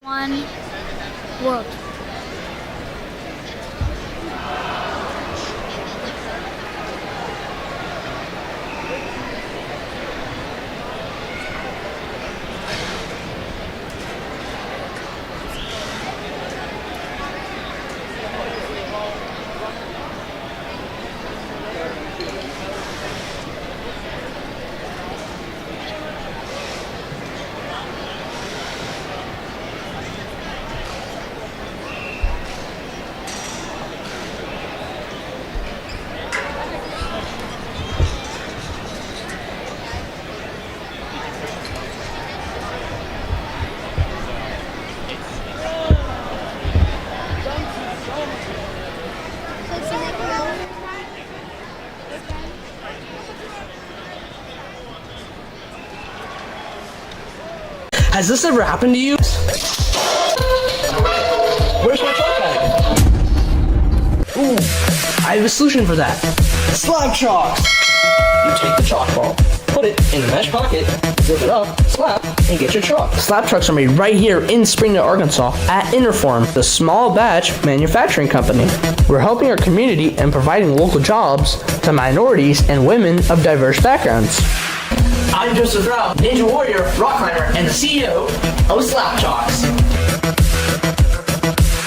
One world. Has this ever happened to you? Where's my chalk bag? Ooh, I have a solution for that. Slab chalks! You take the chalk ball, put it in the mesh pocket, zip it up, slap, and get your chalk. Slab chalks are made right here in Springdale, Arkansas at Interform, the small batch manufacturing company. We're helping our community and providing local jobs to minorities and women of diverse backgrounds. I'm Joseph Rao, Ninja Warrior, Rock Climber, and the CEO of Slap Chalks.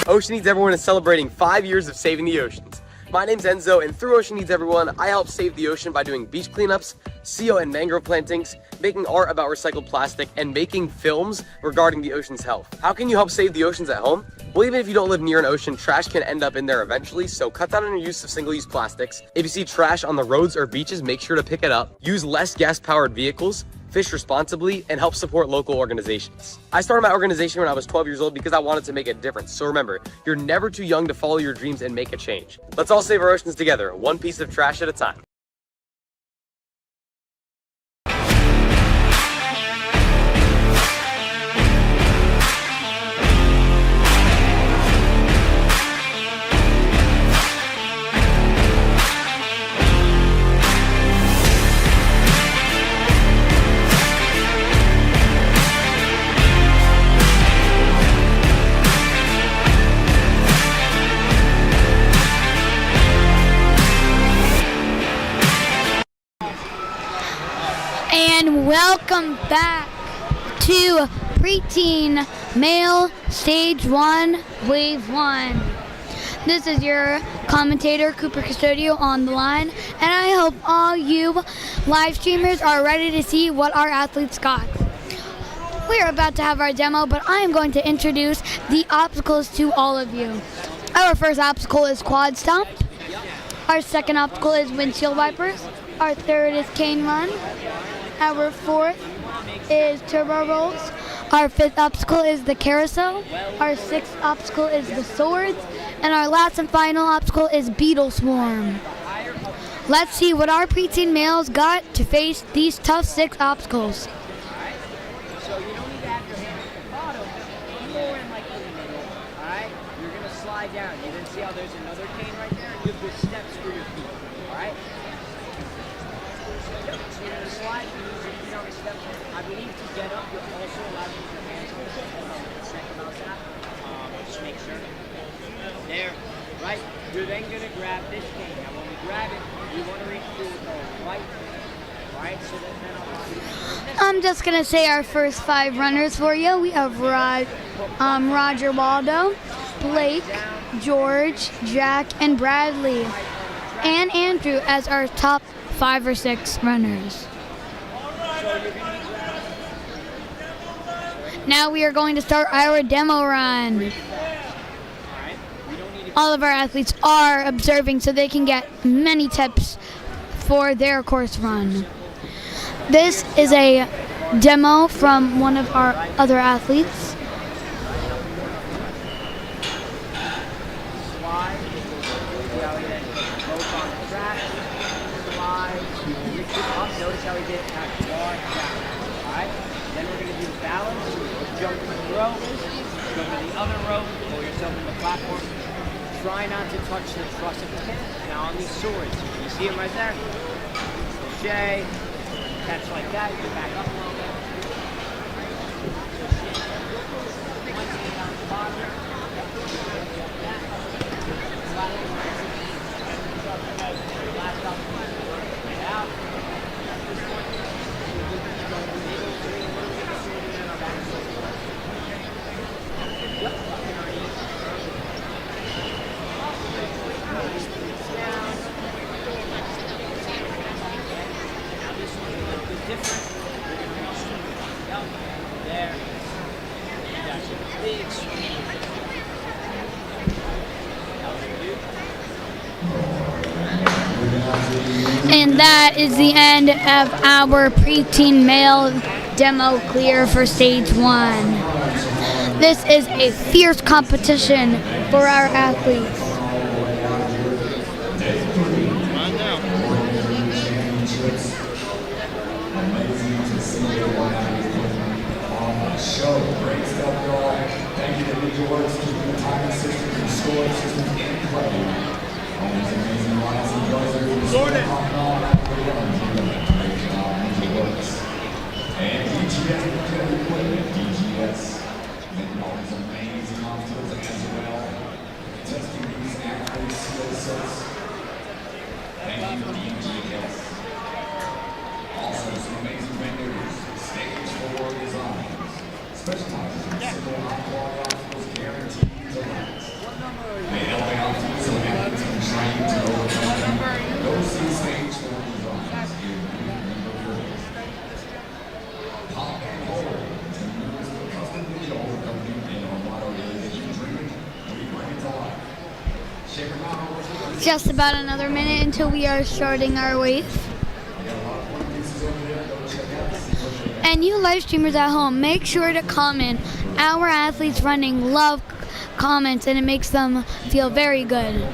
Ocean Needs Everyone is celebrating 5 years of saving the oceans. My name's Enzo, and through Ocean Needs Everyone, I help save the ocean by doing beach cleanups, seal and mangrove plantings, making art about recycled plastic, and making films regarding the ocean's health. How can you help save the oceans at home? Well, even if you don't live near an ocean, trash can end up in there eventually, so cut down on your use of single-use plastics. If you see trash on the roads or beaches, make sure to pick it up. Use less gas-powered vehicles, fish responsibly, and help support local organizations. I started my organization when I was 12 years old because I wanted to make a difference. So remember, you're never too young to follow your dreams and make a change. Let's all save our oceans together, one piece of trash at a time. And welcome back to Preteen Male Stage 1, Wave 1. This is your commentator, Cooper Custodio, on the line, and I hope all you live streamers are ready to see what our athletes got. We are about to have our demo, but I am going to introduce the obstacles to all of you. Our first obstacle is quad stomp. Our second obstacle is windshield wipers. Our third is cane run. Our fourth is turbo rolls. Our fifth obstacle is the carousel. Our sixth obstacle is the swords. And our last and final obstacle is beetle swarm. Let's see what our preteen males got to face these tough 6 obstacles. So you don't need to have your hand at the bottom, more in like the middle, alright? You're going to slide down. You then see how there's another cane right there? You have the steps for your feet, alright? So you're going to slide and use your feet on the steps. I believe to get up, you're also allowed to use your hands to the second mouse app. Just make sure. There, right? You're then going to grab this cane. Now when we grab it, you want to reach through with the right. Alright, so then I'm just going to say our first 5 runners for you. We have Roger Waldo, Blake, George, Jack, and Bradley, and Andrew as our top 5 or 6 runners. Now we are going to start our demo run. All of our athletes are observing so they can get many tips for their course run. This is a demo from one of our other athletes. slide, see how he then goes on the track, slide, lift it up, notice how he did it, kind of bar down, alright? Then we're going to do balance, jump to the rope, go to the other rope, pull yourself in the platform, try not to touch the truss of the pin. Now on these swords, you see them right there? Crochet, catch like that, you back up a little bit. Once you there. That's a big swing. And that is the end of our preteen male demo clear for stage 1. This is a fierce competition for our athletes. Show. Great stuff, y'all. Thank you to Ninja Works keeping the timing system and scoring system in play. All these amazing lines and buzzers. Sorted. Great job, Ninja Works. And DGS, equipment, DGS. Making all these amazing obstacles as well. Testing these athletes' skill sets. Thank you, DGS. Also, some amazing vendors. Stage 4 designs. Specializes in simple high-quality obstacles guaranteed to last. They elevate obstacles so athletes can train to overcome them. Go see Stage 4 designs in Member Hills. Pop and hold. To use the custom digital hold company and our motto is you dream it, we bring it to life. Shake them out. Just about another minute until we are starting our wave. And you live streamers at home, make sure to comment. Our athletes running love comments and it makes them feel very good.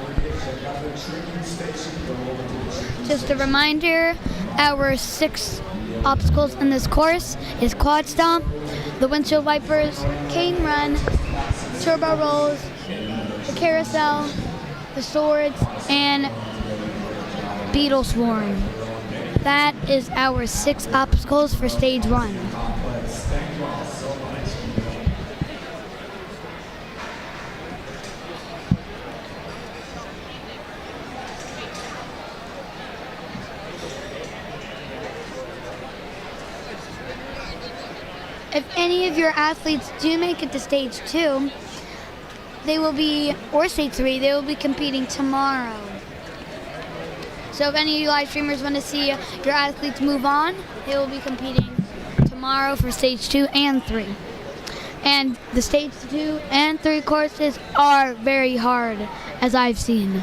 Just a reminder, our 6 obstacles in this course is quad stomp, the windshield wipers, cane run, turbo rolls, the carousel, the swords, and beetle swarm. That is our 6 obstacles for stage 1. If any of your athletes do make it to stage 2, they will be, or stage 3, they will be competing tomorrow. So if any of you live streamers want to see your athletes move on, they will be competing tomorrow for stage 2 and 3. And the stage 2 and 3 courses are very hard, as I've seen.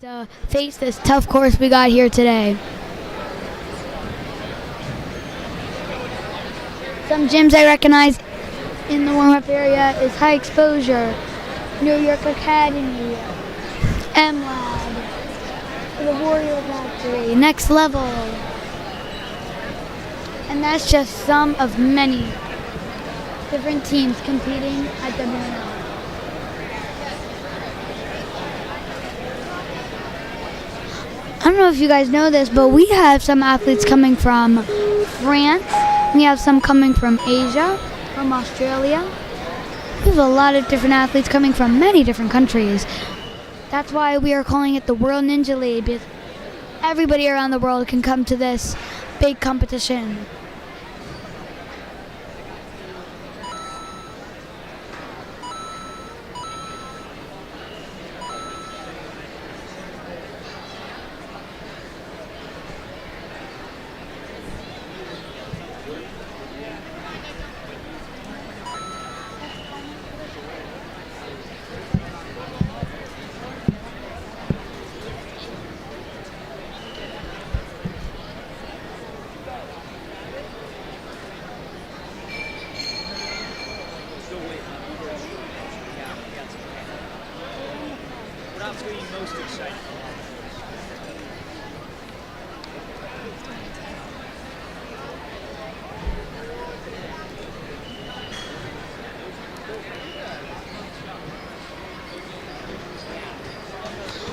To face this tough course we got here today. Some gyms I recognize in the warm-up area is High Exposure, New York Academy, M-Lab, the Warrior Factory, Next Level. And that's just some of many different teams competing at WNL. I don't know if you guys know this, but we have some athletes coming from France. We have some coming from Asia, from Australia. We have a lot of different athletes coming from many different countries. That's why we are calling it the World Ninja League, because everybody around the world can come to this big competition. typically most exciting?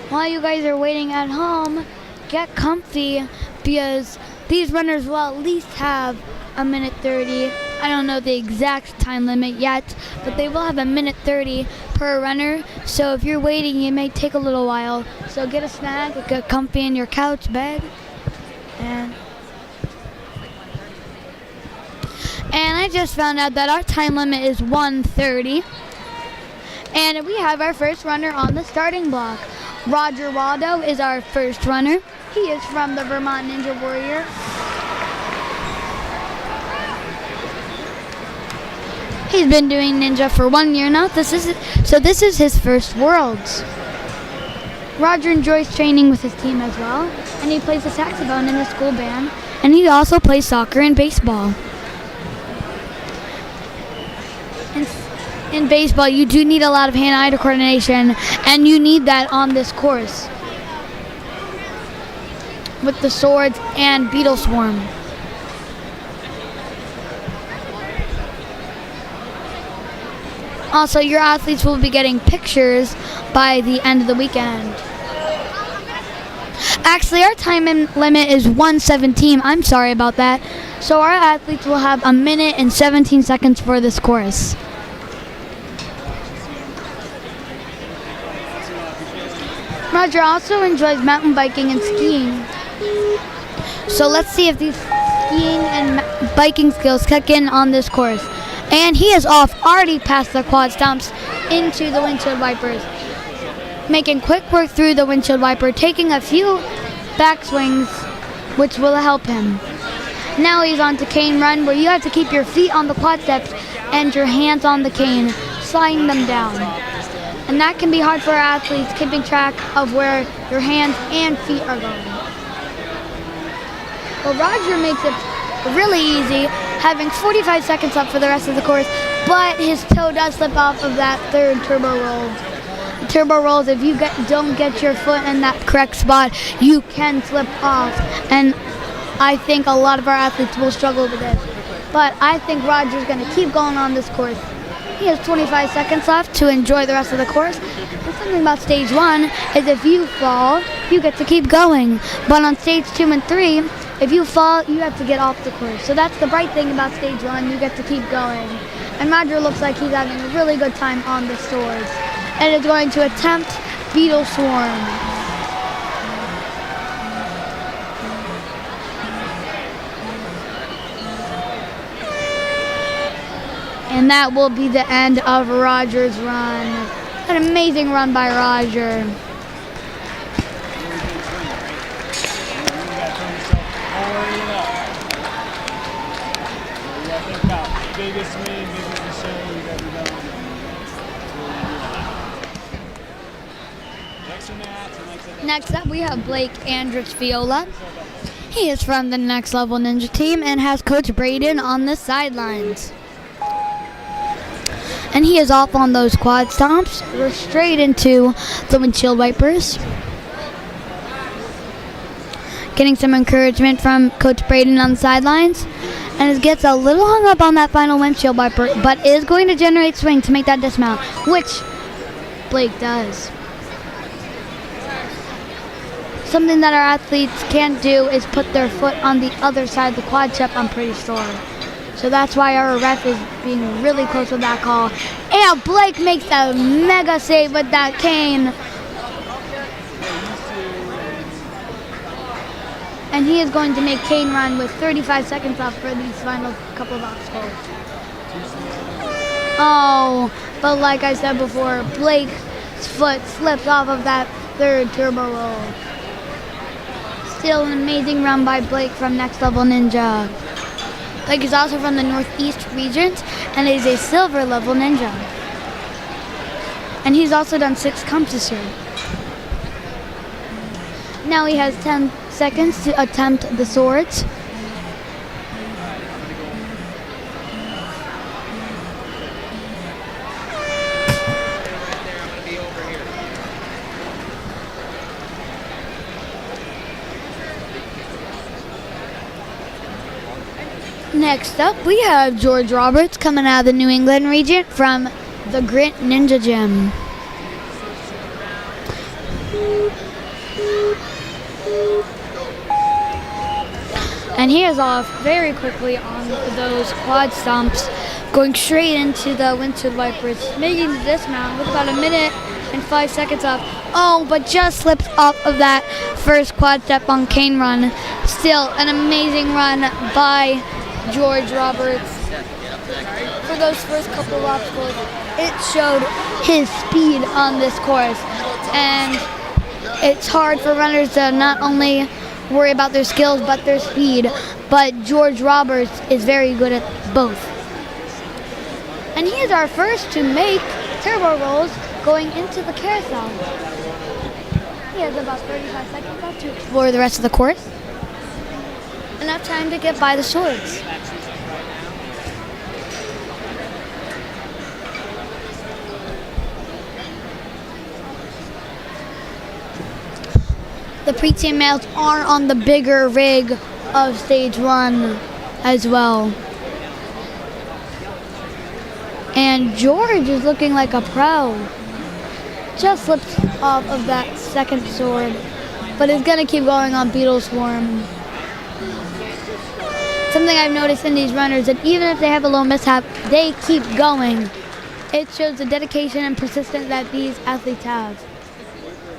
While you guys are waiting at home, get comfy because these runners will at least have a minute 30. I don't know the exact time limit yet, but they will have a minute 30 per runner. So if you're waiting, it may take a little while. So get a snack, get comfy in your couch bed, and I just found out that our time limit is 1:30, and we have our first runner on the starting block. Roger Waldo is our first runner. He is from the Vermont Ninja Warrior. He's been doing ninja for 1 year now. This is his first Worlds. Roger enjoys training with his team as well, and he plays the saxophone in the school band, and he also plays soccer and baseball. In baseball, you do need a lot of hand-eye coordination, and you need that on this course with the swords and beetle swarm. Also, your athletes will be getting pictures by the end of the weekend. Actually, our time limit is 1:17. I'm sorry about that. So our athletes will have a minute and 17 seconds for this course. Roger also enjoys mountain biking and skiing. So let's see if these skiing and biking skills kick in on this course. And he is off, already past the quad stomps into the windshield wipers. Making quick work through the windshield wiper, taking a few backswings, which will help him. Now he's on to cane run, where you have to keep your feet on the quad steps and your hands on the cane, sliding them down. And that can be hard for athletes, keeping track of where your hands and feet are going. Well, Roger makes it really easy, having 45 seconds left for the rest of the course, but his toe does slip off of that third turbo roll. The turbo rolls, if you don't get your foot in that correct spot, you can slip off, and I think a lot of our athletes will struggle with this. But I think Roger's going to keep going on this course. He has 25 seconds left to enjoy the rest of the course. And something about stage 1 is if you fall, you get to keep going. But on stage 2 and 3, if you fall, you have to get off the course. So that's the bright thing about stage 1, you get to keep going. And Roger looks like he's having a really good time on the swords, and is going to attempt beetle swarm. And that will be the end of Roger's run. An amazing run by Roger. Biggest win, biggest show you've ever done. Next up, we have Blake Andrich Viola. He is from the Next Level Ninja team and has Coach Braden on the sidelines. And he is off on those quad stomps. We're straight into the windshield wipers. Getting some encouragement from Coach Braden on the sidelines. And it gets a little hung up on that final windshield wiper, but is going to generate swing to make that dismount, which Blake does. Something that our athletes can't do is put their foot on the other side of the quad step, I'm pretty sure. So that's why our ref is being really close with that call. And Blake makes a mega save with that cane. And he is going to make cane run with 35 seconds left for these final couple of obstacles. Oh, but like I said before, Blake's foot slips off of that third turbo roll. Still an amazing run by Blake from Next Level Ninja. Blake is also from the Northeast region and is a silver level ninja. And he's also done 6 comps this year. Now he has 10 seconds to attempt the swords. Next up, we have George Roberts coming out of the New England region from the Grit Ninja Gym. And he is off very quickly on those quad stomps, going straight into the windshield wipers, making the dismount with about 1 minute and 5 seconds up. Oh, but just slips off of that first quad step on cane run. Still an amazing run by George Roberts. For those first couple of obstacles, it showed his speed on this course. And it's hard for runners to not only worry about their skills but their speed. But George Roberts is very good at both. And he is our first to make turbo rolls going into the carousel. He has about 35 seconds left to explore the rest of the course. Enough time to get by the swords. The preteen males are on the bigger rig of stage 1 as well. And George is looking like a pro. Just slipped off of that second sword, but is gonna keep going on Beetle Swarm. Something I've noticed in these runners, that even if they have a little mishap, they keep going. It shows the dedication and persistence that these athletes have.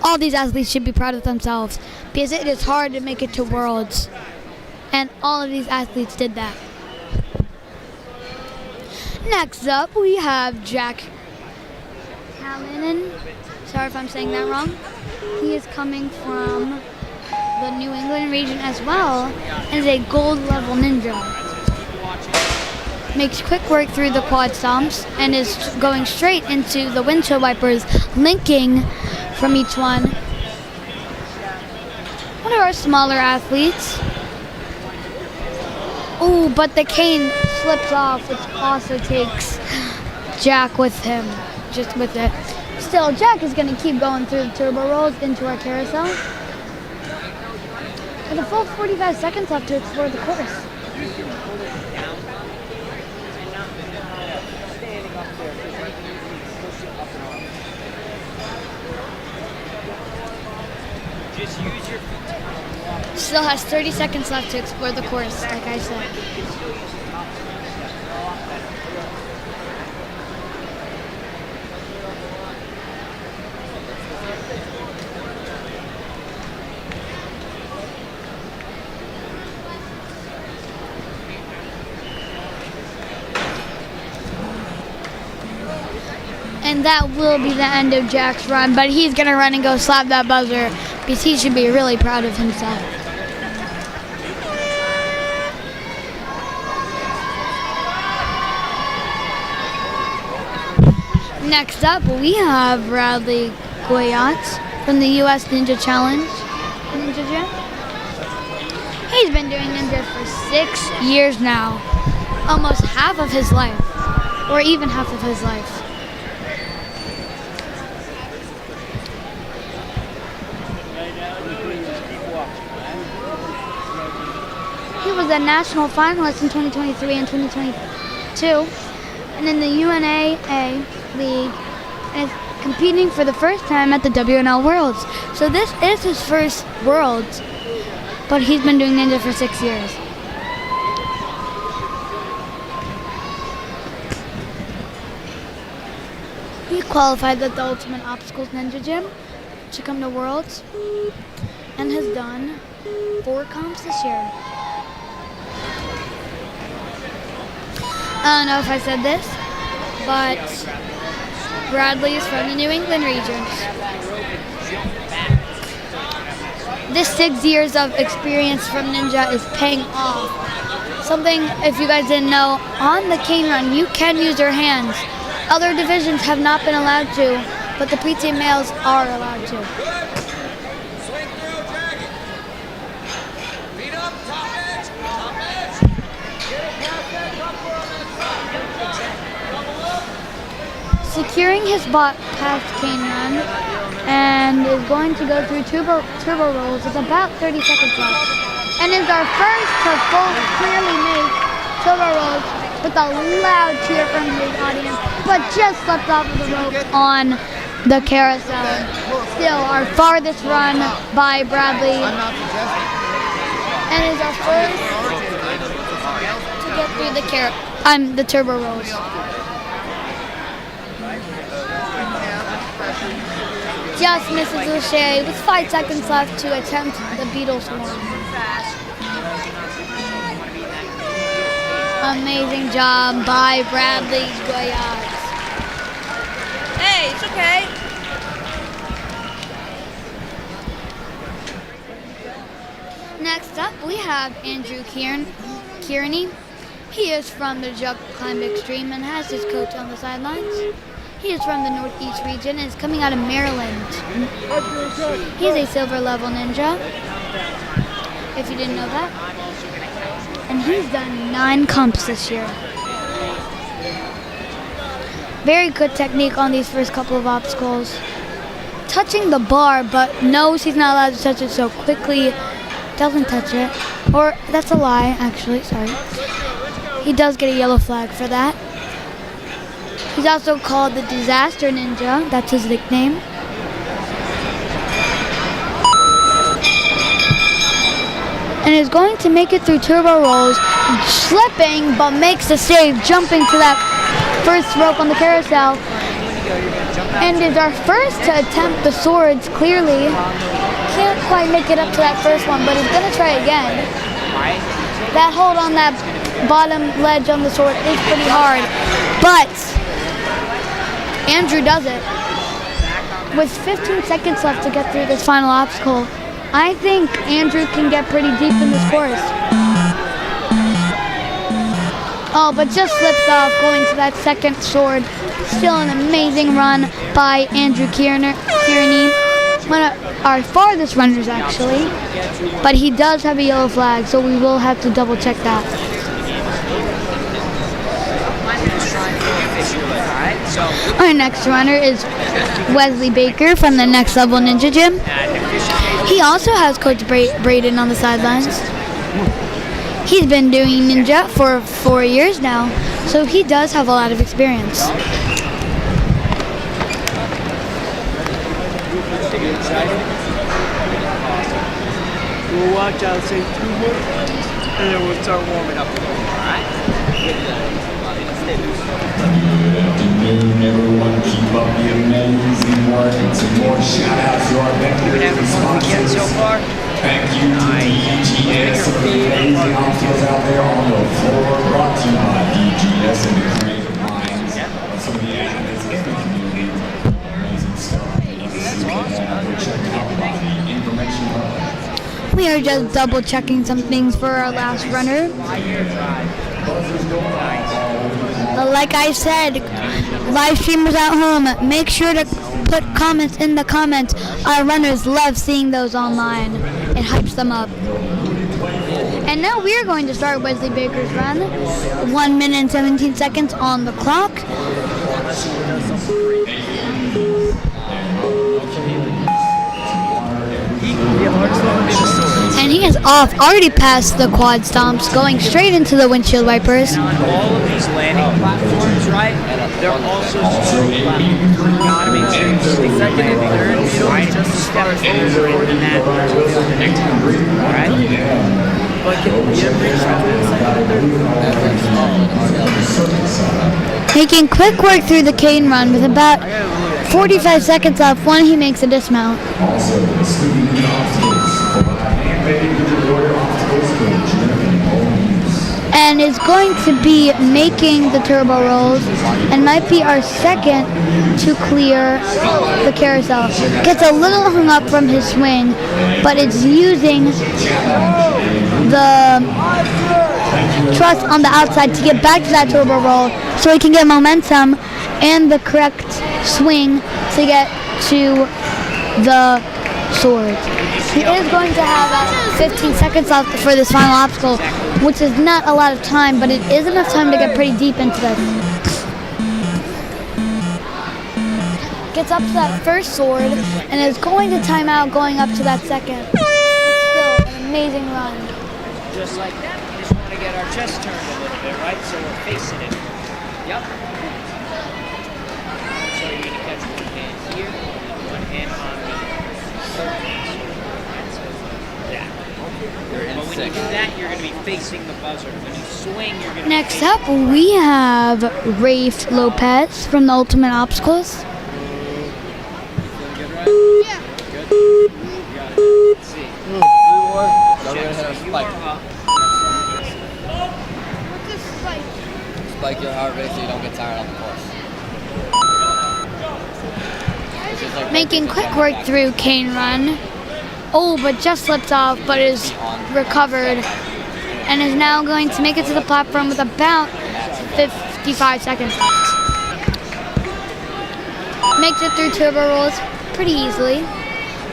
All these athletes should be proud of themselves because it is hard to make it to Worlds. And all of these athletes did that. Next up, we have Jack Hallinan. Sorry if I'm saying that wrong. He is coming from the New England region as well, and is a gold level ninja. Makes quick work through the quad stomps and is going straight into the windshield wipers, linking from each one. One of our smaller athletes. Oh, but the cane slips off, which also takes Jack with him, just with it. Still, Jack is going to keep going through the turbo rolls into our carousel. With a full 45 seconds left to explore the course. Still has 30 seconds left to explore the course, like I said. And that will be the end of Jack's run, but he's going to run and go slap that buzzer because he should be really proud of himself. Next up, we have Bradley Goyat from the U.S. Ninja Challenge Ninja Gym. He's been doing ninja for 6 years now, almost half of his life, or even half of his life. He was a national finalist in 2023 and 2022, and in the UNAA League, and is competing for the first time at the WNL Worlds. So this is his first Worlds, but he's been doing ninja for 6 years. He qualified at the Ultimate Obstacles Ninja Gym to come to Worlds, and has done 4 comps this year. I don't know if I said this, but Bradley is from the New England region. This 6 years of experience from ninja is paying off. Something, if you guys didn't know, on the cane run, you can use your hands. Other divisions have not been allowed to, but the preteen males are allowed to. Securing his bot past cane run, and is going to go through turbo rolls with about 30 seconds left. And is our first to clearly make turbo rolls with a loud cheer from his audience, but just slipped off of the rope on the carousel. Still, our farthest run by Bradley, and is our first to get through the turbo rolls. Just misses Lachey with 5 seconds left to attempt the Beatles one. Amazing job by Bradley Goyat. Hey, it's okay. Next up, we have Andrew Kearney. He is from the Jump Climb Extreme and has his coach on the sidelines. He is from the Northeast region and is coming out of Maryland. He's a silver level ninja, if you didn't know that. And he's done 9 comps this year. Very good technique on these first couple of obstacles. Touching the bar, but knows he's not allowed to touch it, so quickly doesn't touch it. Or that's a lie, actually, sorry. He does get a yellow flag for that. He's also called the Disaster Ninja. That's his nickname. And is going to make it through turbo rolls, slipping, but makes the save, jumping to that first rope on the carousel. And is our first to attempt the swords, clearly. Can't quite make it up to that first one, but he's going to try again. That hold on that bottom ledge on the sword is pretty hard, but Andrew does it. With 15 seconds left to get through this final obstacle, I think Andrew can get pretty deep in this course. Oh, but just slips off going to that second sword. Still an amazing run by Andrew Kearney. One of our farthest runners, actually. But he does have a yellow flag, so we will have to double check that. Our next runner is Wesley Baker from the Next Level Ninja Gym. He also has Coach Braden on the sidelines. He's been doing ninja for 4 years now, so he does have a lot of experience. We'll watch out, say 2 more times, and then we'll start warming up. Alright? Good afternoon, everyone. Keep up the amazing work and some more shout outs to our vendors and sponsors. So far? Thank you to DGS and the amazing obstacles out there on the floor, brought to you by DGS and the creative minds of some of the athletes in the community. Amazing stuff. That's awesome. Check out the information hub. We are just double checking some things for our last runner. Like I said, live streamers at home, make sure to put comments in the comments. Our runners love seeing those online. It hypes them up. And now we are going to start Wesley Baker's run. 1 minute and 17 seconds on the clock. And he is off, already past the quad stomps, going straight into the windshield wipers. On all of these landing platforms, right, they're also straight platforms. You gotta make sure you stick second and third middle is just as far over than that on the next one. Alright? But can you get a bridge between second and third? Making quick work through the cane run with about 45 seconds left when he makes a dismount. Also, the student obstacles for handmade warrior obstacles for German homes. And is going to be making the turbo rolls and might be our second to clear the carousel. Gets a little hung up from his swing, but it's using the truss on the outside to get back to that turbo roll so he can get momentum and the correct swing to get to the sword. He is going to have 15 seconds left for this final obstacle, which is not a lot of time, but it is enough time to get pretty deep into this. Gets up to that first sword and is going to time out going up to that second. Still an amazing run. Just like that, you just want to get our chest turned a little bit, right? So we're facing it. Yep. So you're going to catch one hand here, one hand on the surface. Yeah. But when you do that, you're going to be facing the buzzer. When you swing, you're going to Next up, we have Rafe Lopez from the Ultimate Obstacles. Feeling good, right? Yeah. Good. You got it. Let's see. Check. So you are up. Spike your heart rate so you don't get tired on the course. Making quick work through cane run. Oh, but just slipped off, but is recovered and is now going to make it to the platform with about 55 seconds left. Makes it through turbo rolls pretty easily.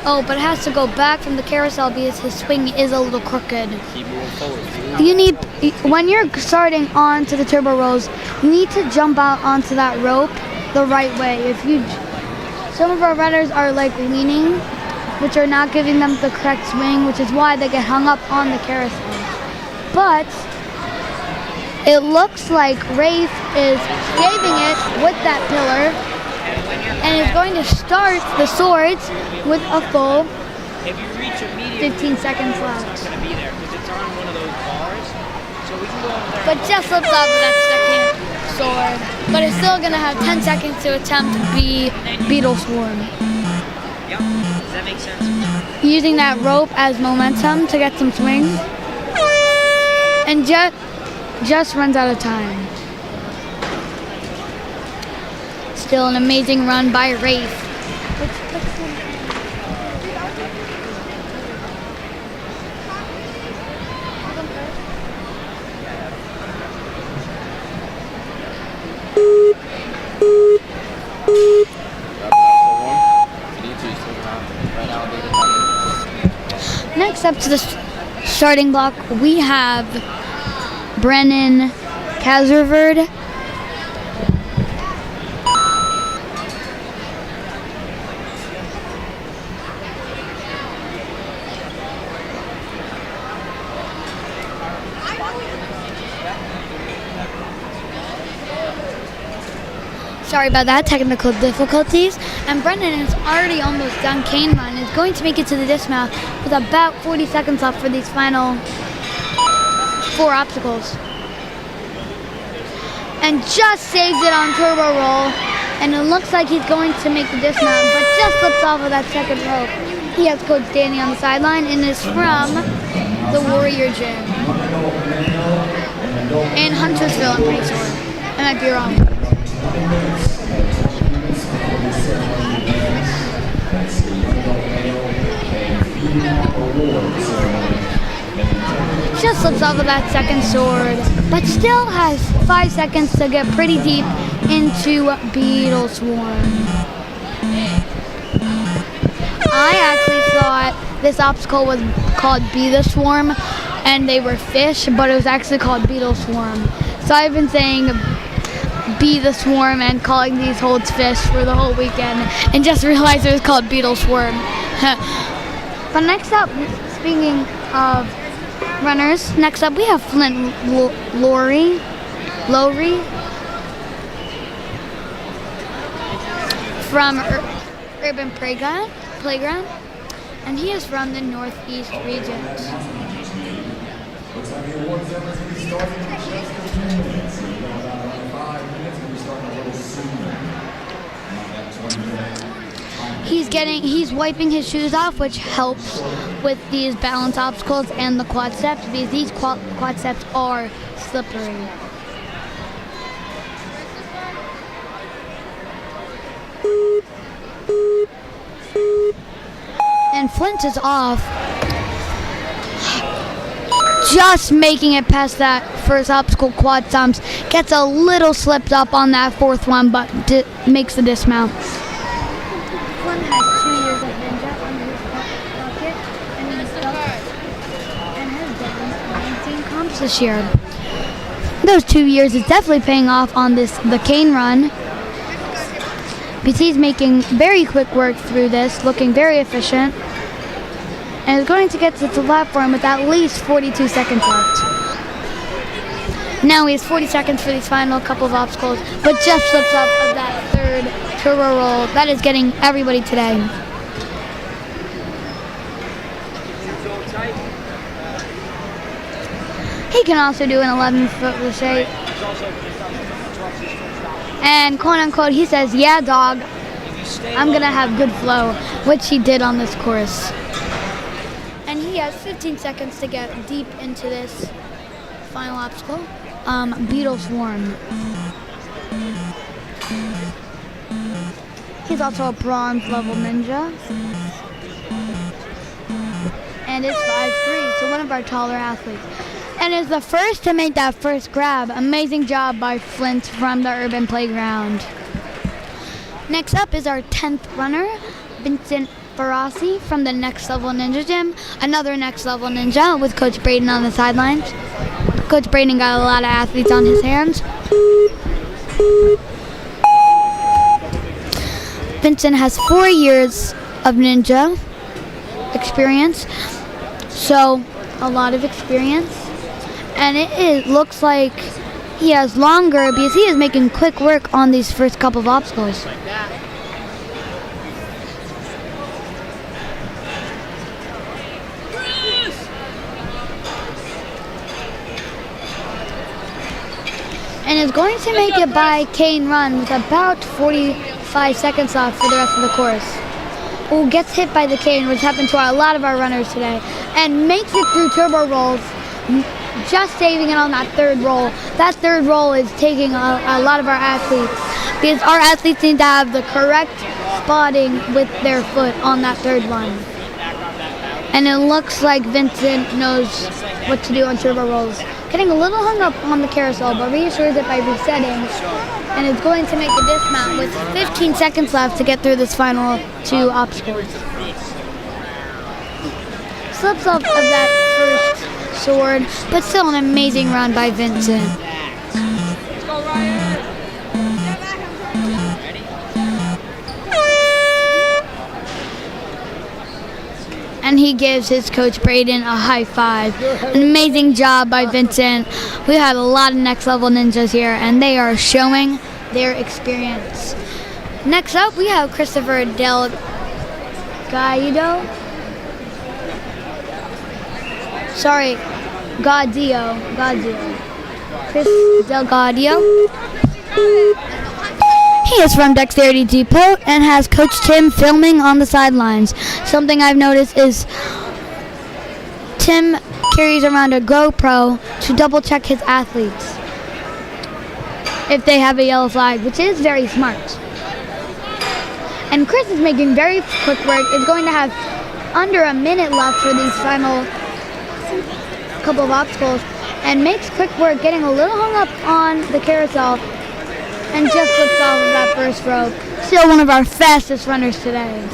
Oh, but has to go back from the carousel because his swing is a little crooked. Keep moving forward. You need, when you're starting onto the turbo rolls, you need to jump out onto that rope the right way. Some of our runners are like leaning, which are not giving them the correct swing, which is why they get hung up on the carousel. But it looks like Rafe is saving it with that pillar and is going to start the swords with a full If you reach immediately, 15 seconds it's left. not going to be there because it's on one of those bars. So we can go over there. But just slips off of that second sword. But it's still going to have 10 seconds to attempt Beetle Swarm. Yep. Does that make sense? Using that rope as momentum to get some swing. And just runs out of time. Still an amazing run by Rafe. Next up to the starting block, we have Brennan Kazerverd. Sorry about that, technical difficulties. And Brennan is already almost done cane run and is going to make it to the dismount with about 40 seconds left for these final 4 obstacles. And just saves it on turbo roll. And it looks like he's going to make the dismount, but just slips off of that second rope. He has Coach Danny on the sideline and is from the Warrior Gym in Huntersville, I'm pretty sure. I might be wrong. Just slips off of that second sword, but still has 5 seconds to get pretty deep into Beetle Swarm. I actually thought this obstacle was called Be the Swarm and they were fish, but it was actually called Beetle Swarm. So I've been saying Be the Swarm and calling these holds fish for the whole weekend and just realized it was called Beetle Swarm. But next up, speaking of runners, next up we have Flint Lowry from Urban Playground, and he is from the Northeast region. Looks like the award ceremony is starting in just a few minutes. So we've got about another 5 minutes. We're starting a little sooner. Not that 20 minute. He's wiping his shoes off, which helps with these balance obstacles and the quad steps because these quad steps are slippery. And Flint is off. Just making it past that first obstacle, quad stomps. Gets a little slipped up on that fourth one, but makes the dismount. Flint has 2 years of ninja under his pocket, and has done 19 comps this year. Those 2 years is definitely paying off on the cane run. Because he's making very quick work through this, looking very efficient. And is going to get to the platform with at least 42 seconds left. Now he has 40 seconds for these final couple of obstacles, but just slips up of that third turbo roll. That is getting everybody today. He can also do an 11-foot crochet. And quote unquote, he says, "Yeah, dog, I'm gonna have good flow," which he did on this course. And he has 15 seconds to get deep into this final obstacle. Beetle Swarm. He's also a bronze level ninja. And is 5'3", so one of our taller athletes. And is the first to make that first grab. Amazing job by Flint from the Urban Playground. Next up is our 10th runner, Vincent Barassi from the Next Level Ninja Gym. Another Next Level Ninja with Coach Braden on the sidelines. Coach Braden got a lot of athletes on his hands. Vincent has 4 years of ninja experience, so a lot of experience. And it looks like he has longer because he is making quick work on these first couple of obstacles. And is going to make it by Kane Run with about 45 seconds left for the rest of the course. Who gets hit by the cane, which happened to a lot of our runners today, and makes it through turbo rolls, just saving it on that third roll. That third roll is taking a lot of our athletes, because our athletes need to have the correct spotting with their foot on that third one. And it looks like Vincent knows what to do on turbo rolls. Getting a little hung up on the carousel, but reassures it by resetting. And is going to make the dismount with 15 seconds left to get through this final 2 obstacles. Slips off of that first sword, but still an amazing run by Vincent. And he gives his coach Braden a high five. An amazing job by Vincent. We had a lot of next level ninjas here, and they are showing their experience. Next up, we have Christopher Delgado. Sorry, Gaudio. Chris Delgado. He is from Dexterity Depot and has Coach Tim filming on the sidelines. Something I've noticed is Tim carries around a GoPro to double check his athletes if they have a yellow flag, which is very smart. And Chris is making very quick work. Is going to have under a minute left for these final couple of obstacles, and makes quick work, getting a little hung up on the carousel, and just slips off of that first rope. Still one of our fastest runners today.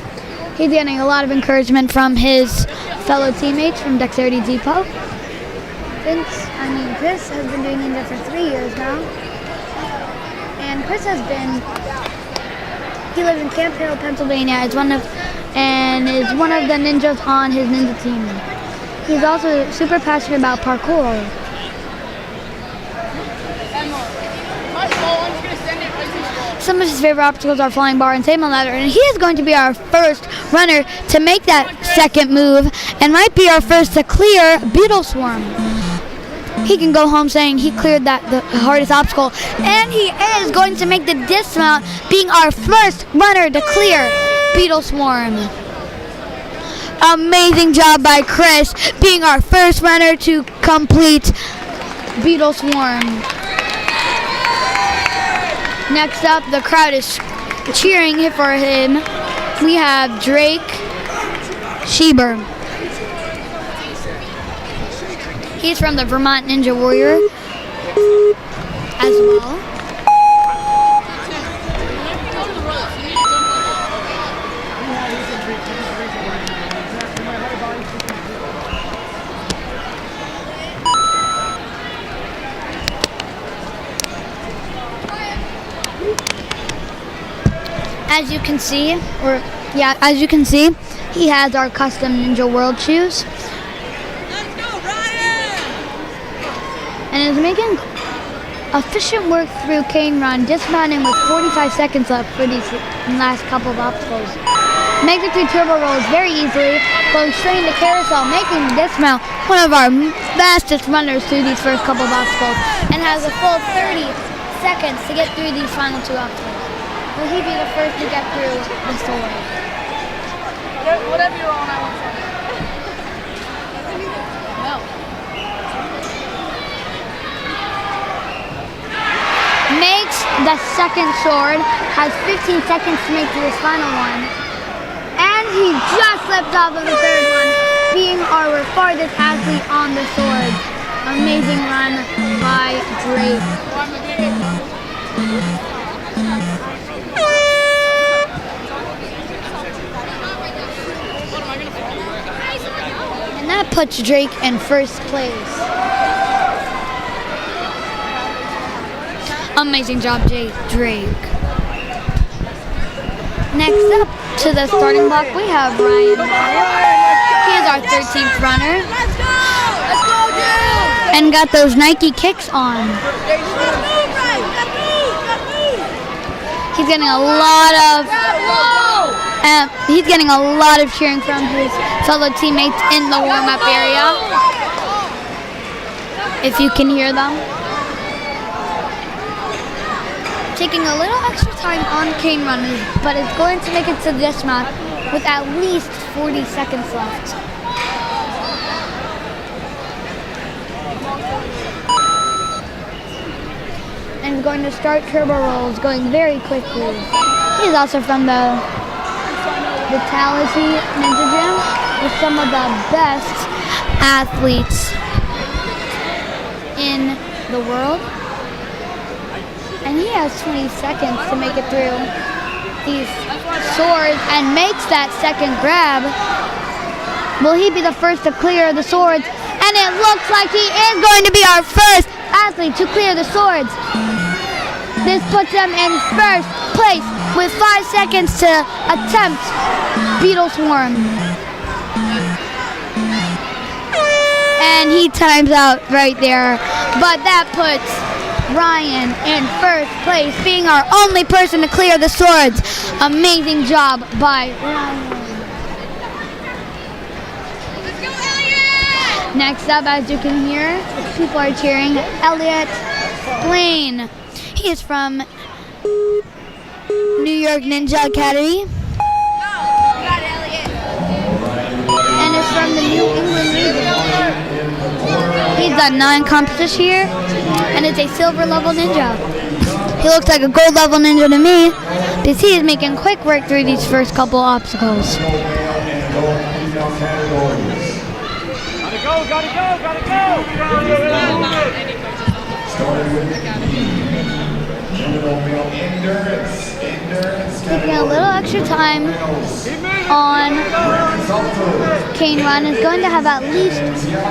He's getting a lot of encouragement from his fellow teammates from Dexterity Depot. Chris has been doing ninja for 3 years now. And Chris he lives in Camp Hill, Pennsylvania, is one of the ninjas on his ninja team. He's also super passionate about parkour. Some of his favorite obstacles are flying bar and table ladder, and he is going to be our first runner to make that second move, and might be our first to clear Beetle Swarm. He can go home saying he cleared the hardest obstacle, and he is going to make the dismount, being our first runner to clear Beetle Swarm. Amazing job by Chris, being our first runner to complete Beetle Swarm. Next up, the crowd is cheering for him. We have Drake Schieber. He's from the Vermont Ninja Warrior as well. As you can see, he has our custom Ninja World shoes. And is making efficient work through cane run, dismounting with 45 seconds left for these last couple of obstacles. Makes it through turbo rolls very easily, going straight into carousel, making the dismount one of our fastest runners through these first couple of obstacles, and has a full 30 seconds to get through these final two obstacles. Will he be the first to get through the sword? Whatever you're on, I want to. No. Makes the second sword, has 15 seconds to make to this final one, and he just slipped off of the third one, being our farthest athlete on the sword. Amazing run by Drake. And that puts Drake in first place. Amazing job, Drake. Next up to the starting block, we have Ryan. He is our 13th runner. Let's go! Let's go, dude! And got those Nike kicks on. He's getting a lot of cheering from his fellow teammates in the warm-up area. If you can hear them. Taking a little extra time on cane runners, but it's going to make it to this dismount with at least 40 seconds left. And going to start turbo rolls, going very quickly. He's also from the Vitality Ninja Gym with some of the best athletes in the world. And he has 20 seconds to make it through these swords and makes that second grab. Will he be the first to clear the swords? And it looks like he is going to be our first athlete to clear the swords. This puts him in first place with 5 seconds to attempt Beetle Swarm. And he times out right there. But that puts Ryan in first place, being our only person to clear the swords. Amazing job by Ryan. Let's go, Elliot! Next up, as you can hear, people are cheering Elliot Blaine. He is from New York Ninja Academy Go! You got it, Elliot. and is from the New England region. He's done 9 comps this year and is a silver level ninja. He looks like a gold level ninja to me because he is making quick work through these first couple obstacles. Gotta go! Started with juvenile male endurance. Taking a little extra time on cane run is going to have at least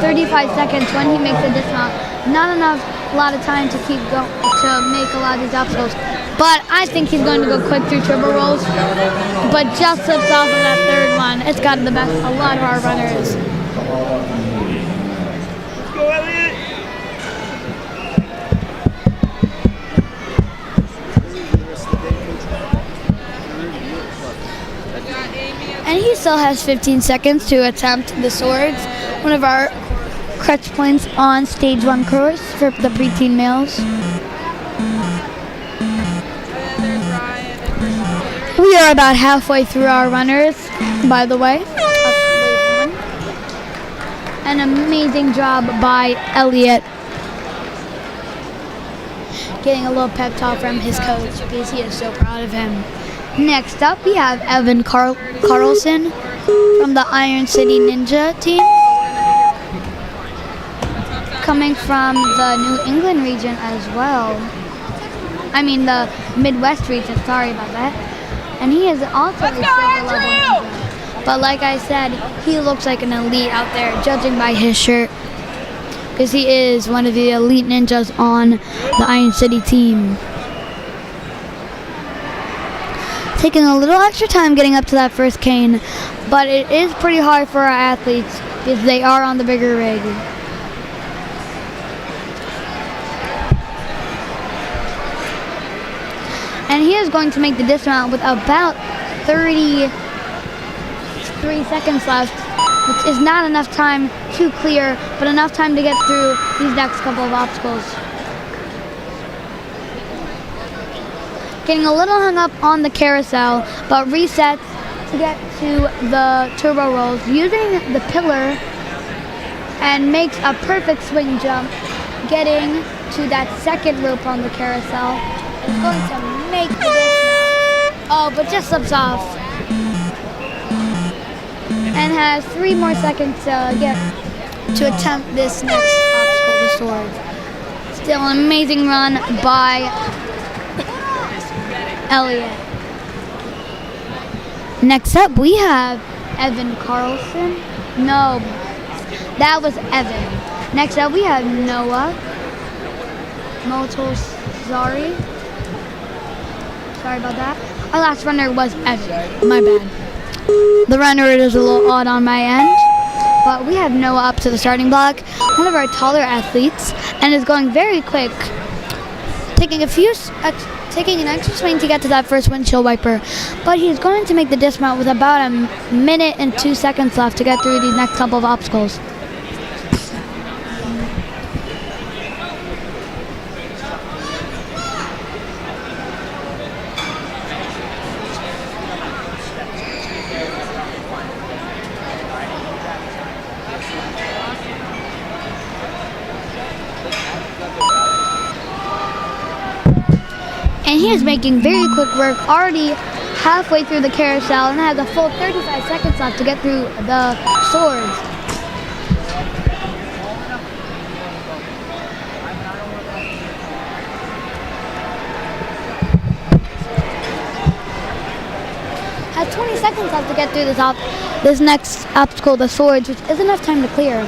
35 seconds when he makes a dismount. Not enough, a lot of time to keep going to make a lot of these obstacles. But I think he's going to go quick through turbo rolls. But just slips off of that third one. It's got the best a lot of our runners. Let's go, Elliot! And he still has 15 seconds to attempt the swords. One of our crutch points on stage 1 course for the preteen males. We are about halfway through our runners, by the way. An amazing job by Elliot. Getting a little pep talk from his coach because he is so proud of him. Next up, we have Evan Carlson from the Iron City Ninja team. Coming from the New England region as well. I mean the Midwest region, sorry about that. And he is also a silver level ninja. But like I said, he looks like an elite out there, judging by his shirt. Because he is one of the elite ninjas on the Iron City team. Taking a little extra time getting up to that first cane, but it is pretty hard for our athletes because they are on the bigger rig. And he is going to make the dismount with about 33 seconds left, which is not enough time to clear, but enough time to get through these next couple of obstacles. Getting a little hung up on the carousel, but resets to get to the turbo rolls using the pillar, and makes a perfect swing jump, getting to that second rope on the carousel. He's going to make the dismount. Oh, but just slips off. And has 3 more seconds to attempt this next obstacle, the sword. Still an amazing run by Elliot. Next up, we have Evan Carlson. No, that was Evan. Next up, we have Noah Motosari. Sorry about that. Our last runner was Evan. My bad. The runner is a little odd on my end, but we have Noah up to the starting block, one of our taller athletes, and is going very quick, taking an extra swing to get to that first windshield wiper, but he's going to make the dismount with about a minute and 2 seconds left to get through these next couple of obstacles. And he is making very quick work, already halfway through the carousel, and has a full 35 seconds left to get through the swords. Has 20 seconds left to get through this next obstacle, the swords, which is enough time to clear.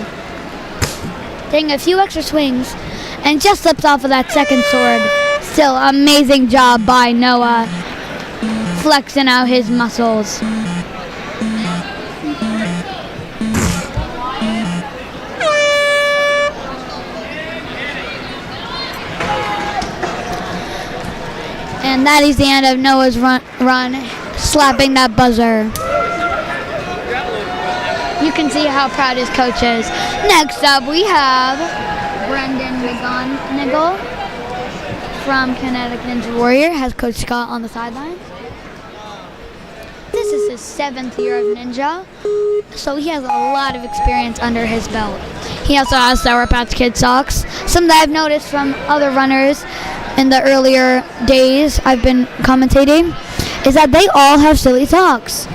Taking a few extra swings, and just slips off of that second sword. Still, amazing job by Noah, flexing out his muscles. And that is the end of Noah's run, slapping that buzzer. You can see how proud his coach is. Next up, we have Brendan McGonigal from Kinetic Ninja Warrior, has Coach Scott on the sidelines. This is his 7th year of Ninja, so he has a lot of experience under his belt. He also has Sour Patch Kid socks. Something that I've noticed from other runners in the earlier days I've been commentating is that they all have silly socks.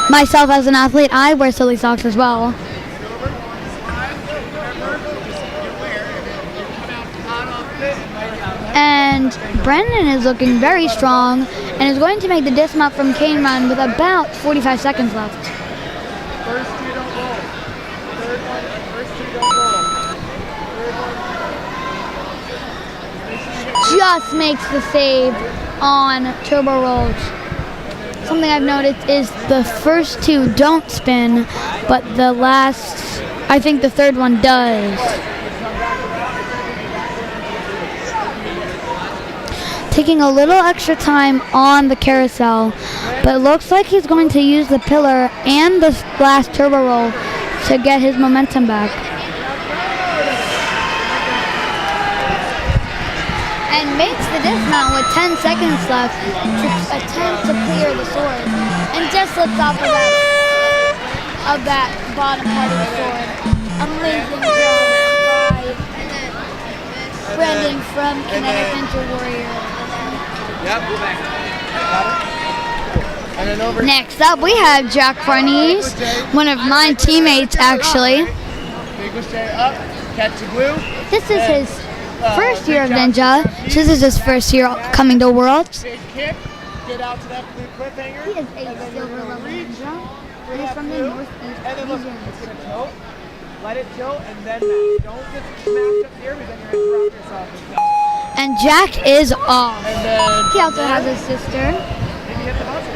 Myself as an athlete, I wear silly socks as well. And Brendan is looking very strong and is going to make the dismount from cane run with about 45 seconds left. First two don't roll. Third one, first two don't roll. Third one. Just makes the save on turbo rolls. Something I've noticed is the first two don't spin, but the last, I think the third one does. Taking a little extra time on the carousel, but it looks like he's going to use the pillar and the last turbo roll to get his momentum back. And makes the dismount with 10 seconds left to attempt to clear the sword, and just slips off of that bottom part of the sword. Amazing job by Brendan from Kinetic Ninja Warrior. Yep, go back. Got it? And then over. Next up, we have Jack Farnese, one of my teammates actually. Big push up, catch the glue. This is his first year of Ninja. This is his first year coming to Worlds. Big kick, get out to that blue cliffhanger. He is a silver level Ninja. He's from the Northeast And then look, region. it's going to tilt, let it tilt, and then match. Don't get smashed up here because then you're going to drop yourself. And Jack is off. And then He also has a sister. maybe hit the buzzer.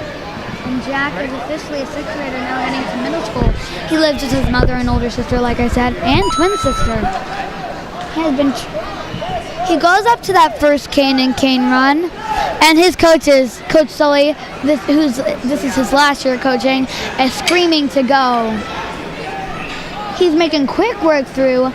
And Jack is officially a 6th grader now heading to middle school. He lives with his mother and older sister, like I said, and twin sister. He has been He goes up to that first cane and cane run, and his coach Sully, this is his last year coaching, is screaming to go. He's making quick work through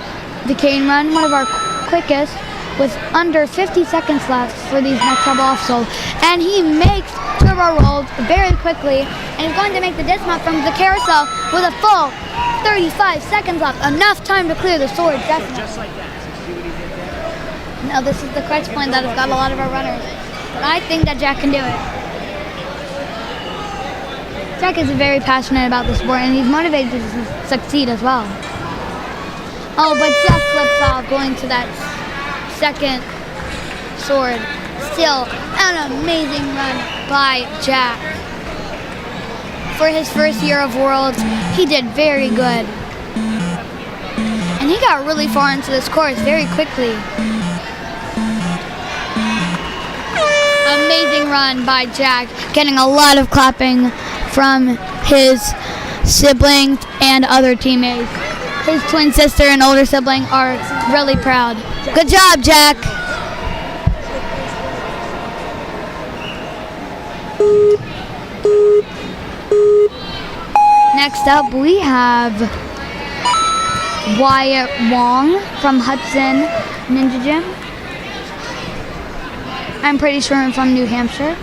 the cane run, one of our quickest, with under 50 seconds left for these next couple also. And he makes turbo rolls very quickly, and he's going to make the dismount from the carousel with a full 35 seconds left. Enough time to clear the sword, definitely. Just like that. So see what he did there? No, this is the crutch point that has got a lot of our runners. But I think that Jack can do it. Jack is very passionate about the sport, and he's motivated to succeed as well. Oh, but just flips off going to that second sword. Still, an amazing run by Jack. For his first year of Worlds, he did very good. And he got really far into this course very quickly. Amazing run by Jack, getting a lot of clapping from his siblings and other teammates. His twin sister and older sibling are really proud. Good job, Jack. Next up, we have Wyatt Wong from Hudson Ninja Gym. I'm pretty sure I'm from New Hampshire.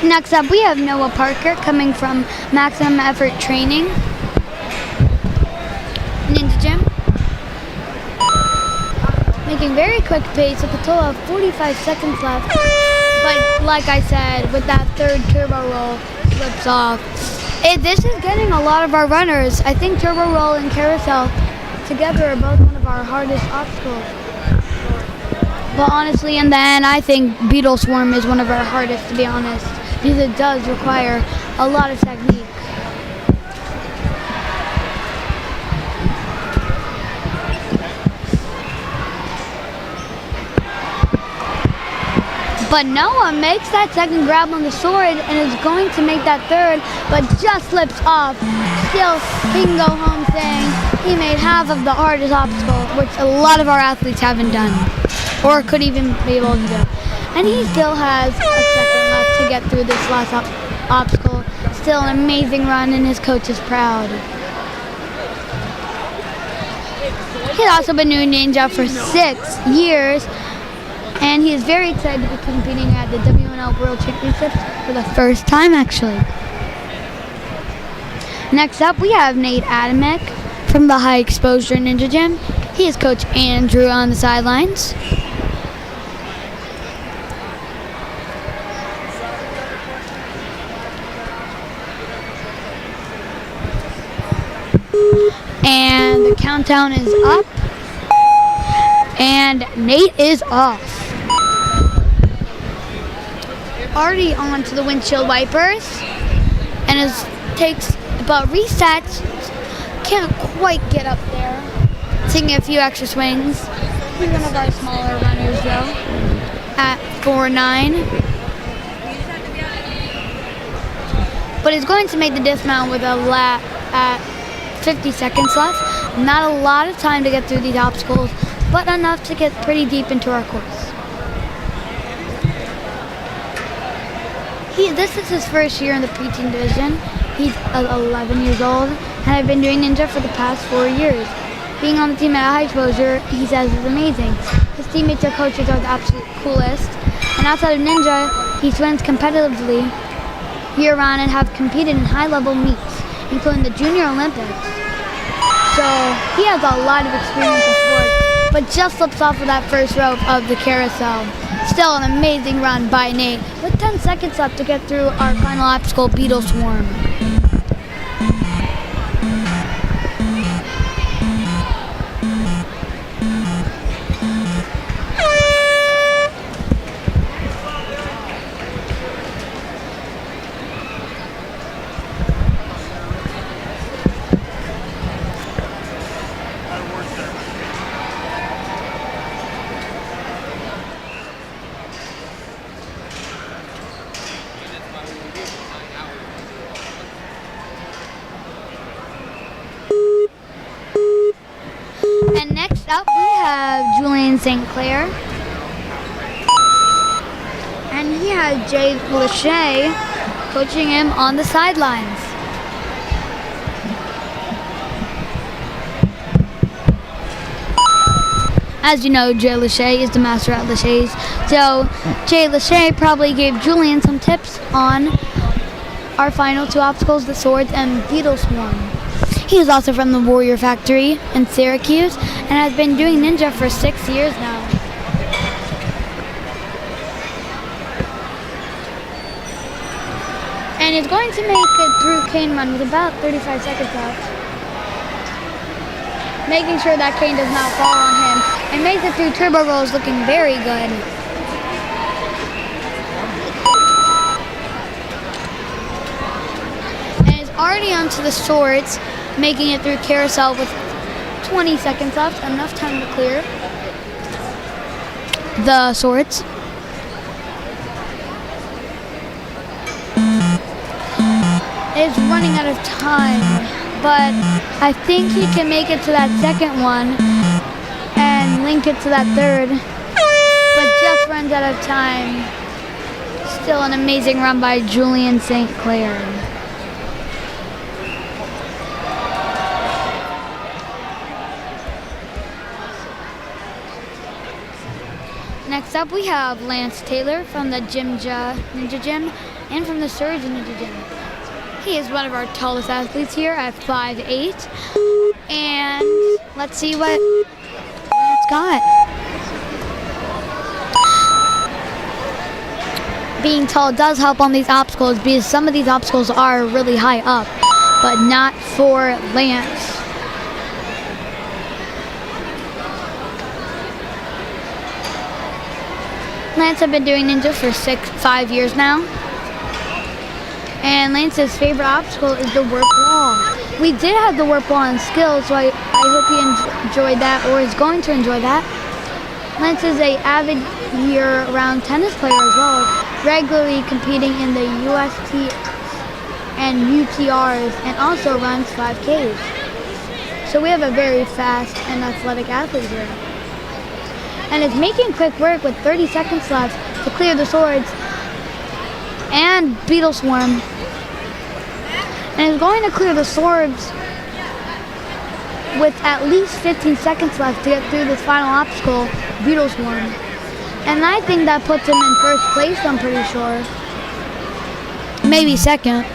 Next up, we have Noah Parker coming from Maximum Effort Training. Ninja Gym. Making very quick pace with a total of 45 seconds left. But like I said, with that third turbo roll, slips off. This is getting a lot of our runners. I think turbo roll and carousel together are both one of our hardest obstacles. But honestly, in the end, I think beetle swarm is one of our hardest, to be honest, because it does require a lot of technique. But Noah makes that second grab on the sword and is going to make that third, but just slips off. Still, he can go home saying he made half of the hardest obstacle, which a lot of our athletes haven't done, or could even be able to do. And he still has a second left to get through this last obstacle. Still an amazing run, and his coach is proud. He's also been doing ninja for 6 years. And he is very excited to be competing at the WNL World Championships for the first time, actually. Next up, we have Nate Adamick from the High Exposure Ninja Gym. He is Coach Andrew on the sidelines. And the countdown is up. And Nate is off. Already on to the windshield wipers, and takes about resets. Can't quite get up there. Taking a few extra swings. He's one of our smaller runners though, at 4.9. But he's going to make the dismount with a lap at 50 seconds left. Not a lot of time to get through these obstacles, but enough to get pretty deep into our course. This is his first year in the preteen division. He's 11 years old, and I've been doing ninja for the past 4 years. Being on the team at High Exposure, he says, is amazing. His teammates or coaches are the absolute coolest. And outside of ninja, he swims competitively year-round and have competed in high-level meets, including the Junior Olympics. So he has a lot of experience in sports, but just slips off of that first rope of the carousel. Still an amazing run by Nate, with 10 seconds left to get through our final obstacle, Beetle Swarm. And next up we have Julian St. Clair. And he has Jay Lachey coaching him on the sidelines. As you know, Jay Lachey is the master at Lachey's. So Jay Lachey probably gave Julian some tips on our final two obstacles, the swords and Beetle Swarm. He is also from the Warrior Factory in Syracuse and has been doing ninja for 6 years now. And is going to make it through cane run with about 35 seconds left. Making sure that cane does not fall on him. And makes it through turbo rolls looking very good. And is already onto the swords, making it through carousel with 20 seconds left. Enough time to clear the swords. Is running out of time, but I think he can make it to that second one and link it to that third, but just runs out of time. Still an amazing run by Julian St. Clair. Next Next up, we have Lance Taylor from the Ninja Gym and from the Surge Ninja Gym. He is one of our tallest athletes here at 5'8". And let's see what Lance got. Being tall does help on these obstacles because some of these obstacles are really high up, but not for Lance. Lance has been doing ninja for 5 years now. And Lance's favorite obstacle is the warp wall. We did have the warp wall in skills, so I hope he enjoyed that or is going to enjoy that. Lance is an avid year-round tennis player as well, regularly competing in the UST and UTRs and also runs 5Ks. So we have a very fast and athletic athlete here. And is making quick work with 30 seconds left to clear the swords and Beetle Swarm. And is going to clear the swords with at least 15 seconds left to get through this final obstacle, Beetle Swarm. And I think that puts him in first place, I'm pretty sure. Maybe second.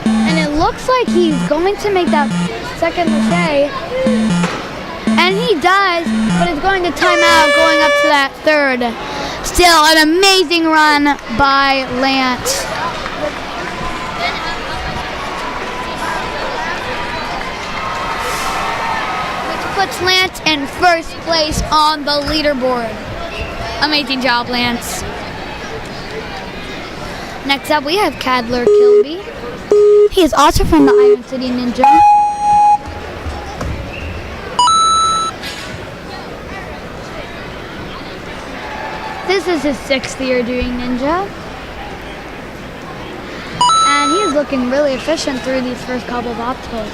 And it looks like he's going to make that second mistake. And he does, but it's going to time out going up to that third. Still an amazing run by Lance. Which puts Lance in first place on the leaderboard. Amazing job, Lance. Next up, we have Cadler Kilby. He is also from the Iron City Ninja. This is his 6th year doing ninja. And he is looking really efficient through these first couple of obstacles.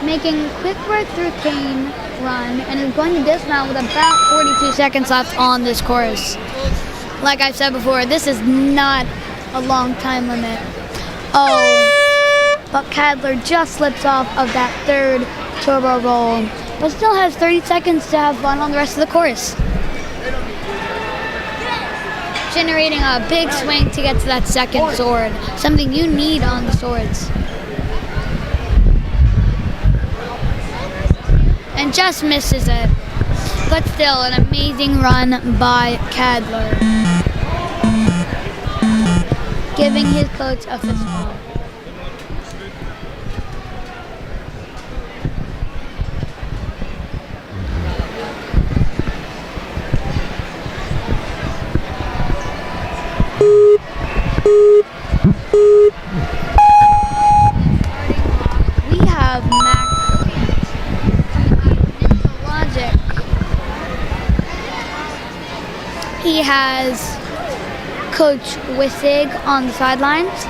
Making quick work through Cane Run and is going to dismount with about 42 seconds left on this course. Like I said before, this is not a long time limit. Oh, but Cadler just slips off of that third turbo roll, but still has 30 seconds to have fun on the rest of the course. Generating a big swing to get to that second sword, something you need on the swords. And just misses it. But still, an amazing run by Cadler. Giving his coach a fist bump. We have Max Logic. He has Coach Wissig on the sidelines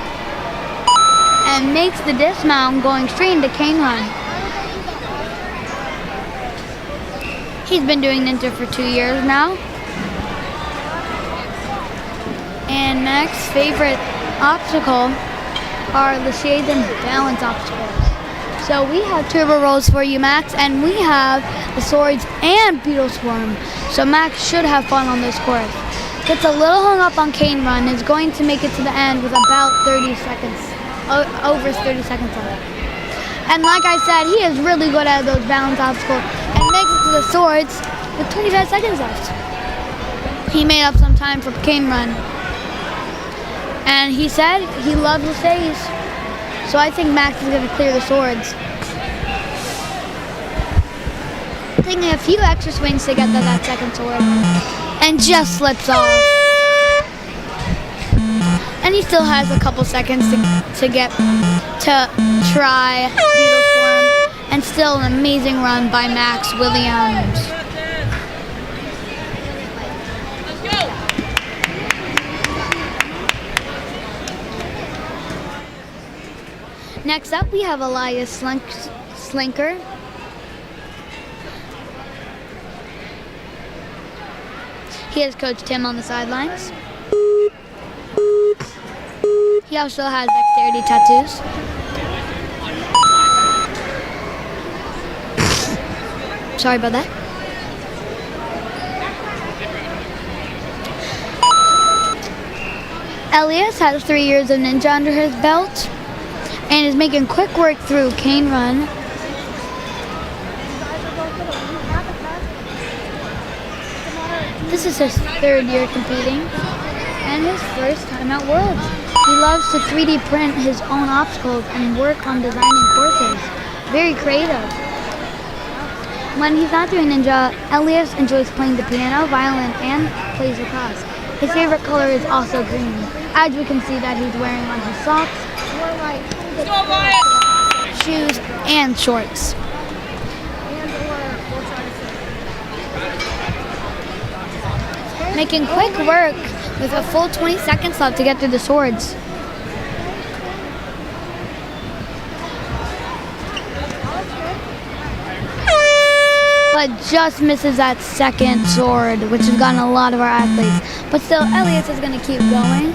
and makes the dismount going straight into Cane Run. He's been doing ninja for 2 years now. And Max's favorite obstacle are the shades and balance obstacles. So we have turbo rolls for you, Max, and we have the swords and Beetle Swarm. So Max should have fun on this course. Gets a little hung up on Cane Run, is going to make it to the end with about 30 seconds, over 30 seconds left. And like I said, he is really good at those balance obstacles and makes it to the swords with 25 seconds left. He made up some time for Cane Run. And he said he loves the stage. So I think Max is going to clear the swords. Taking a few extra swings to get to that second sword. And just slips off. And he still has a couple seconds to try Beetle Swarm. And still an amazing run by Max Williams. Next up, we have Elias Slinker. He has Coach Tim on the sidelines. He also has dexterity tattoos. Sorry about that. Elias has 3 years of ninja under his belt and is making quick work through cane run. This is his 3rd year competing and his first time at Worlds. He loves to 3D print his own obstacles and work on designing courses. Very creative. When he's not doing ninja, Elias enjoys playing the piano, violin, and plays lacrosse. His favorite color is also green. As we can see that he's wearing on his socks, shoes, and shorts. Making quick work with a full 20 seconds left to get through the swords. But just misses that second sword, which has gotten a lot of our athletes. But still, Elias is going to keep going.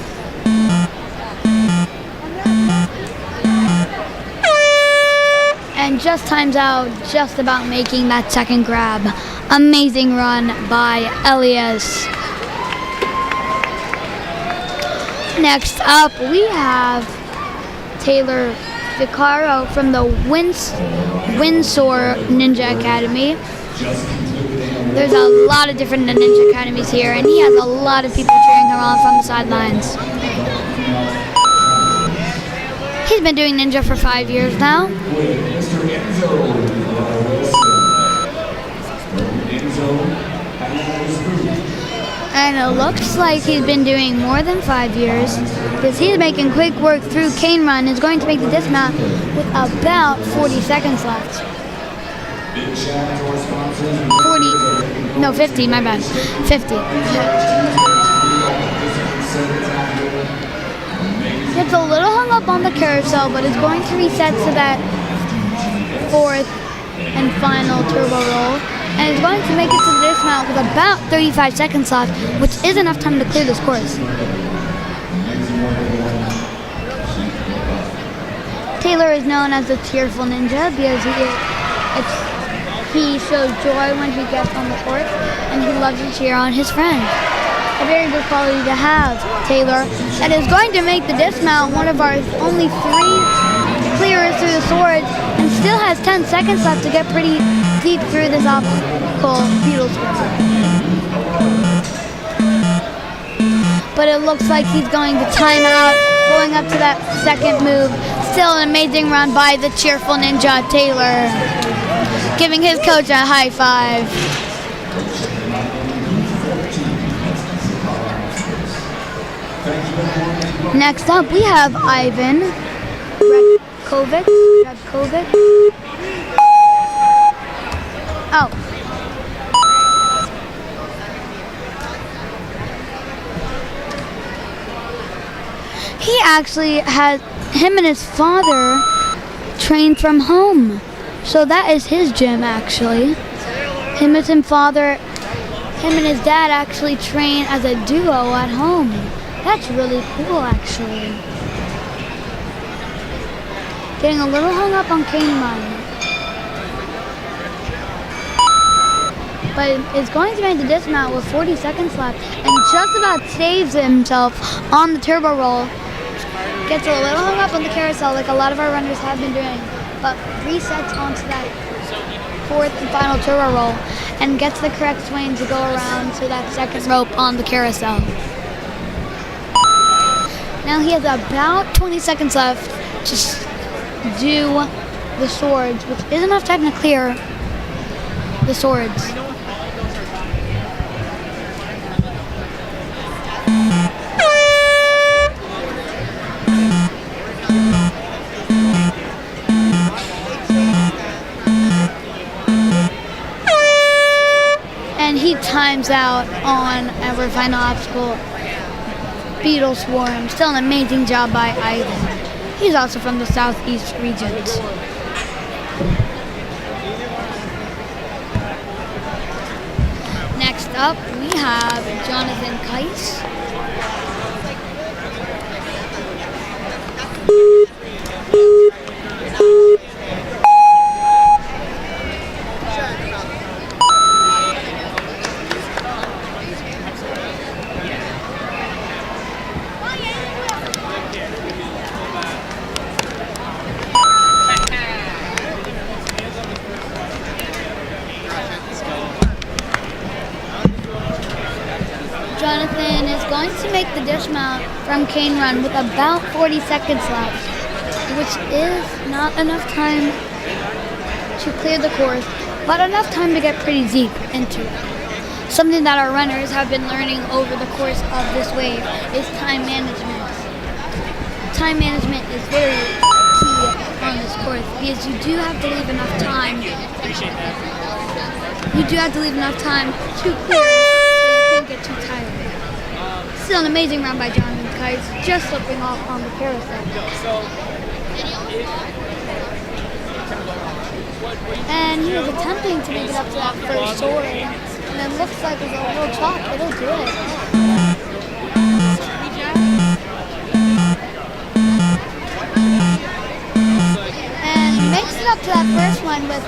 And just times out, just about making that second grab. Amazing run by Elias. Next up, we have Taylor Vicaro from the Windsor Ninja Academy. There's a lot of different ninja academies here, and he has a lot of people cheering him on from the sidelines. He's been doing ninja for 5 years now. And it looks like he's been doing more than 5 years because he's making quick work through cane run and is going to make the dismount with about 40 seconds left. 50, my bad. 50. Gets a little hung up on the carousel, but is going to reset to that 4th and final turbo roll. And is going to make it to the dismount with about 35 seconds left, which is enough time to clear this course. Taylor is known as the cheerful ninja because he shows joy when he gets on the court, and he loves to cheer on his friends. A very good quality to have, Taylor. And is going to make the dismount one of our only 3 clearers through the swords, and still has 10 seconds left to get pretty deep through this obstacle beetle sword. But it looks like he's going to time out, going up to that second move. Still an amazing run by the cheerful ninja, Taylor, giving his coach a high five. Next up, we have Ivan Redkovic. Oh. He actually had him and his father train from home. So that is his gym, actually. Him and his dad actually train as a duo at home. That's really cool, actually. Getting a little hung up on cane run. But is going to make the dismount with 40 seconds left and just about saves himself on the turbo roll. Gets a little hung up on the carousel like a lot of our runners have been doing, but resets onto that 4th and final turbo roll and gets the correct swing to go around to that second rope on the carousel. Now he has about 20 seconds left to do the swords, which is enough time to clear the swords. And he times out on our final obstacle, Beetle Swarm. Still an amazing job by Ivan. He's also from the Southeast regions. Next up, we have Jonathan Keiss. Jonathan is going to make the dismount from cane run with about 40 seconds left, which is not enough time to clear the course, but enough time to get pretty deep into it. Something that our runners have been learning over the course of this wave is time management. Time management is very key on this course because you do have to leave enough time. You do have to leave enough time to clear so you can't get too tired. Still an amazing run by Jonathan Keiss, just slipping off on the carousel. And he is attempting to make it up to that first sword. And it looks like with a little chop, it'll do it. And makes it up to that first one with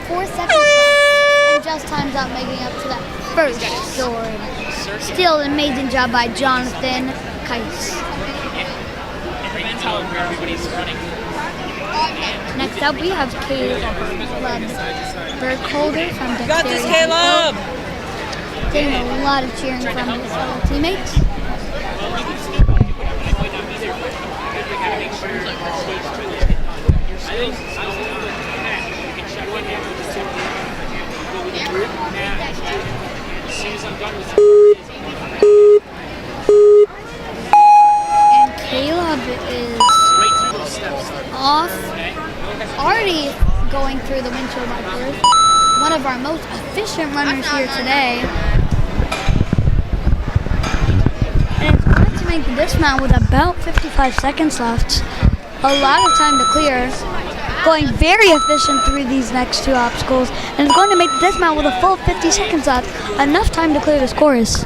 4 seconds left. And just times out making up to that first sword. Still an amazing job by Jonathan Keiss. Next up, we have Caleb Burkholder from Dexterity. Got this, Caleb! Getting a lot of cheering from his fellow teammates. And Caleb is off, already going through the windshield wipers. One of our most efficient runners here today. And it's going to make the dismount with about 55 seconds left. A lot of time to clear. Going very efficient through these next two obstacles. And it's going to make the dismount with a full 50 seconds left. Enough time to clear this course.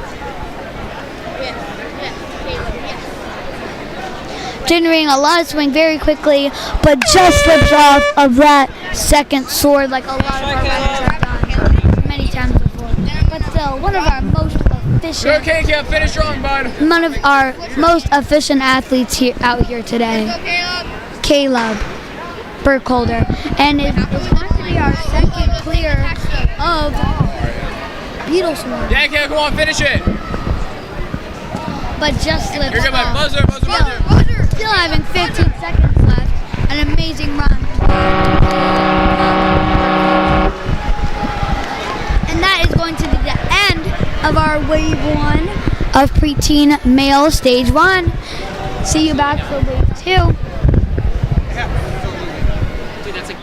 Generating a lot of swing very quickly, but just slips off of that second sword like a lot of our runners have done many times before. But still, one of our most efficient, Finish strong, bud. one of our most efficient athletes here out here today, Caleb Burkholder, and it's going to be our second clear of Beetle Sword. Yeah, Caleb, come on, finish it. But just slips You're good, bud. off. Buzzer. Still having 15 seconds left. An amazing run. And that is going to be the end of our Wave 1 of Preteen Male Stage 1. See you back for Wave 2. Dude, that's like...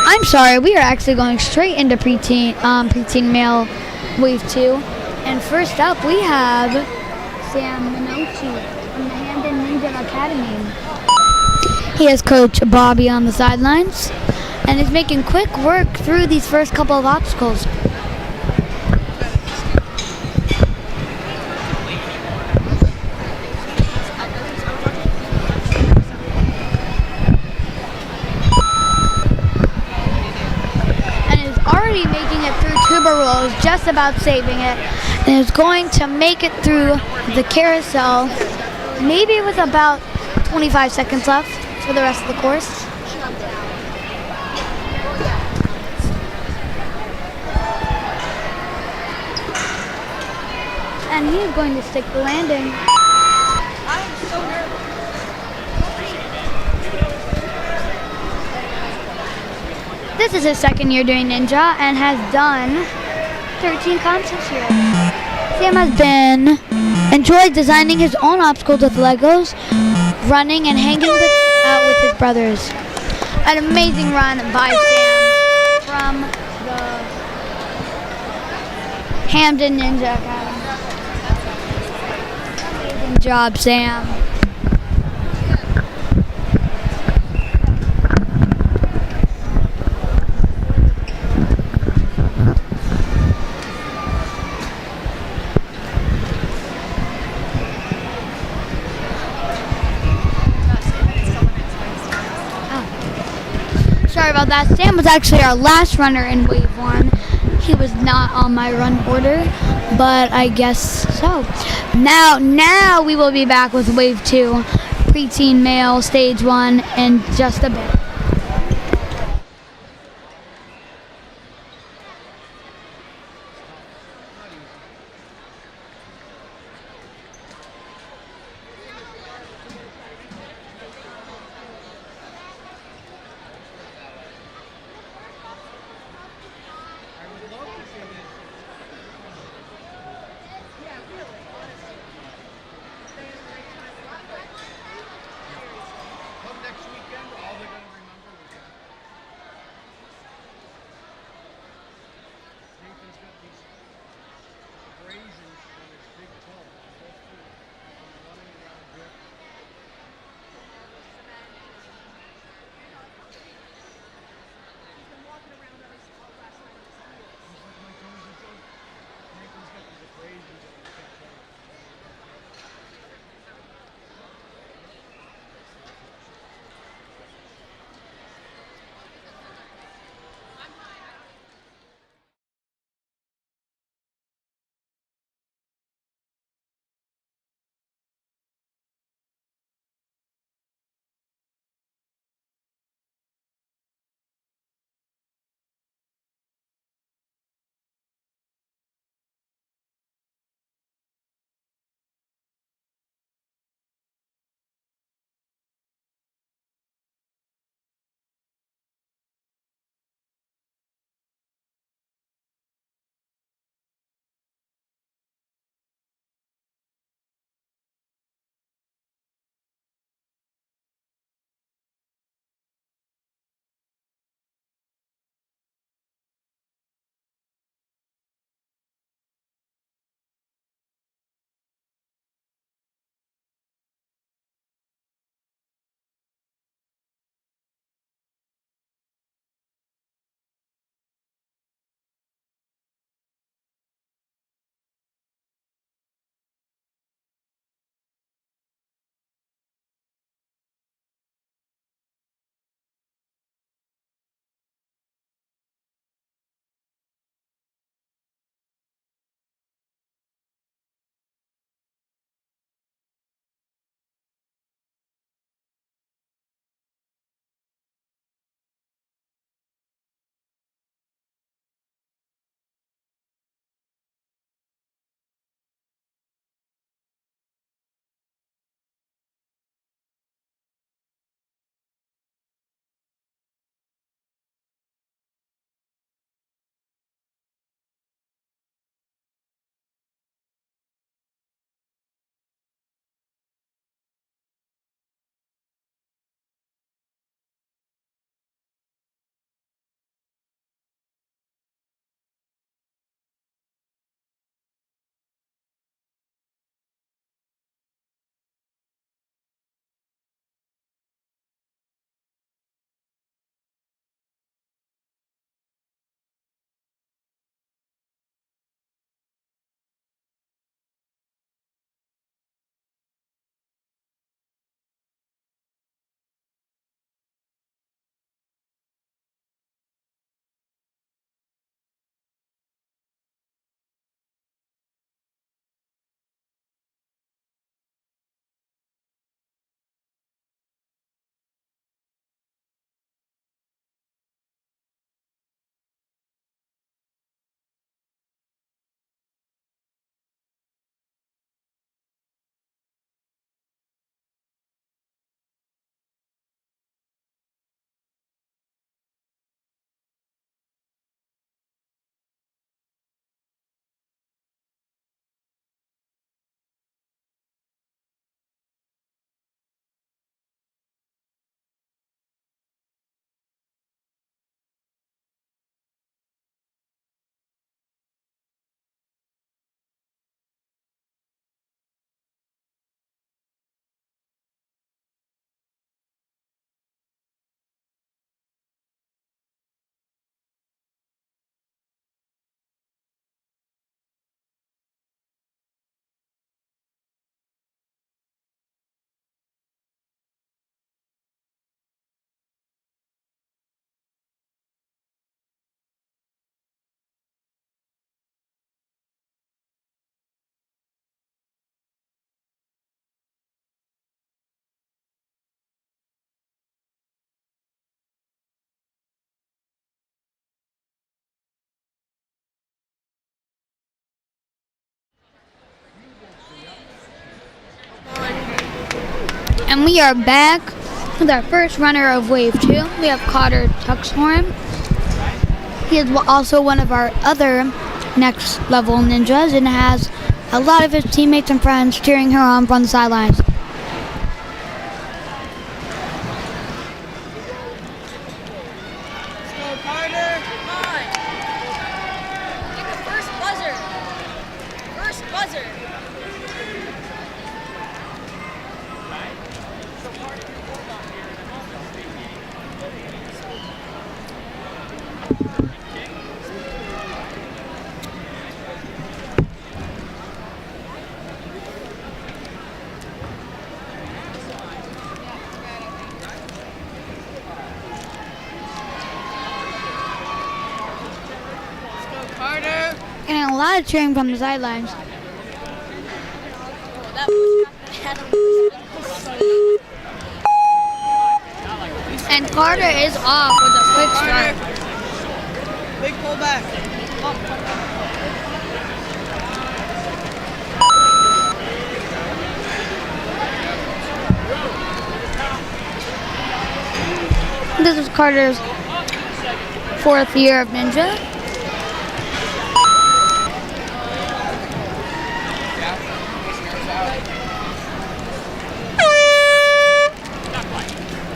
I'm sorry, we are actually going straight into Preteen Male Wave 2. And first up, we have Sam Minochi from the Hamden Ninja Academy. He has Coach Bobby on the sidelines and is making quick work through these first couple of obstacles. Making it through tuba rolls, just about saving it, and is going to make it through the carousel, maybe with about 25 seconds left for the rest of the course. And he is going to stick the landing. This is his second year doing Ninja and has done 13 contests here. Sam has enjoyed designing his own obstacles with Legos, running and hanging out with his brothers. An amazing run by Sam from the Hamden Ninja Academy. Amazing job, Sam. Sorry about that. Sam was actually our last runner in Wave 1. He was not on my run order, but I guess so. Now we will be back with Wave 2, Preteen Male, Stage 1, in just a bit. Come next weekend, all they're going to And we are back with our first runner of Wave 2. We have Carter Tuxhorn. He is also one of our other next level ninjas and has a lot of his teammates and friends cheering her on from the sidelines. Go, Carter. Come on. Get the first buzzer. First buzzer. Carter. And a lot of cheering from the sidelines. That was And Carter is off with a quick start. big pullback. This is Carter's 4th year of ninja.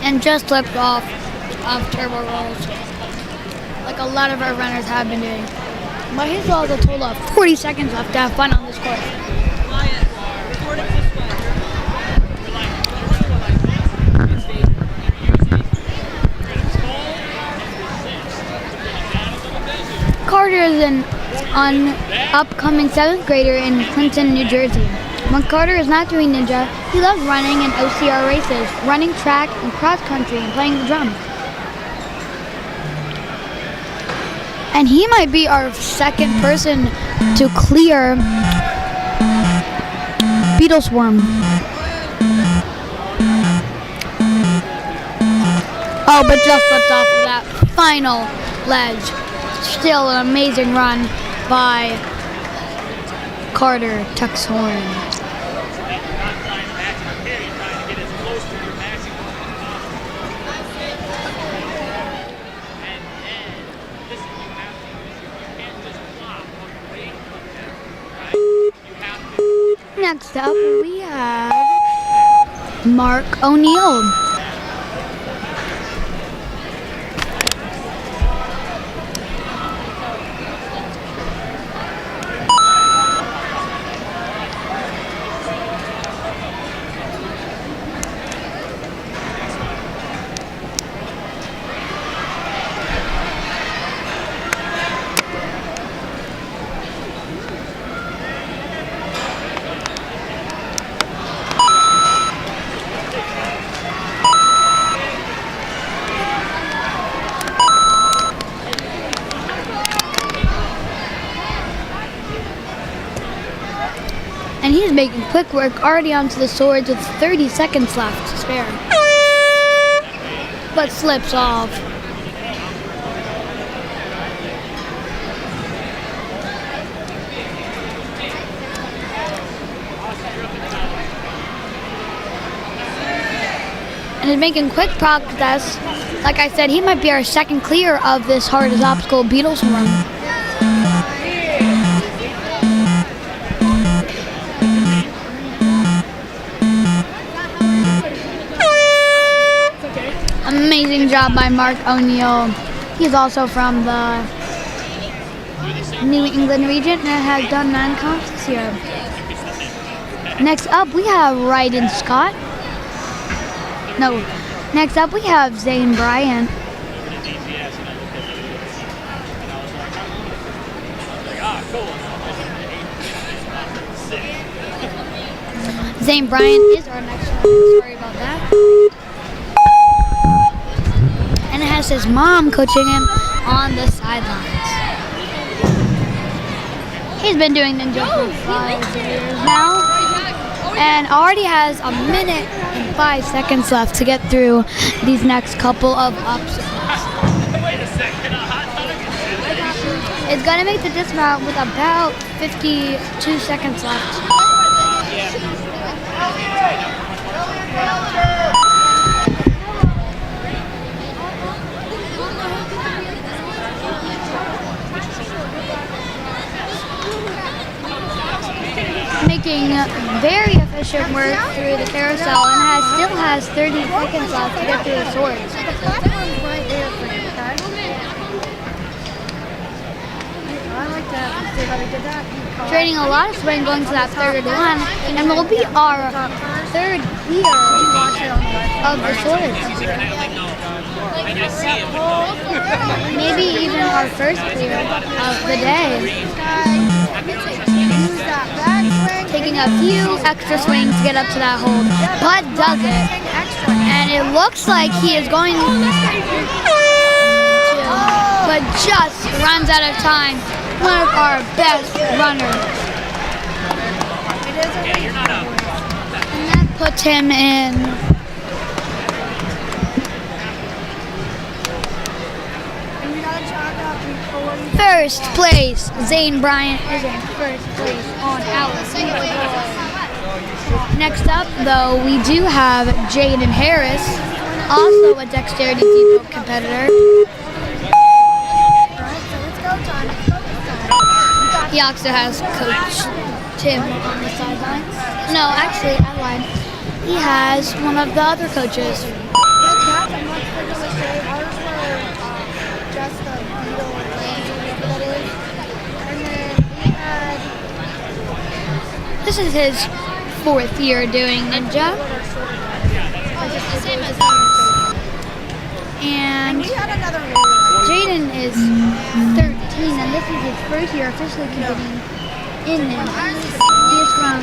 And just slipped off of turbo rolls, like a lot of our runners have been doing. But he still has a total of 40 seconds left to have fun on this course. Carter is an upcoming 7th grader in Clinton, New Jersey. When Carter is not doing ninja, he loves running and OCR races, running track and cross country, and playing the drums. And he might be our second person to clear Beetle Swarm. Oh, but just slipped off of that final ledge. Still an amazing run by Carter Tuxhorn. Next up, we have Mark O'Neill. And he's making quick work, already onto the swords with 30 seconds left to spare. But slips off. And is making quick progress. Like I said, he might be our second clear of this hardest obstacle, Beetle Swarm. Amazing job by Mark O'Neill. He's also from the New England region and has done 9 comps this year. Next up, we have Ryden Scott. No, next up we have Zane Bryant. Zane Bryant is our next one. Sorry about that. And it has his mom coaching him on the sidelines. He's been doing ninja for 5 years now and already has a minute and 5 seconds left to get through these next couple of obstacles. It's going to make the dismount with about 52 seconds left. making very efficient work through the carousel and still has 30 seconds left to get through the swords. The platform's right there for you, guys. I like that. See how they did that? Trading a lot of swing going to that third one, and will be our third clear of the swords. Maybe even our first clear of the day. Use that back swing. Taking a few extra swings to get up to that hold, but does it. And it looks like he is going to, but just runs out of time. One of our best runners. And that puts him in first place. Zane Bryant is in first place on our leaderboard. Next up, though, we do have Jaden Harris, also a dexterity depot competitor. He also has Coach Tim on the sidelines. No, actually, I lied. He has one of the other coaches. This is his 4th year doing Ninja. And Jaden is 13, and this is his first year officially competing in Ninja. He is from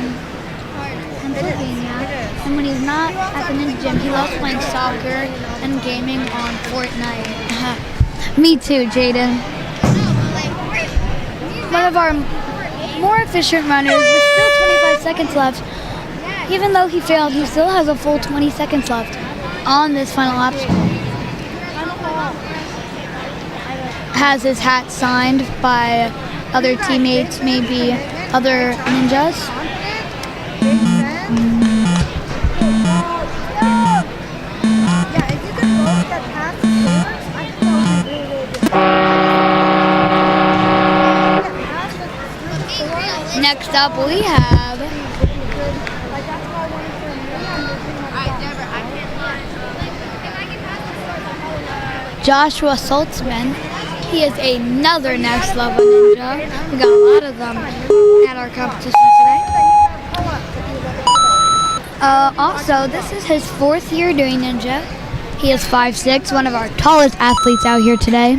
Pennsylvania, and when he's not at the Ninja gym, he loves playing soccer and gaming on Fortnite. Me too, Jaden. One of our more efficient runners with still 25 seconds left. Even though he failed, he still has a full 20 seconds left on this final obstacle. Has his hat signed by other teammates, maybe other ninjas. Next up we have Joshua Saltzman. He is another next level ninja. We got a lot of them at our competition today. Also, this is his 4th year doing ninja. He is 5'6", one of our tallest athletes out here today.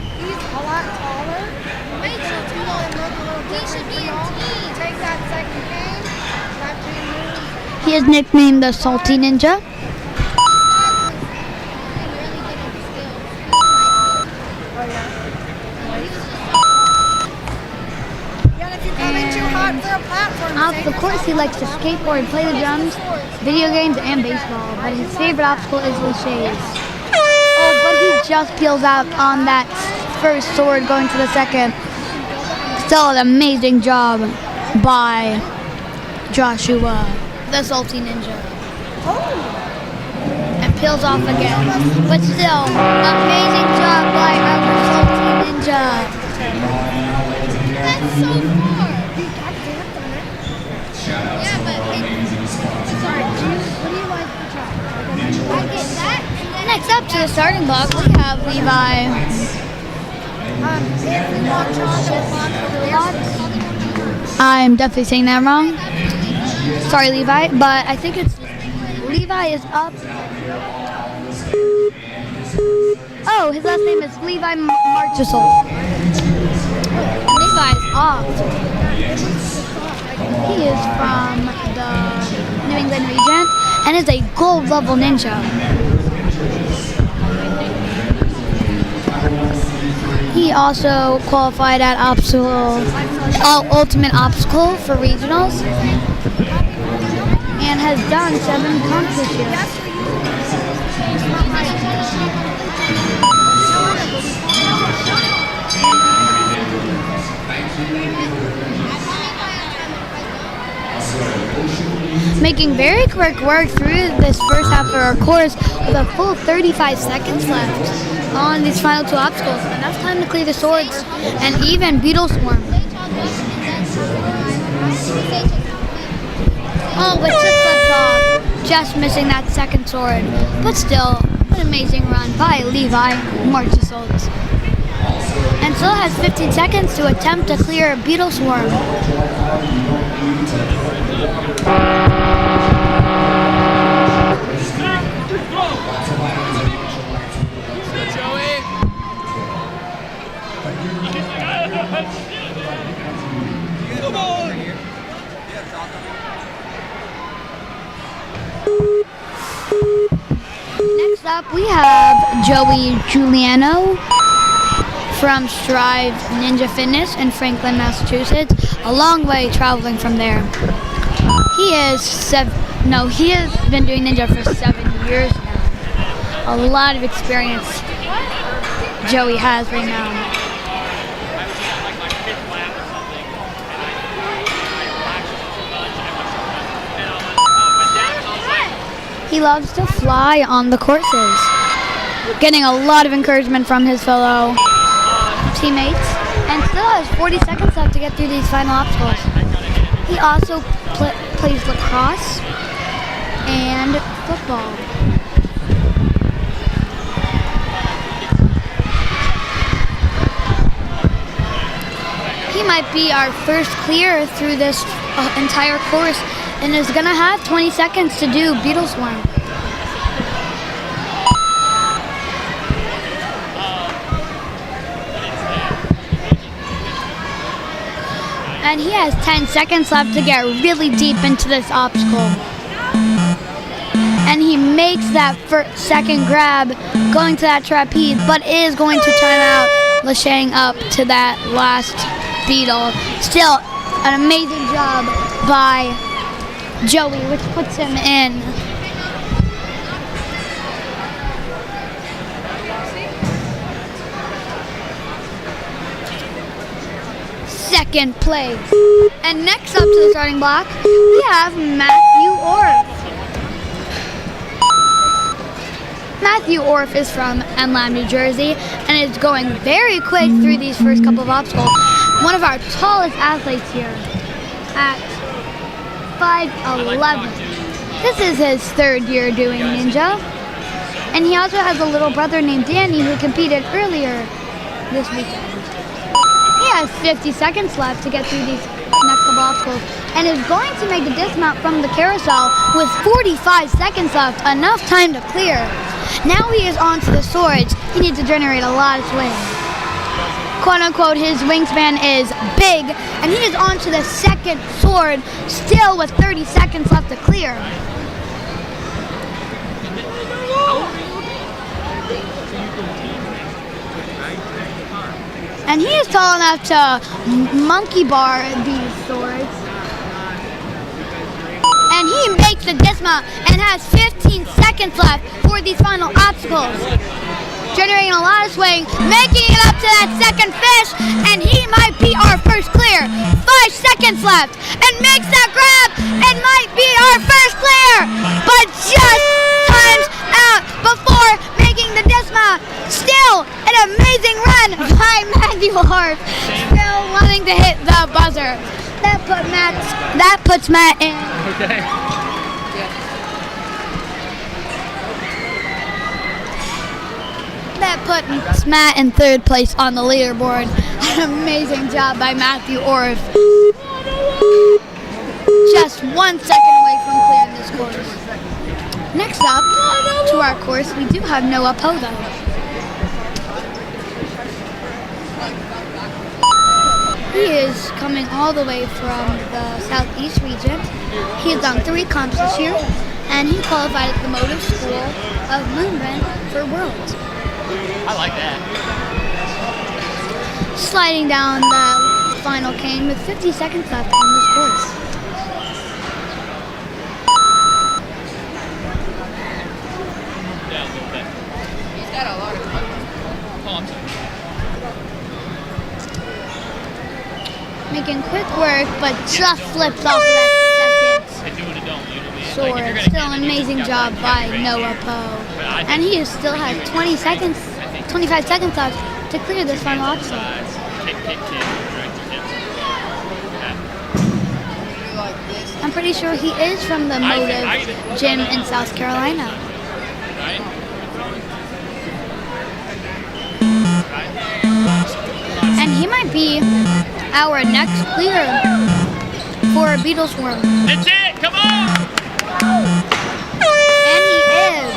He is nicknamed the Salty Ninja. Off the course, he likes to skateboard, play the drums, video games, and baseball. But his favorite obstacle is Lachey's. Oh, but he just peels out on that first sword going to the second. Still an amazing job by Joshua, the Salty Ninja. And peels off again. But still, amazing job by our Salty Ninja. That's so far. Next up to the starting block, we have Levi. I'm definitely saying that wrong. Sorry, Levi, but I think it's Levi is up. Oh, his last name is Levi Marchesol. Levi is off. He is from the New England region and is a gold level ninja. He also qualified at Ultimate Obstacle for regionals and has done 7 comps this year. Making very quick work through this first half of our course with a full 35 seconds left on these final 2 obstacles. Enough time to clear the swords and even Beetle Swarm. Oh, but just slipped off. Just missing that second sword. But still, an amazing run by Levi Marchessault. And still has 15 seconds to attempt to clear a beetle swarm. Next up, we have Joey Giuliano from Strive Ninja Fitness in Franklin, Massachusetts. A long way traveling from there. He has been doing ninja for 7 years now. A lot of experience Joey has right now. He loves to fly on the courses, getting a lot of encouragement from his fellow teammates, and still has 40 seconds left to get through these final obstacles. He also plays lacrosse and football. He might be our first clear through this entire course and is going to have 20 seconds to do Beetle Swarm. And he has 10 seconds left to get really deep into this obstacle. And he makes that second grab going to that trapeze, but is going to time out, lashing up to that last beetle. Still, an amazing job by Joey, which puts him in second place. And next up to the starting block, we have Matthew Orff. Matthew Orff is from Enlam, New Jersey, and is going very quick through these first couple of obstacles. One of our tallest athletes here at 5'11". This is his third year doing ninja. And he also has a little brother named Danny who competed earlier this weekend. He has 50 seconds left to get through these next couple obstacles and is going to make the dismount from the carousel with 45 seconds left, enough time to clear. Now he is on to the swords. He needs to generate a lot of swing. Quote unquote, his wingspan is big, and he is on to the second sword, still with 30 seconds left to clear. And he is tall enough to monkey bar these swords. And he makes the dismount and has 15 seconds left for these final obstacles. Generating a lot of swing, making it up to that second fish, and he might be our first clear. 5 seconds left, and makes that grab, and might be our first clear, but just times out before making the dismount. Still an amazing run by Matthew Orff, still wanting to hit the buzzer. That puts Matt in. Okay. That puts Matt in third place on the leaderboard. An amazing job by Matthew Orff. Just 1 second away from clearing this course. Next up to our course, we do have Noah Poza. He is coming all the way from the southeast region. He has done 3 comps this year, and he qualified at the Motive School of Movement for Worlds. I like that. Sliding down the final cane with 50 seconds left on this course. Yeah, a little bit. He's got a lot of fun. Oh, I'm sorry. Making quick work, but just slips off of that I do and I don't, you know what I mean? second Like, if you're sword. gonna Still get an it, you amazing just job gotta by break it. Noah Poe. But I And think he still has 20 seconds, 25 seconds left to clear this final obstacle. Kick, drag your hips. I'm pretty sure he is from the Motive Gym in South Carolina. And he might be our next clear for Beetle Swarm. That's it. Come on. And he is.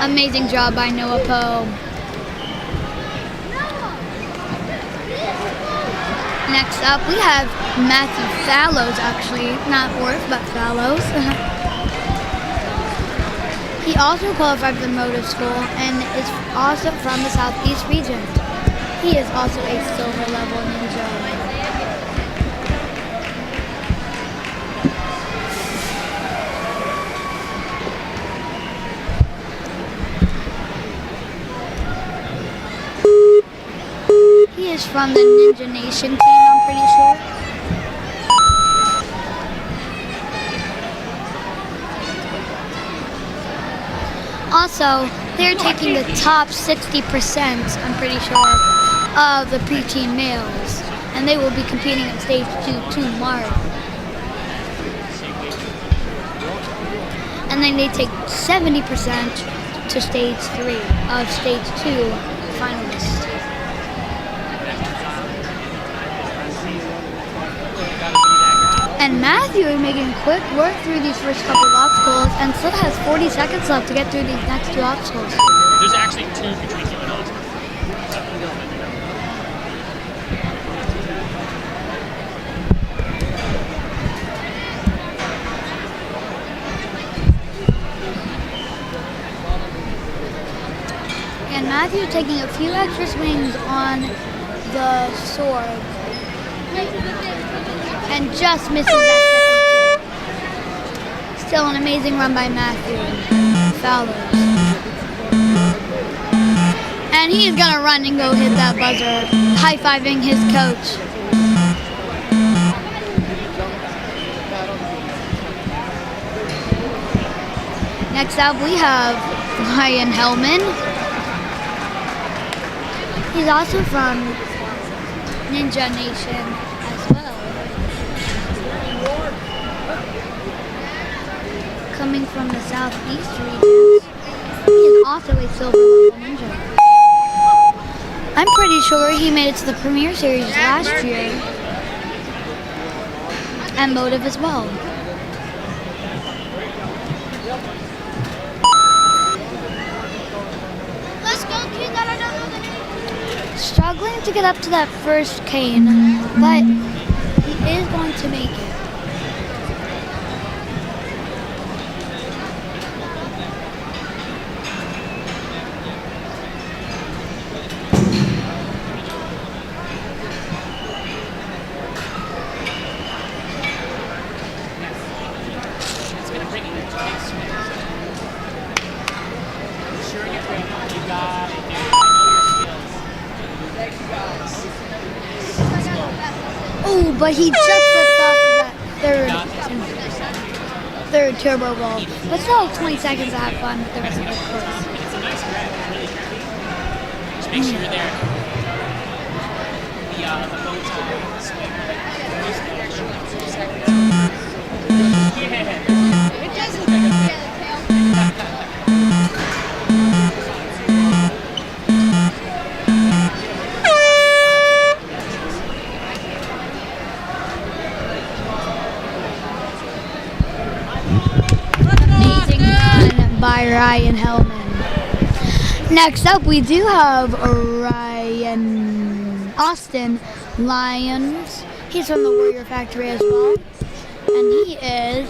Amazing job by Noah Poe. Next up, we have Matthew Fallows, actually. Not Worth, but Fallows. He also qualified for the Motive School and is also from the Southeast region. He is also a silver level ninja. He is from the Ninja Nation team, I'm pretty sure. Also, they're taking the top 60%, I'm pretty sure, of the preteen males. And they will be competing at stage 2 tomorrow. And then they take 70% to stage 3 of stage 2 finalists. And Matthew is making quick work through these first couple of obstacles and still has 40 seconds left to get through these next 2 obstacles. There's actually 2 between you and us. And Matthew taking a few extra swings on the sword. And just misses that second. Still an amazing run by Matthew Fallows. And he's gonna run and go hit that buzzer, high-fiving his coach. Next up we have Ryan Hellman. He's also from Ninja Nation as well. Coming from the Southeast regions, he is also a silver level ninja. I'm pretty sure he made it to the Premier Series last year, and Motive as well. Let's go, kids! I don't know the name. Struggling to get up to that first cane, but he is going to make it. Oh, but he just slipped off of that third turbo ball. But still 20 seconds to have fun with the rest of the course. It's a nice grab, really. Just make sure you're there. The bow tie, swing, just the extra 2 seconds. Yeah. It doesn't. By Ryan Hellman. Next up, we do have Austin Lyons. He's from the Warrior Factory as well. And he is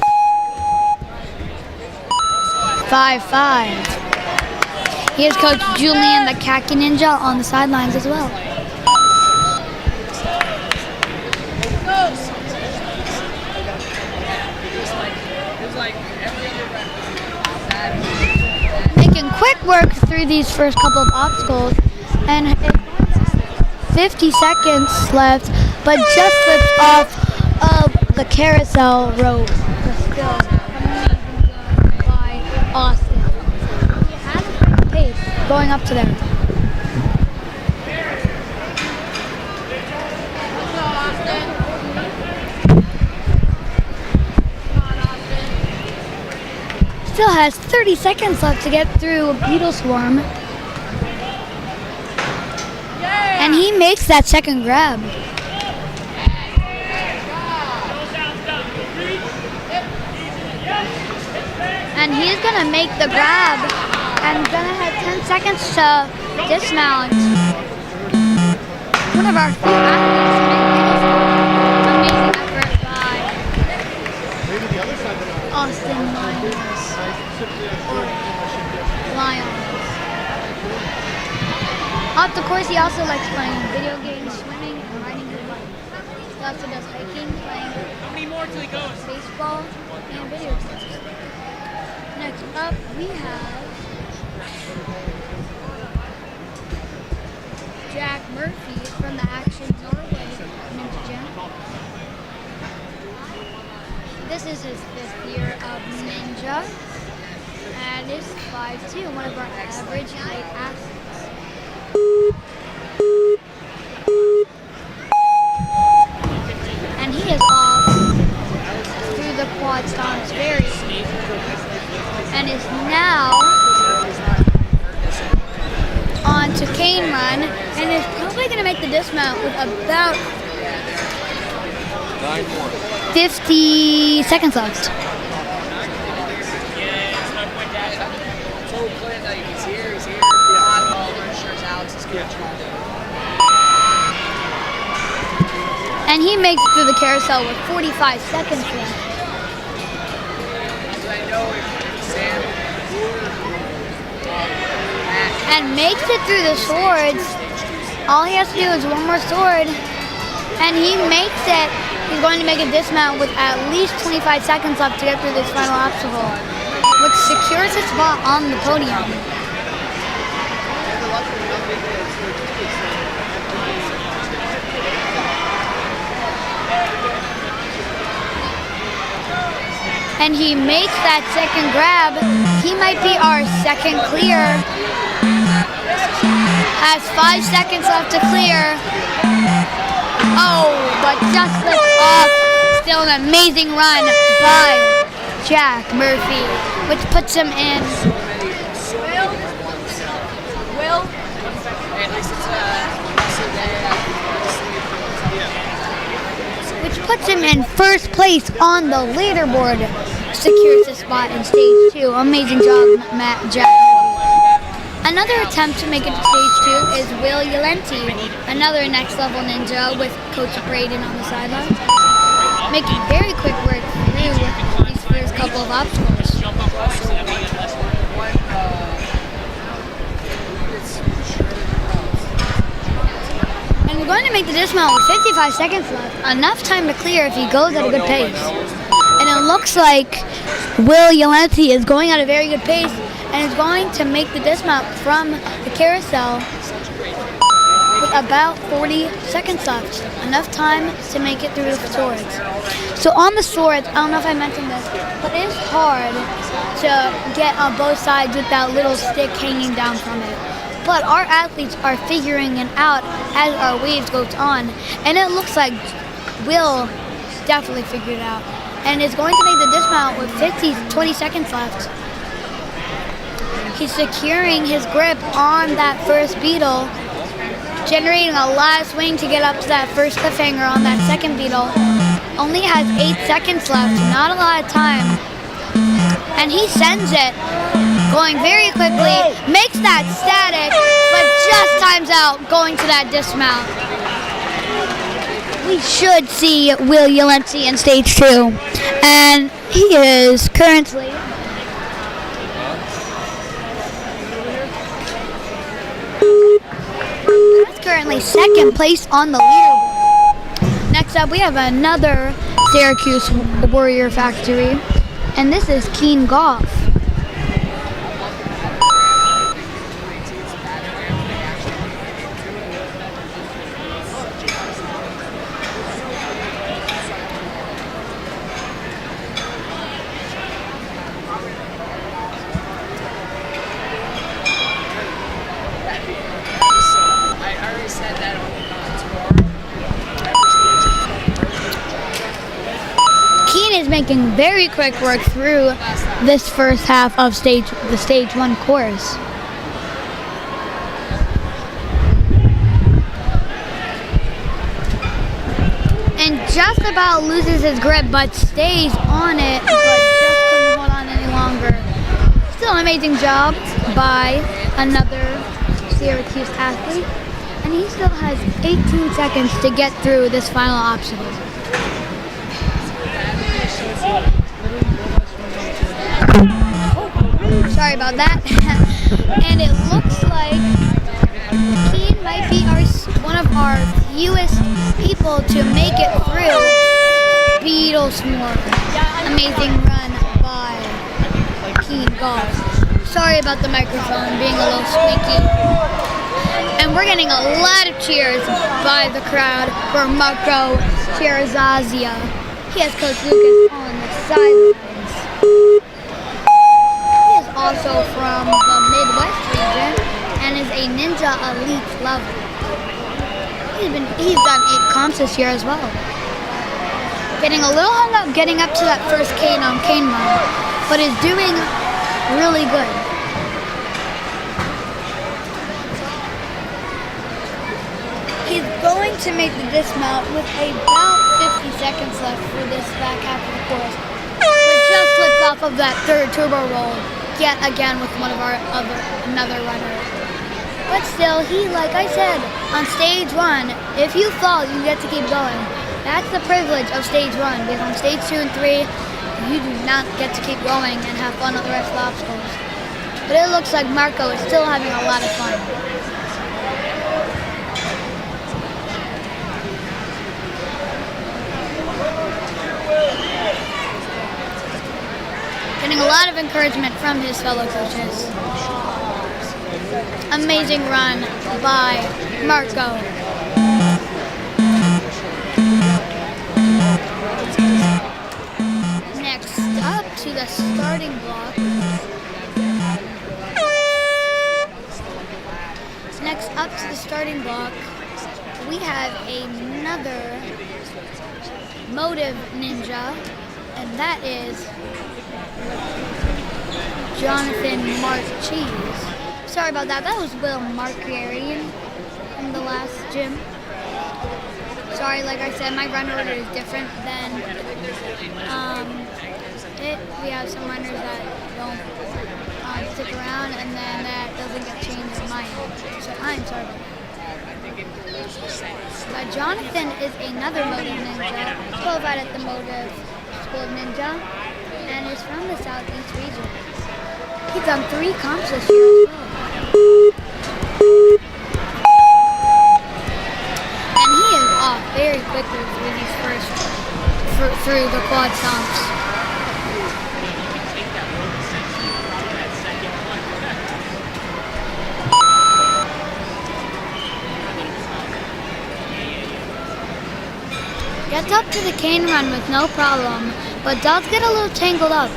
5'5". He has Coach Julian, the Khaki Ninja, on the sidelines as well. Making quick work through these first couple of obstacles, and 50 seconds left, but just slipped off of the carousel rope. But still, amazing job by Austin. He has a quick pace going up to there. still has 30 seconds left to get through Beetle Swarm. And he makes that second grab. And he's gonna make the grab and gonna have 10 seconds to dismount. One of our few athletes to make Beetle Swarm. Amazing effort by Austin Lions. Off the course, he also likes playing video games, swimming, and riding his bike. He also does hiking, playing How many more till he goes? baseball, and video games. Next up, we have Jack Murphy from the Action Norway Ninja Gym. This is his 5th year of Ninja, and is 5'2", one of our average height athletes. And he is off through the quad stomps very soon, and is now on to cane run, and is probably going to make the dismount with about 50 seconds left. And he makes it through the carousel with 45 seconds left. And makes it through the swords. All he has to do is one more sword, and he makes it. He's going to make a dismount with at least 25 seconds left to get through this final obstacle, which secures his spot on the podium. And he makes that second grab. He might be our second clear. Has 5 seconds left to clear. Oh, but just lifts off. Still an amazing run by Jack Murphy, which puts him in. Which puts him in first place on the leaderboard. Secures his spot in stage 2. Amazing job, Jack. Another attempt to make it to stage 2 is Will Yelenti, another next level ninja with Coach Braden on the sideline, making very quick work through these first couple of obstacles. And we're going to make the dismount with 55 seconds left, enough time to clear if he goes at a good pace. And it looks like Will Yelenti is going at a very good pace and is going to make the dismount from the carousel with about 40 seconds left. Enough time to make it through the swords. So on the swords, I don't know if I mentioned this, but it is hard to get on both sides with that little stick hanging down from it. But our athletes are figuring it out as our waves goes on, and it looks like Will definitely figured it out and is going to make the dismount with 20 seconds left. He's securing his grip on that first beetle, generating a lot of swing to get up to that first cliffhanger on that second beetle. Only has 8 seconds left, not a lot of time. And he sends it, going very quickly, makes that static, but just times out going to that dismount. We should see Will Yelenti in stage 2, and he is currently second place on the leaderboard. Next up, we have another Syracuse Warrior Factory, and this is Keen Goff. making very quick work through this first half of the stage 1 course. And just about loses his grip, but stays on it, but just couldn't hold on any longer. Still an amazing job by another Syracuse athlete, and he still has 18 seconds to get through this final obstacle. Sorry about that. And it looks like Keen might be one of our fewest people to make it through Beetlesmore. Amazing run by Keen Golf. Sorry about the microphone being a little squeaky. And we're getting a lot of cheers by the crowd for Marco Chiarazazia. He has Coach Lucas on the sidelines. He is also from the Midwest region and is a Ninja Elite level. He's done 8 comps this year as well. Getting a little hung up getting up to that first cane on cane run, but is doing really good. He's going to make the dismount with about 50 seconds left for this back half of the course, but just slips off of that third turbo roll yet again with another runner. But still, like I said, on stage 1, if you fall, you get to keep going. That's the privilege of stage 1, because on stage 2 and 3, you do not get to keep going and have fun on the rest of the obstacles. But it looks like Marco is still having a lot of fun. Getting a lot of encouragement from his fellow coaches. Amazing run by Marco. Next up to the starting block. We have another motive ninja, and that is Jonathan Marchese. Sorry about that. That was Will Markarian in the last gym. Sorry, like I said, my run order is different than it. We have some runners that don't stick around, and then that doesn't get changed in my end. So I'm sorry about that. Jonathan is another motive ninja, qualified at the Motive School of Ninja, and is from the Southeast region. He's done 3 comps this year as well. And he is off very quickly through these through the quad comps. Gets up to the cane run with no problem, but does get a little tangled up.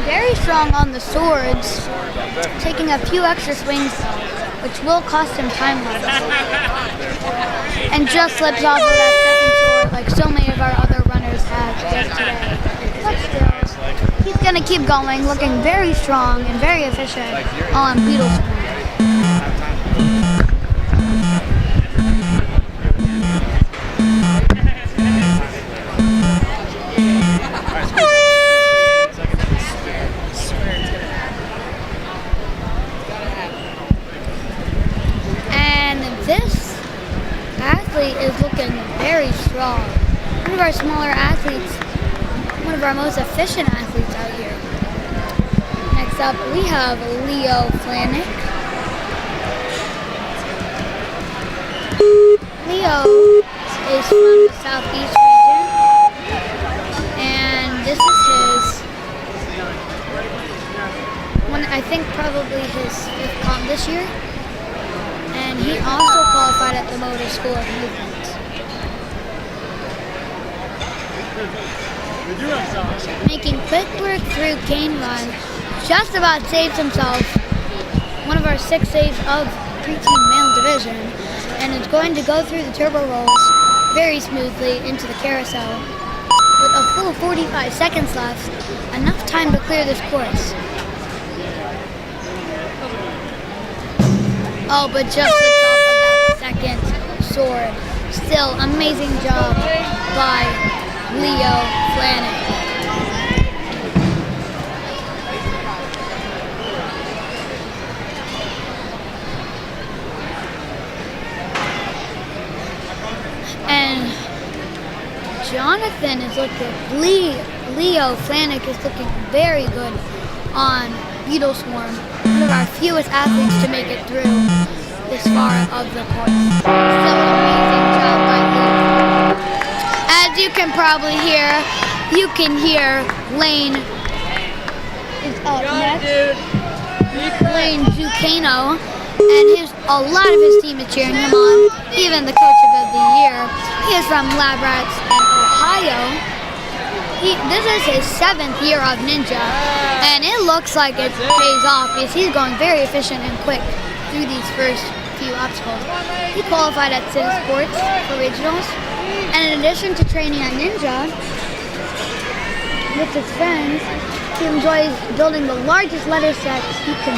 Very strong on the swords, taking a few extra swings, which will cost him time loss. And just slips off of that second sword like so many of our other runners have just today. But still, he's going to keep going, looking very strong and very efficient on Beetlesmore. This athlete is looking very strong. One of our smaller athletes, one of our most efficient athletes out here. Next up, we have Leo Flanick. Leo is from the Southeast region, and this is his think probably his 5th comp this year. And he also qualified at the Motor School of Movement. Making quick work through cane run, just about saves himself one of our 6 saves of preteen male division, and is going to go through the turbo rolls very smoothly into the carousel with a full 45 seconds left, enough time to clear this course. Oh, but just the top of that second sword. Still, amazing job by Leo Flanagan. And Jonathan is looking, Leo Flanagan is looking very good on Beetle Swarm, one of our fewest athletes to make it through this far of the course. Still an amazing job by Leo. As you can probably hear, you can hear Lane is up next. Lane Zucano, and a lot of his team is cheering him on, even the coach of the year. He is from Lab Rats in Ohio. This is his 7th year of Ninja, and it looks like it pays off because he's going very efficient and quick through these first few obstacles. He qualified at City Sports for regionals, and in addition to training at Ninja with his friends, he enjoys building the largest Lego sets he can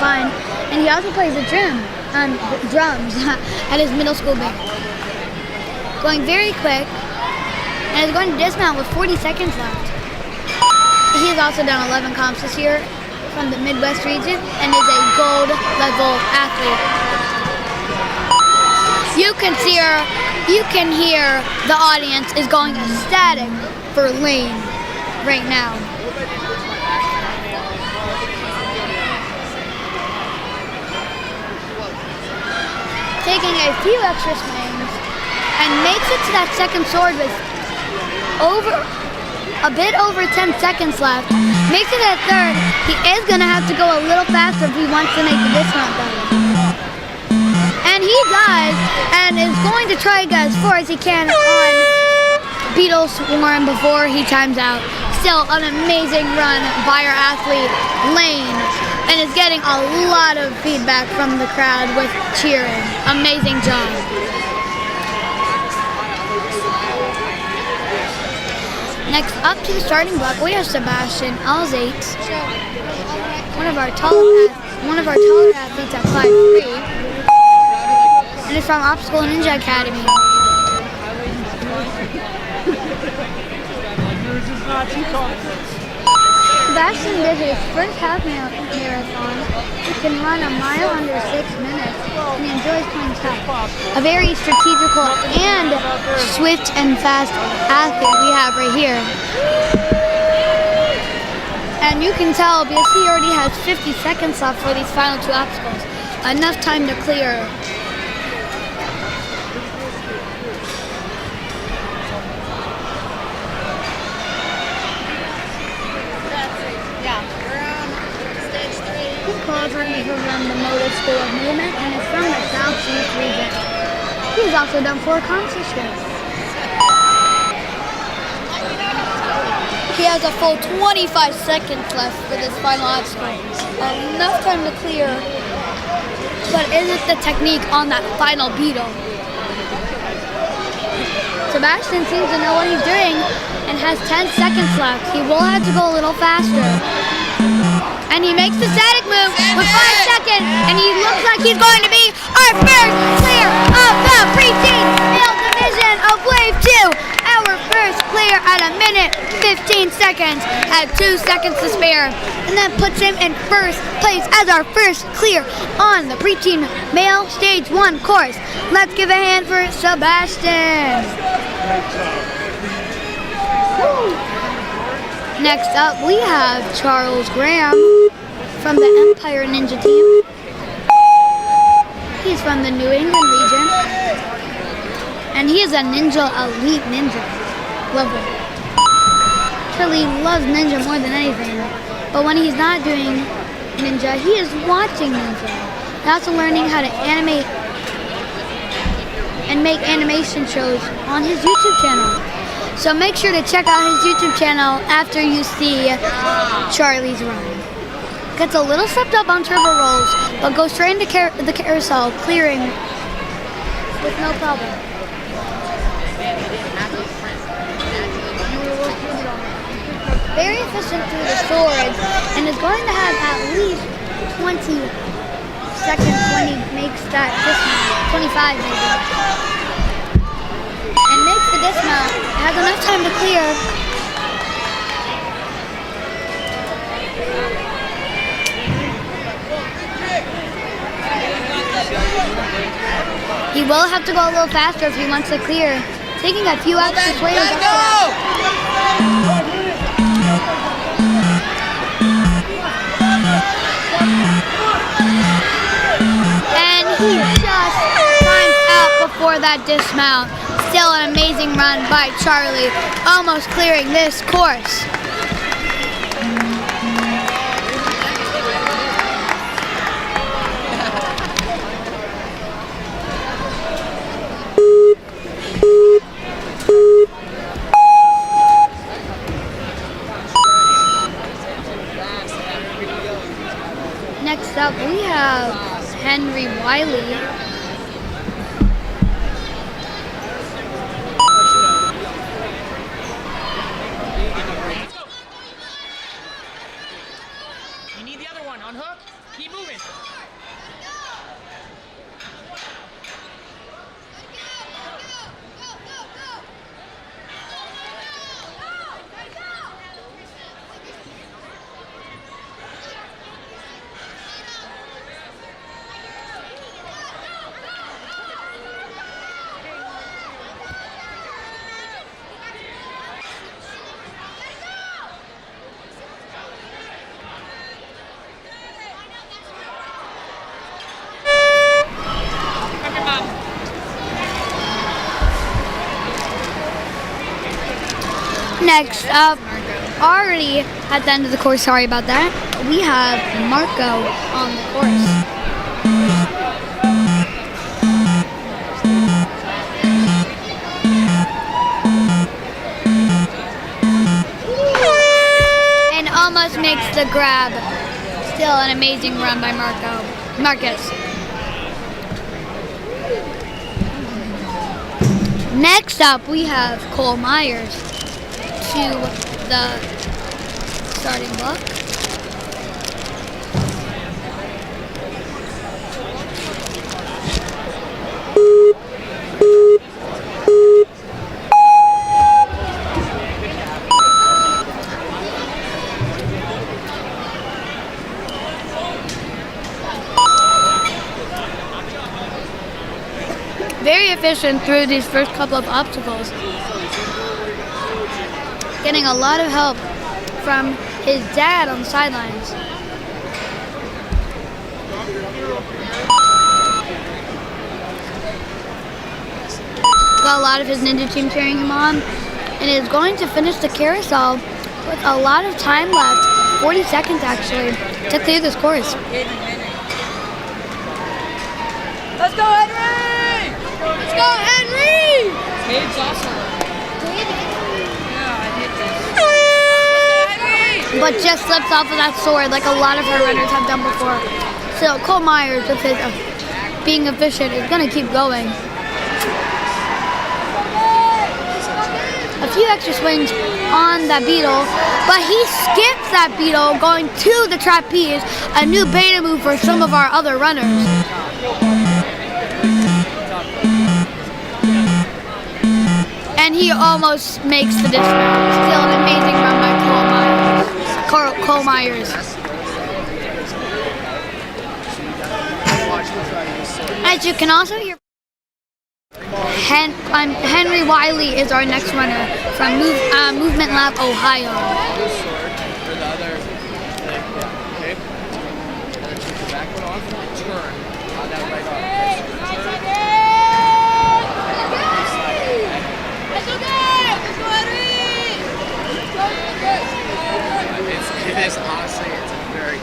find, and he also plays the drums at his middle school band. Going very quick, and is going to dismount with 40 seconds left. He has also done 11 comps this year from the Midwest region and is a gold level athlete. You can hear the audience is going ecstatic for Lane right now. Taking a few extra swings and makes it to that second sword with a bit over 10 seconds left. Makes it at third. He is going to have to go a little faster if he wants to make the dismount better. And he does, and is going to try to get as far as he can on Beetle Swarm before he times out. Still an amazing run by our athlete, Lane, and is getting a lot of feedback from the crowd with cheering. Amazing job. Next up to the starting block, we have Sebastian Alzates, one of our taller athletes at 5'3", and is from Obstacle Ninja Academy. Sebastian did his first half marathon. He can run a mile under 6 minutes, and he enjoys playing tough. A very strategical and swift and fast athlete we have right here. And you can tell because he already has 50 seconds left for these final 2 obstacles. Enough time to clear. Qualifying from the Motor School of Movement and is from the Southeast region. He's also done 4 comps this year. He has a full 25 seconds left for this final obstacle. Enough time to clear, but is it the technique on that final beetle? Sebastian seems to know what he's doing and has 10 seconds left. He will have to go a little faster. And he makes the static move with 5 seconds, and he looks like he's going to be our first clear of the preteen male division of Wave 2. Our first clear at 1 minute, 15 seconds, at 2 seconds to spare. And that puts him in first place as our first clear on the preteen male stage 1 course. Let's give a hand for Sebastian. Next up, we have Charles Graham from the Empire Ninja team. He's from the New England region, and he is a ninja, elite ninja. Level. Truly loves ninja more than anything, but when he's not doing Ninja. He is watching Ninja. And also learning how to animate and make animation shows on his YouTube channel. So make sure to check out his YouTube channel after you see Charlie's run. Gets a little stepped up on turbo rolls, but goes straight into the carousel, clearing with no problem. Very efficient through the swords, and is going to have at least 20 seconds when he makes that dismount, 25 maybe. And makes the dismount, has enough time to clear. He will have to go a little faster if he wants to clear, taking a few extra swings. And he just timed out before that dismount. Still an amazing run by Charlie, almost clearing this course. Next up, we have Henry Wiley. You need the other one. Unhook. Keep moving. Next up, already at the end of the course, sorry about that, we have Marco on the course. And almost makes the grab. Still an amazing run by Marcus. Next up, we have Cole Myers to the starting block. Very efficient through these first couple of obstacles. Getting a lot of help from his dad on the sidelines. Got a lot of his ninja team cheering him on, and is going to finish the carousel with a lot of time left, 40 seconds actually, to clear this course. Let's go, Henry! Let's go, Henry! Gabe's awesome. But just slips off of that sword like a lot of our runners have done before. So Cole Myers, with his being efficient, is going to keep going. A few extra swings on that beetle, but he skips that beetle going to the trapeze, a new beta move for some of our other runners. And he almost makes the dismount. Still an amazing run by Cole Myers. As you can also hear, Henry Wiley is our next runner from Movement Lab, Ohio. It is honestly, it's a very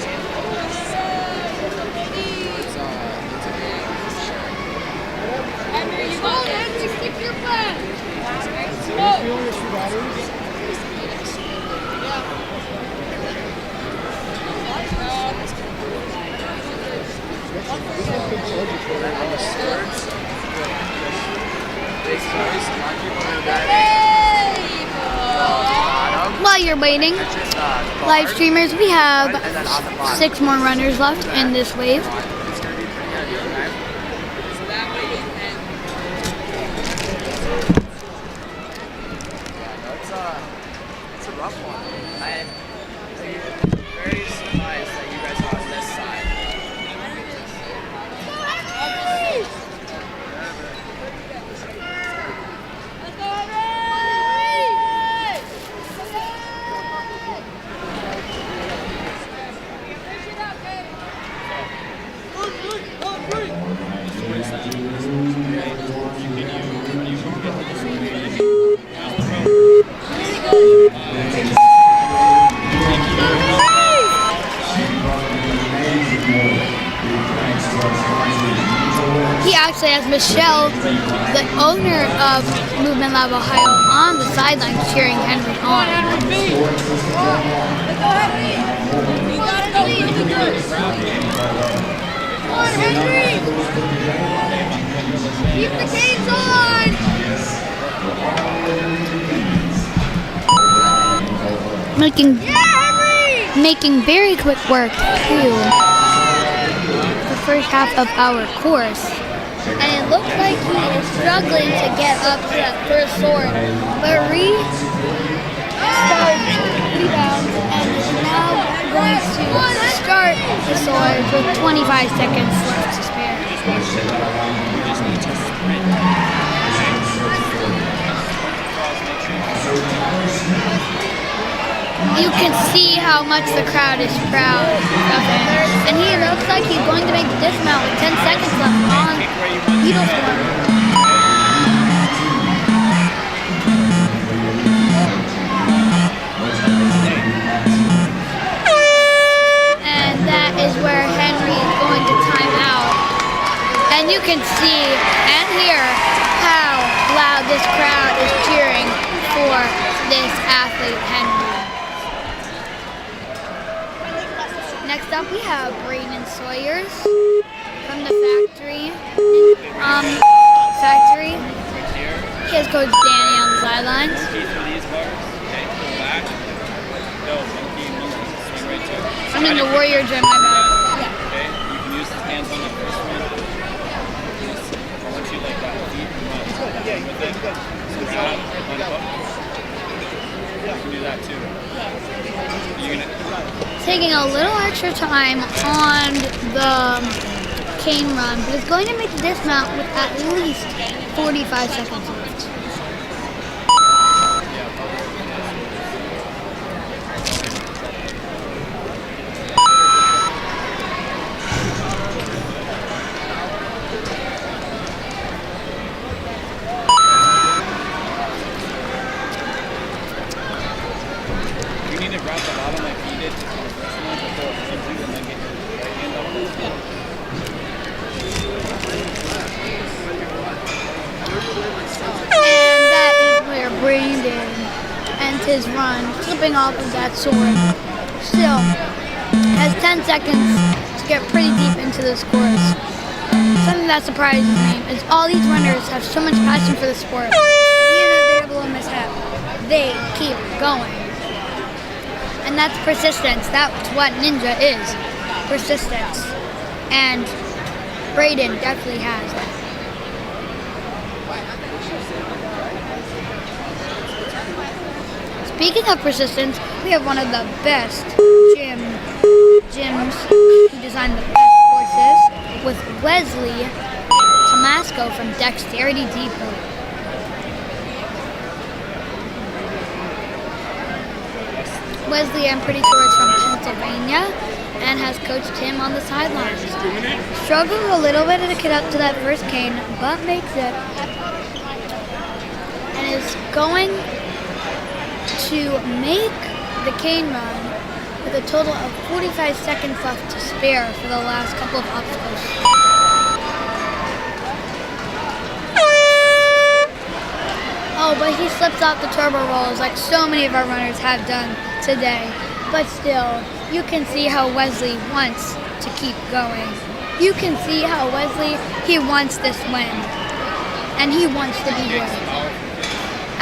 While you're waiting, live streamers, we have 6 more runners left in this wave. It's a rough one. I'm very surprised that you guys are on this side. He actually has Michelle, the owner of Movement Lab Ohio, on the sidelines cheering Henry on. Come on, Henry! Keep the games on! Making very quick work too. The first half of our course. And it looks like he is struggling to get up to that first sword. But rebounds and is now going to start the sword with 25 seconds left to spare. You can see how much the crowd is proud of him. And he looks like he's going to make the dismount with 10 seconds left on Beetle Swarm. And that is where Henry is going to time out. And you can see and hear how loud this crowd is cheering for this athlete, Henry. Next up, we have Braden Sawyers from the factory. He has Coach Danny on the sidelines. I'm in the Warrior Gym, my bad. Okay, you can use his hands on the first one. Once you like that feet, you want to with it. Grab, line up. You can do that too. You're gonna Taking a little extra time on the cane run, but it's going to make the dismount with at least 45 seconds left. You need to grab the bottom like he did on the first one before it comes in and then get your right hand up. And that is where Brandon ends his run, slipping off of that sword. Still has 10 seconds to get pretty deep into this course. Something that surprises me is all these runners have so much passion for the sport. Even if they have a little mishap, they keep going. And that's persistence. That's what ninja is. Persistence. And Braden definitely has that. Speaking of persistence, we have one of the best gyms who designed the best courses with Wesley Tomasco from Dexterity Depot. Wesley, I'm pretty sure, is from Pennsylvania and has coached him on the sidelines. Struggled a little bit to get up to that first cane, but makes it. And is going to make the cane run with a total of 45 seconds left to spare for the last couple of obstacles. Oh, but he slips off the turbo rolls like so many of our runners have done today. But still, you can see how Wesley wants to keep going. you can see how Wesley, he wants this win. And he wants to be good.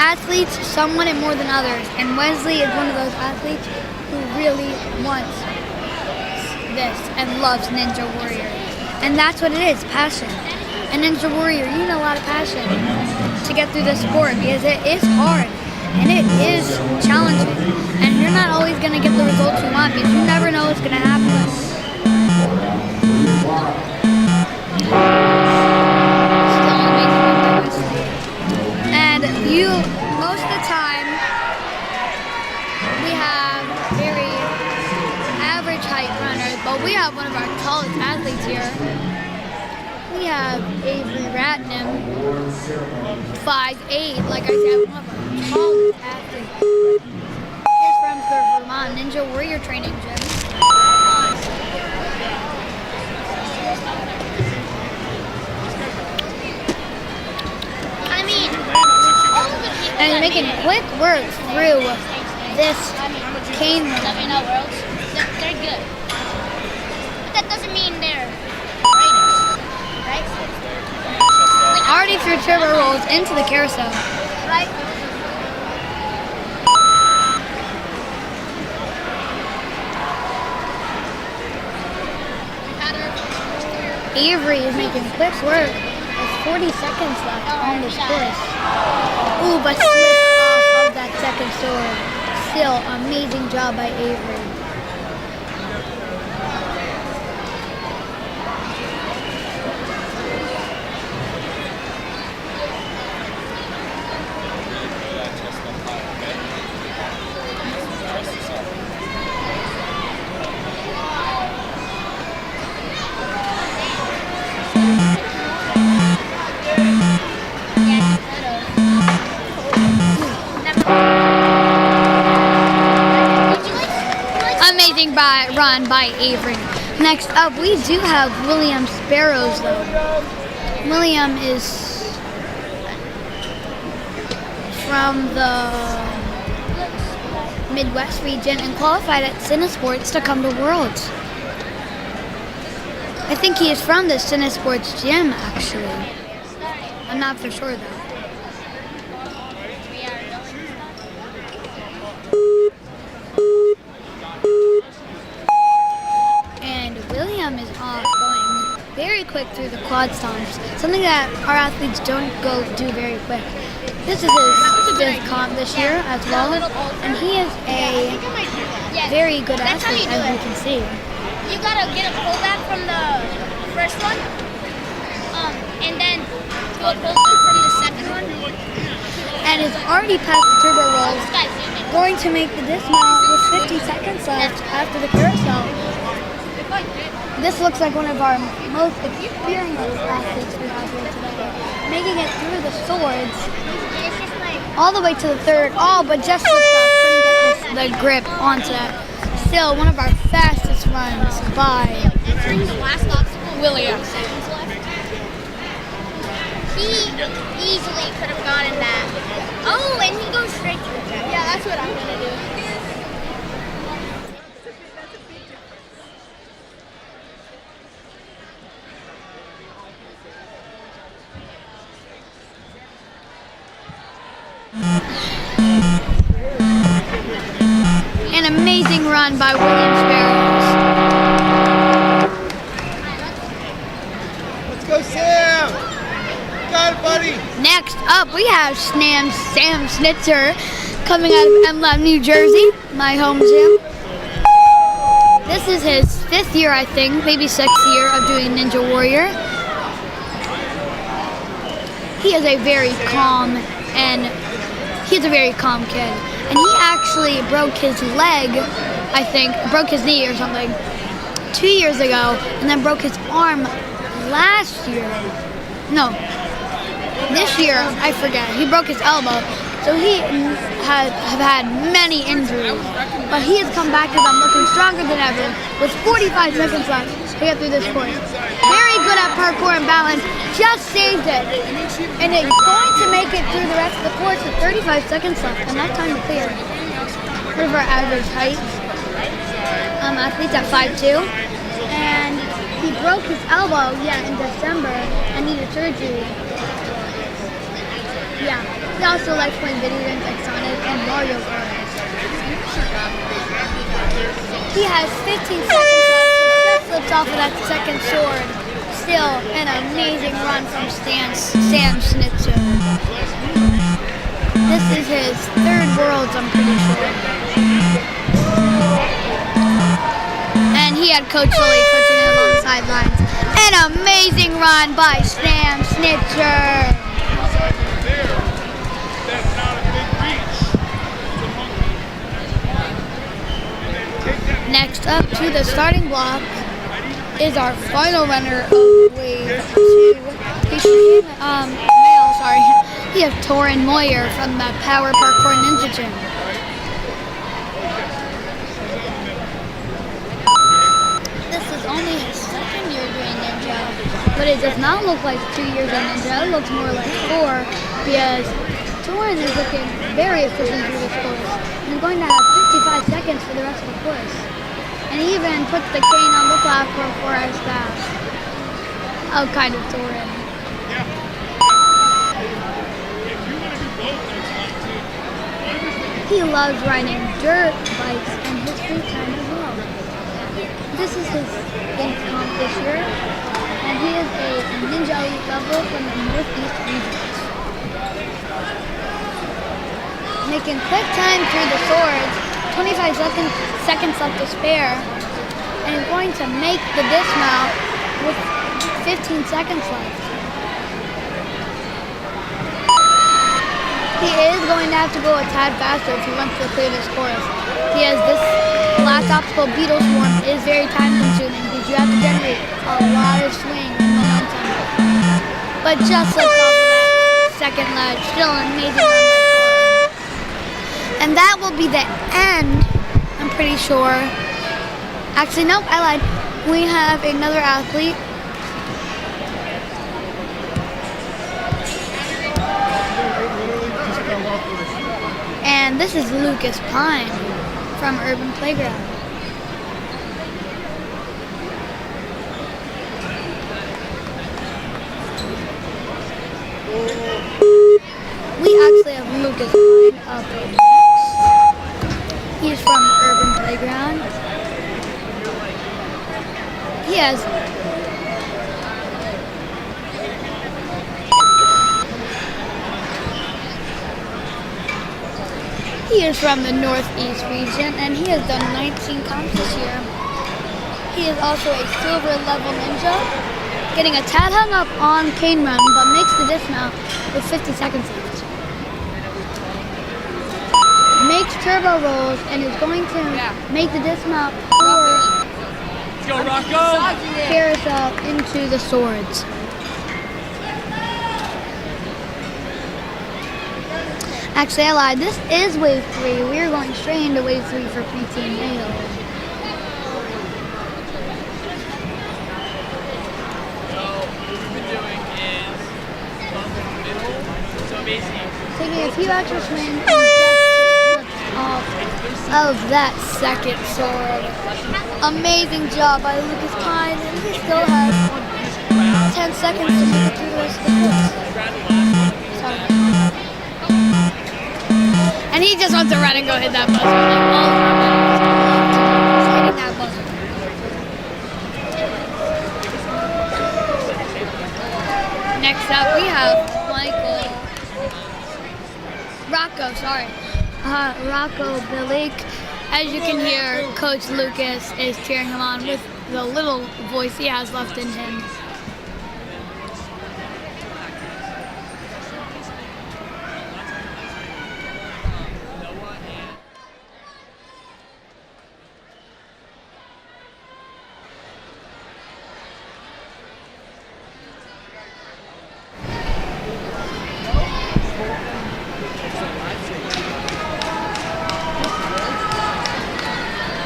Athletes, some want it more than others. And Wesley is one of those athletes who really wants this and loves Ninja Warrior. And that's what it is, passion. And Ninja Warrior, you need a lot of passion to get through this sport because it is hard and it is challenging. And you're not always going to get the results you want because you never know what's going to happen. Still an amazing one by Wesley. And you, most of the time, we have very average height runners, but we have one of our tallest athletes here. We have Avery Ratnam, 5'8", like I said, one of our tallest athletes. He's from the Vermont Ninja Warrior Training Gym. And he's making quick work through this cane room. They're good. But that doesn't mean they're trainers, right? Already threw turbo rolls into the carousel. Right? Avery is making quick work with 40 seconds left on this course. Ooh, but slipped off of that second sword. Still, amazing job by Avery. Amazing run by Avery. Next up, we do have William Sparrows, though. William is from the Midwest region and qualified at Cinesports to come to Worlds. I think he is from the Cinesports gym, actually. I'm not for sure, though. William is off going very quick through the quad stomps, something that our athletes don't do very quick. This is his fifth comp this year as well, and he is a very good athlete, as you can see. You gotta get a pullback from the first one, and then do a pullback from the second one. And is already past the turbo rolls, going to make the dismount with 50 seconds left after the carousel. This looks like one of our most experienced athletes we have here today. Making it through the swords, all the way to the third, but just couldn't get the grip onto that. Still, one of our fastest runs by William. He easily could have gotten that. Oh, and he goes straight to the jet. Yeah, that's what I'm going to do. An amazing run by William Sparrows. Let's go, Sam! Got it, buddy! Next up, we have Sam Snitzer coming out of MLab, New Jersey, my home gym. This is his 5th year, I think, maybe 6th year of doing Ninja Warrior. He is a very calm kid. And he actually broke his leg, I think, broke his knee or something, 2 years ago, and then broke his arm last year. No, this year, I forget. He broke his elbow. So he have had many injuries. But he has come back to them looking stronger than ever with 45 seconds left to get through this course. Very good at parkour and balance. Just saved it. And it's going to make it through the rest of the course with 35 seconds left. Enough time to clear. One of our average height athletes at 5'2". And He broke his elbow, in December and needed surgery. Yeah. He also likes playing video games like Sonic and Mario Kart. He has 15 seconds left. He just slips off of that second sword. Still an amazing run from Sam Schnitzer. This is his third Worlds, I'm pretty sure. And he had Coach Sully coaching him along the sidelines. An amazing run by Sam Schnitzer. That's not a big reach. Next up to the starting block is our final runner of Wave 2. Featuring male, sorry. We have Torin Moyer from the Power Parkour Ninja Gym. This is only his second year doing Ninja, but it does not look like 2 years of Ninja. It looks more like 4 because Torin is looking very efficient through this course. He's going to have 55 seconds for the rest of the course. And he even puts the cane on the platform for our staff. Oh, kind of Torin. He loves riding dirt bikes in his free time as well. This is his 8th comp this year, and he is a Ninja Elite level from the Northeast regions. Making quick time through the swords, 25 seconds left to spare, and is going to make the dismount with 15 seconds left. He is going to have to go a tad faster if he wants to clear this course. He has this last obstacle, Beetle Swarm, is very time consuming because you have to generate a lot of swing and momentum. But just like off of that second ledge, still an amazing run by Torin. And that will be the end, I'm pretty sure. Actually, nope, I lied. We have another athlete. And this is Lucas Pine from Urban Playground. We actually have Lucas Pine up next. He's from Urban Playground. He has He is from the Northeast region, and he has done 19 comps this year. He is also a silver level ninja, getting a tad hung up on cane run, but makes the dismount with 50 seconds left. Makes turbo rolls and is going to make the dismount for Let's go, Rocco! carousel into the swords. Actually, I lied. This is Wave 3. We are going straight into Wave 3 for Preteen male. So, what we've been doing is from the middle, so basically, Taking a few extra swings and just off of that second sword. Amazing job by Lucas Pine, and he still has 10 seconds to make it through the rest of the course. Sorry. And he just wants to run and go hit that buzzer. Like all of our members love hitting that buzzer. Next up, we have Rocco Billick. As you can hear, Coach Lucas is cheering him on with the little voice he has left in him.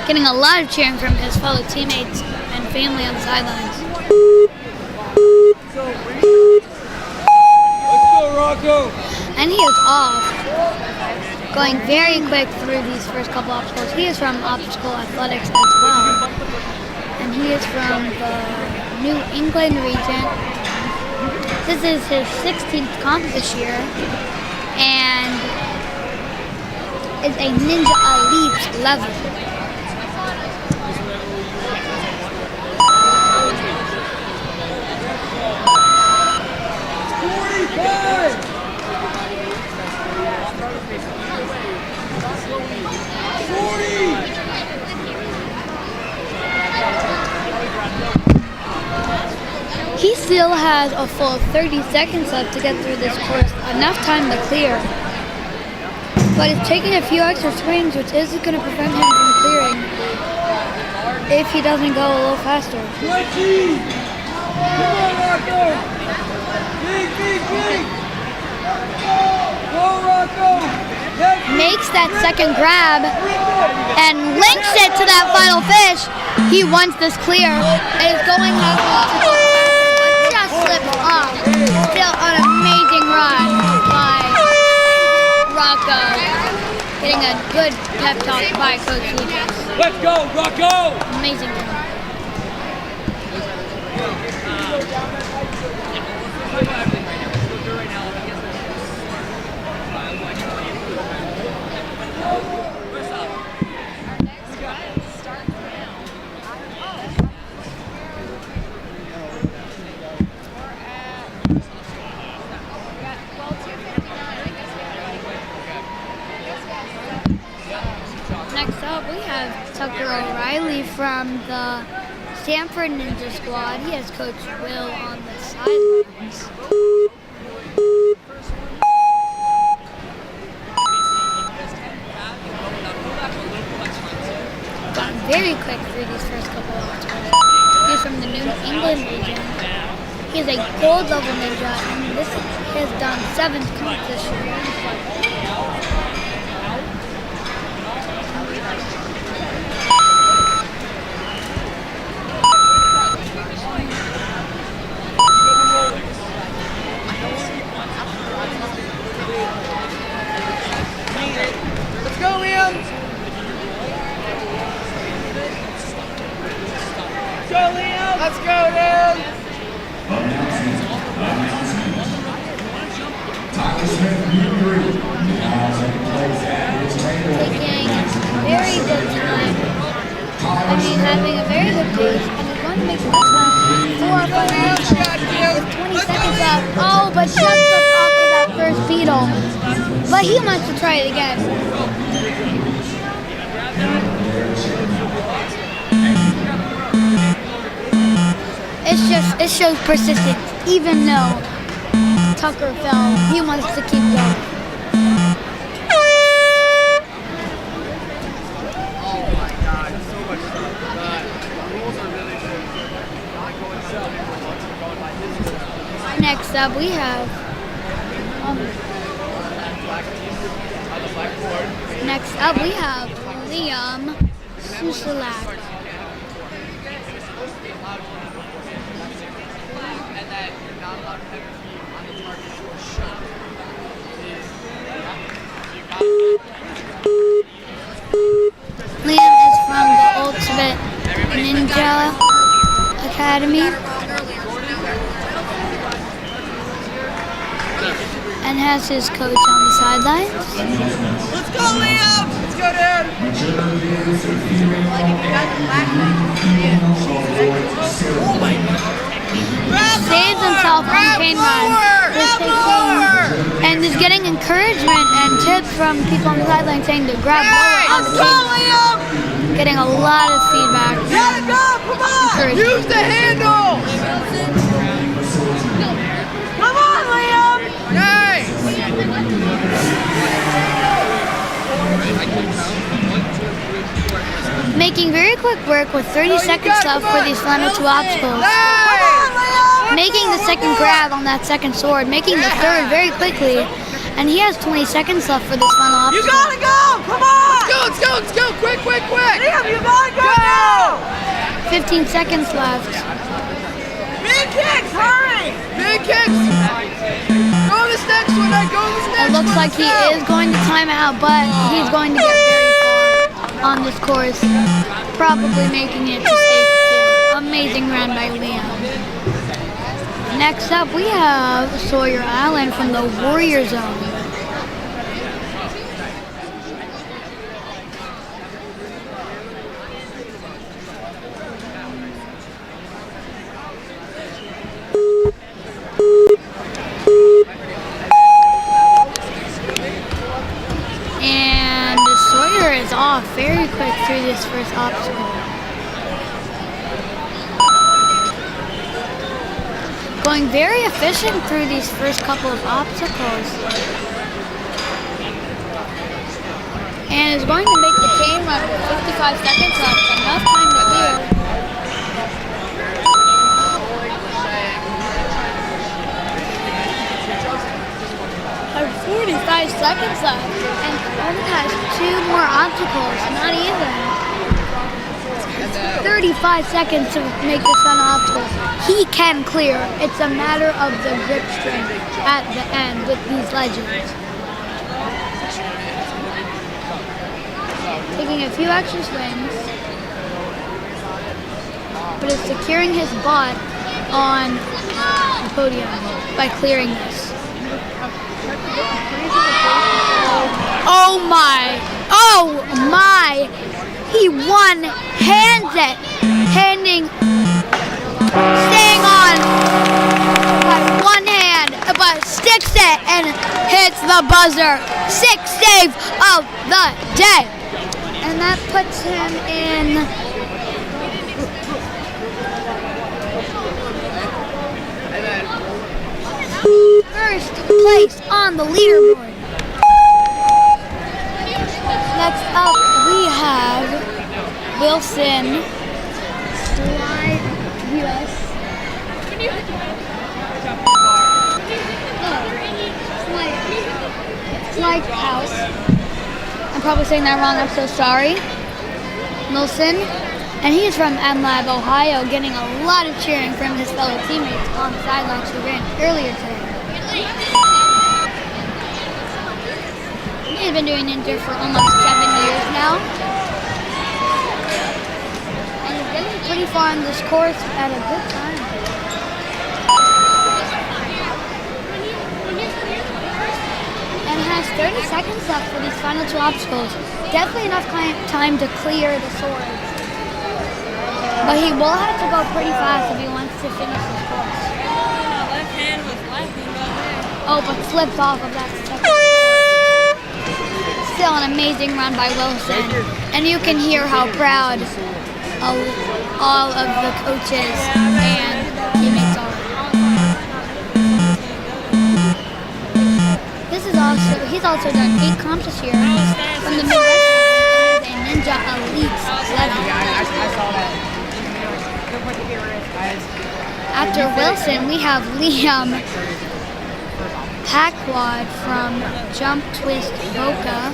Getting a lot of cheering from his fellow teammates and family on the sidelines. Let's go, Rocco! And he is off, going very quick through these first couple obstacles. He is from Obstacle Athletics as well. And he is from the New England region. This is his 16th comp this year, and is a Ninja Elite level. He still has a full 30 seconds left to get through this course, enough time to clear. But it's taking a few extra swings, which isn't going to prevent him from clearing if he doesn't go a little faster. Makes that second grab and links it to that final fish. He wants this clear and is going up to go faster, but just slips off. Still an amazing run by Rocco. Getting a good pep talk by Coach Lucas. Let's go, Rocco! Amazing run. Next up, we have Tucker O'Reilly from the Stanford Ninja Squad. He has Coach Will on the sidelines. Gone very quick through these first couple of hours. He's from the New England region. He's a gold level ninja, and this has done 7th comp this year. Let's go, Liam! Let's go, Liam! Let's go, dude! Tyler Smith, Jr. Now second place at his table. Taking very good time. Having a very good pace, and he's going to make this one 4 or 5 rounds with 20 seconds left. Oh, but just slipped off of that first beetle. But he wants to try it again. It shows persistence. Even though Tucker fell, he wants to keep going. Next up, we have Liam Susalak. Liam is from the Ultimate Ninja Academy and has his coach on the sidelines. Let's go, Liam! Let's go, dude! Oh my God! Saves himself on the pain run. And is getting encouragement and tips from people on the sideline saying to grab lower on the cane run. Getting a lot of feedback. Gotta go! Come on! Use the handle! Come on, Liam! Nice! Making very quick work with 30 seconds left for these final 2 obstacles. Making the second grab on that second sword, making the third very quickly, and he has 20 seconds left for this final obstacle. You gotta go! Come on! Let's go! Quick! Liam, you gotta go now! 15 seconds left. Big kicks, hurry! Big kicks! Go this next one, go this next one. It looks like he is going to time out, but he's going to get very far on this course, probably making it to stage 2. Amazing run by Liam. Next up, we have Sawyer Allen from the Warrior Zone. And Sawyer is off very quick through this first obstacle. Going very efficient through these first couple of obstacles. And is going to make the cane run with 55 seconds left. Enough time to clear. Have 45 seconds left. And only has 2 more obstacles. Not even. 35 seconds to make this final obstacle. He can clear. It's a matter of the grip strength at the end with these legends. Taking a few extra swings, but is securing his bot on the podium by clearing this. Oh my! Oh my! He won, hands it, staying on by one hand, but sticks it and hits the buzzer. 6th save of the day. And that puts him in first place on the leaderboard. Next up, we have Wilson, Lighthouse. I'm probably saying that wrong, I'm so sorry. Wilson, and he's from MLab, Ohio, getting a lot of cheering from his fellow teammates on the sidelines who ran earlier today. He's been doing Ninja for almost 7 years now. And he's getting pretty far on this course at a good time. And has 30 seconds left for these final 2 obstacles. Definitely enough time to clear the swords. But he will have to go pretty fast if he wants to finish this course. Left hand was laughing about that. Oh, but slips off of that second. Still an amazing run by Wilson. And you can hear how proud all of the coaches and teammates are. He's also done 8 comps this year from the Midwest and Ninja Elite level. After Wilson, we have Liam Packwad from Jump Twist Boca.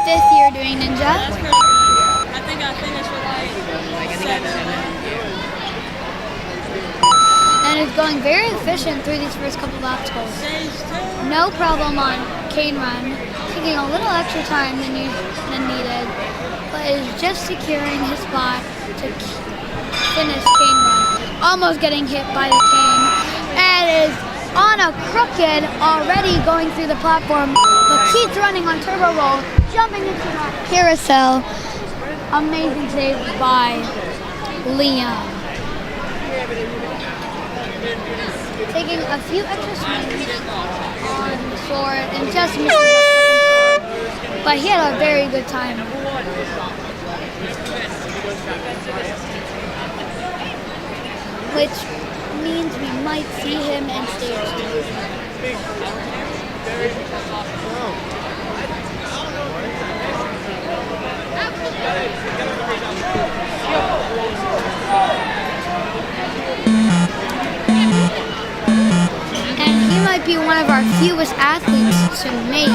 5th year doing Ninja. I think I finished with like 7. And is going very efficient through these first couple of obstacles. No problem on cane run, taking a little extra time than needed, but is just securing his spot to finish cane run. Almost getting hit by the cane, and is on a crooked already going through the platform, but keeps running on turbo roll, jumping into the carousel. Amazing save by Liam. Taking a few extra swings on the sword and just missing the second sword. But he had a very good time. Which means we might see him in stage 2. Might be one of our fewest athletes to make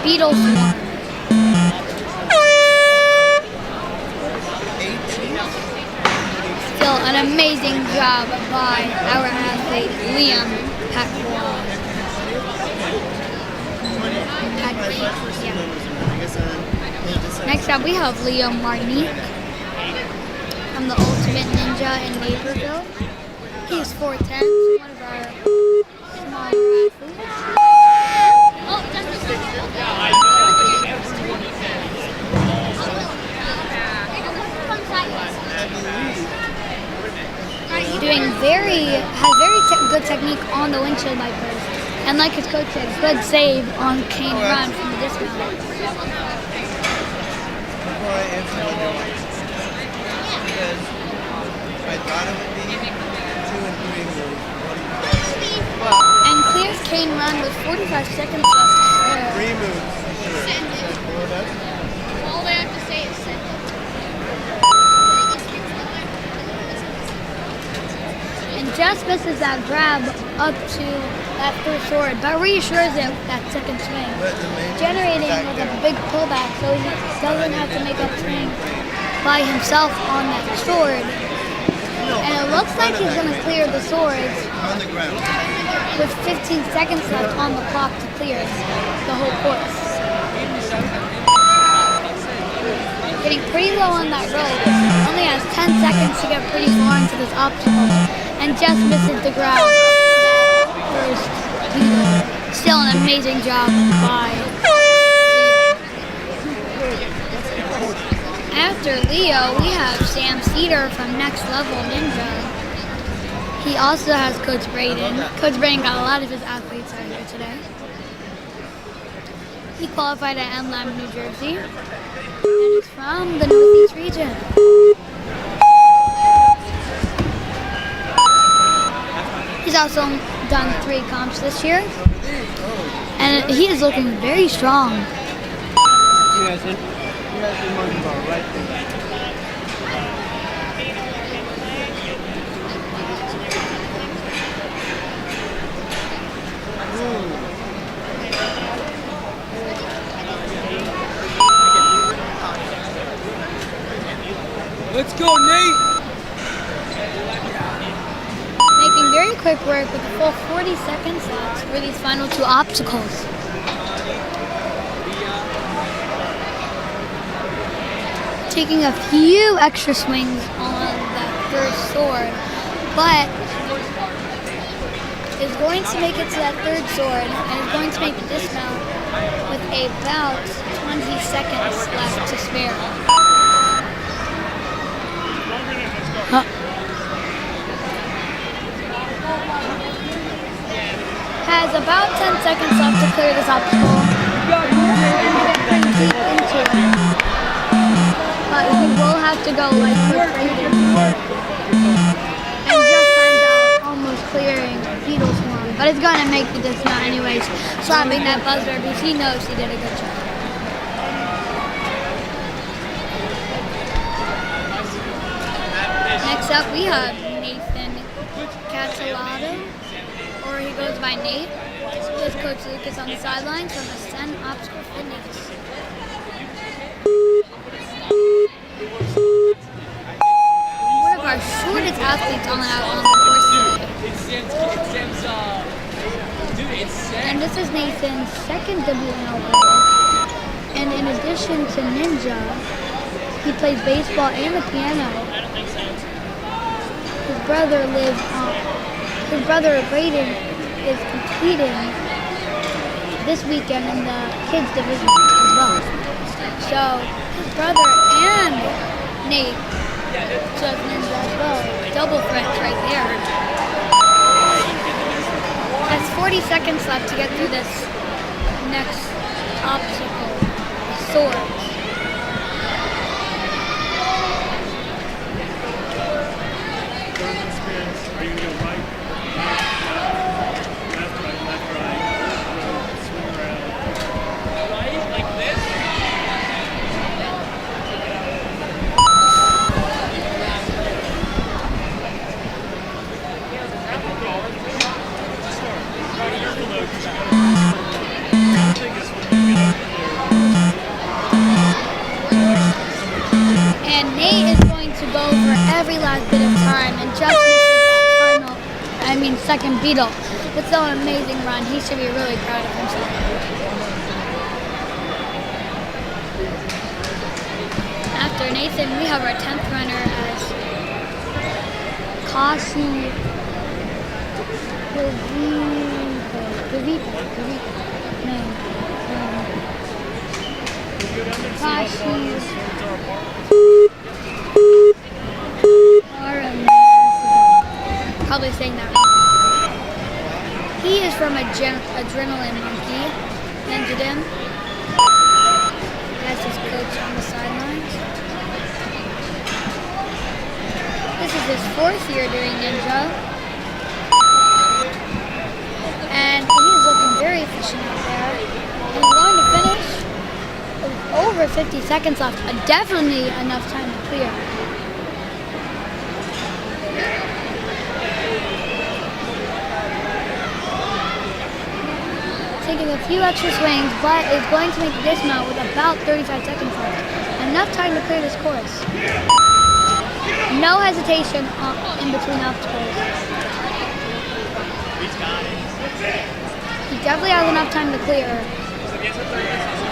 Beatles one. Still an amazing job by our athlete Liam Packwad. Next up we have Liam Martinique. from the Ultimate Ninja in Naperville. He's 4'10", so one of our smaller athletes. Oh, that's the Has very good technique on the windshield wipers. And like his coach said, good save on Kane Run from the dismount. Before I answer what you're watching, because I thought it would be 2 and 3 moves, 1 and And clears Kane Run with 45 seconds left to spare. 3 moves for sure. Well, that's all they have to say is send it. And just misses that grab up to that first sword, but reassures him that second swing, generating like a big pullback so he doesn't have to make a swing by himself on that sword. And it looks like he's going to clear the swords on the ground. with 15 seconds left on the clock to clear the whole course. Getting pretty low on that rope, only has 10 seconds to get pretty far into this obstacle, and just misses the grab. First, still an amazing job by Leo. After Leo, we have Sam Cedar from Next Level Ninja. He also has Coach Braden. Coach Braden got a lot of his athletes out here today. He qualified at MLab, New Jersey, and is from the Northeast region. He's also done 3 comps this year, and he is looking very strong. You guys in monkey ball right there. Let's go, Nate! Making very quick work with a full 40 seconds left for these final 2 obstacles. Taking a few extra swings on that first sword, but is going to make it to that third sword and is going to make the dismount with about 20 seconds left to spare. Has about 10 seconds left to clear this obstacle. Pretty deep into it. But he will have to go like Preteen. And just timed out almost clearing Beetle Swarm. But it's gonna make the dismount anyways, slapping that buzzer because he knows he did a good job. Next up we have Nathan Catalado, or he goes by Nate. His coach Lucas on the sidelines from Ascend Obstacle Fitness. One of our shortest athletes on the course today. And this is Nathan's second WNL role. And in addition to Ninja, he plays baseball and the piano. His brother Braden is competing this weekend in the kids division as well. So his brother and Nate does Ninja as well. Double threats right there. That's 40 seconds left to get through this next obstacle, the swords. Are you going to go right, left, right, swing around? Right, like this? And Nate is going to go for every last bit of time and just misses that second beetle. It's an amazing run. He should be really proud of himself. After Nathan, we have our 10th runner as Kashi Kavita. No. Kashi Probably saying that wrong. He is from Adrenaline Monkey. Ninja Dim. Has his coach on the sidelines. This is his 4th year doing Ninja. And he is looking very efficient out there. And he's going to finish with over 50 seconds left. Definitely enough time to clear. Taking a few extra swings, but is going to make the dismount with about 35 seconds left. Enough time to clear this course. No hesitation in between obstacles. He definitely has enough time to clear.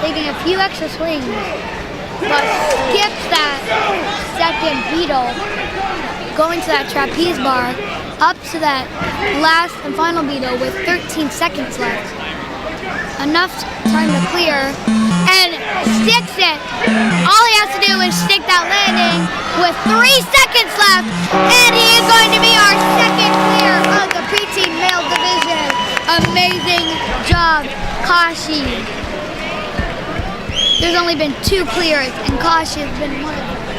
Taking a few extra swings, but skips that second beetle, going to that trapeze bar, up to that last and final beetle with 13 seconds left. Enough time to clear, and sticks it. All he has to do is stick that landing with 3 seconds left, and he is going to be our second clear of the preteen male division. Amazing job, Kashi. There's only been 2 clears, and Kashi has been one of them.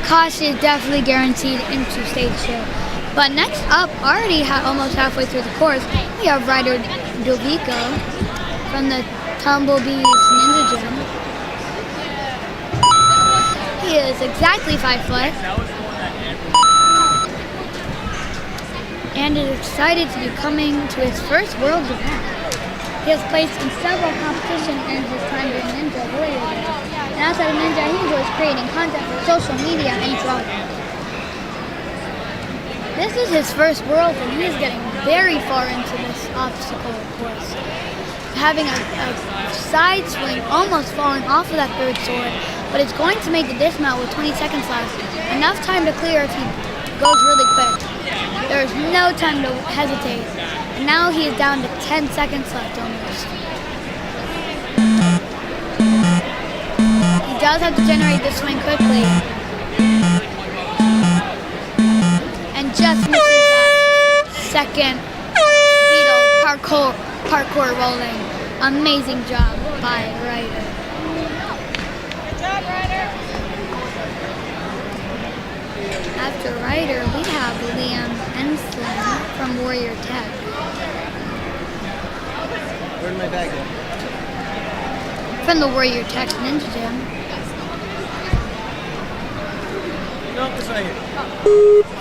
Kashi is definitely guaranteed into stage 2. But next up, already almost halfway through the course, we have rider Dovico from the Tumblebees Ninja Gym. He is exactly 5 foot and is excited to be coming to his first Worlds event. He has placed in several competitions in his time doing Ninja Warrior Day. And outside of Ninja, he enjoys creating content for social media and vlogging. This is his first World, and he is getting very far into this obstacle course. Having a side swing, almost falling off of that 3rd sword, but it's going to make the dismount with 20 seconds left. Enough time to clear if he goes really quick. There is no time to hesitate. And now he is down to 10 seconds left almost. He does have to generate the swing quickly. And just misses that second beetle parkour rolling. Amazing job by Ryder. Good job, Ryder. After Ryder, we have Liam Enslin from Warrior Tech. Where'd my bag go? From the Warrior Tech Ninja Gym. No, it's right here.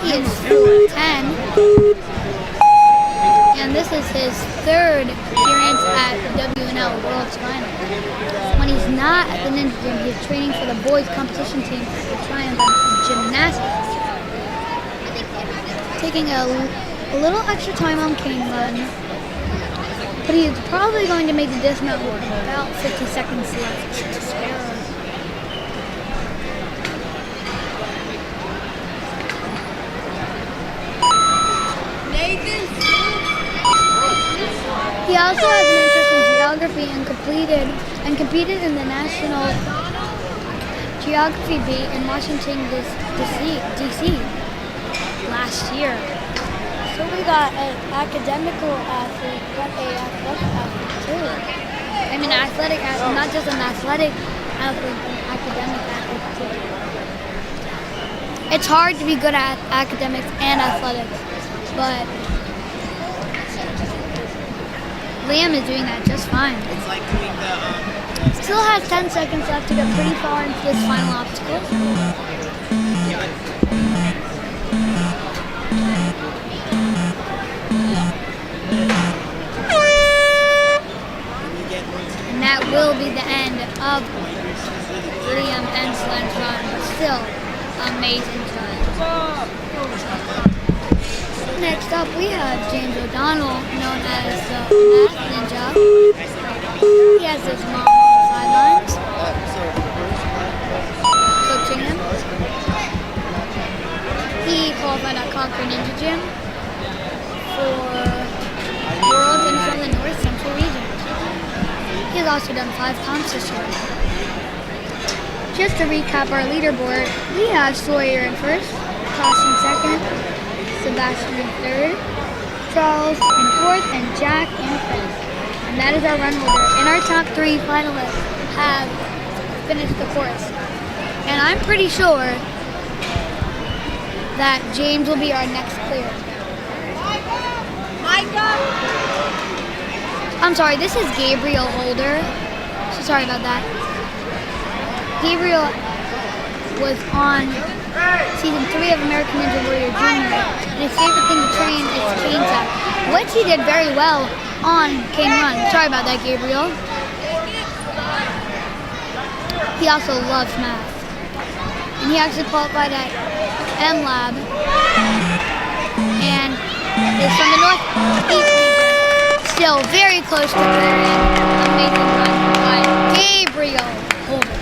He is 4'10", and this is his 3rd appearance at the WNL World's Final. When he's not at the Ninja Gym, he's training for the boys' competition team at the Triumph Gymnastics. Taking a little extra time on cane run, but he is probably going to make the dismount with about 50 seconds left to spare. He also has an interest in geography and competed in the National Geography Beat in Washington, D.C. last year. So we got an academical athlete, but an athletic athlete too. I mean, athletic athlete, not just an athletic athlete, but an academic athlete too. It's hard to be good at academics and athletics, but Liam is doing that just fine. It's like doing the Still has 10 seconds left to get pretty far into this final obstacle. And that will be the end of Liam Enslin's run, but still amazing run. Next up, we have James O'Donnell, known as the Math Ninja. He has his mom on the sidelines, coaching him. He qualified at Conquer Ninja Gym for Worlds and from the North Central region. He has also done 5 comps this year. Just to recap our leaderboard, we have Sawyer in first, Toss in second, Sebastian in third, Charles in fourth, and Jack in fifth. And that is our run order. And our top 3 finalists have finished the course. And I'm pretty sure that James will be our next clear. I'm sorry, this is Gabriel Holder. So sorry about that. Gabriel was on season 3 of American Ninja Warrior Jr. and his favorite thing to train is cane tap, which he did very well on cane run. Sorry about that, Gabriel. He also loves math. And he actually qualified at M-Lab and is from the Northeast region. Still very close to clearing. Amazing run by Gabriel Holder.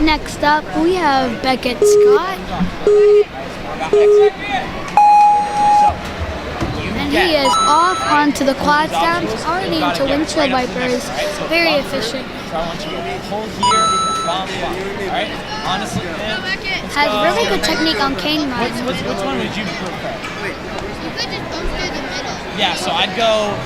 Next up, we have Beckett Scott. And he is off onto the quad stabs, already into windshield wipers. Very efficient. So I want you to pull here, bump, bump. Alright? Honestly, man. Has really good technique on cane runs. Which one would you prefer? You could just bump through the middle. Yeah, so I'd go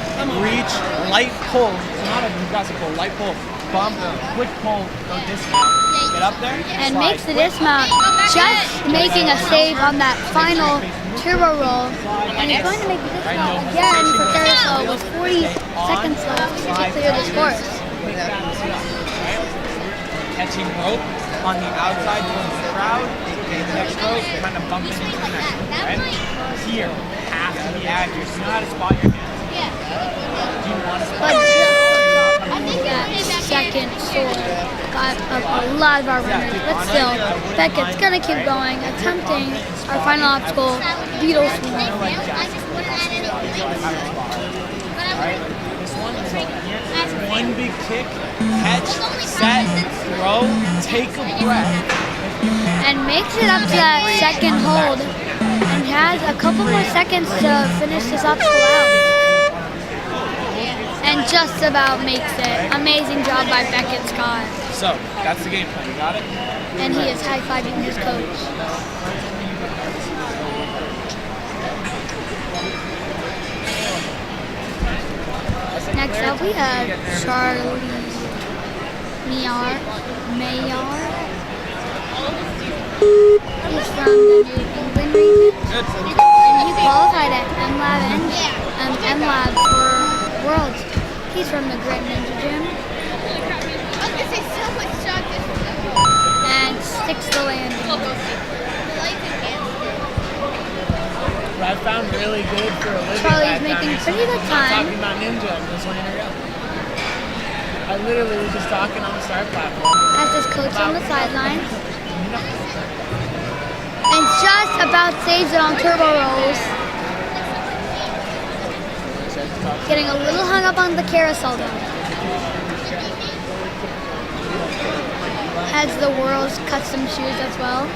reach, light pull. So not a aggressive pull, light pull, bump, quick pull, go dismount. Get up there. And makes the dismount, just making a save on that final turbo roll. And he's going to make the dismount again for carousel with 40 seconds left to clear this course. Catching rope on the outside towards the crowd. The next rope, kind of bumping into the next rope, right? Here, have to be accurate. You know how to spot your hands. Do you want to spot But your just that second sword got up a lot of our runners. But still, Beckett's going to keep going, attempting our final obstacle, Beetle Swing. one big kick, catch, set, throw, take a breath. And makes it up to that second hold and has a couple more seconds to finish this obstacle out. And just about makes it. Amazing job by Beckett Scott. So, that's the game plan, you got it? And he is high-fiving his coach. Next up we have Charlie Mayer. He's from the New England region. And he qualified at MLab for Worlds. He's from the Grit Ninja Gym. I was gonna say so much shot this And sticks the landing. What I found really good for a living Charlie's making pretty good time. talking about Ninja and just letting her go. I literally was just talking on the start platform. Has his coach on the sideline. And just about saves it on turbo rolls. Getting a little hung up on the carousel though. Has the world's custom shoes as well.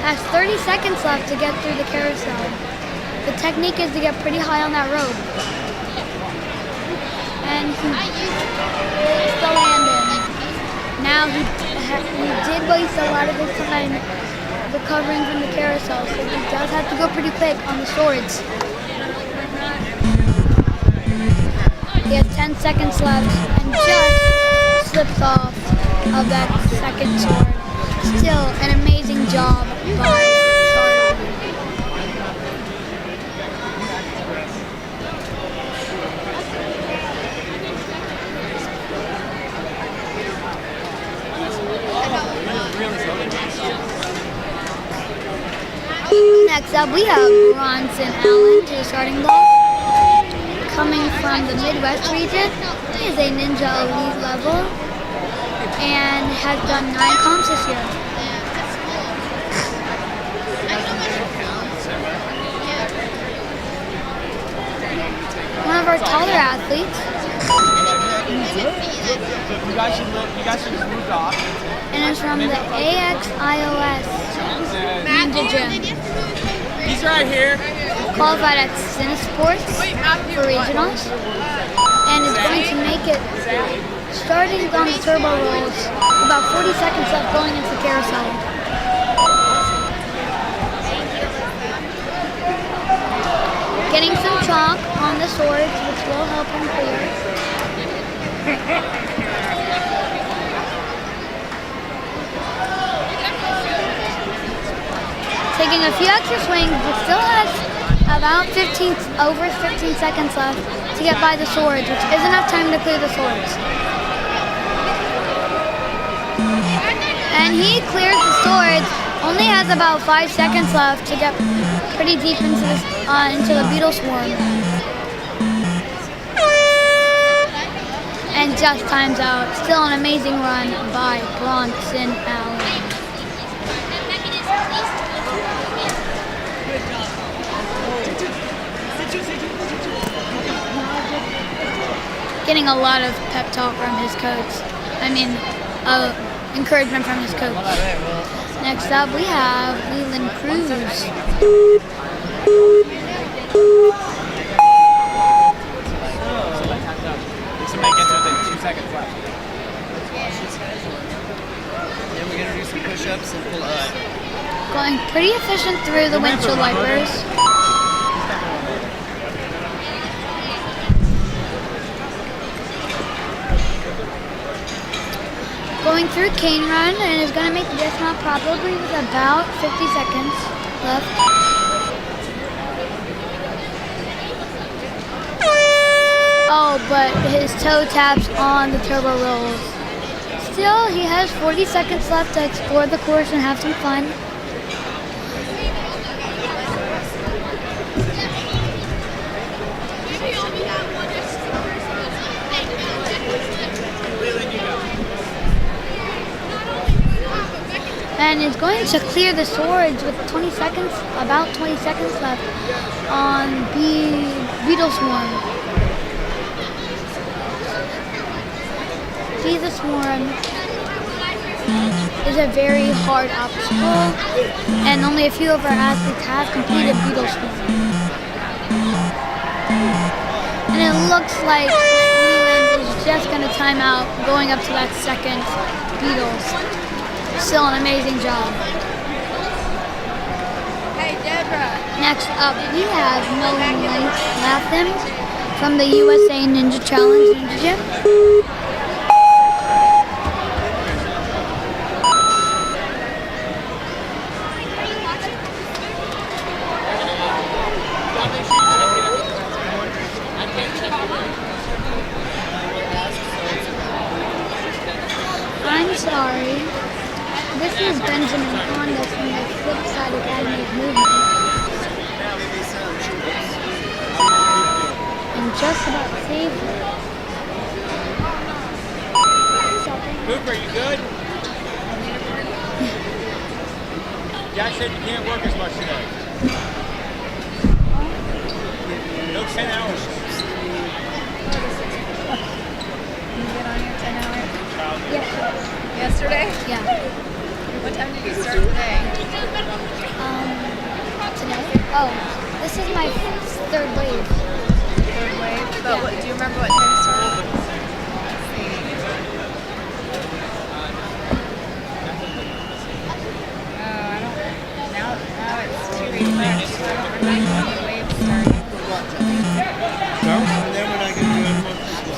Has 30 seconds left to get through the carousel. The technique is to get pretty high on that rope. And he missed the landing. Now he did waste a lot of his time recovering from the carousel, so he does have to go pretty quick on the swords. He has 10 seconds left and just slips off of that second sword. Still an amazing job by Charlie. Next up we have Bronson Allen to the starting block. Coming from the Midwest region, he is a Ninja Elite level and has done 9 comps this year. One of our taller athletes. You guys should just move off. And is from the AXIOS Ninja Gym. He's right here. Qualified at Cinesports for regionals. And is going to make it starting on the turbo rolls. About 40 seconds left going into the carousel. Getting some chalk on the swords, which will help him clear. Taking a few extra swings, but still has about over 15 seconds left to get by the swords, which is enough time to clear the swords. And he clears the swords, only has about 5 seconds left to get pretty deep into the beetle swarm. And just times out. Still an amazing run by Bronson Allen. getting a lot of pep talk from his coach. I mean, encouragement from his coach. Next up, we have Leland Cruz. Somebody gets it within 2 seconds left. Then we're gonna do some push-ups and pull-ups. Going pretty efficient through the windshield wipers. Going through cane run and is going to make the dismount probably with about 50 seconds left. Oh, but his toe taps on the turbo rolls. Still, he has 40 seconds left to explore the course and have some fun. And is going to clear the swords with 20 seconds, about 20 seconds left on Beetle Swarm. Beetle Swarm is a very hard obstacle, and only a few of our athletes have completed Beetle Swarm. And it looks like Leland is just going to time out going up to that second Beetle. Still an amazing job. Hey, Deborah. Next up, we have Nolan Latham from the USA Ninja Challenge Ninja Gym. I'm sorry. This is Benjamin Honda from the Flipside Academy of Movement. And just about saved it. Cooper, you good? Jack said you can't work as much today. No 10 hours. You get on your 10 hour? Yeah. Yesterday? Yeah. What time did you start today? Today? Oh, this is my third wave. Third wave? But what, do you remember what time you started? I don't. Now it's too refreshed. I don't remember when the wave started. And then when I get to it,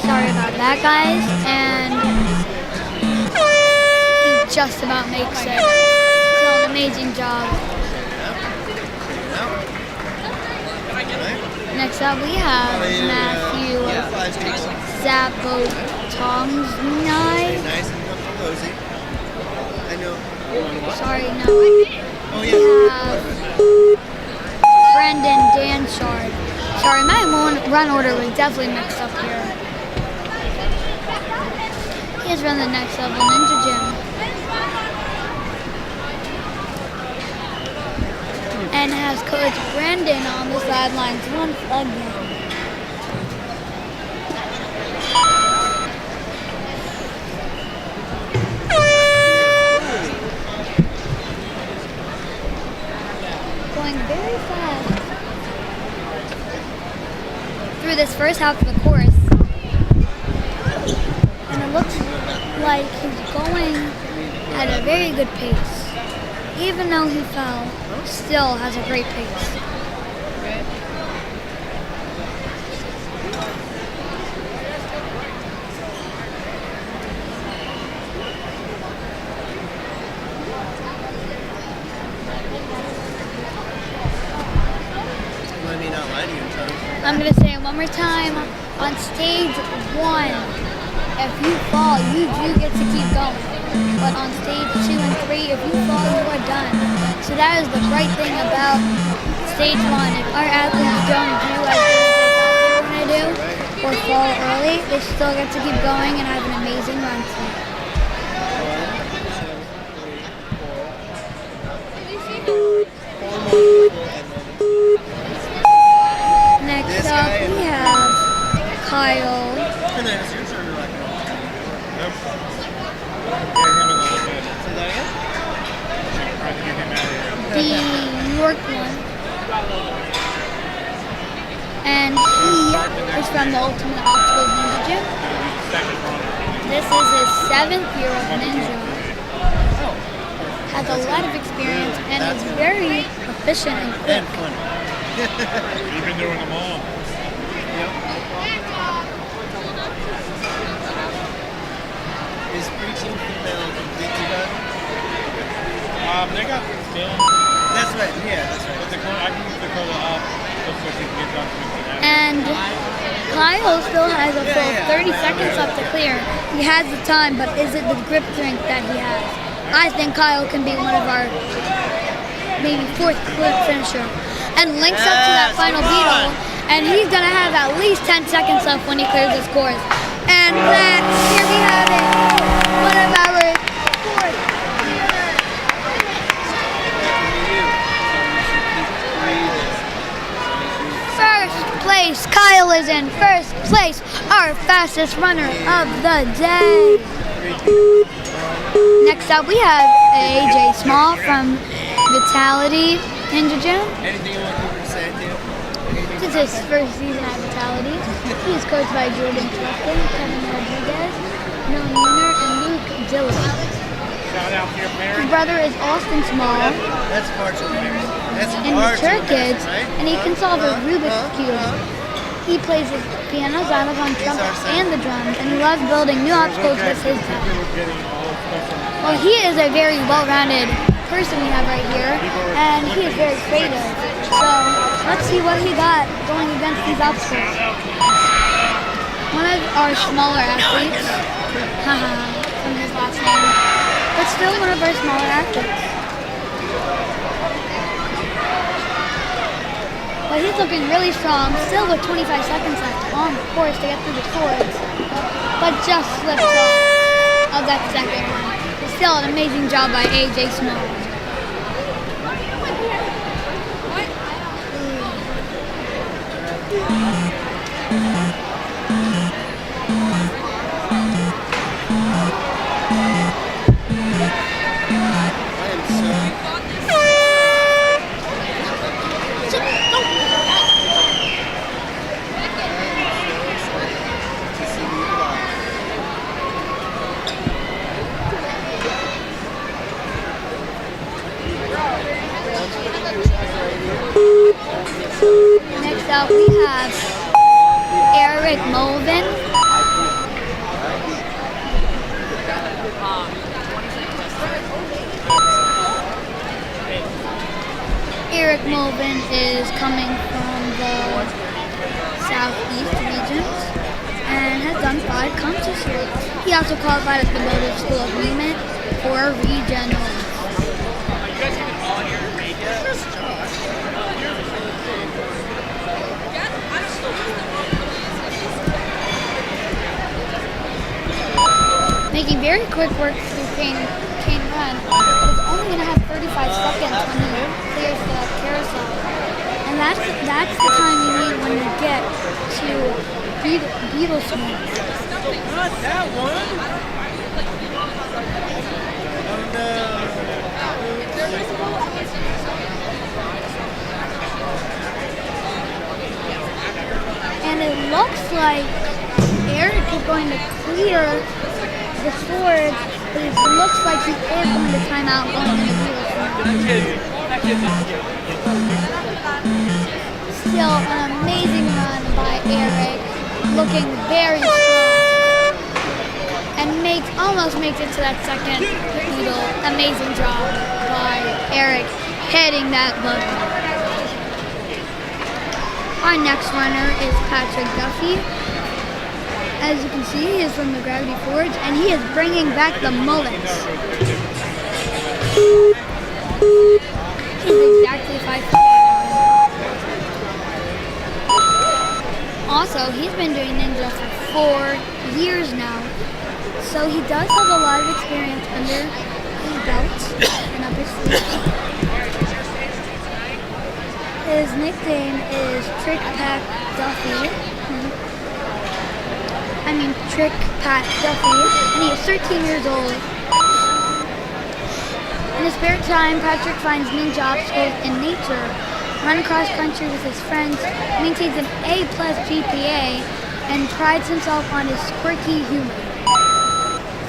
Sorry about that, guys. And he just about makes it. So an amazing job. Next up, we have Matthew Zapotongnai. nice and cozy. I know. Sorry, no. Oh We yeah. have Brendan Danshard. Sorry, my run order was definitely mixed up here. He has run the next level Ninja Gym. And has Coach Brandon on the sidelines once again. Going very fast through this first half of the course. And it looks like he's going at a very good pace. Even though he fell, still has a great pace. Let me not lie to you, Tony. I'm going to say it one more time. On stage 1, if you fall, you do get to keep going. But on stage 2 and 3, if you fall, you are done. So that is the great thing about stage 1. If our athletes don't do as good as they thought they were going to do, or fall early, they still get to keep going and have an amazing run through. 1, 2, 3, 4. 4 more people and then Next up, we have Kyle And then it's your turn to recommend. Nope. Get him in a little bit. Say that again? Try to get him out of here. The York one. And he is from the Ultimate Obstacle Ninja Gym. Second one. This is his 7th year of ninja. Has a lot of experience and is very efficient and quick. And funny. You've been doing them all. Is preaching female completely done? They got film, That's right. Yeah, that's right. but I can move the color up just so she can get done with it. And Kyle still has a full 30 seconds left to clear. He has the time, but is it the grip strength that he has? I think Kyle can be one of our maybe 4th finisher. And links up to that final beetle, and he's gonna have at least 10 seconds left when he clears his course. And then here we have it, one of our 4th. First place, Kyle is in first place, our fastest runner of the day. Next up, we have AJ Small from Vitality Ninja Gym. Anything you want Cooper to say to you? This is his first season at Vitality. He is coached by Jordan Clifton, Kevin Rodriguez, Noah Mueller, and Luke Dillon. Shout out to your His parents. brother is Austin Small, That's far too embarrassing. That's and far mature too kids, embarrassing, right? and he can solve a Rubik's Cube. He plays the piano, xylophone, trumpet, and the drums, and he loves building new obstacles with his time. We're getting all special. Well, he is a very well-rounded person we have right here, and he is very creative. So let's see what he got going against these obstacles. One of our smaller athletes, haha, from his last name, but still one of our smaller athletes. But he's looking really strong, still with 25 seconds left on the course to get through the chords, but just slipped off of that second one. Still an amazing job by AJ Small. I am so... to see you live. Next up we have Eric Mulvin. Eric Mulvin is coming from the southeast regions and has done 5 comps this year. He also qualified at the Motive School of Movement for regionals. Making very quick work through Cane Run, but is only going to have 35 seconds when he clears the carousel. And that's the time you need when you get to Beetle Swing. Not that one! And it looks like Eric is going to clear the sword, but it looks like he is going to time out going into Beetle Swing. Still an amazing run by Eric, looking very strong, and almost makes it to that second beetle. Amazing job by Eric hitting that button. Our next runner is Patrick Duffy. As you can see, he is from the Gravity Forge, and he is bringing back the mullets. He's exactly 5 feet. Also, he's been doing ninja for 4 years now, so he does have a lot of experience under his belt and up his sleeve. His nickname is Trick Pack Duffy. Trick Pat Duffy, and he is 13 years old. In his spare time, Patrick finds ninja obstacles in nature, runs cross country with his friends, maintains an A+ GPA, and prides himself on his quirky humor.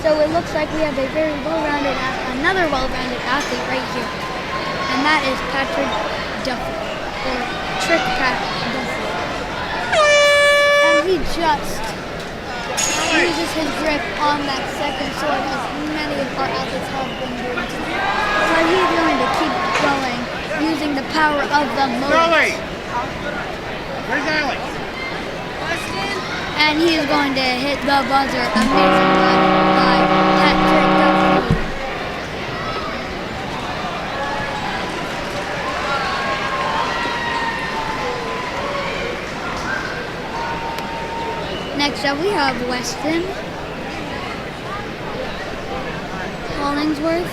So it looks like we have a very another well-rounded athlete right here, and that is Patrick Duffy, or Trick Pat Duffy. And he just uses his grip on that second sword, as many of our athletes have been doing today. So he's going to keep going, using the power of the moment. Where's Alex? And he is going to hit the buzzer. Amazing run by Patrick Duffy. Next up we have Weston Hollingsworth.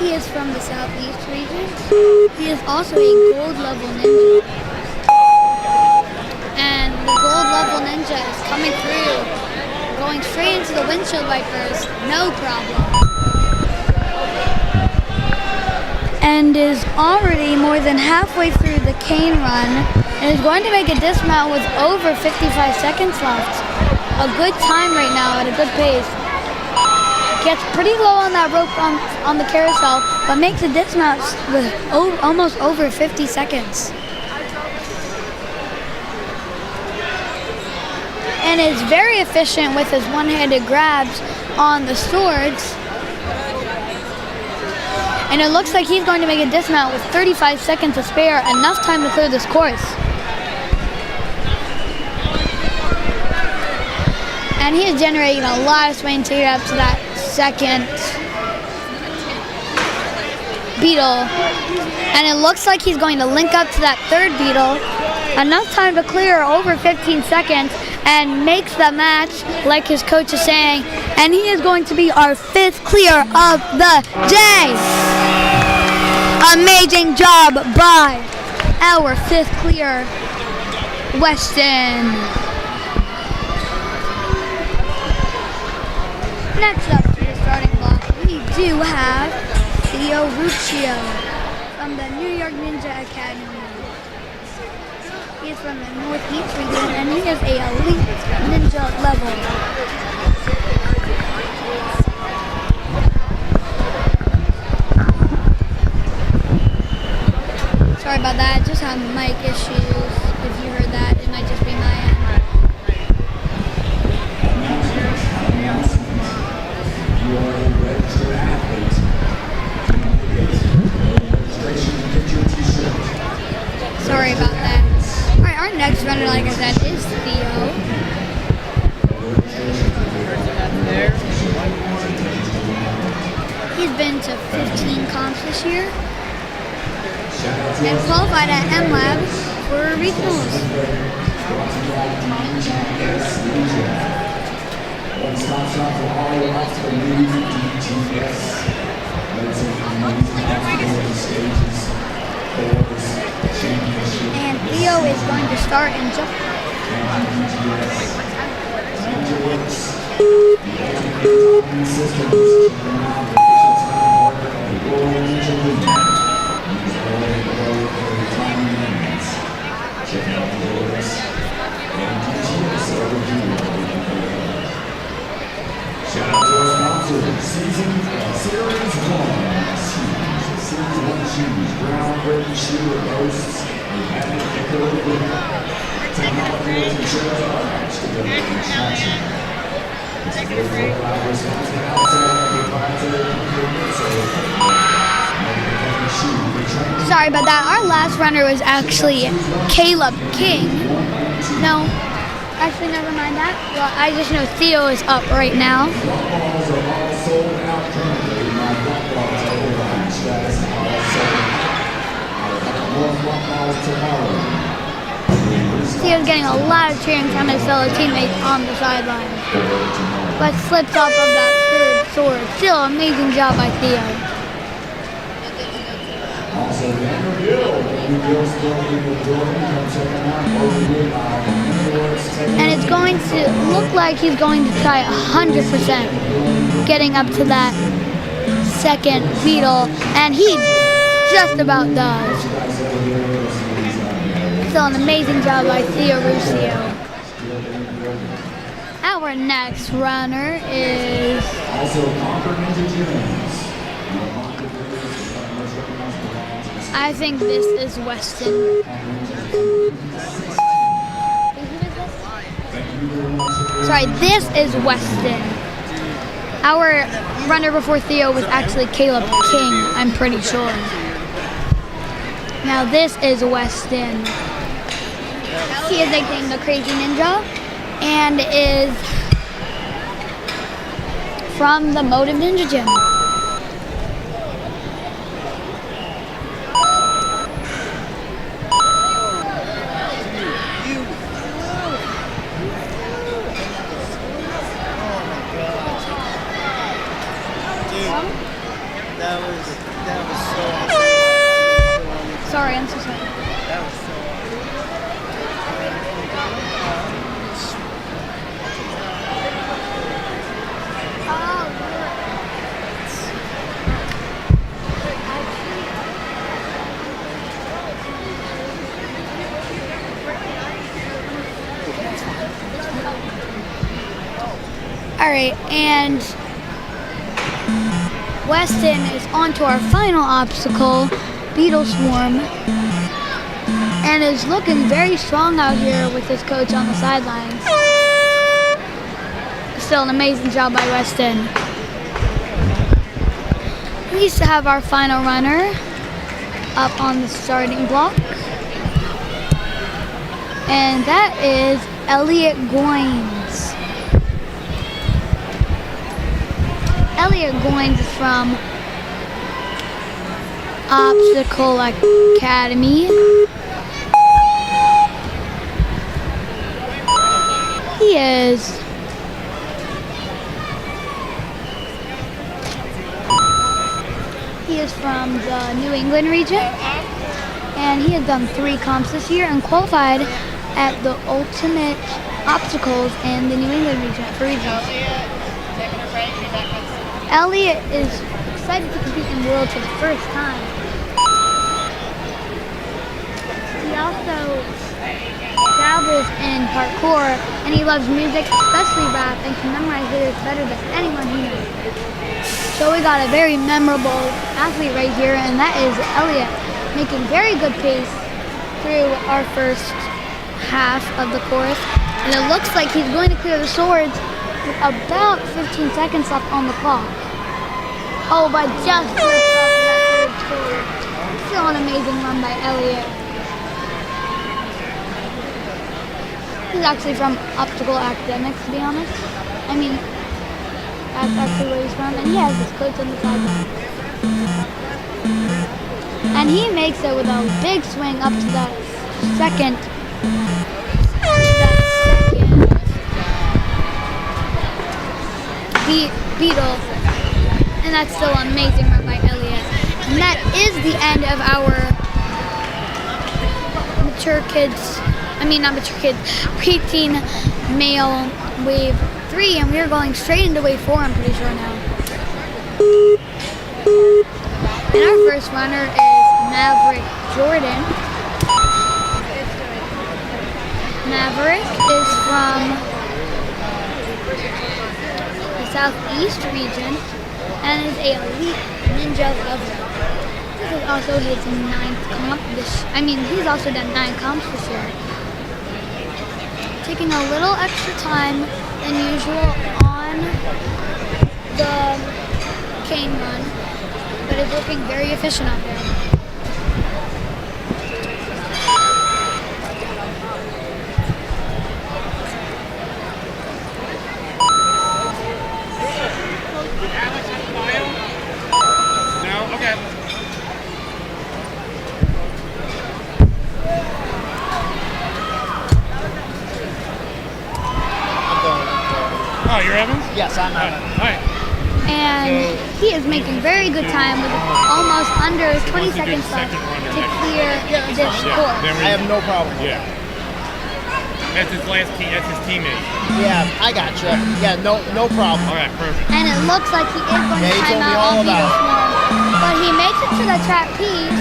He is from the Southeast region. He is also a gold level ninja. And the gold level ninja is coming through, going straight into the windshield wipers, no problem. And is already more than halfway through the cane run, and is going to make a dismount with over 55 seconds left. A good time right now at a good pace. Gets pretty low on that rope on the carousel, but makes a dismount with almost over 50 seconds. And is very efficient with his one-handed grabs on the swords. And it looks like he's going to make a dismount with 35 seconds to spare, enough time to clear this course. And he is generating a lot of swing to get up to that second beetle. And it looks like he's going to link up to that third beetle. Enough time to clear over 15 seconds and makes the match, like his coach is saying. And he is going to be our 5th clear of the day. Amazing job by our 5th clear, Weston. Next up to the starting block, we do have Theo Ruccio from the New York Ninja Academy. He is from the Northeast region, and he is a elite ninja level. Sorry about that, just had mic issues. If you heard that, it might just be my end. Sorry about that. Alright, our next runner, like I said, is Theo. He's been to 15 comps this year and qualified at M-Lab for regionals. And Theo is going to start and jump. Shout out to our sponsors, Series 1 shoes, groundbreaking shoe that boasts a patent decorated technology and shows are matched together in action. It's a very reliable response to outside proprietary improvements of Sorry about that. Our last runner was actually Caleb King. No, actually never mind that. Well, I just know Theo is up right now. Theo's getting a lot of cheering from his fellow teammates on the sideline, but slips off of that third sword. Still, amazing job by Theo. And it's going to look like he's going to try 100% getting up to that second beetle, and he just about does. So an amazing job by Theo Ruscio. Our next runner is I think this is Weston. Sorry, this is Weston. Our runner before Theo was actually Caleb King, I'm pretty sure. Now this is Weston. He is nicknamed the Crazy Ninja and is from the Motive Ninja Gym. That was so awesome. Sorry, I'm so sorry. That was so All right, and Weston is on to our final obstacle, Beetle Swarm, and is looking very strong out here with his coach on the sidelines. Still an amazing job by Weston. We used to have our final runner up on the starting block, and that is Elliot Goins. Elliot Goins is from Obstacle Academy. He is from the New England region, and he has done 3 comps this year and qualified at the ultimate obstacles in the New England region for regions. Elliot is excited to compete in Worlds for the first time. He also dabbles in parkour, and he loves music, especially rap, and can memorize lyrics better than anyone he knows. So we got a very memorable athlete right here, and that is Elliot, making very good pace through our first half of the course. And it looks like he's going to clear the swords with about 15 seconds left on the clock. Oh, but just that third sword. Still an amazing run by Elliot. He's actually from Optical Academics, to be honest. I mean, that's actually where he's from, and he has his coach on the sideline. And he makes it with a big swing up to that second beetle, and that's still an amazing run by Elliot. And that is the end of our preteen male wave 3, and we're going straight into wave 4, I'm pretty sure now. And our first runner is Maverick Jordan. Maverick is from the Southeast region and is a elite ninja level. This is also his 9th comp. He's also done 9 comps this year. Taking a little extra time than usual on the cane run, but is looking very efficient out there. Oh, you're Evans? Yes, I'm Evans. All right. And he is making very good time with almost under 20 seconds left to clear this Yeah. course. Then we, I have no problem with Yeah. That's his last team. That's his teammate. Yeah, I gotcha. Yeah, no problem. All right, perfect. And it looks like he is going Yeah, to he time told me out all on about Beatles it. more. But he makes it to the trapeze,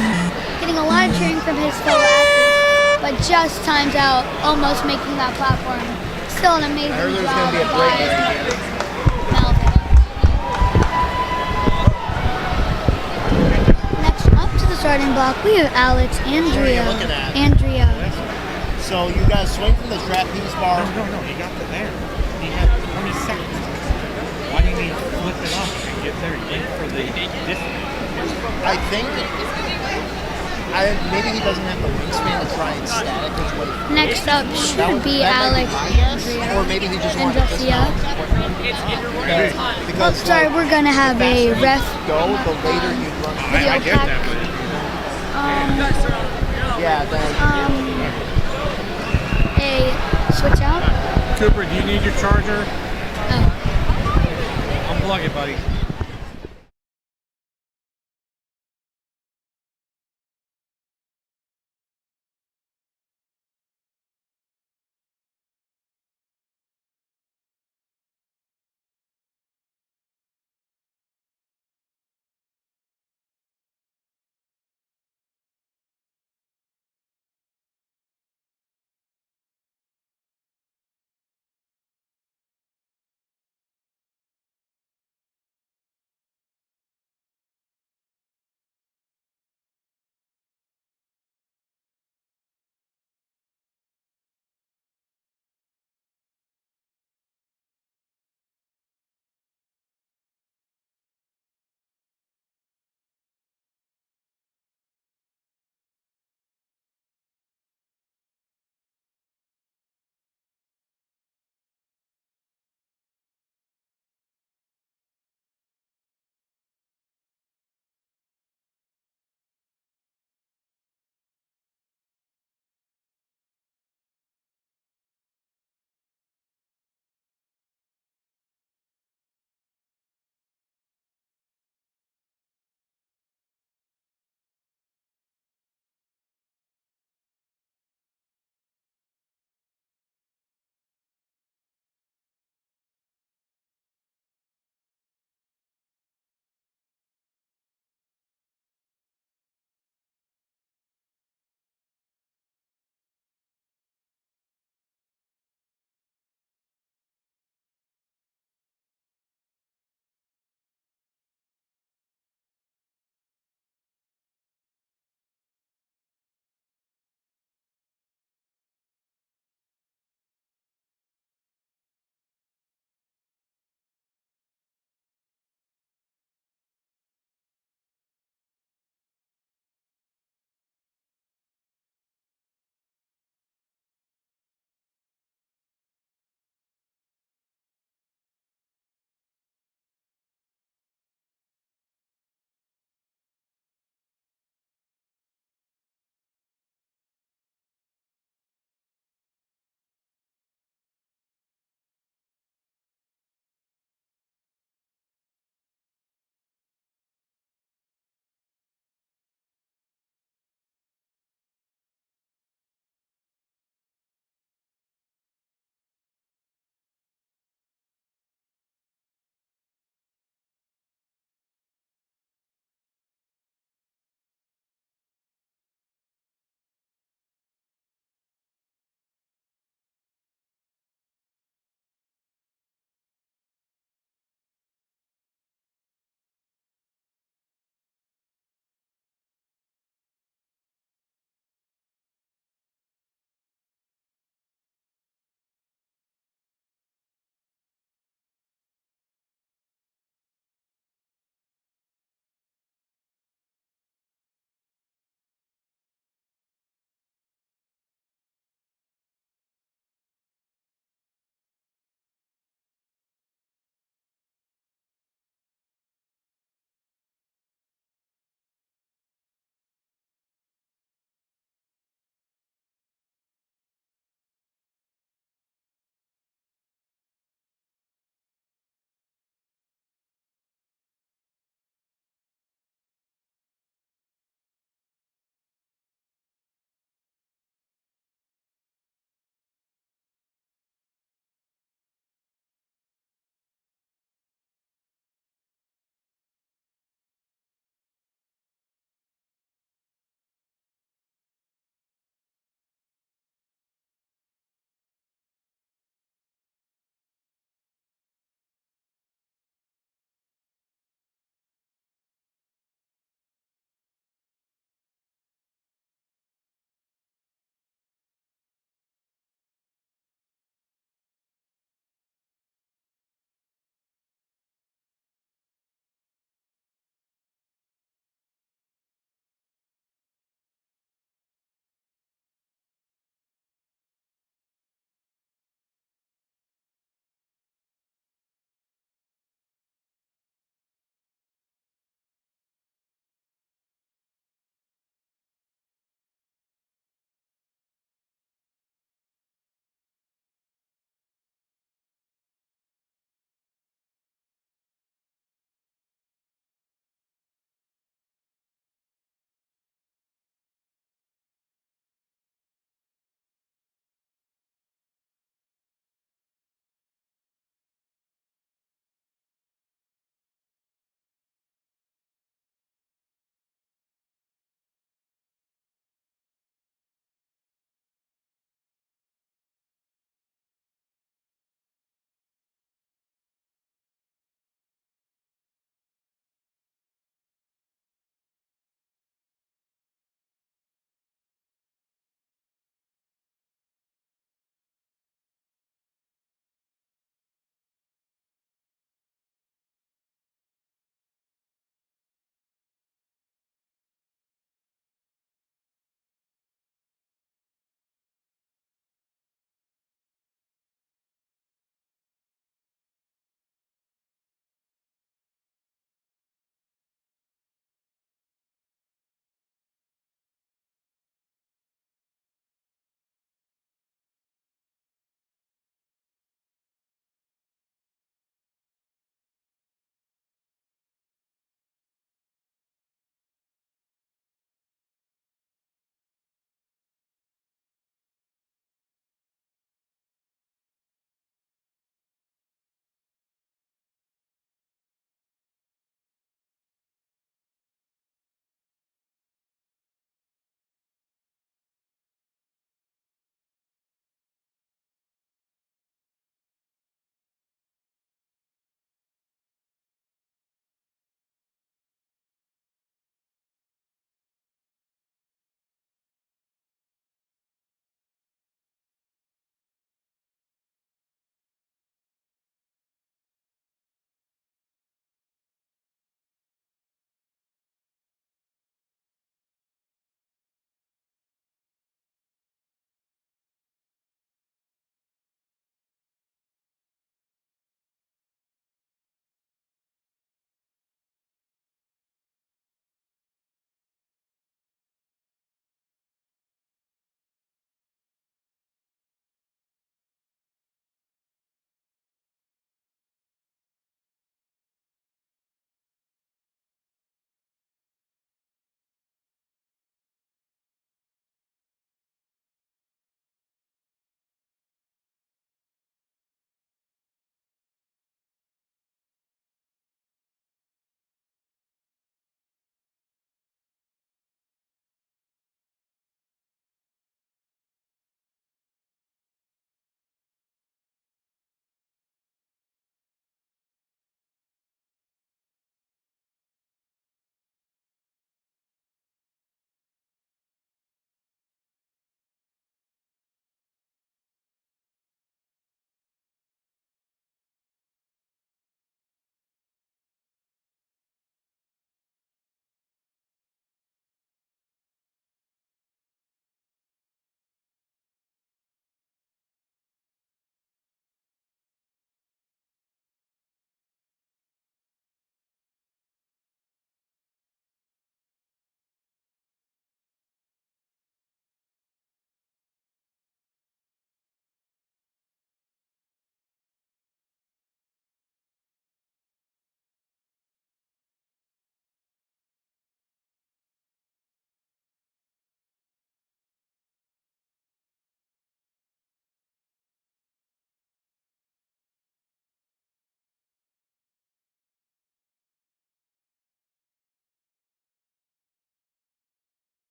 getting a lot of cheering from his fellow athletes, but just times out, almost making that platform. Still an amazing I heard there was job going to be a by break right here. Melvin. Next up to the starting block, we have Alex, Andrea. What are you looking at? Andrea. So you guys swing from the trapeze bar. No, he got to there. He had 20 seconds. Why didn't he flip it up and get there in for the distance? I think maybe he doesn't have the wingspan to try and static his way. Next up should be Alex, Andrea, Or maybe he just and wanted to Josiah. Oh, because sorry, we're gonna have a ref go, the later you run. video I get pack. that, but Yeah, then A switch out. Cooper, do you need your charger? Oh. Unplug it, buddy.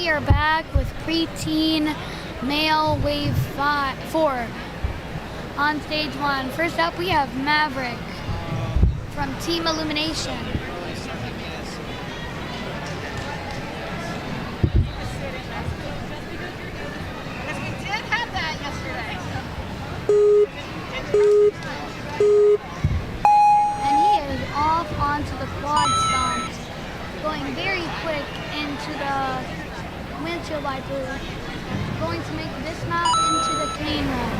we are back with Preteen Male Wave 4 on stage 1. First up, we have Maverick from Team Illumination. And he is off onto the quad stomps, going very quick into the windshield wiper, going to make this mount into the cane roll.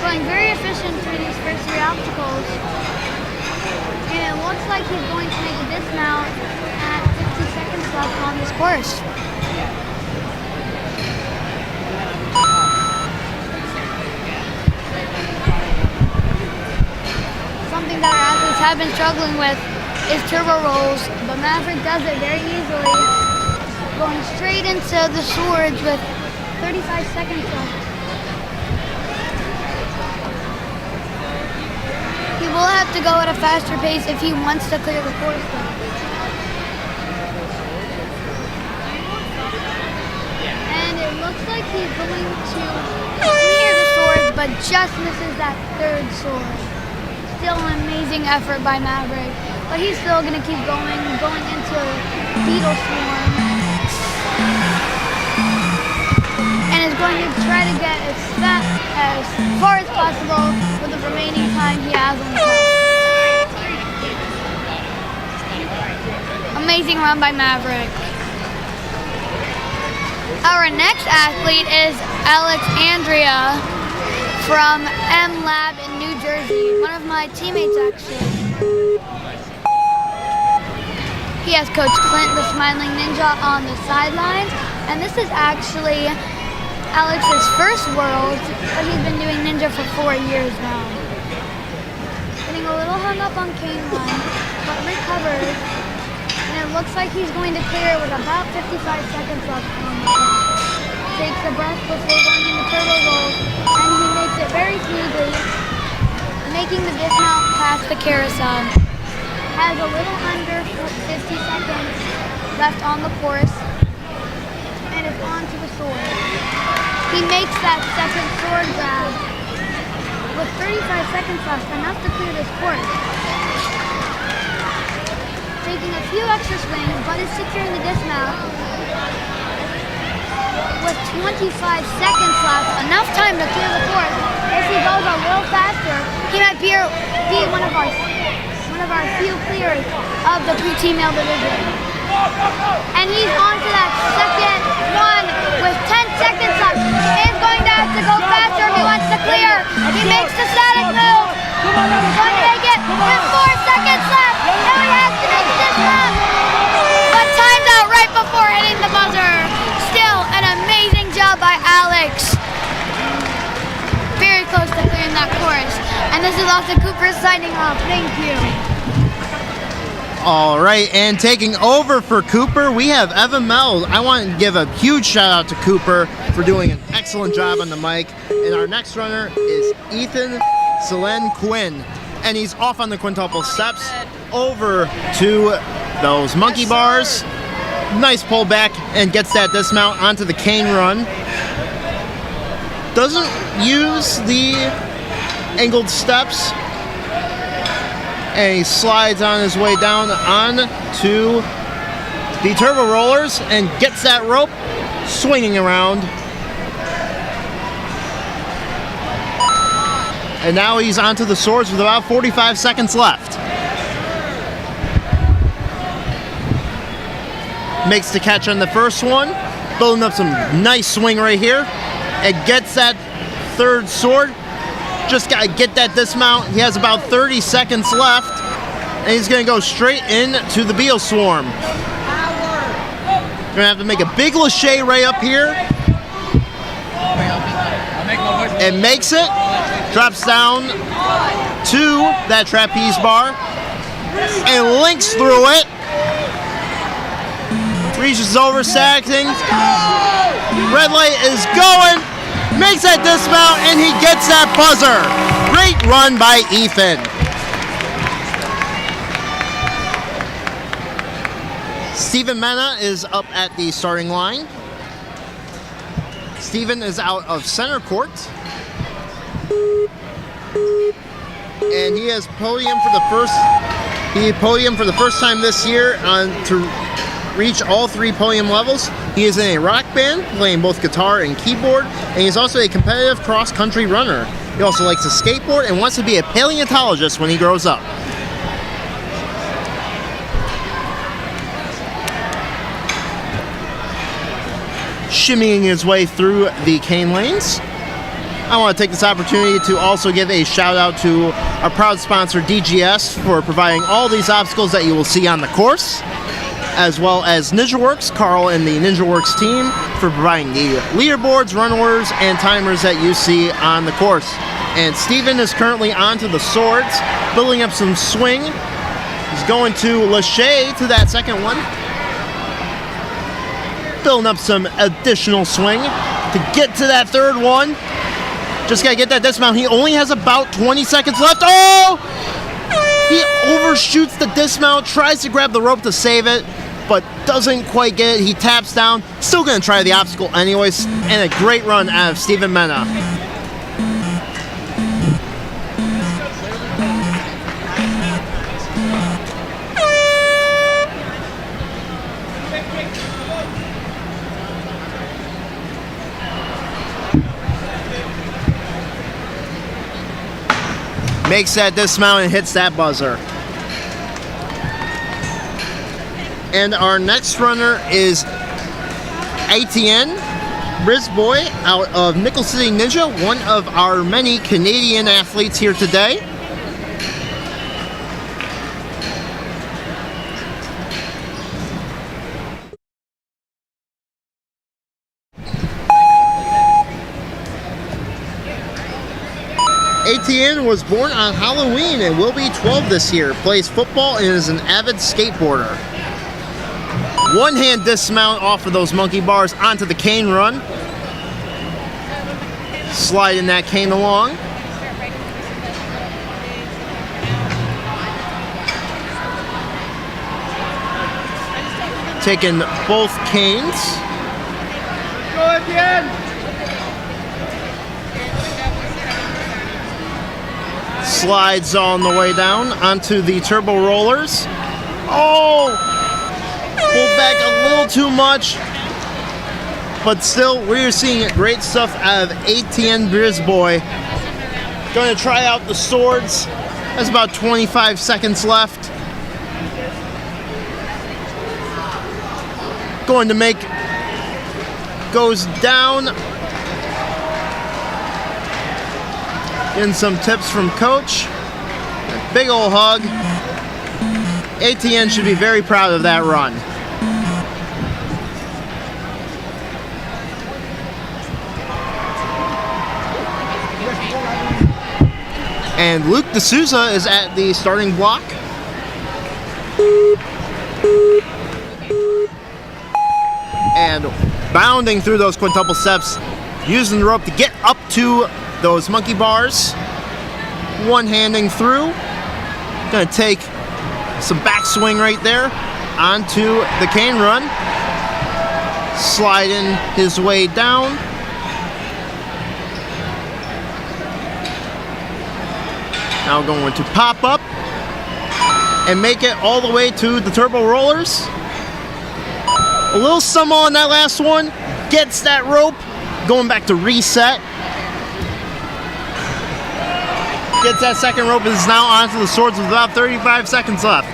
Going very efficient through these first 3 obstacles. And it looks like he's going to make a dismount at 50 seconds left on this course. Something that our athletes have been struggling with is turbo rolls, but Maverick does it very easily, going straight into the swords with 35 seconds left. He will have to go at a faster pace if he wants to clear the course though. And it looks like he's going to clear the swords, but just misses that 3rd sword. Still an amazing effort by Maverick, but he's still going to keep going into Beetle Swarm. And is going to try to get as far as possible with the remaining time he has on the clock. Amazing run by Maverick. Our next athlete is Alexandria from M Lab in New Jersey, one of my teammates actually. He has Coach Clint, the Smiling Ninja, on the sidelines, and this is actually Alex's first World, but he's been doing Ninja for 4 years now. Getting a little hung up on cane run, but recovered, and it looks like he's going to clear it with about 55 seconds left on the clock. Takes a breath before going into turbo roll, and he makes it very smoothly, making the dismount past the carousel. Has a little under 50 seconds left on the course, and is on to the sword. He makes that 2nd sword grab with 35 seconds left, enough to clear this course. Taking a few extra swings, but is securing the dismount. With 25 seconds left, enough time to clear the course. If he goes a little faster, he might be one of our few clears of the Preteen Male division. And he's on to that 2nd one with 10 seconds left. He's going to have to go faster if he wants to clear. He makes the static move. He's going to make it with 4 seconds left. Now he has to make this one. But times out right before hitting the buzzer. Still an amazing job by Alex. Very close to clearing that course. And this is Austin Cooper signing off. Thank you. All right, and taking over for Cooper, we have Evan Mells. I want to give a huge shout out to Cooper for doing an excellent job on the mic. And our next runner is Ethan Selene Quinn. And he's off on the quintuple steps over to those monkey bars. Nice pull back and gets that dismount onto the cane run. Doesn't use the angled steps. And he slides on his way down onto the turbo rollers and gets that rope swinging around. And now he's onto the swords with about 45 seconds left. Makes the catch on the first one, building up some nice swing right here. And gets that 3rd sword. Just gotta get that dismount. He has about 30 seconds left, and he's gonna go straight into the Beetle Swarm. Gonna have to make a big lache right up here. And makes it. Drops down to that trapeze bar and links through it. Reaches over, stacking. Red light is going. Makes that dismount, and he gets that buzzer. Great run by Ethan. Steven Mena is up at the starting line. Steven is out of center court. And he has podium for the first time this year to reach all 3 podium levels. He is in a rock band, playing both guitar and keyboard, and he's also a competitive cross-country runner. He also likes to skateboard and wants to be a paleontologist when he grows up. Shimmying his way through the cane lanes. I want to take this opportunity to also give a shout out to our proud sponsor DGS for providing all these obstacles that you will see on the course, as well as NinjaWorks, Carl and the NinjaWorks team for providing the leaderboards, run orders, and timers that you see on the course. And Steven is currently onto the swords, building up some swing. He's going to Lachey to that second one. Building up some additional swing to get to that third one. Just gotta get that dismount. He only has about 20 seconds left. Oh! He overshoots the dismount, tries to grab the rope to save it, but doesn't quite get it. He taps down. Still gonna try the obstacle anyways. And a great run out of Steven Mena. Makes that dismount and hits that buzzer. And our next runner is Preteen Brisboy out of Nickel City Ninja, one of our many Canadian athletes here today. Preteen was born on Halloween and will be 12 this year. Plays football and is an avid skateboarder. One-hand dismount off of those monkey bars onto the cane run. Sliding that cane along. Taking both canes. Go again! Slides on the way down onto the turbo rollers. Oh! Pulled back a little too much. But still, we're seeing great stuff out of Preteen Brisboy. Going to try out the swords. There's about 25 seconds left. Going to make, goes down. Getting some tips from coach. A big ol' hug. Preteen should be very proud of that run. And Luke D'Souza is at the starting block. And bounding through those quintuple steps, using the rope to get up to those monkey bars. One-handing through. Gonna take some backswing right there onto the cane run. Sliding his way down. Now going to pop up and make it all the way to the turbo rollers. A little stumble on that last one. Gets that rope. Going back to reset. Gets that second rope and is now onto the swords with about 35 seconds left.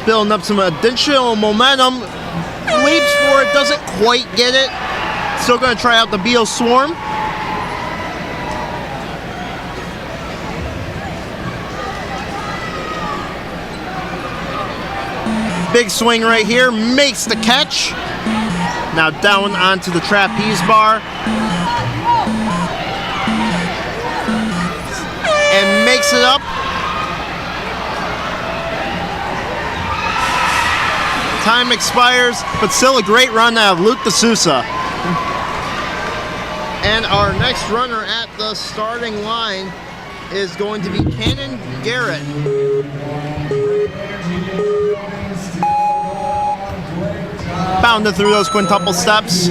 Building up some additional momentum. Leaps for it, doesn't quite get it. Still going to try out the Beal Swarm. Big swing right here, makes the catch. Now down onto the trapeze bar. And makes it up. Time expires, but still a great run out of Luke D'Souza. And our next runner at the starting line is going to be Cannon Garrett. Bounded through those quintuple steps.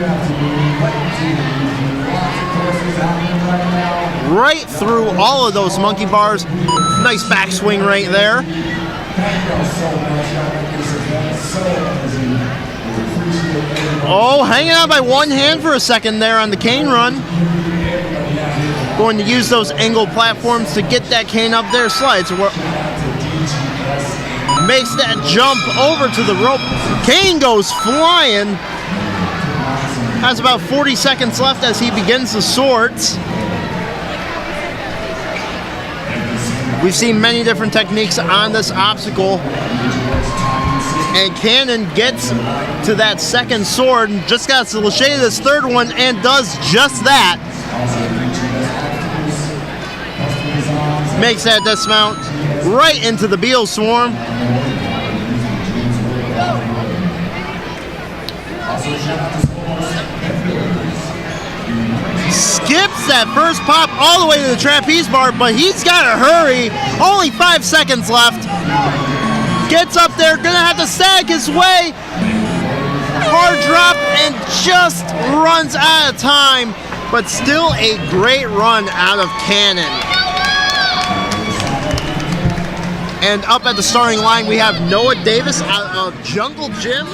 Right through all of those monkey bars. Nice backswing right there. Oh, hanging out by one hand for a second there on the cane run. Going to use those angled platforms to get that cane up there. Slides. Makes that jump over to the rope. Cane goes flying. Has about 40 seconds left as he begins the swords. We've seen many different techniques on this obstacle. And Cannon gets to that second sword and just got to lâcher this third one and does just that. Makes that dismount right into the Beal Swarm. Skips that first pop all the way to the trapeze bar, but he's got to hurry. Only 5 seconds left. Gets up there, gonna have to sag his way. Hard drop and just runs out of time, but still a great run out of Cannon. And up at the starting line, we have Noah Davis out of Jungle Gym.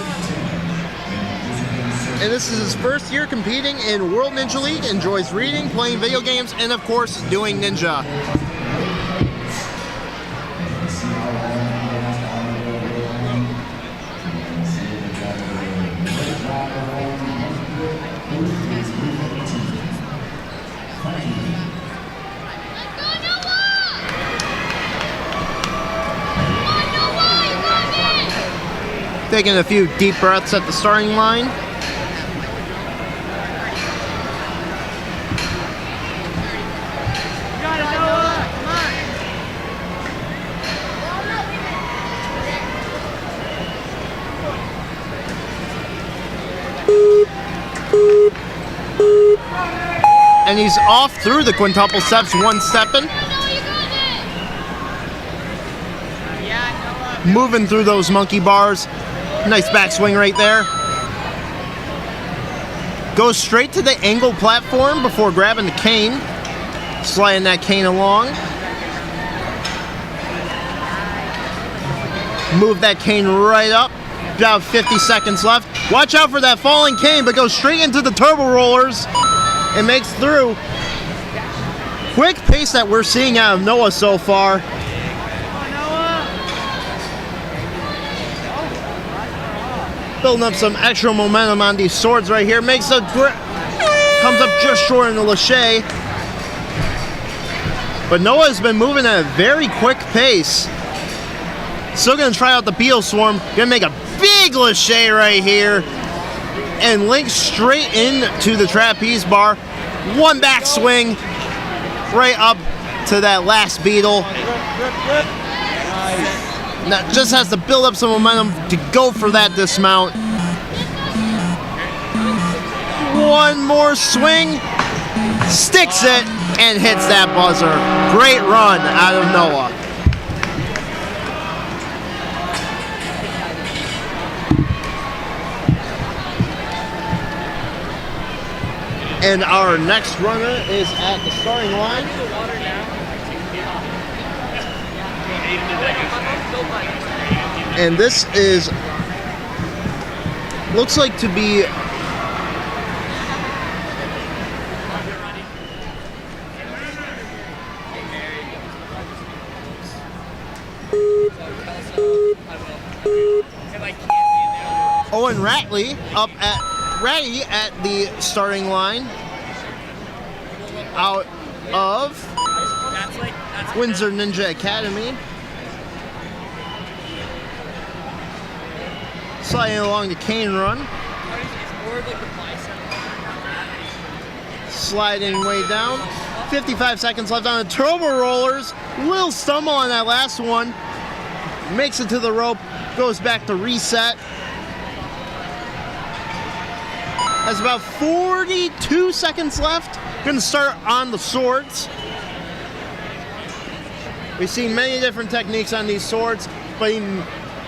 And this is his first year competing in World Ninja League. Enjoys reading, playing video games, and of course, doing ninja. Taking a few deep breaths at the starting line. And he's off through the quintuple steps, one stepping. Moving through those monkey bars. Nice backswing right there. Goes straight to the angle platform before grabbing the cane. Sliding that cane along. Move that cane right up. About 50 seconds left. Watch out for that falling cane, but goes straight into the turbo rollers and makes through. Quick pace that we're seeing out of Noah so far. Building up some extra momentum on these swords right here. Makes a grip. Comes up just short in the lâcher. But Noah has been moving at a very quick pace. Still gonna try out the Beal Swarm. Gonna make a big lâcher right here. And link straight into the trapeze bar. One backswing. Right up to that last beetle. Now just has to build up some momentum to go for that dismount. One more swing, sticks it, and hits that buzzer. Great run out of Noah. And our next runner is at the starting line. And this is, looks like to be Owen Rattley up at Ratty at the starting line out of Windsor Ninja Academy. Sliding along the cane run. Sliding way down. 55 seconds left on the turbo rollers. Will stumble on that last one. Makes it to the rope. Goes back to reset. Has about 42 seconds left. Gonna start on the swords. We've seen many different techniques on these swords, but he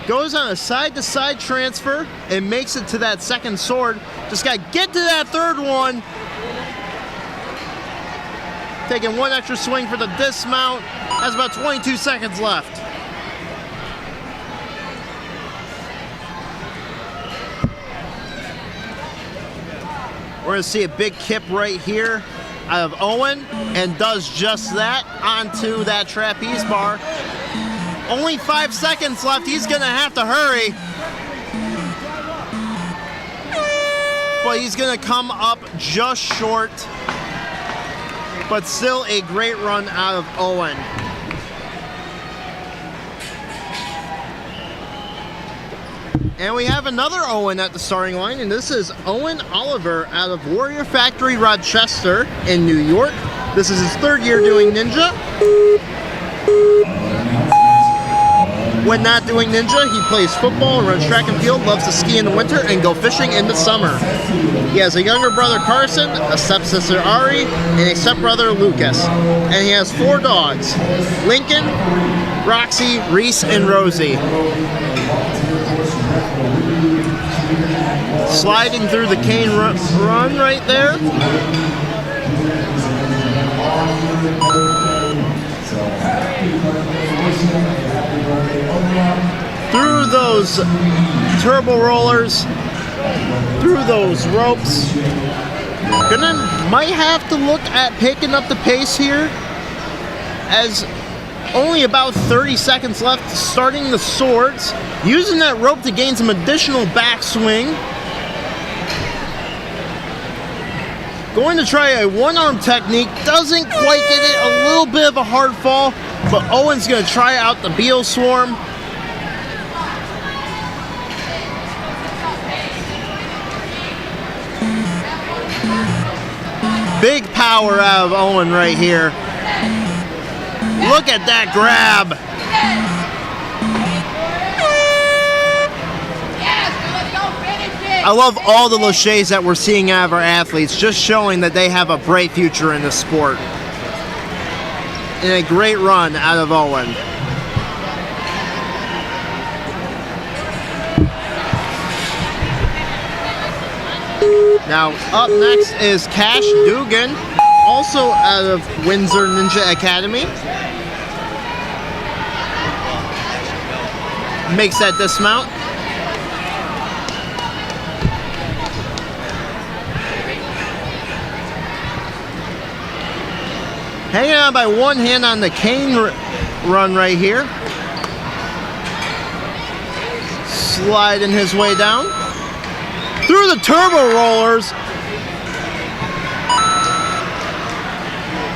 goes on a side-to-side transfer and makes it to that second sword. Just gotta get to that third one. Taking one extra swing for the dismount. Has about 22 seconds left. We're gonna see a big kip right here out of Owen, and does just that onto that trapeze bar. Only 5 seconds left. He's gonna have to hurry. But he's gonna come up just short. But still a great run out of Owen. And we have another Owen at the starting line, and this is Owen Oliver out of Warrior Factory, Rochester in New York. This is his 3rd year doing ninja. When not doing ninja, he plays football and runs track and field, loves to ski in the winter and go fishing in the summer. He has a younger brother, Carson, a stepsister, Ari, and a stepbrother, Lucas. And he has 4 dogs, Lincoln, Roxy, Reese, and Rosie. Sliding through the cane run right there. Through those turbo rollers, through those ropes. Might have to look at picking up the pace here, as only about 30 seconds left, starting the swords, using that rope to gain some additional backswing. Going to try a one-arm technique, doesn't quite get it, a little bit of a hard fall, but Owen's gonna try out the Beal Swarm. Big power out of Owen right here. Look at that grab. I love all the laches that we're seeing out of our athletes, just showing that they have a bright future in this sport. And a great run out of Owen. Now up next is Cash Dugan, also out of Windsor Ninja Academy. Makes that dismount. Hanging on by one hand on the cane run right here. Sliding his way down. Through the turbo rollers.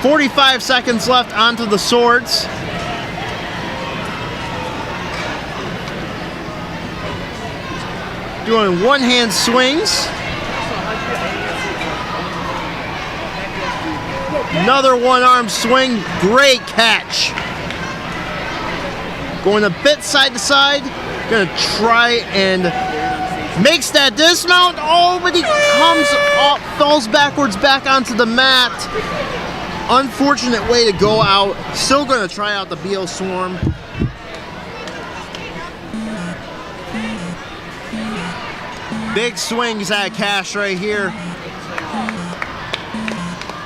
45 seconds left onto the swords. Doing one-hand swings. Another one-arm swing, great catch. Going a bit side to side. Gonna try and makes that dismount. Oh, but he comes up, falls backwards back onto the mat. Unfortunate way to go out. Still gonna try out the Beal Swarm. Big swings at Cash right here.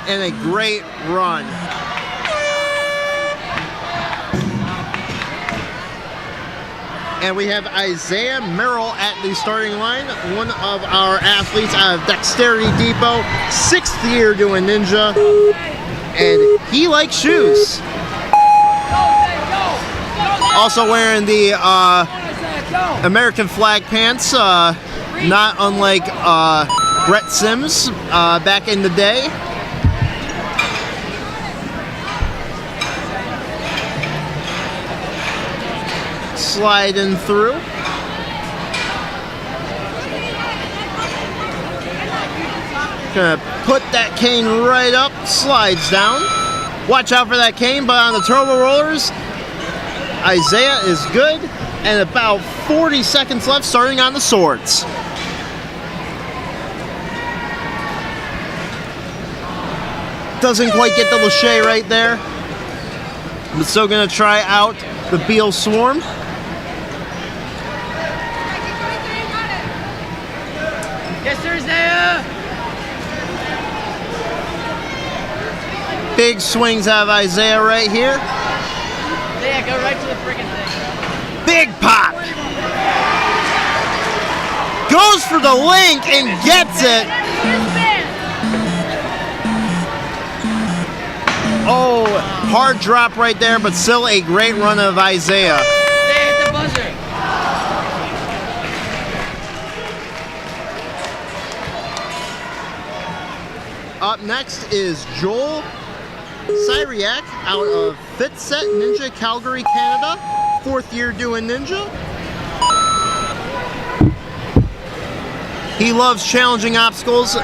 And a great run. And we have Isaiah Merrill at the starting line, one of our athletes out of Dexterity Depot, 6th year doing ninja, and he likes shoes. Also wearing the American flag pants, not unlike Brett Sims back in the day. Sliding through. Gonna put that cane right up, slides down. Watch out for that cane, but on the turbo rollers, Isaiah is good, and about 40 seconds left starting on the swords. Doesn't quite get the lâché right there. But still gonna try out the Beal Swarm. Yes, sir, Isaiah. Big swings out of Isaiah right here. Yeah, go right to the freaking thing. Big pop. Goes for the link and gets it. Oh, hard drop right there, but still a great run of Isaiah. They hit the buzzer. Up next is Joel Syriac out of Fit Set Ninja, Calgary, Canada. 4th year doing Ninja. He loves challenging obstacles,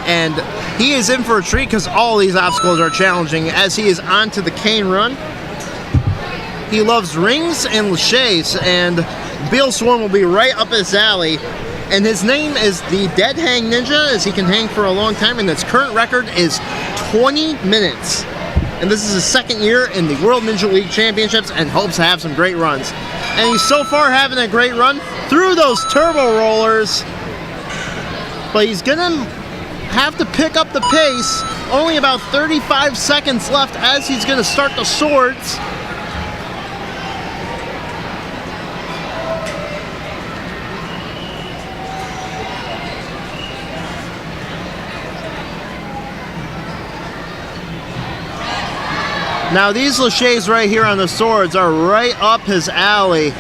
and he is in for a treat because all these obstacles are challenging as he is onto the cane run. He loves rings and lâchés, and Beal Swarm will be right up his alley. And his name is the Dead Hang Ninja, as he can hang for a long time, and his current record is 20 minutes. And this is his 2nd year in the World Ninja League Championships and hopes to have some great runs. And he's so far having a great run through those turbo rollers, but he's gonna have to pick up the pace. Only about 35 seconds left as he's gonna start the swords. Now these lâchés right here on the swords are right up his alley.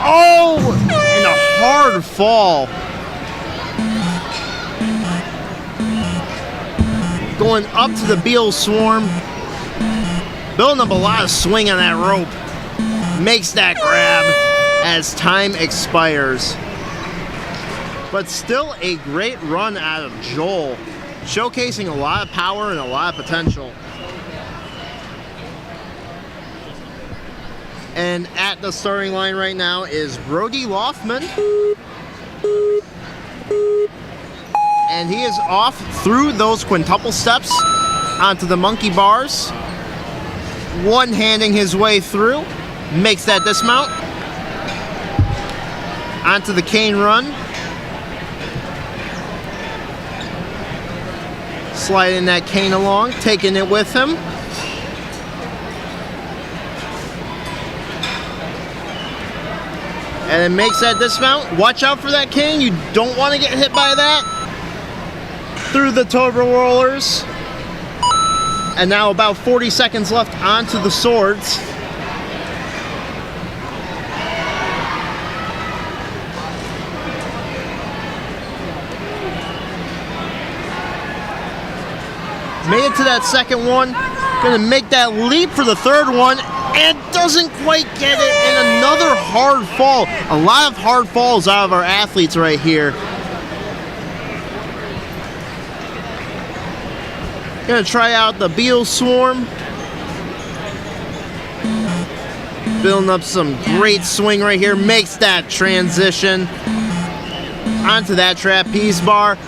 Oh, and a hard fall. Going up to the Beal Swarm. Building up a lot of swing on that rope. Makes that grab as time expires. But still a great run out of Joel. Showcasing a lot of power and a lot of potential. And at the starting line right now is Brody Loftman. And he is off through those quintuple steps onto the monkey bars. One-handing his way through. Makes that dismount. Onto the cane run. Sliding that cane along, taking it with him. And it makes that dismount. Watch out for that cane. You don't want to get hit by that. Through the turbo rollers. And now about 40 seconds left onto the swords. Made it to that second one. Gonna make that leap for the third one. And doesn't quite get it. And another hard fall. A lot of hard falls out of our athletes right here. Gonna try out the Beal Swarm. Building up some great swing right here. Makes that transition onto that trapeze bar.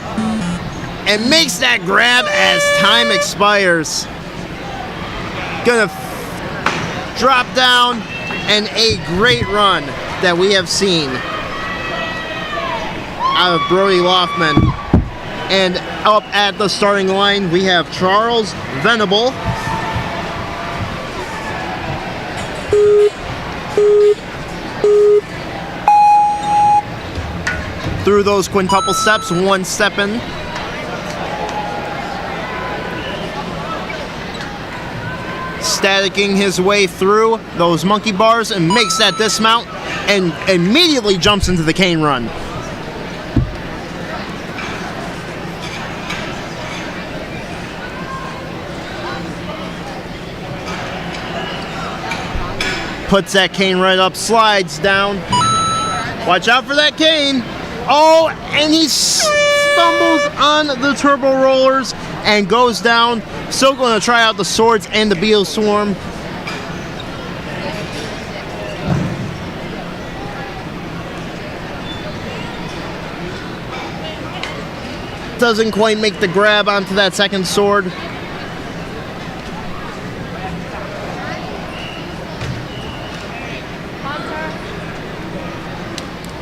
And makes that grab as time expires. Gonna drop down, and a great run that we have seen out of Brody Loftman. And up at the starting line, we have Charles Venable. Through those quintuple steps, one step in. Staticking his way through those monkey bars and makes that dismount and immediately jumps into the cane run. Puts that cane right up, slides down. Watch out for that cane. Oh, and he stumbles on the turbo rollers and goes down. Still going to try out the swords and the Beal Swarm. Doesn't quite make the grab onto that second sword.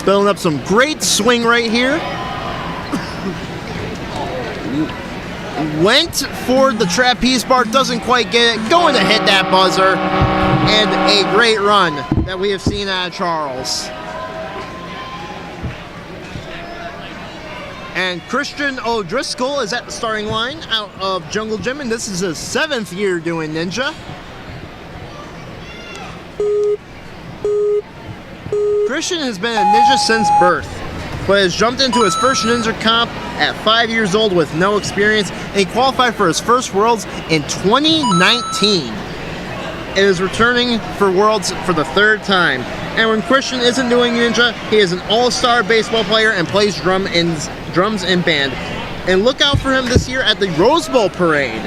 Building up some great swing right here. Went for the trapeze bar, doesn't quite get it. Going to hit that buzzer. And a great run that we have seen out of Charles. And Christian O'Driscoll is at the starting line out of Jungle Gym, and this is his 7th year doing Ninja. Christian has been a ninja since birth, but has jumped into his first ninja comp at 5 years old with no experience, and he qualified for his first Worlds in 2019. It is returning for Worlds for the 3rd time. And when Christian isn't doing ninja, he is an all-star baseball player and plays drums in band. And look out for him this year at the Rose Bowl parade.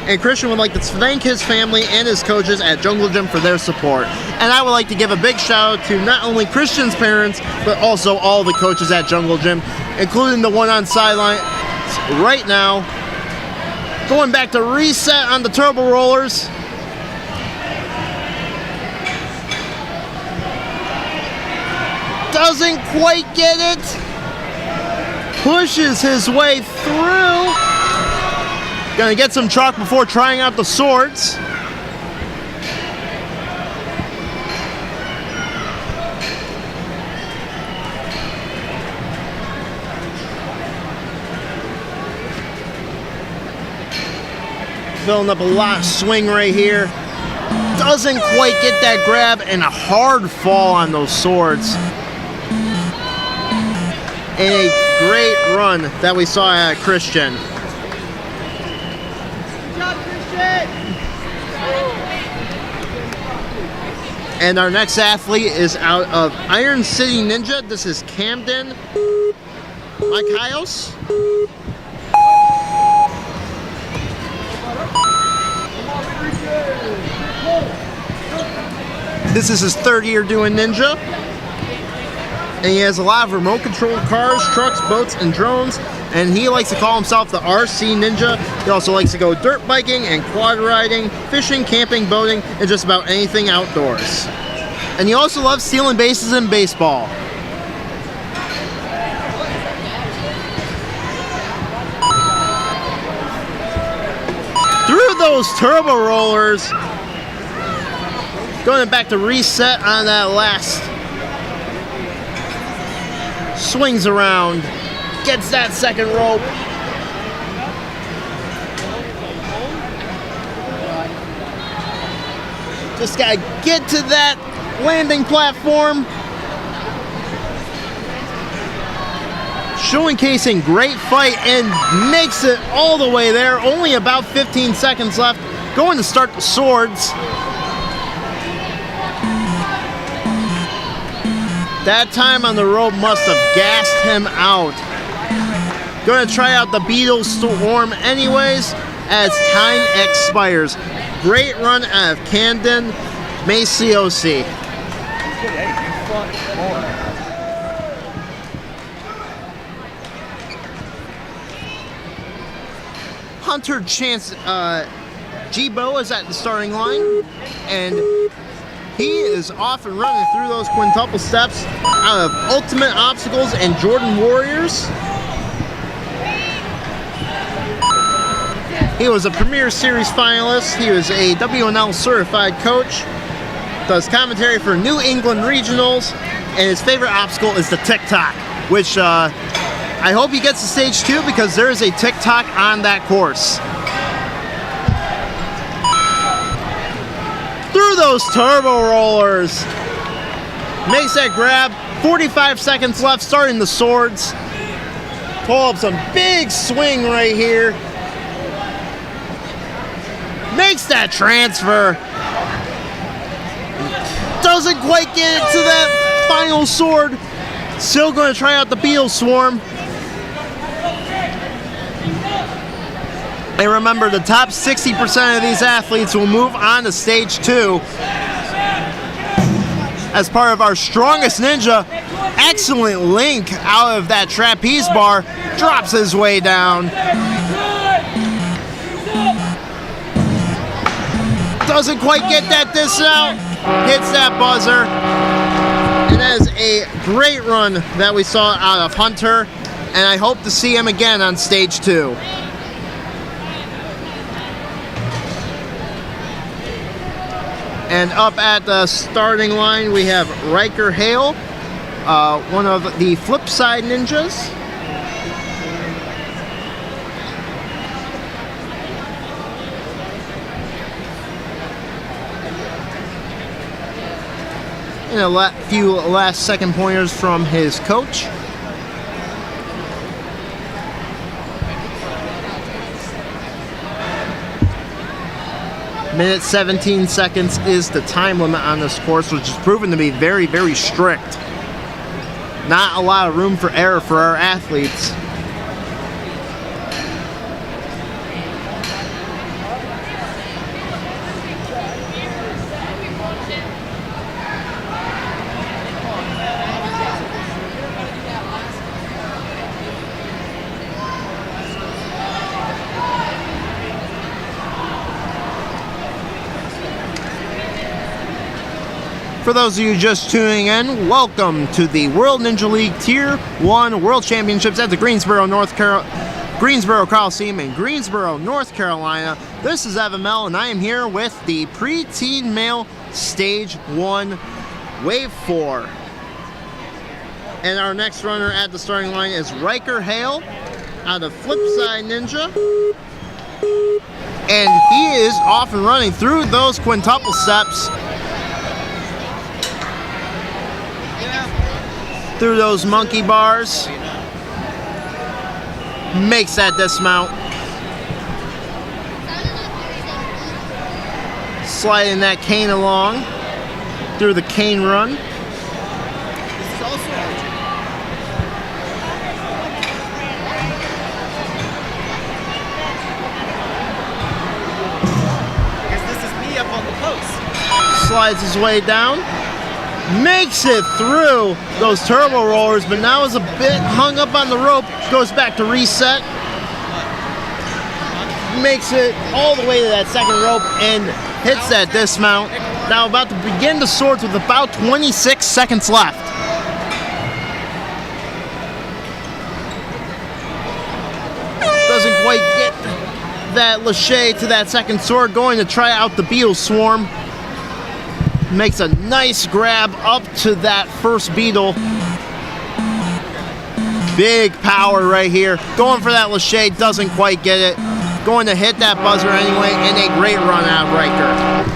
And Christian would like to thank his family and his coaches at Jungle Gym for their support. And I would like to give a big shout out to not only Christian's parents, but also all the coaches at Jungle Gym, including the one on sideline right now. Going back to reset on the turbo rollers. Doesn't quite get it. Pushes his way through. Gonna get some chalk before trying out the swords. Filling up a lot of swing right here. Doesn't quite get that grab, and a hard fall on those swords. And a great run that we saw at Christian. Good job, Christian! And our next athlete is out of Iron City Ninja. This is Camden Mikaios. This is his 3rd year doing Ninja. And he has a lot of remote controlled cars, trucks, boats, and drones. And he likes to call himself the RC Ninja. He also likes to go dirt biking and quad riding, fishing, camping, boating, and just about anything outdoors. And he also loves stealing bases in baseball. Through those turbo rollers. Going back to reset on that last. Swings around. Gets that second rope. Just gotta get to that landing platform. Showcasing great fight and makes it all the way there. Only about 15 seconds left. Going to start the swords. That time on the rope must have gassed him out. Gonna try out the Beetle Storm anyways as time expires. Great run out of Camden Maciosi. Hunter Chance Jibo is at the starting line, and he is off and running through those quintuple steps out of Ultimate Obstacles and Jordan Warriors. He was a Premier Series finalist. He was a WNL certified coach. Does commentary for New England Regionals, and his favorite obstacle is the TikTok, which I hope he gets to stage 2 because there is a TikTok on that course. Through those turbo rollers. Makes that grab. 45 seconds left, starting the swords. Pull up some big swing right here. Makes that transfer. Doesn't quite get it to that final sword. Still going to try out the Beetle Swarm. And remember, the top 60% of these athletes will move on to stage 2 as part of our strongest ninja excellent link out of that trapeze bar, drops his way down. Doesn't quite get that dismount, hits that buzzer. And that is a great run that we saw out of Hunter, and I hope to see him again on stage 2. And up at the starting line, we have Riker Hale, one of the Flipside Ninjas. And a few last second pointers from his coach. Minute 17 seconds is the time limit on this course, which is proven to be very, very strict. Not a lot of room for error for our athletes. For those of you just tuning in, welcome to the World Ninja League Tier 1 World Championships at the Greensboro Coliseum in Greensboro, North Carolina. This is Evan Mel, and I am here with the Preteen Male Stage 1 Wave 4. And our next runner at the starting line is Riker Hale out of Flipside Ninja. And he is off and running through those quintuple steps. Through those monkey bars, makes that dismount, sliding that cane along through the cane run. I guess this is me up on the post. Slides his way down. Makes it through those turbo rollers, but now is a bit hung up on the rope. Goes back to reset. Makes it all the way to that second rope and hits that dismount. Now about to begin the swords with about 26 seconds left. Doesn't quite get that lache to that second sword. Going to try out the beetle swarm. Makes a nice grab up to that first beetle. Big power right here. Going for that lache, doesn't quite get it. Going to hit that buzzer anyway, and a great run out of Riker.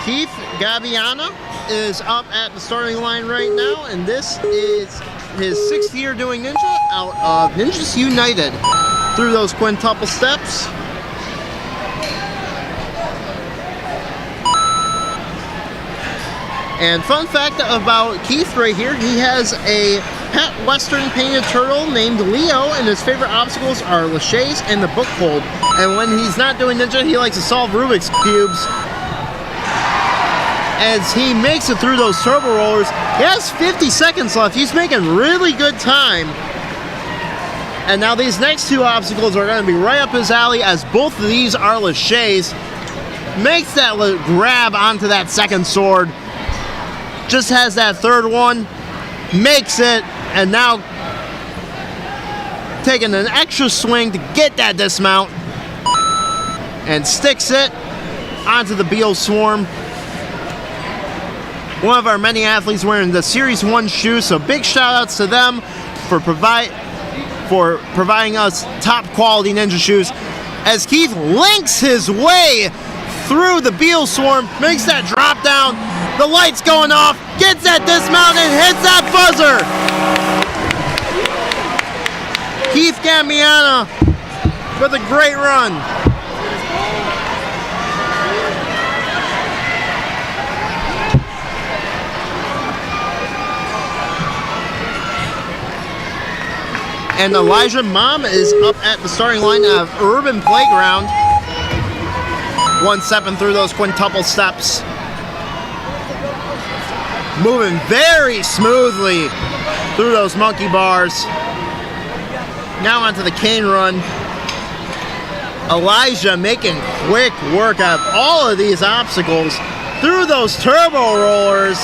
Keith Gabbiana is up at the starting line right now, and this is his 6th year doing Ninja out of Ninjas United through those quintuple steps. And fun fact about Keith right here, he has a pet Western painted turtle named Leo, and his favorite obstacles are laches and the book hold. And when he's not doing Ninja, he likes to solve Rubik's Cubes. As he makes it through those turbo rollers, he has 50 seconds left. He's making really good time. And now these next two obstacles are going to be right up his alley, as both of these are laches. Makes that grab onto that second sword. Just has that third one. Makes it. And now taking an extra swing to get that dismount. And sticks it onto the beetle swarm. One of our many athletes wearing the Series 1 shoes, so big shout outs to them for providing us top quality Ninja shoes. As Keith links his way through the beetle swarm, makes that drop down, the lights going off, gets that dismount and hits that buzzer. Keith Gabbiana with a great run. And Elijah Mom is up at the starting line of Urban Playground. One stepping through those quintuple steps. Moving very smoothly through those monkey bars. Now onto the cane run. Elijah making quick work of all of these obstacles through those turbo rollers.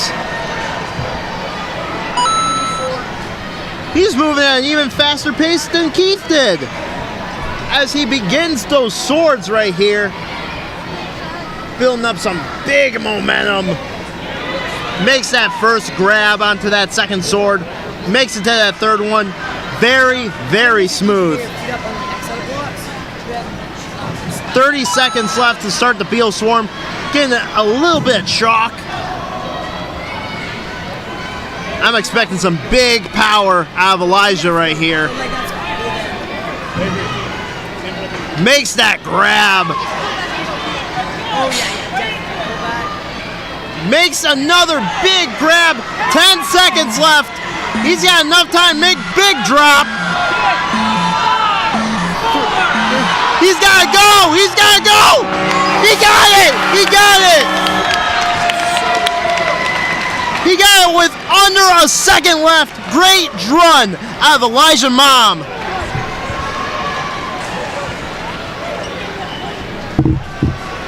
He's moving at an even faster pace than Keith did as he begins those swords right here. Building up some big momentum. Makes that first grab onto that second sword. Makes it to that third one. Very, very smooth. 30 seconds left to start the Beal Swarm. Getting a little bit of shock. I'm expecting some big power out of Elijah right here. Makes that grab. Makes another big grab. 10 seconds left. He's got enough time to make big drop. He's got to go. He's got to go. He got it. He got it. He got it with under a second left. Great run out of Elijah Mom.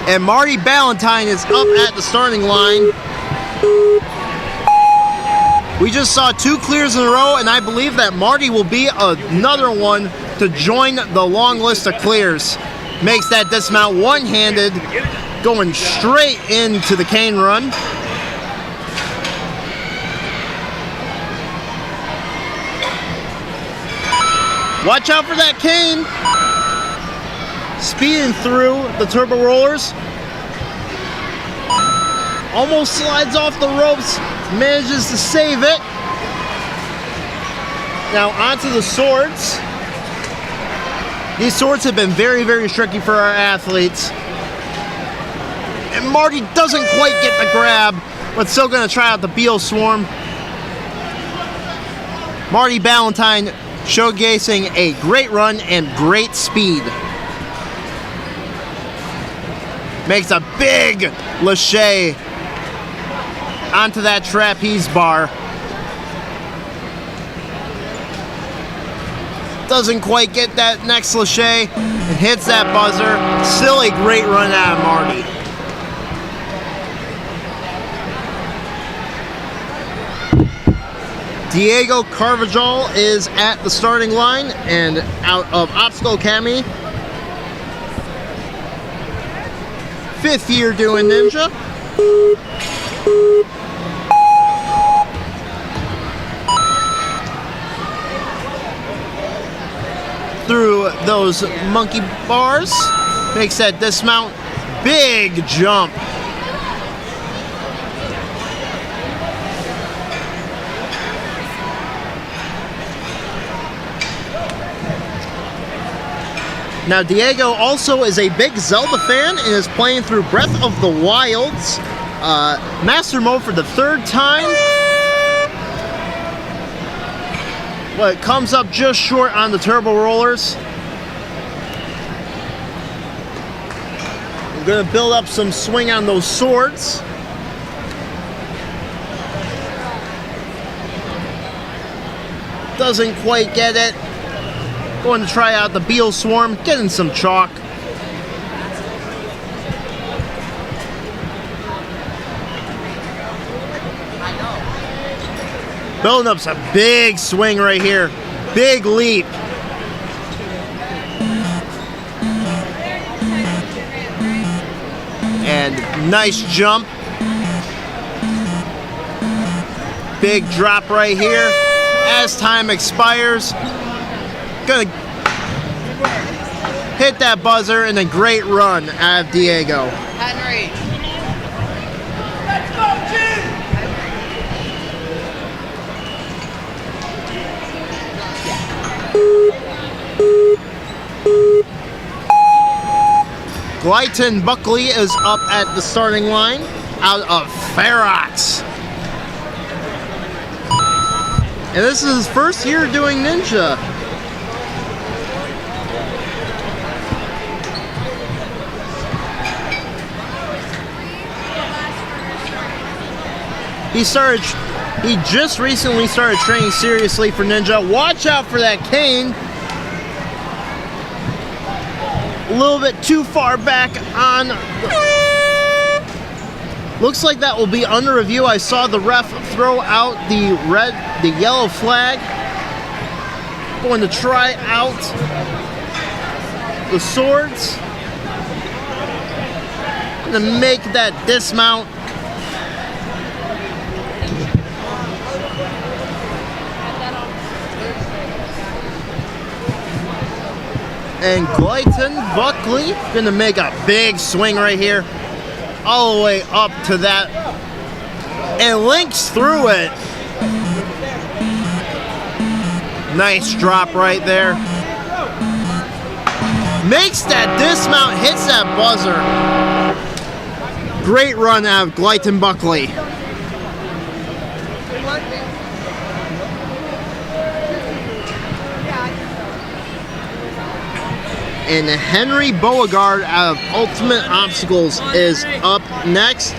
And Marty Ballantyne is up at the starting line. We just saw 2 clears in a row, and I believe that Marty will be another one to join the long list of clears. Makes that dismount one-handed, going straight into the cane run. Watch out for that cane. Speeding through the turbo rollers. Almost slides off the ropes. Manages to save it. Now onto the swords. These swords have been very, very tricky for our athletes. And Marty doesn't quite get the grab, but still going to try out the Beal Swarm. Marty Ballantyne showcasing a great run and great speed. Makes a big lache onto that trapeze bar. Doesn't quite get that next lache and hits that buzzer. Still a great run out of Marty. Diego Carvajal is at the starting line and out of Obstacle Academy. 5th year doing Ninja. Through those monkey bars. Makes that dismount. Big jump. Now Diego also is a big Zelda fan and is playing through Breath of the Wild's Master Mode for the 3rd time. But it comes up just short on the turbo rollers. I'm going to build up some swing on those swords. Doesn't quite get it. Going to try out the Beal Swarm, getting some chalk. Building up some big swing right here. Big leap. And nice jump. Big drop right here. As time expires, gonna hit that buzzer and a great run out of Diego. Henry. Glyton Buckley is up at the starting line out of Ferox. And this is his 1st year doing Ninja. He just recently started training seriously for Ninja. Watch out for that cane. A little bit too far back on. Looks like that will be under review. I saw the ref throw out the yellow flag. Going to try out the swords. Going to make that dismount. And Glyton Buckley gonna make a big swing right here, all the way up to that, and links through it. Nice drop right there. Makes that dismount, hits that buzzer. Great run out of Glyton Buckley. And Henry Beauregard out of Ultimate Obstacles is up next.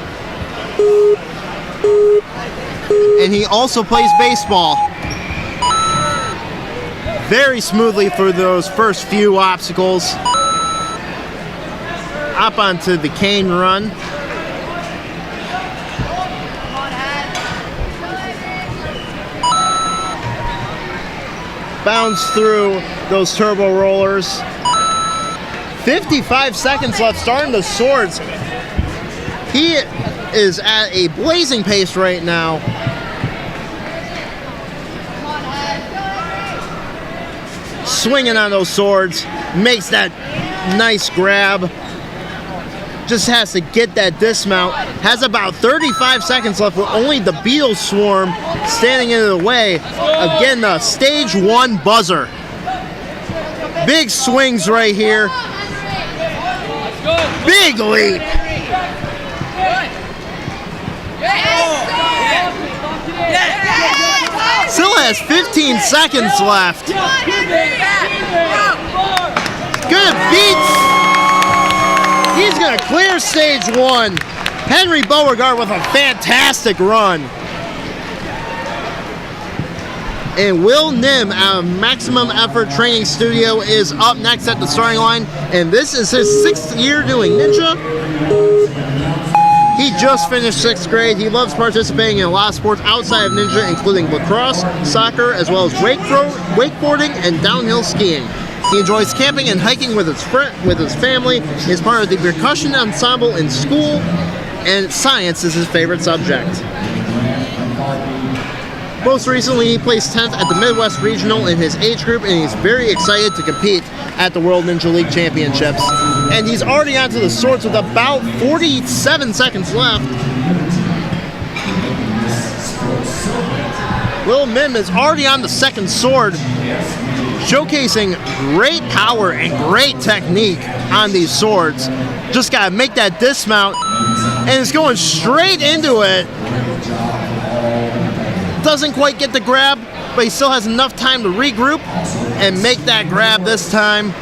And he also plays baseball. Very smoothly for those first few obstacles. Up onto the cane run. Bounce through those turbo rollers. 55 seconds left, starting the swords. He is at a blazing pace right now. Swinging on those swords, makes that nice grab. Just has to get that dismount. Has about 35 seconds left with only the beetle swarm standing in the way. Again, the stage 1 buzzer. Big swings right here. Big leap. Still has 15 seconds left. Good beats. He's going to clear stage 1. Henry Beauregard with a fantastic run. And Will Nim out of Maximum Effort Training Studio is up next at the starting line. And this is his 6th year doing Ninja. He just finished 6th grade. He loves participating in a lot of sports outside of Ninja, including lacrosse, soccer, as well as wakeboarding and downhill skiing. He enjoys camping and hiking with his family. He is part of the percussion ensemble in school, and science is his favorite subject. Most recently, he placed 10th at the Midwest Regional in his age group, and he's very excited to compete at the World Ninja League Championships. And he's already onto the swords with about 47 seconds left. Will Mim is already on the second sword, showcasing great power and great technique on these swords. Just gotta make that dismount, and it's going straight into it. Doesn't quite get the grab, but he still has enough time to regroup and make that grab this time.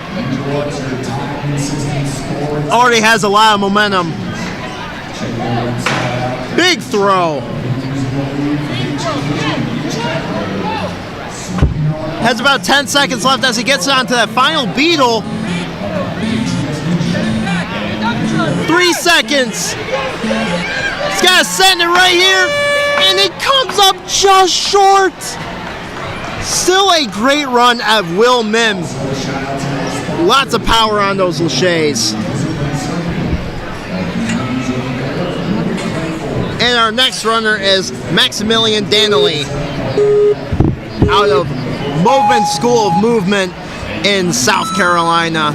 Already has a lot of momentum. Big throw. Has about 10 seconds left as he gets onto that final beetle. 3 seconds. He's got to send it right here, and it comes up just short. Still a great run out of Will Mim. Lots of power on those laches. And our next runner is Maximilian Danley out of Movement School of Movement in South Carolina.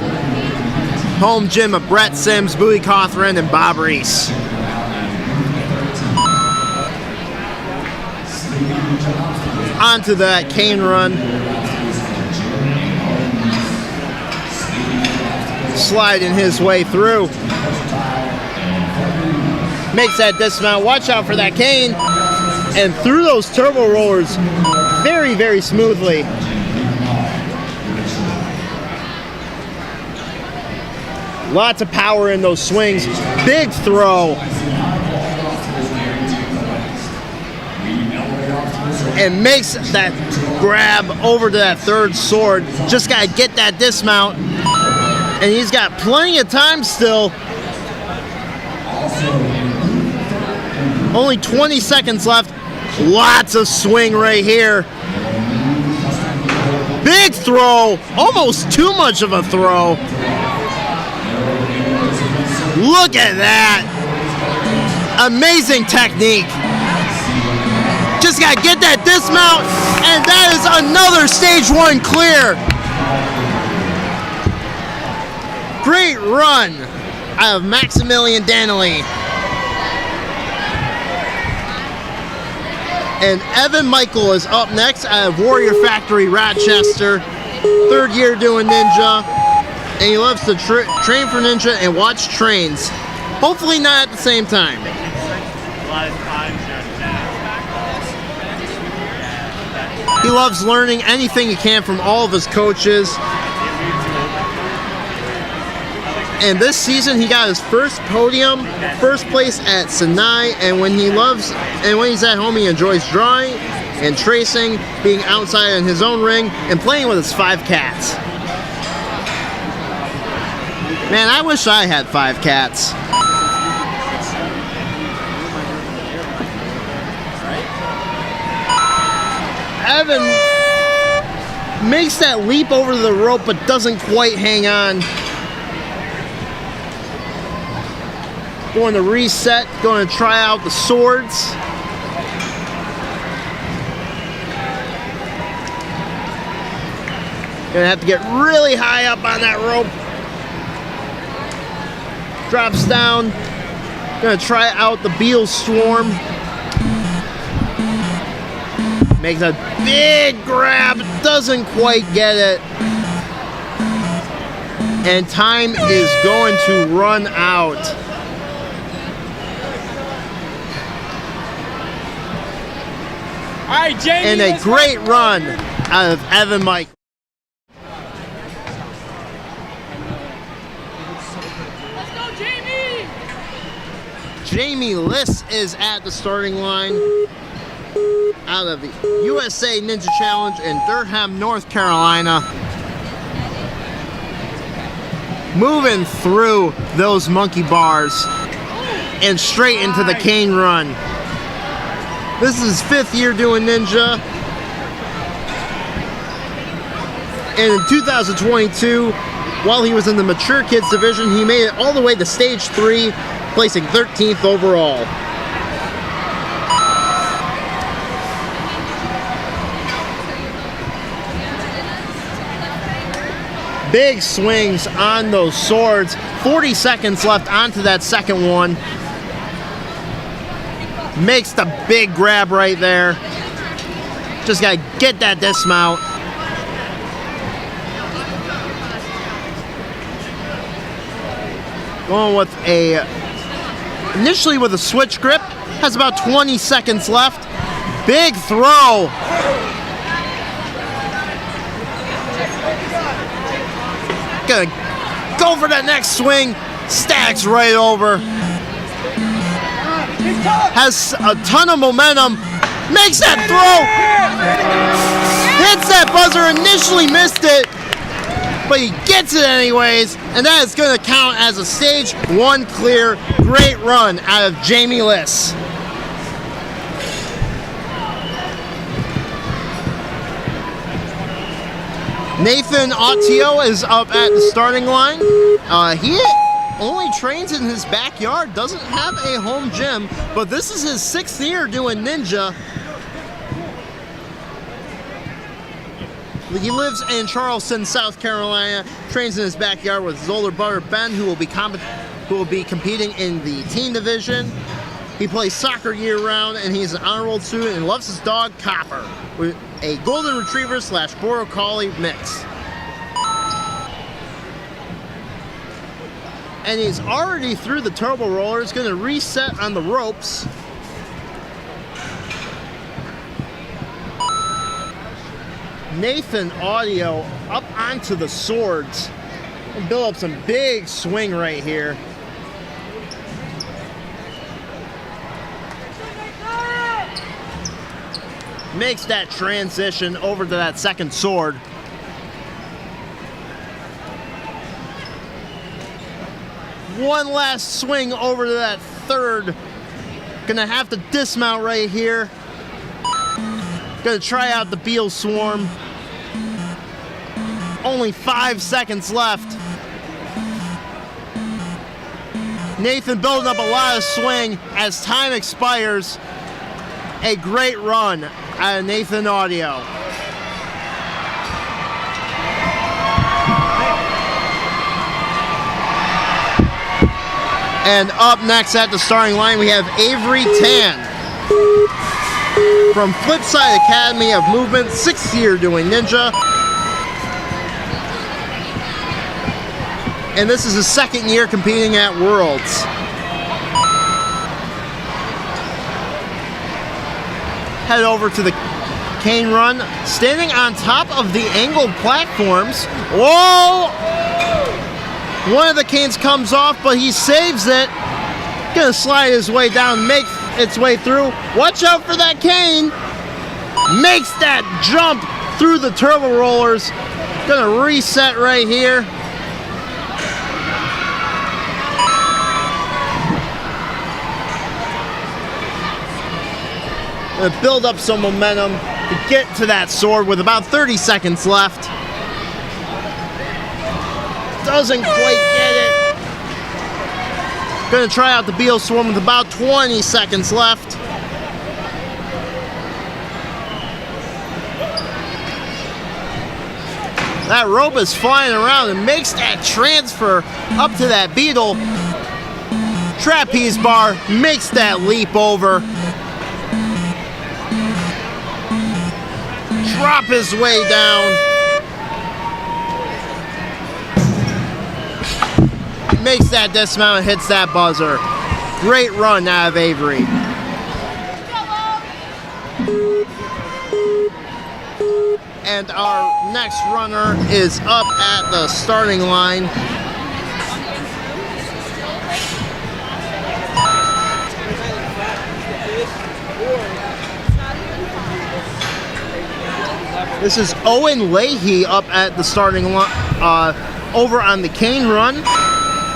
Home gym of Brett Sims, Bowie Cothran, and Bob Reese. Onto that cane run. Sliding his way through. Makes that dismount. Watch out for that cane. And through those turbo rollers very, very smoothly. Lots of power in those swings. Big throw. and makes that grab over to that third sword. Just gotta get that dismount, and he's got plenty of time still. Only 20 seconds left. Lots of swing right here. Big throw, almost too much of a throw. Look at that. Amazing technique. Just gotta get that dismount, and that is another stage 1 clear. Great run out of Maximilian Danley. And Evan Michael is up next out of Warrior Factory, Rochester. 3rd year doing Ninja. And he loves to train for Ninja and watch trains. Hopefully not at the same time. A lot of times He loves learning anything he can from all of his coaches. And this season he got his first podium, first place at Sinai, and when he's at home he enjoys drawing and tracing, being outside in his own ring, and playing with his 5 cats. Man, I wish I had 5 cats. Evan makes that leap over the rope but doesn't quite hang on. Going to reset, going to try out the swords. Gonna have to get really high up on that rope. Drops down. Gonna try out the Beal Swarm. Makes a big grab, doesn't quite get it. And time is going to run out. All right, Jamie. And a great run out of Evan Mike. Let's go, Jamie. Jamie Liss is at the starting line out of the USA Ninja Challenge in Durham, North Carolina. Moving through those monkey bars and straight into the cane run. This is his 5th year doing Ninja. And in 2022, while he was in the Mature Kids division, he made it all the way to stage 3, placing 13th overall. Big swings on those swords. 40 seconds left onto that second one. Makes the big grab right there. Just gotta get that dismount. Going with initially with a switch grip. Has about 20 seconds left. Big throw. Gonna go for that next swing. Stacks right over. Has a ton of momentum. Makes that throw. Hits that buzzer. Initially missed it, but he gets it anyways. And that is going to count as a stage 1 clear. Great run out of Jamie Liss. Nathan Autio is up at the starting line. He only trains in his backyard, doesn't have a home gym, but this is his 6th year doing Ninja. He lives in Charleston, South Carolina, trains in his backyard with his older brother Ben, who will be competing in the teen division. He plays soccer year-round, and he's an honor-roll student and loves his dog, Copper, with a golden retriever / border collie mix. And he's already through the turbo roller. He's going to reset on the ropes. Nathan Audio up onto the swords and build up some big swing right here. Makes that transition over to that second sword. One last swing over to that third. Gonna have to dismount right here. Gonna try out the Beal Swarm. Only 5 seconds left. Nathan building up a lot of swing as time expires. A great run out of Nathan Audio. And up next at the starting line, we have Avery Tan from Flipside Academy of Movement, 6th year doing ninja. And this is his 2nd year competing at Worlds. Head over to the cane run, standing on top of the angled platforms. Whoa! One of the canes comes off, but he saves it. Gonna slide his way down, make its way through. Watch out for that cane. Makes that jump through the turbo rollers. Gonna reset right here. Gonna build up some momentum to get to that sword with about 30 seconds left. Doesn't quite get it. Gonna try out the Beal Swarm with about 20 seconds left. That rope is flying around and makes that transfer up to that beetle. Trapeze bar makes that leap over. Drop his way down. Makes that dismount and hits that buzzer. Great run out of Avery. And our next runner is up at the starting line. This is Owen Leahy up at the starting line, over on the cane run.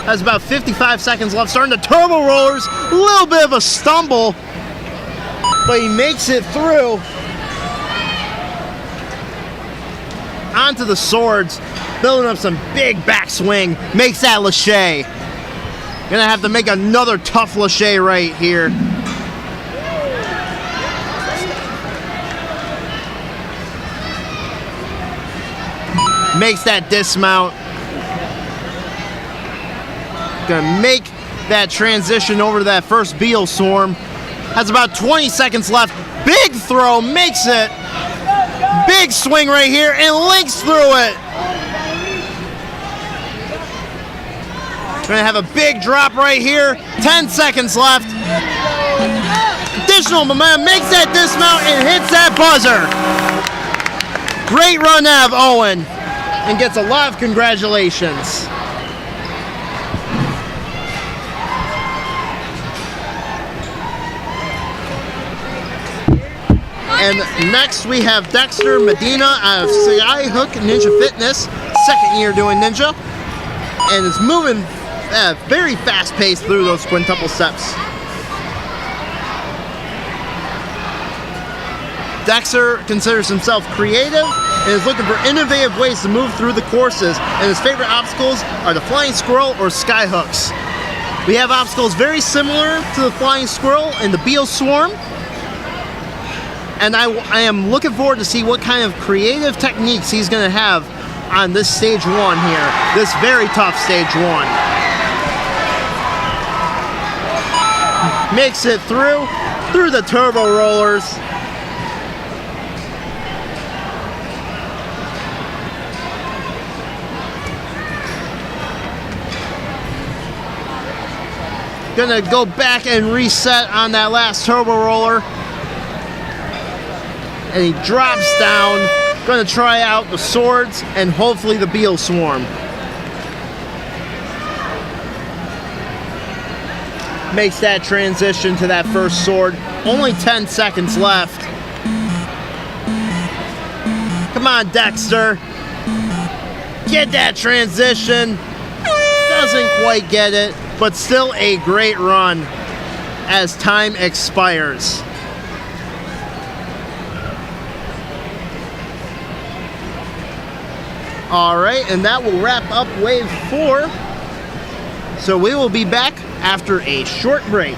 Has about 55 seconds left. Starting the turbo rollers. A little bit of a stumble, but he makes it through. Onto the swords. Building up some big backswing. Makes that lache. Gonna have to make another tough lache right here. Makes that dismount. Gonna make that transition over to that first Beal Swarm. Has about 20 seconds left. Big throw, makes it. Big swing right here and links through it. Gonna have a big drop right here. 10 seconds left. Additional momentum, makes that dismount and hits that buzzer. Great run out of Owen and gets a lot of congratulations. And next we have Dexter Medina out of Skyhook Ninja Fitness, 2nd year doing ninja, and is moving very fast paced through those quintuple steps. Dexter considers himself creative and is looking for innovative ways to move through the courses, and his favorite obstacles are the flying squirrel or skyhooks. We have obstacles very similar to the flying squirrel and the Beal Swarm, and I am looking forward to see what kind of creative techniques he's going to have on this stage 1 here, this very tough stage 1. Makes it through the turbo rollers. Gonna go back and reset on that last turbo roller. And he drops down. Gonna try out the swords and hopefully the Beal Swarm. Makes that transition to that first sword. Only 10 seconds left. Come on, Dexter. Get that transition. Doesn't quite get it, but still a great run as time expires. All right, and that will wrap up wave 4. So we will be back after a short break.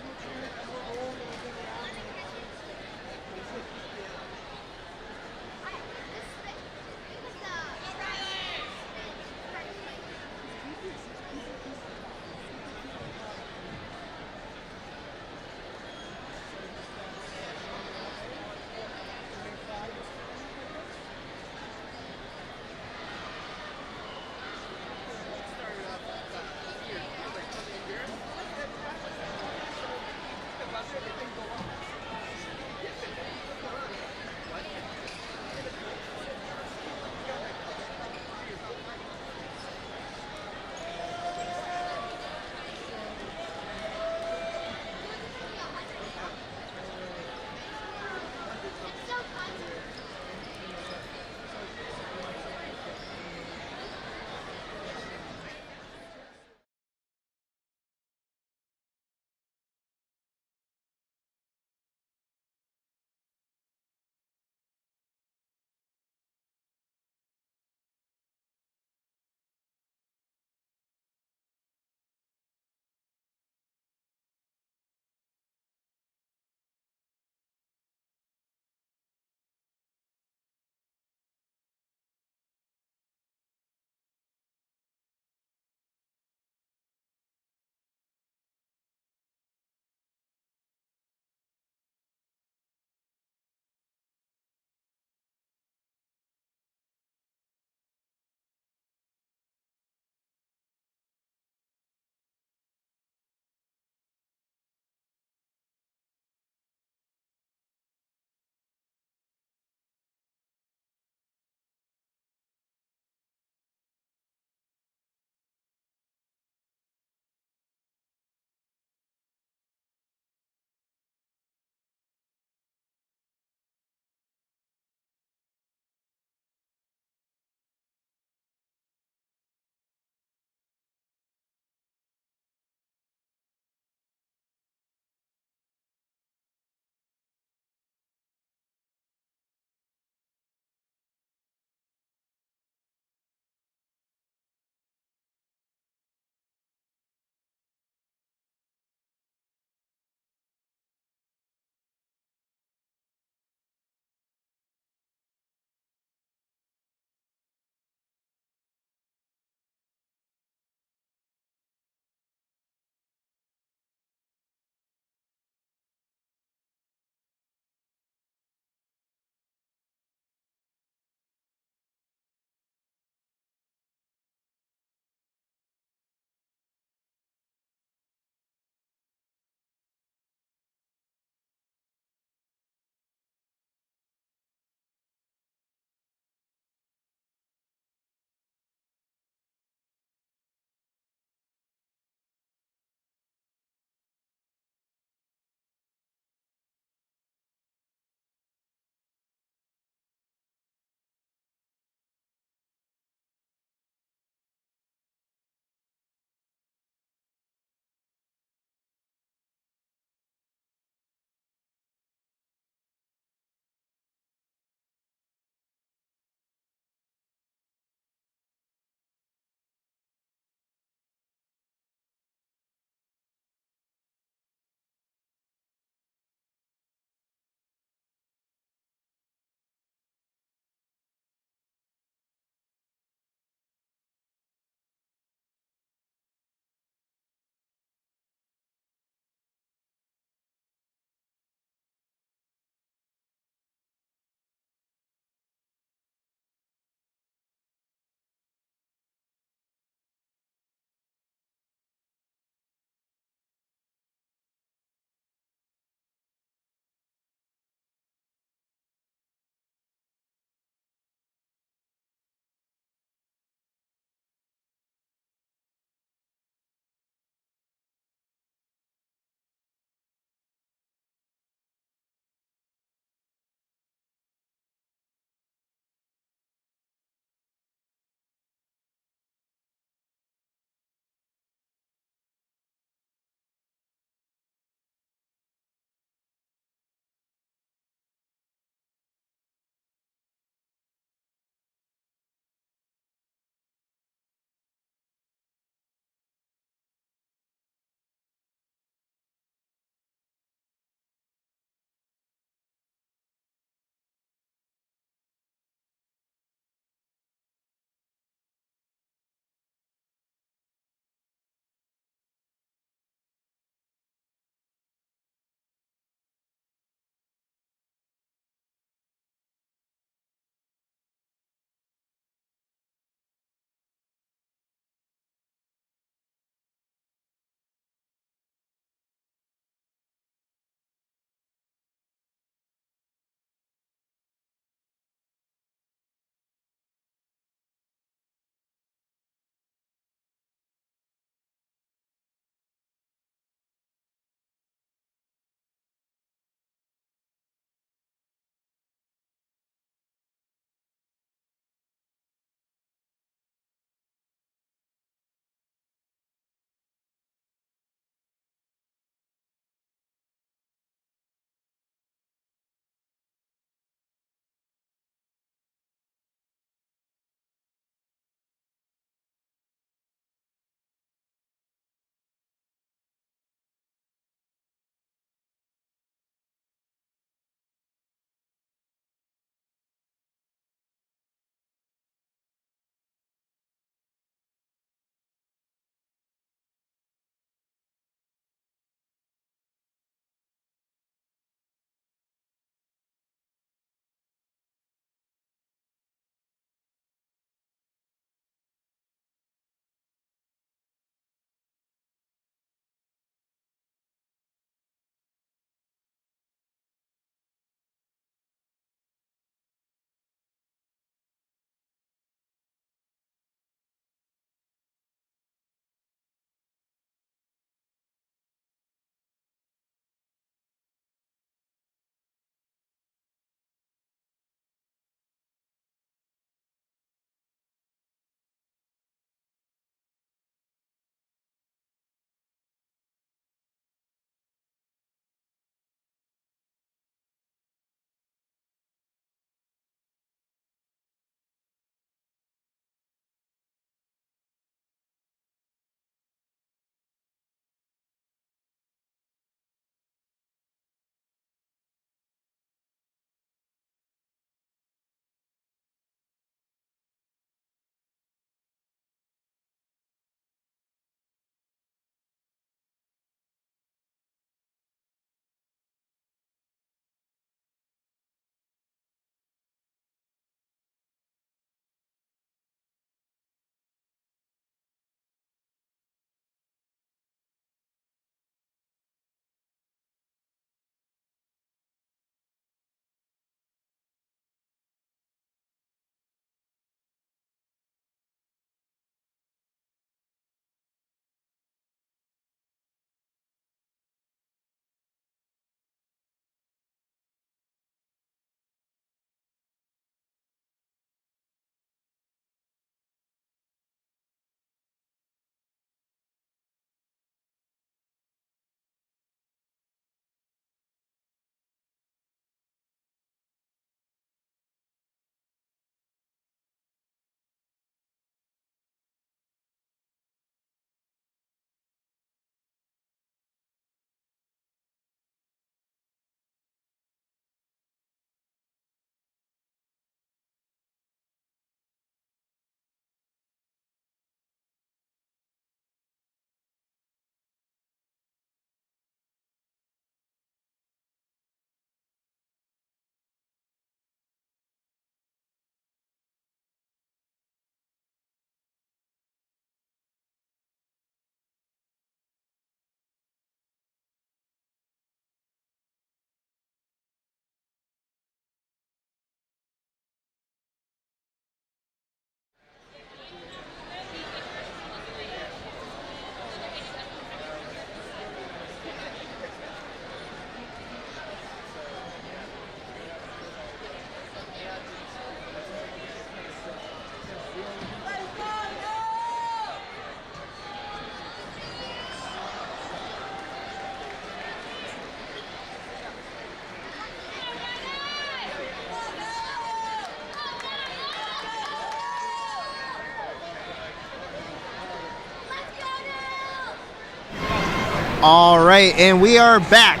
All right, and we are back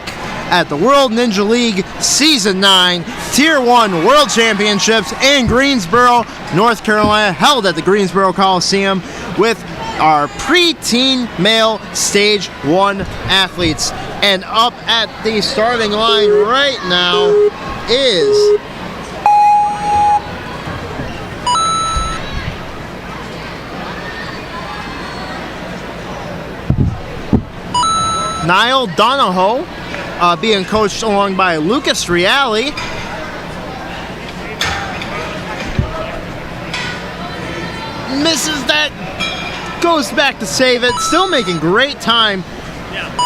at the World Ninja League Season 9 Tier 1 World Championships in Greensboro, North Carolina, held at the Greensboro Coliseum with our preteen male Stage 1 athletes. And up at the starting line right now is Niall Donahoe, being coached along by Lucas Reale. Misses that, goes back to save it, still making great time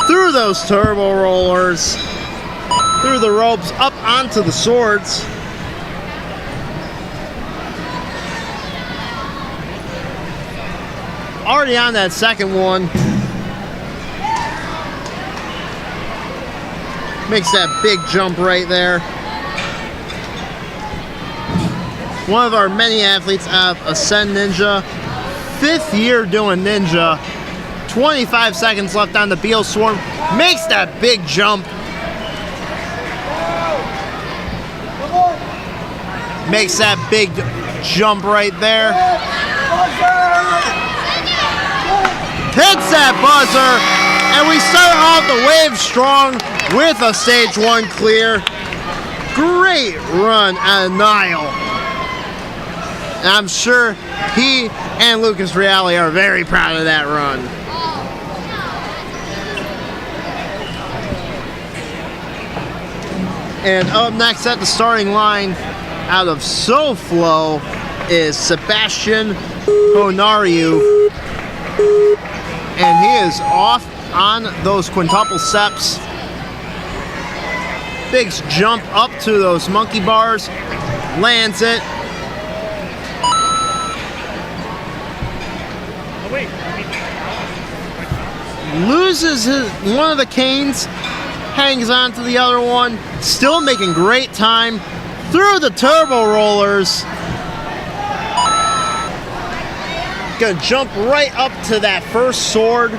through those turbo rollers, through the ropes, up onto the swords. Already on that second one. Makes that big jump right there. One of our many athletes out of Ascend Ninja. 5th year doing Ninja. 25 seconds left on the Beal Swarm. Makes that big jump. Makes that big jump right there. Hits that buzzer. And we start off the wave strong with a Stage 1 clear. Great run out of Niall. And I'm sure he and Lucas Reale are very proud of that run. And up next at the starting line out of SoFlo is Sebastian Honariu. And he is off on those quintuple steps. Big jump up to those monkey bars. Lands it. Loses one of the canes. Hangs on to the other one. Still making great time through the turbo rollers. Gonna jump right up to that first sword.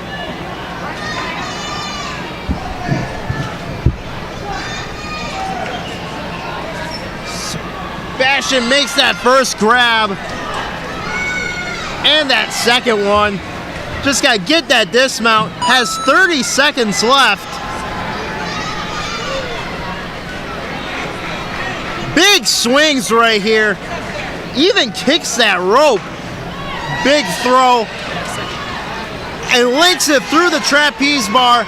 Sebastian makes that first grab. And that second one. Just gotta get that dismount. Has 30 seconds left. Big swings right here. Even kicks that rope. Big throw. And links it through the trapeze bar.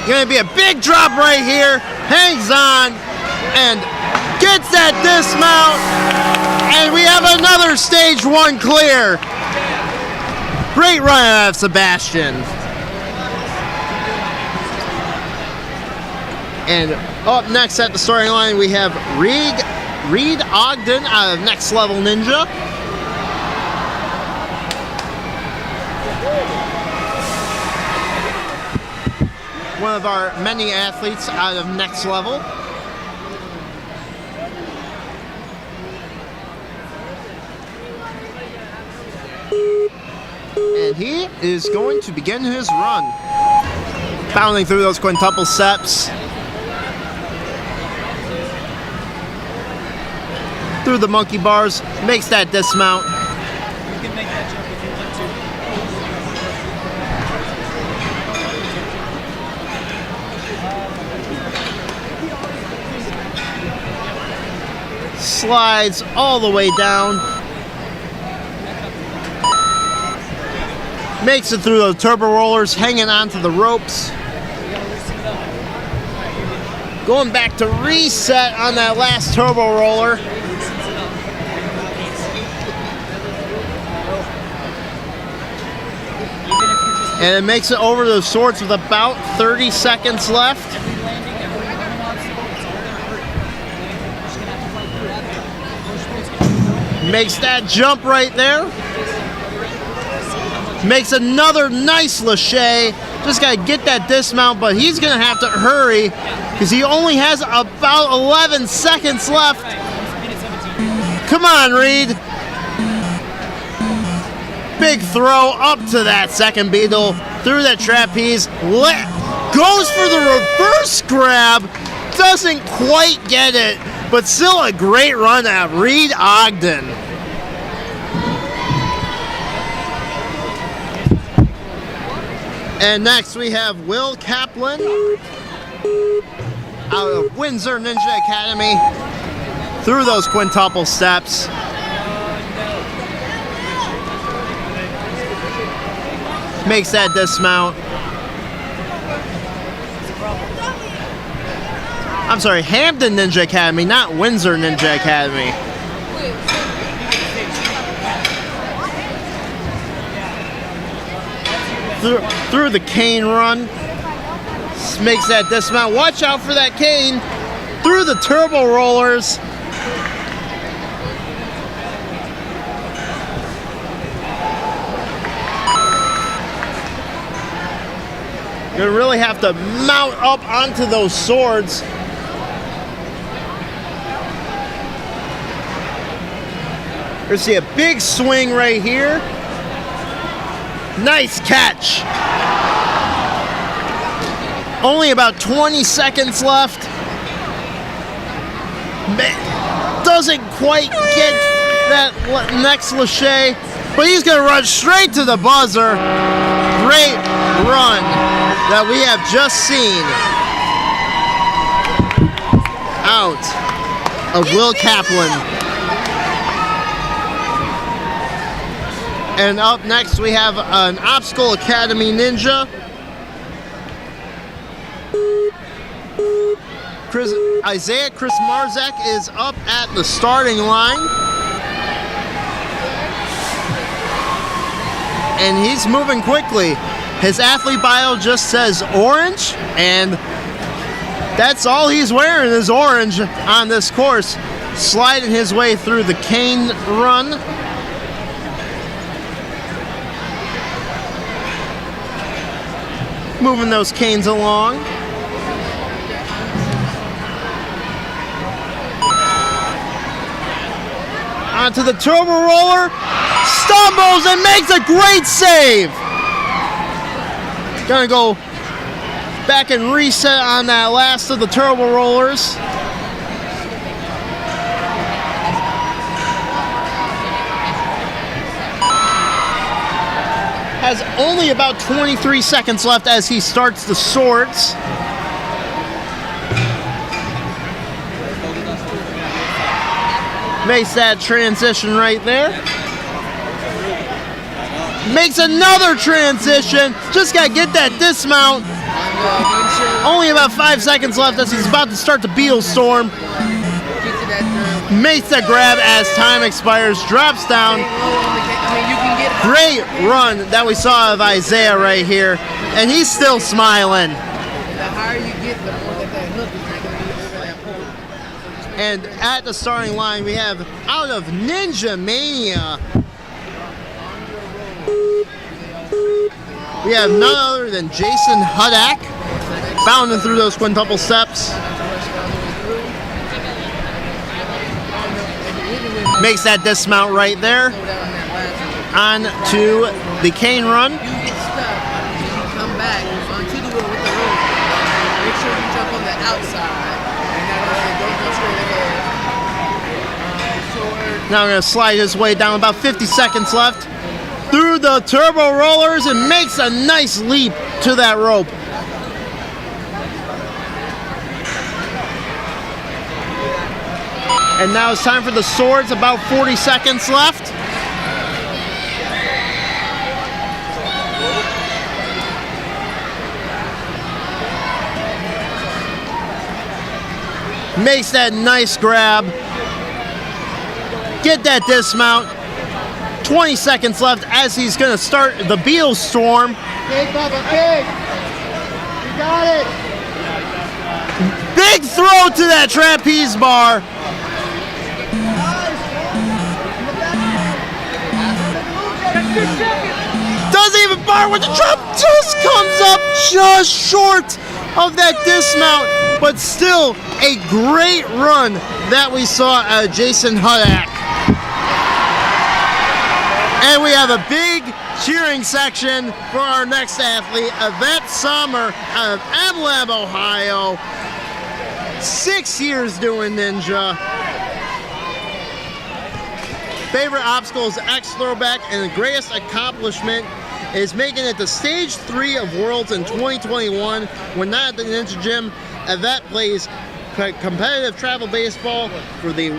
Gonna be a big drop right here. Hangs on. And gets that dismount. And we have another Stage 1 clear. Great run out of Sebastian. And up next at the starting line, we have Reed Ogden out of Next Level Ninja. One of our many athletes out of Next Level. And he is going to begin his run. Bounding through those quintuple steps. Through the monkey bars, makes that dismount. You can make that jump if you want to. Slides all the way down. Makes it through those turbo rollers, hanging onto the ropes. Going back to reset on that last turbo roller. And it makes it over those swords with about 30 seconds left. Makes that jump right there. Makes another nice lache. Just got to get that dismount, but he's going to have to hurry because he only has about 11 seconds left. Come on, Reed. Big throw up to that second beetle through that trapeze. Goes for the reverse grab. Doesn't quite get it, but still a great run at Reed Ogden. And next we have Will Kaplan out of Windsor Ninja Academy through those quintuple steps. Makes that dismount. I'm sorry, Hampton Ninja Academy, not Windsor Ninja Academy. Through the cane run. Makes that dismount. Watch out for that cane. Through the turbo rollers. You're gonna really have to mount up onto those swords. You see a big swing right here. Nice catch. Only about 20 seconds left. Doesn't quite get that next lache, but he's gonna run straight to the buzzer. Great run that we have just seen out of Will Kaplan. And up next we have an Obstacle Academy Ninja. Isaiah Chris Marzak is up at the starting line. And he's moving quickly. His athlete bio just says orange, and that's all he's wearing is orange on this course. Sliding his way through the cane run. Moving those canes along. Onto the turbo roller. Stumbles and makes a great save. Gonna go back and reset on that last of the turbo rollers. Has only about 23 seconds left as he starts the swords. Makes that transition right there. Makes another transition. Just gotta get that dismount. Only about 5 seconds left as he's about to start the Beetle Storm. Makes that grab as time expires, drops down. Great run that we saw of Isaiah right here, and he's still smiling. The higher you get, the more that hook is going to be over that pole. And at the starting line, we have out of Ninja Mania, we have none other than Jason Hudak, bounding through those quintuple steps. Makes that dismount right there. On to the cane run. You get stuck, you come back onto the wheel with the rope. Make sure you jump on the outside. And don't go straight ahead. Now I'm going to slide his way down, about 50 seconds left. Through the turbo rollers and makes a nice leap to that rope. And now it's time for the swords, about 40 seconds left. Makes that nice grab. Get that dismount. 20 seconds left as he's going to start the Beetle Storm. Big, Bubba, big. You got it. Big throw to that trapeze bar. Doesn't even bar with the trap. Just comes up just short of that dismount. But still a great run that we saw Jason Hudak. And we have a big cheering section for our next athlete, Yvette Sommer out of Avalab, Ohio. 6 years doing ninja. Favorite obstacle is X throwback, and the greatest accomplishment is making it to stage 3 of Worlds in 2021. When not at the Ninja Gym, Yvette plays competitive travel baseball for the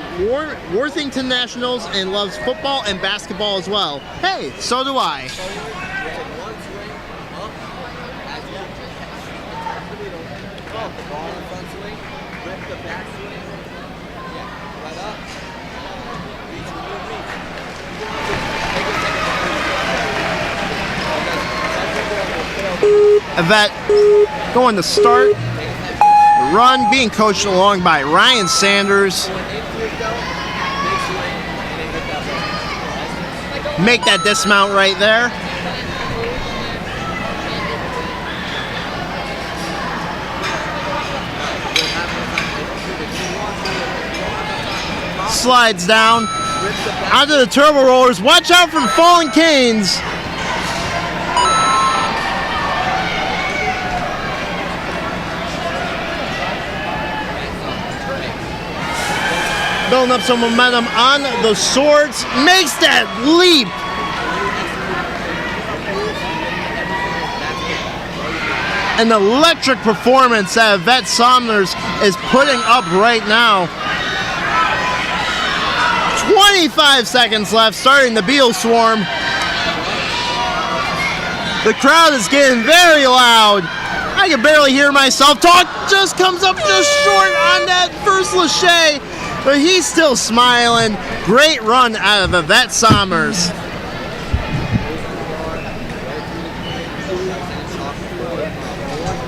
Worthington Nationals and loves football and basketball as well. Hey, so do I. Yvette going to start the run, being coached along by Ryan Sanders. Make that dismount right there. Slides down onto the turbo rollers. Watch out for the falling canes. Building up some momentum on the swords, makes that leap. An electric performance that Yvette Somers is putting up right now. 25 seconds left, starting the Beetle Swarm. The crowd is getting very loud. I can barely hear myself talk. Just comes up just short on that first lache. But he's still smiling. Great run out of Yvette Somers.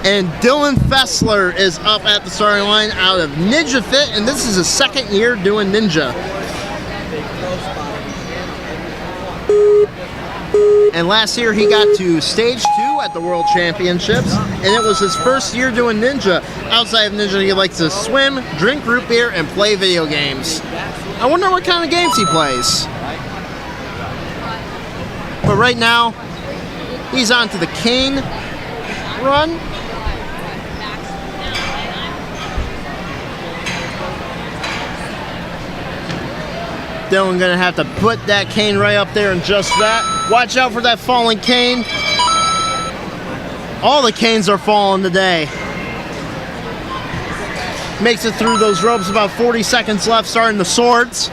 And Dylan Fessler is up at the starting line out of Ninja Fit, and this is his second year doing ninja. And last year he got to stage 2 at the World Championships, and it was his first year doing ninja. Outside of ninja, he likes to swim, drink root beer, and play video games. I wonder what kind of games he plays. But right now, he's on to the cane run. Dylan gonna have to put that cane right up there and just that. Watch out for that falling cane. All the canes are falling today. Makes it through those ropes, about 40 seconds left, starting the swords.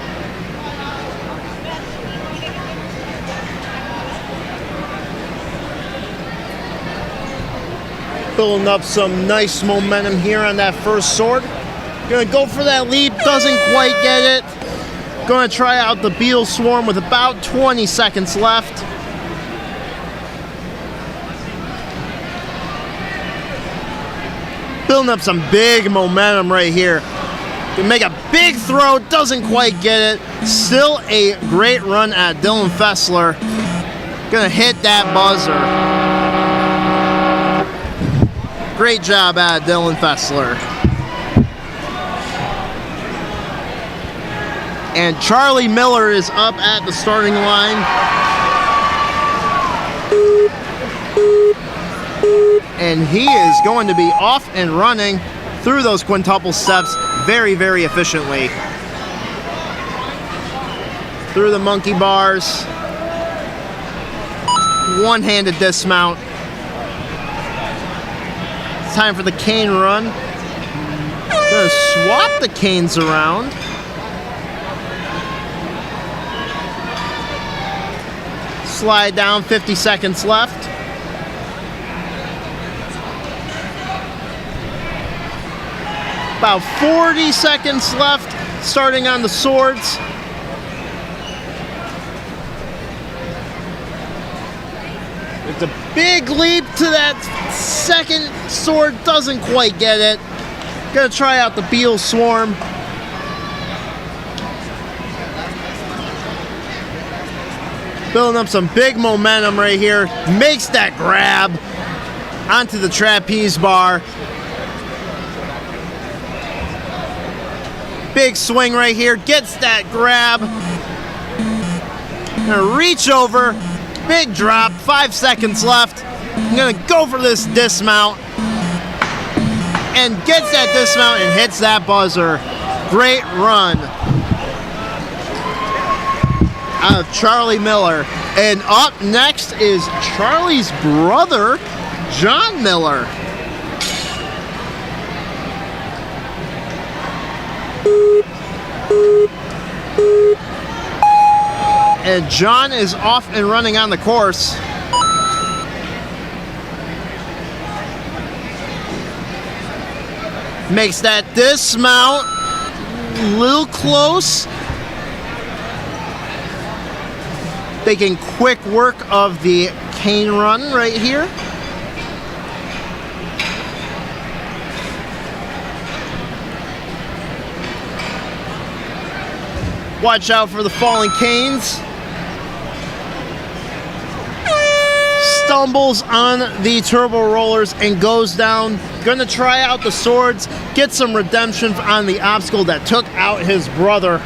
Building up some nice momentum here on that first sword. Gonna go for that leap, doesn't quite get it. Going to try out the Beetle Swarm with about 20 seconds left. Building up some big momentum right here. Can make a big throw, doesn't quite get it. Still a great run at Dylan Fessler. Gonna hit that buzzer. Great job at Dylan Fessler. And Charlie Miller is up at the starting line. And he is going to be off and running through those quintuple steps very, very efficiently. Through the monkey bars. One-handed dismount. It's time for the cane run. Gonna swap the canes around. Slide down, 50 seconds left. About 40 seconds left, starting on the swords. It's a big leap to that second sword, doesn't quite get it. Gonna try out the Beetle Swarm. Building up some big momentum right here. Makes that grab onto the trapeze bar. Big swing right here. Gets that grab. Gonna reach over. Big drop, 5 seconds left. I'm gonna go for this dismount. And gets that dismount and hits that buzzer. Great run out of Charlie Miller. And up next is Charlie's brother, John Miller. And John is off and running on the course. Makes that dismount a little close. Making quick work of the cane run right here. Watch out for the falling canes. Stumbles on the turbo rollers and goes down. Gonna try out the swords, get some redemption on the obstacle that took out his brother.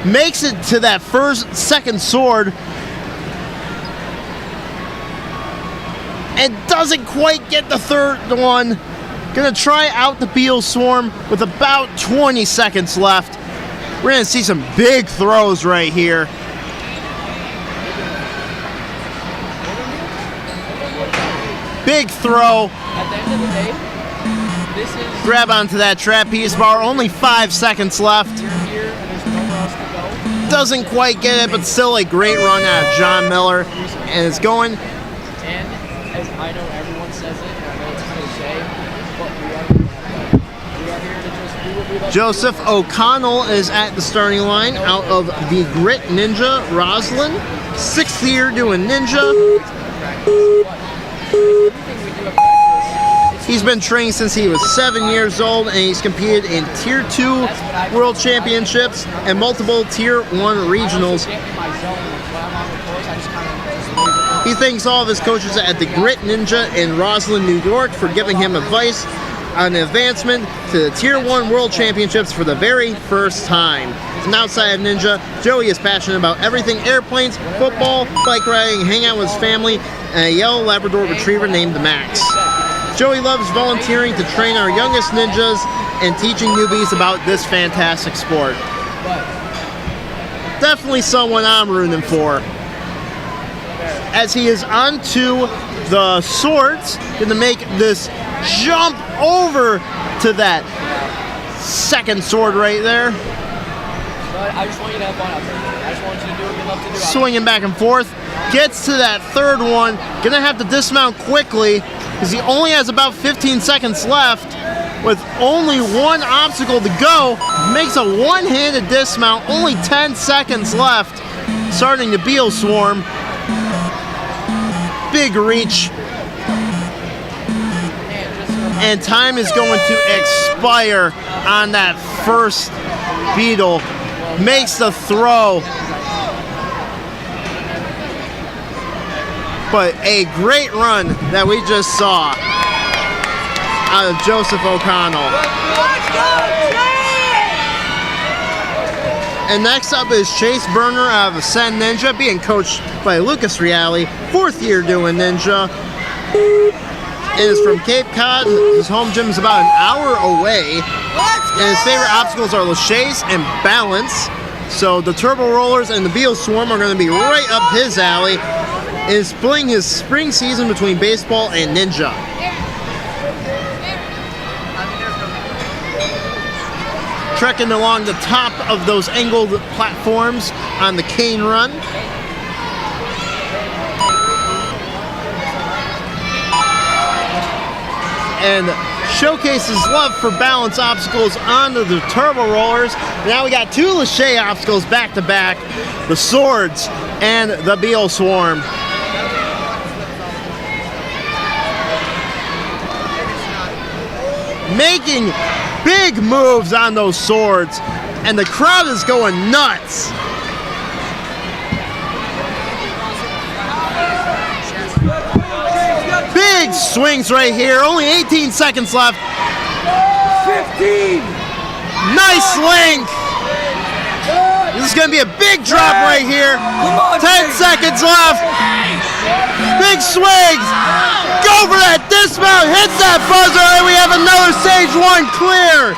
Makes it to that second sword. And doesn't quite get the third one. Gonna try out the Beetle Swarm with about 20 seconds left. We're gonna see some big throws right here. Big throw. At the end of the day, this is Grab onto that trapeze bar. Only 5 seconds left. you're here and there's nowhere else to go. Doesn't quite get it, but still a great run out of John Miller. And it's going. And as I know everyone says it, and I know it's cliche, but we are here to just do what we love. Joseph O'Connell is at the starting line out of the Grit Ninja Roslyn. 6th year doing Ninja. He's been training since he was 7 years old, and he's competed in Tier 2 World Championships and multiple Tier 1 regionals. He thanks all of his coaches at the Grit Ninja in Roslyn, New York for giving him advice on advancement to the Tier 1 World Championships for the very first time. And outside of Ninja, Joey is passionate about everything airplanes, football, bike riding, hang out with his family, and a yellow Labrador Retriever named Max. Joey loves volunteering to train our youngest ninjas and teaching newbies about this fantastic sport. Definitely someone I'm rooting for. As he is onto the swords, going to make this jump over to that second sword right there. But I just want you to have fun out there. I just want you to do what you love to do. Swinging back and forth. Gets to that third one. Gonna have to dismount quickly because he only has about 15 seconds left with only one obstacle to go. Makes a one-handed dismount. Only 10 seconds left. Starting the Beetle Swarm. Big reach. And time is going to expire on that first beetle. Makes the throw. But a great run that we just saw out of Joseph O'Connell. And next up is Chase Burner out of Ascend Ninja, being coached by Lucas Reale, 4th year doing Ninja. It is from Cape Cod. His home gym is about an hour away. And his favorite obstacles are laches and balance. So the turbo rollers and the Beetle Swarm are going to be right up his alley. And is splitting his spring season between baseball and Ninja. Trekking along the top of those angled platforms on the cane run. And showcases love for balance obstacles onto the turbo rollers. Now we got 2 lache obstacles back to back, the swords and the Beetle Swarm. Making big moves on those swords, and the crowd is going nuts. Big swings right here, only 18 seconds left. 15! Nice link! This is going to be a big drop right here. 10 seconds left. Big swings. Go for that dismount. Hits that buzzer. And we have another stage 1 clear.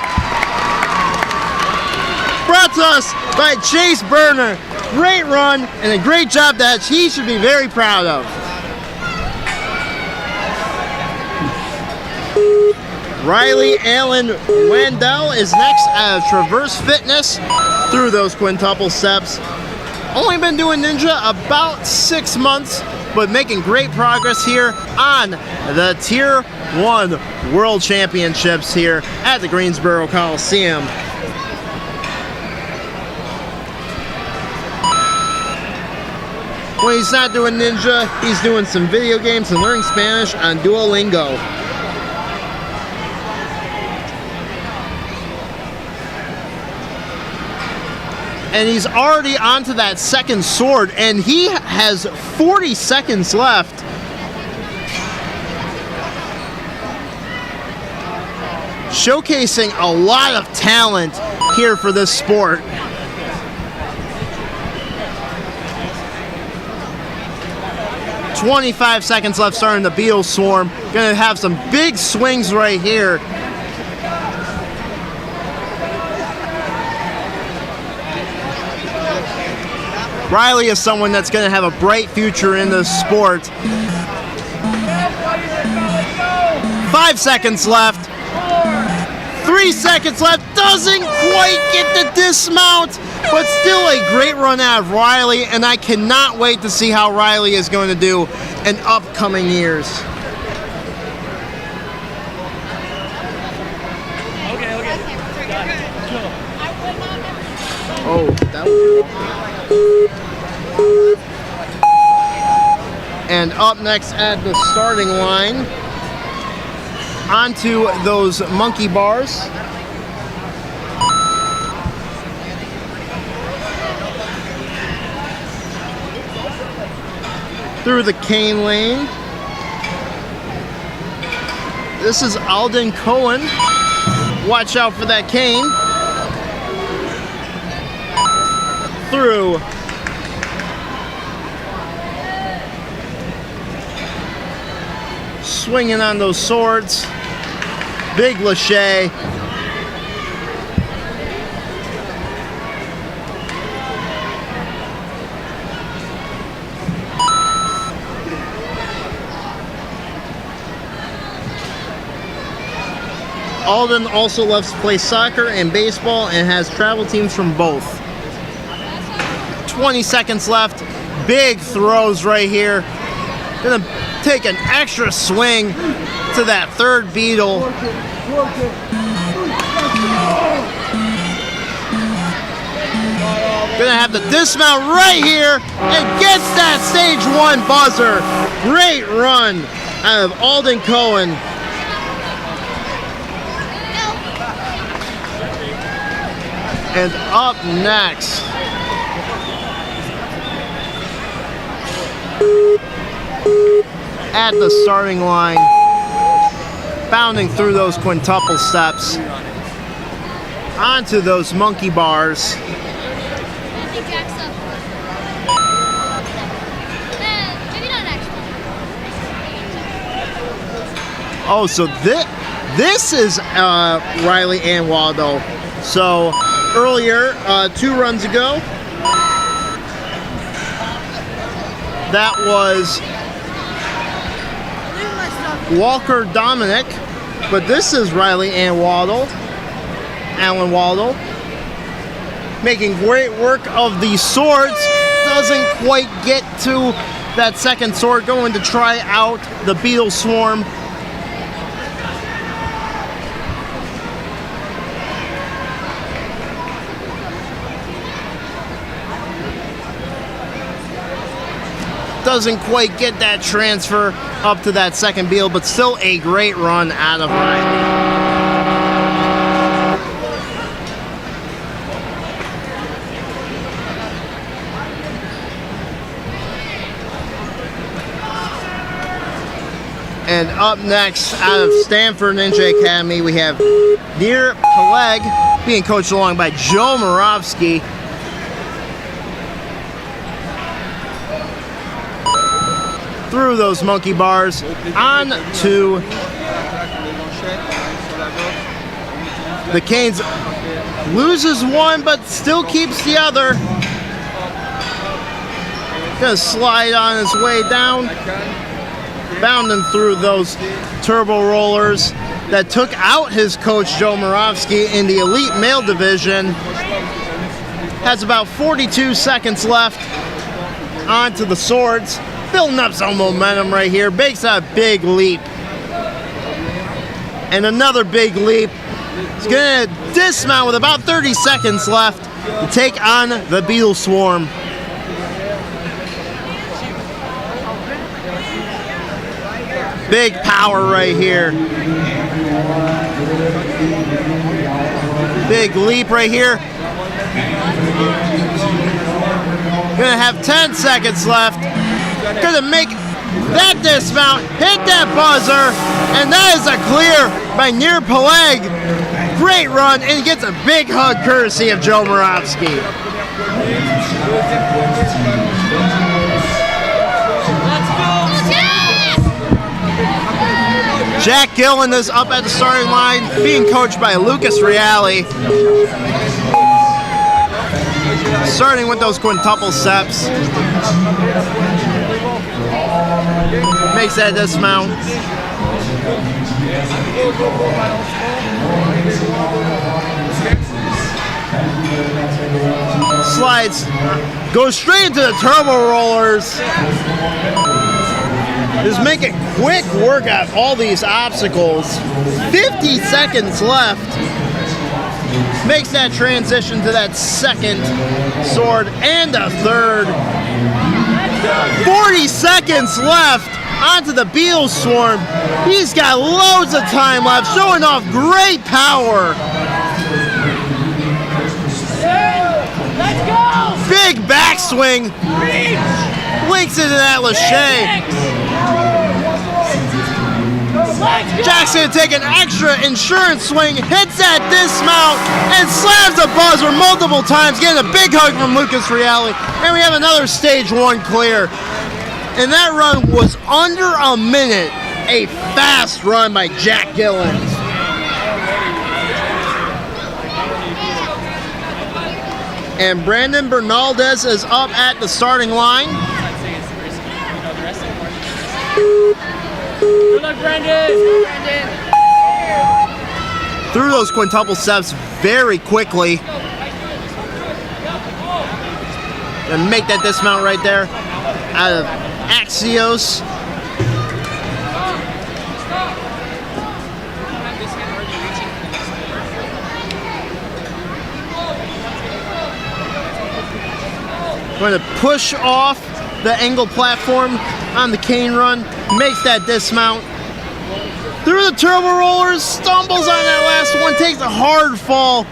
Brought to us by Chase Burner. Great run and a great job that he should be very proud of. Riley Allen Wandell is next at Traverse Fitness through those quintuple steps. Only been doing Ninja about 6 months, but making great progress here on the Tier 1 World Championships here at the Greensboro Coliseum. When he's not doing Ninja, he's doing some video games and learning Spanish on Duolingo. And he's already onto that second sword, and he has 40 seconds left. Showcasing a lot of talent here for this sport. "25 seconds left starting the Beetle Swarm. Gonna have some big swings right here. Riley is someone that's going to have a bright future in this sport. 5 seconds left. 3 seconds left. Doesn't quite get the dismount, but still a great run out of Riley, and I cannot wait to see how Riley is going to do in upcoming years. Oh, that was and up next at the starting line, onto those monkey bars. Through the cane lane. This is Alden Cohen. Watch out for that cane. Through. Swinging on those swords. Big Lachey. Alden also loves to play soccer and baseball and has travel teams from both. 20 seconds left. Big throws right here. Gonna take an extra swing to that third beetle. Gonna have the dismount right here and gets that stage 1 buzzer. Great run out of Alden Cohen. And up next, at the starting line, bounding through those quintuple steps, onto those monkey bars. Oh, so this is Riley and Waldo. So earlier, 2 runs ago, that was Walker Dominic, but this is Riley Ann Waddle, Alan Waddle, making great work of the swords. Doesn't quite get to that second sword. Going to try out the Beetle Swarm. Doesn't quite get that transfer up to that second beetle, but still a great run out of Riley. And up next, out of Stanford Ninja Academy, we have Nir Peleg, being coached along by Joe Moravsky. through those monkey bars, on to the canes. Loses one, but still keeps the other. Gonna slide on his way down, bounding through those turbo rollers that took out his coach Joe Moravsky in the elite male division. Has about 42 seconds left. Onto the swords, building up some momentum right here. Makes a big leap, and another big leap. He's gonna dismount with about 30 seconds left to take on the Beetle Swarm. Big power right here. Big leap right here. Gonna have 10 seconds left. Gonna make that dismount, hit that buzzer, and that is a clear by Nir Peleg. Great run, and he gets a big hug courtesy of Joe Moravsky. Jack Gillen is up at the starting line, being coached by Lucas Reale. Starting with those quintuple steps. Makes that dismount. Slides. Goes straight into the turbo rollers. Just making quick work out all these obstacles. 50 seconds left. Makes that transition to that second sword and a third. 40 seconds left onto the Beetle Swarm. He's got loads of time left, showing off great power. Let's go! Big backswing. Links into that Lachey. Jack's gonna take an extra insurance swing, hits that dismount, and slams the buzzer multiple times, getting a big hug from Lucas Reale. And we have another stage one clear. And that run was under a minute. A fast run by Jack Gillen. And Brandon Bernaldez is up at the starting line. Good luck, Brandon! Through those quintuple steps very quickly. And make that dismount right there out of Axios. Going to push off the angle platform on the cane run, makes that dismount. Through the turbo rollers, stumbles on that last one, takes a hard fall.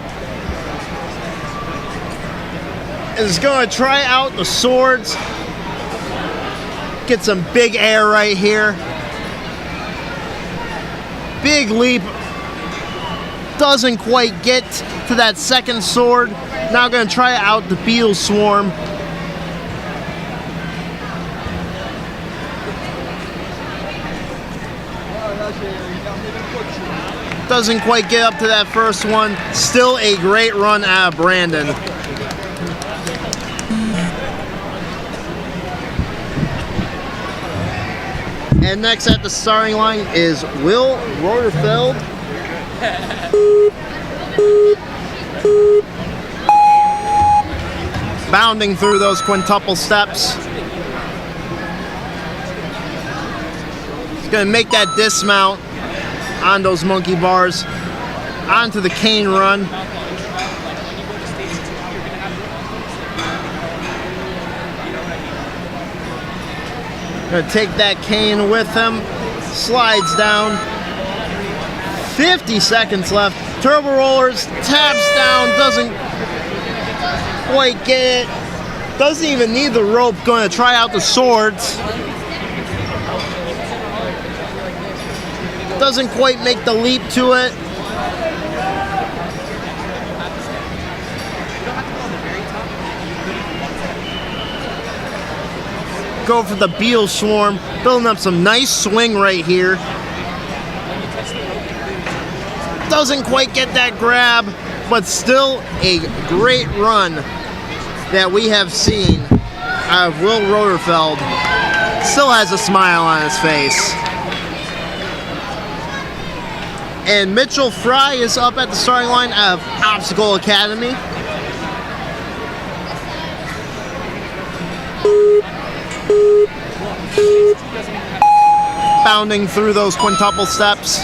Is going to try out the swords. Get some big air right here. Big leap. Doesn't quite get to that second sword. Now going to try out the Beetle Swarm. Doesn't quite get up to that first one. Still a great run out of Brandon. And next at the starting line is Will Roderfeld. Bounding through those quintuple steps. He's gonna make that dismount on those monkey bars, onto the cane run. Gonna take that cane with him, slides down. 50 seconds left. Turbo rollers, taps down, doesn't quite get it. Doesn't even need the rope, gonna try out the swords. Doesn't quite make the leap to it. go for the Beal Swarm, building up some nice swing right here. Doesn't quite get that grab, but still a great run that we have seen out of Will Roderfeld. Still has a smile on his face. And Mitchell Fry is up at the starting line of Obstacle Academy. Bounding through those quintuple steps.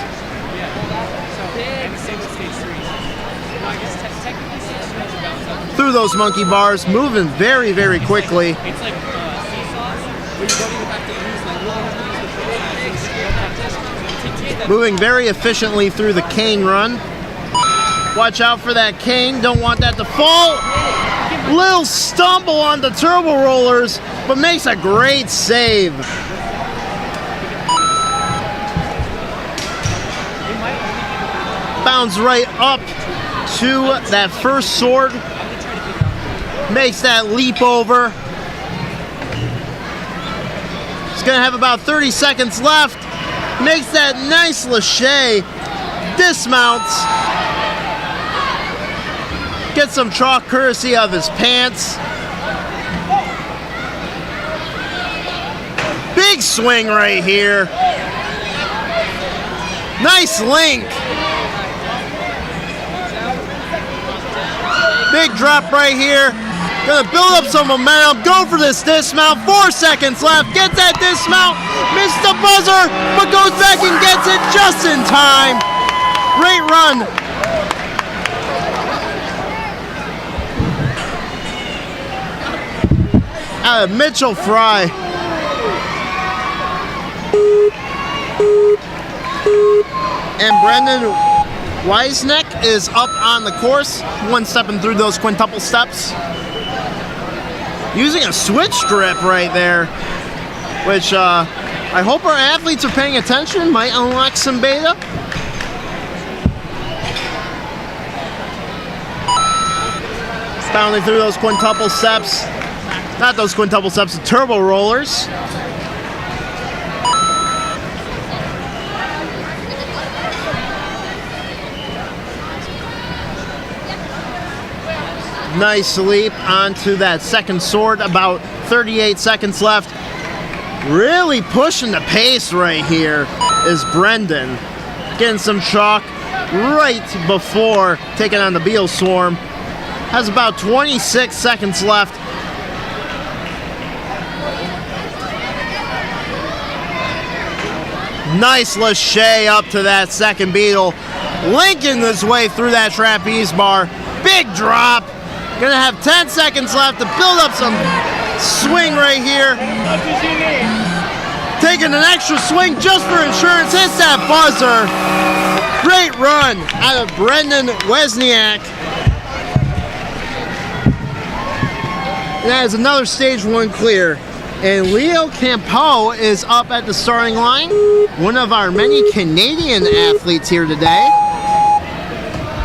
Through those monkey bars, moving very, very quickly. It's like seesaws, where you don't even have to use like Moving very efficiently through the cane run. Watch out for that cane, don't want that to fall. Little stumble on the turbo rollers, but makes a great save. Bounds right up to that first sword. Makes that leap over. He's gonna have about 30 seconds left. Makes that nice lache. Dismounts. Gets some chalk courtesy of his pants. Big swing right here. Nice link. Big drop right here. Gonna build up some momentum. Go for this dismount. 4 seconds left. Gets that dismount. Missed the buzzer, but goes back and gets it just in time. Great run. Out of Mitchell Fry. And Brendan Weisneck is up on the course, one stepping through those quintuple steps. Using a switch grip right there, which I hope our athletes are paying attention, might unlock some beta. Bounding through those quintuple steps. Not those quintuple steps, the turbo rollers. Nice leap onto that second sword, about 38 seconds left. Really pushing the pace right here is Brendan. Getting some chalk right before taking on the Beal Swarm. Has about 26 seconds left. Nice lache up to that second beetle. Linking his way through that trapeze bar. Big drop. Gonna have 10 seconds left to build up some swing right here. Taking an extra swing just for insurance. Hits that buzzer. Great run out of Brendan Wesniak. And that is another stage 1 clear. And Leo Campeau is up at the starting line. One of our many Canadian athletes here today.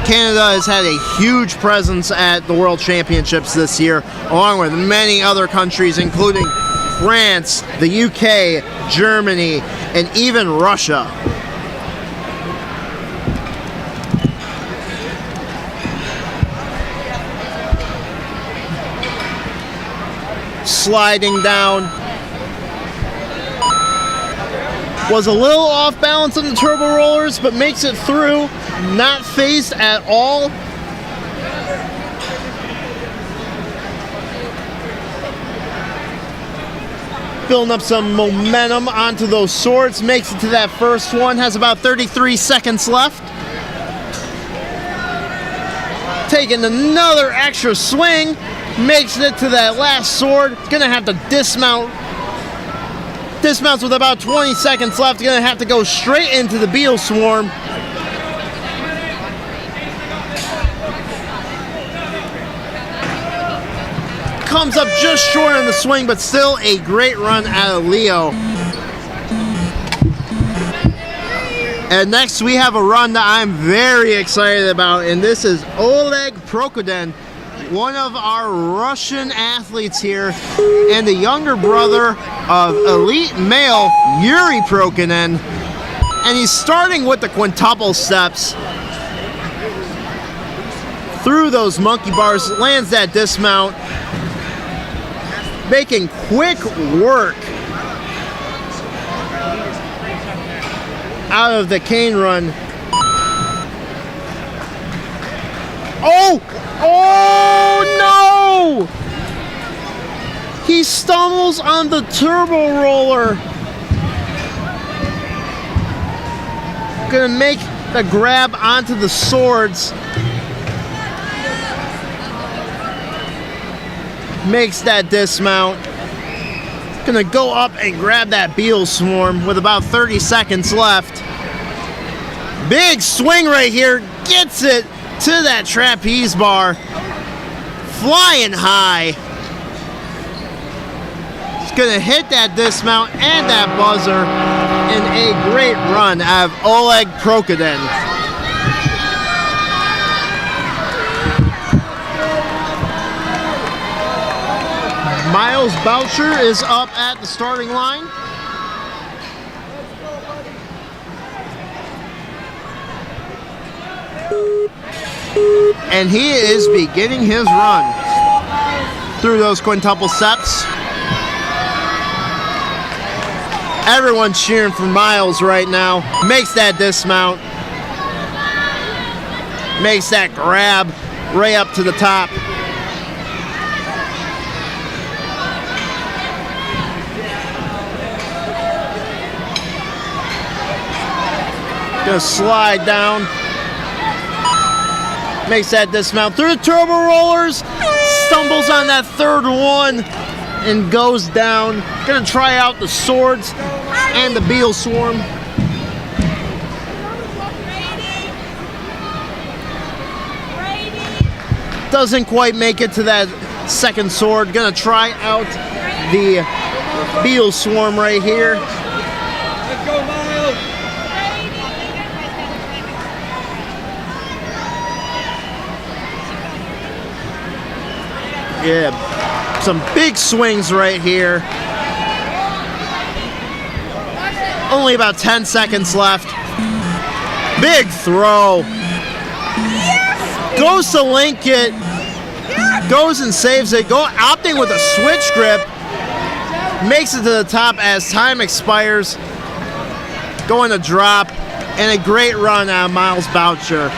Canada has had a huge presence at the World Championships this year, along with many other countries, including France, the UK, Germany, and even Russia. Sliding down. Was a little off balance on the turbo rollers, but makes it through. Not phased at all. Building up some momentum onto those swords. Makes it to that first one. Has about 33 seconds left. Taking another extra swing. Makes it to that last sword. Gonna have to dismount. Dismounts with about 20 seconds left. Gonna have to go straight into the Beal Swarm. Comes up just short on the swing, but still a great run out of Leo. And next we have a run that I'm very excited about, and this is Oleg Prokoden one of our Russian athletes here, and the younger brother of elite male Yuri Preteen. And he's starting with the quintuple steps. Through those monkey bars, lands that dismount, making quick work out of the cane run. Oh! Oh no! He stumbles on the turbo roller. Gonna make the grab onto the swords. Makes that dismount. Gonna go up and grab that beetle swarm with about 30 seconds left. Big swing right here. Gets it to that trapeze bar. Flying high. He's gonna hit that dismount and that buzzer in a great run out of Oleg Preteen. Miles Boucher is up at the starting line. And he is beginning his run through those quintuple steps. Everyone's cheering for Miles right now. Makes that dismount. Makes that grab right up to the top. Gonna slide down. Makes that dismount through the turbo rollers. Stumbles on that third one and goes down. Gonna try out the swords and the beetle swarm. Doesn't quite make it to that second sword. Gonna try out the beetle swarm right here. Let's go, Miles! Yeah, some big swings right here. Only about 10 seconds left. Big throw. Goes to link it. Goes and saves it. Opting with a switch grip. Makes it to the top as time expires. Going to drop. And a great run out of Miles Boucher.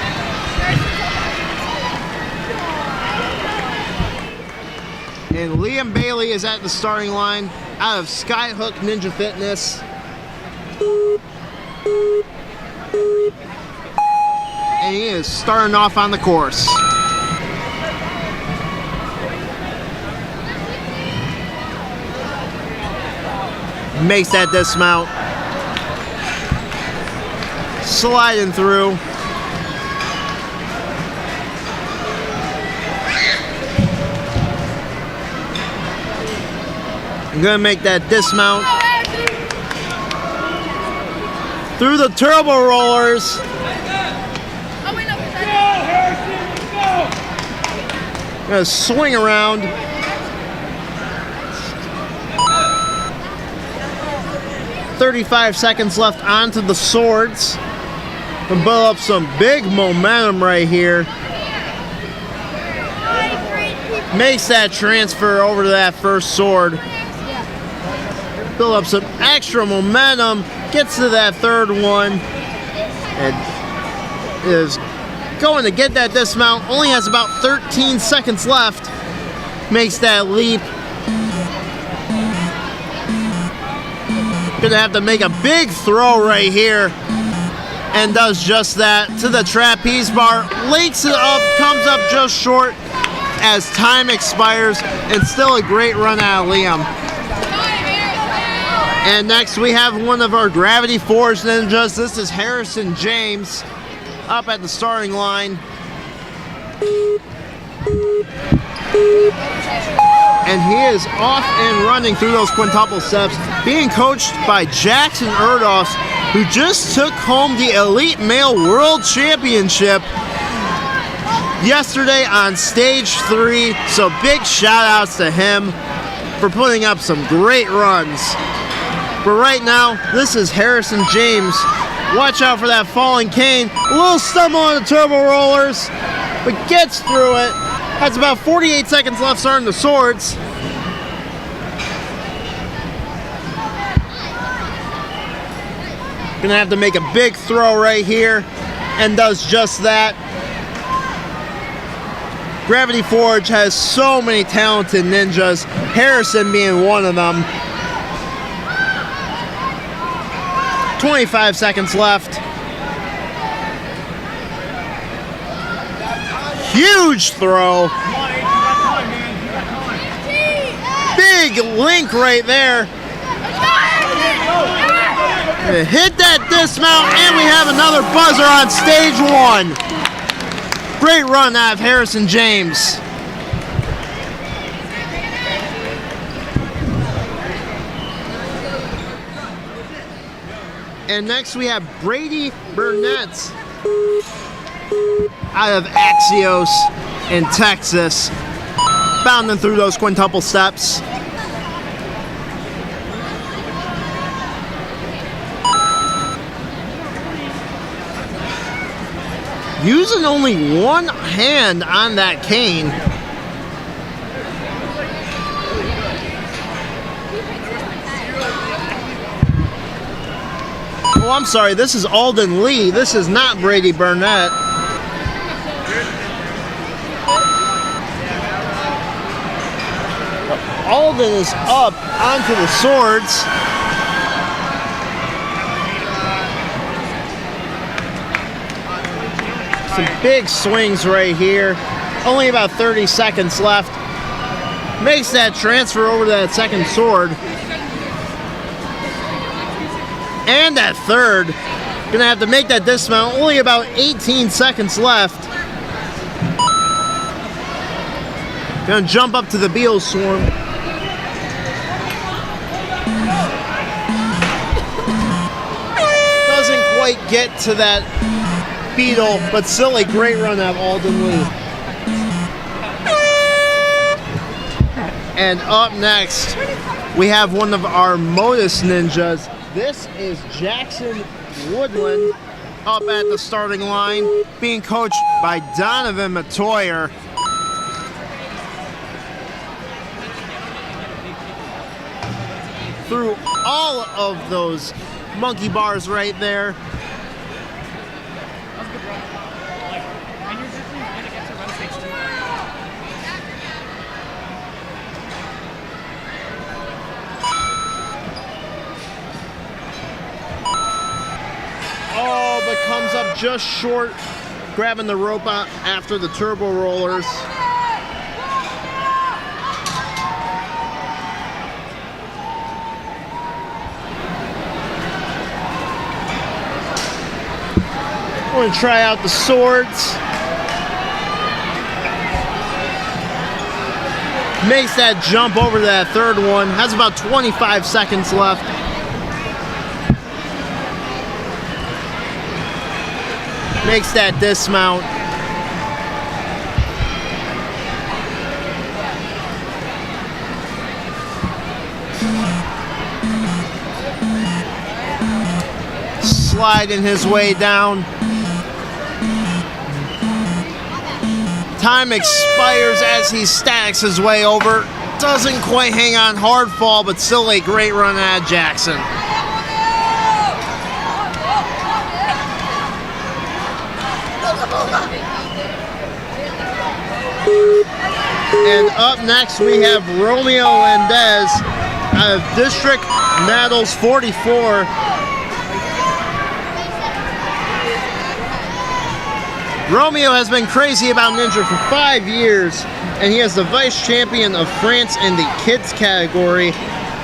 And Liam Bailey is at the starting line out of Skyhook Ninja Fitness. And he is starting off on the course. Makes that dismount. Sliding through. I'm gonna make that dismount through the turbo rollers. Gonna swing around. "35 seconds left onto the swords. And build up some big momentum right here. Makes that transfer over to that first sword. Build up some extra momentum. Gets to that third one. And is going to get that dismount. Only has about 13 seconds left. Makes that leap. Gonna have to make a big throw right here. And does just that to the trapeze bar. Links it up, comes up just short as time expires. And still a great run out of Liam. And next we have one of our Gravity Force Ninjas. This is Harrison James up at the starting line. And he is off and running through those quintuple steps, being coached by Jackson Erdos, who just took home the Elite Male World Championship yesterday on stage 3, so big shout outs to him for putting up some great runs. But right now, this is Harrison James. Watch out for that falling cane. A little stumble on the turbo rollers, but gets through it. Has about 48 seconds left starting the swords. Gonna have to make a big throw right here, and does just that. Gravity Forge has so many talented ninjas, Harrison being one of them. 25 seconds left. Huge throw. Big link right there. Hit that dismount, and we have another buzzer on stage 1. Great run out of Harrison James. And next we have Brady Burnett out of Axios in Texas, bounding through those quintuple steps. Using only one hand on that cane. Oh, I'm sorry, this is Alden Lee. This is not Brady Burnett. Alden is up onto the swords. Some big swings right here. Only about 30 seconds left. Makes that transfer over to that second sword. And that third. Gonna have to make that dismount. Only about 18 seconds left. Gonna jump up to the Beal Swarm. Doesn't quite get to that Beetle, but still a great run out of Alden Lee. And up next, we have one of our Modus ninjas. This is Jackson Woodland up at the starting line, being coached by Donovan Matoyer. Through all of those monkey bars right there. Oh, but comes up just short, grabbing the rope out after the turbo rollers. We're going to try out the swords. Makes that jump over to that third one. Has about 25 seconds left. Makes that dismount. Sliding his way down. Time expires as he stacks his way over. Doesn't quite hang on, hard fall, but still a great run out of Jackson. And up next we have Romeo Landez out of District Nattles 44. Romeo has been crazy about Ninja for 5 years, and he is the vice champion of France in the kids category,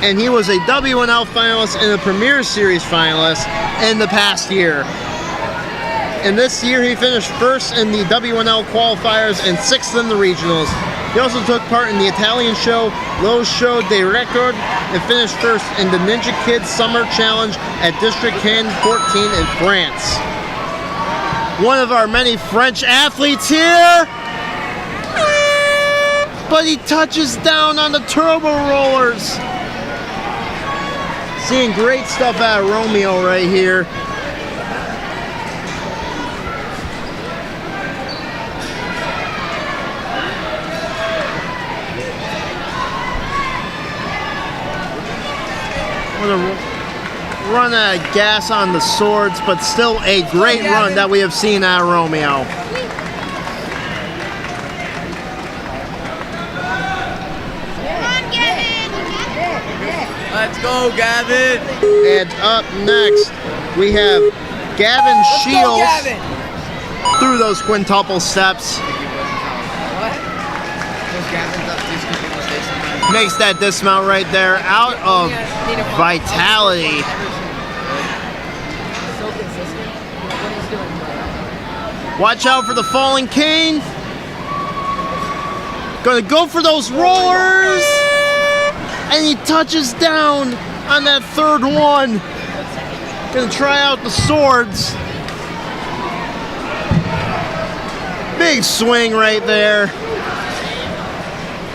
and he was a WNL finalist and a Premier Series finalist in the past year. And this year he finished first in the WNL qualifiers and 6th in the regionals. He also took part in the Italian show Lo Show de Record and finished first in the Ninja Kids Summer Challenge at District Can 14 in France. One of our many French athletes here, but he touches down on the turbo rollers. Seeing great stuff out of Romeo right here. Run out of gas on the swords, but still a great run that we have seen out of Romeo. Let's go, Gavin. And up next, we have Gavin Shields through those quintuple steps. Makes that dismount right there out of Vitality. Watch out for the falling cane. Gonna go for those rollers. And he touches down on that third one. Gonna try out the swords. Big swing right there.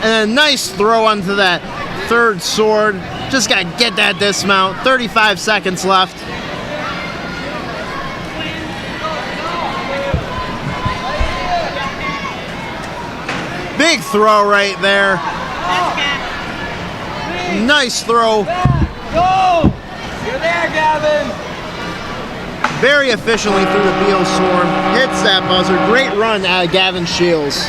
And a nice throw onto that third sword. Just gotta get that dismount. 35 seconds left. Big throw right there. Nice throw. Go! You're there, Gavin! Very efficiently through the Beal Swarm. Hits that buzzer. Great run out of Gavin Shields.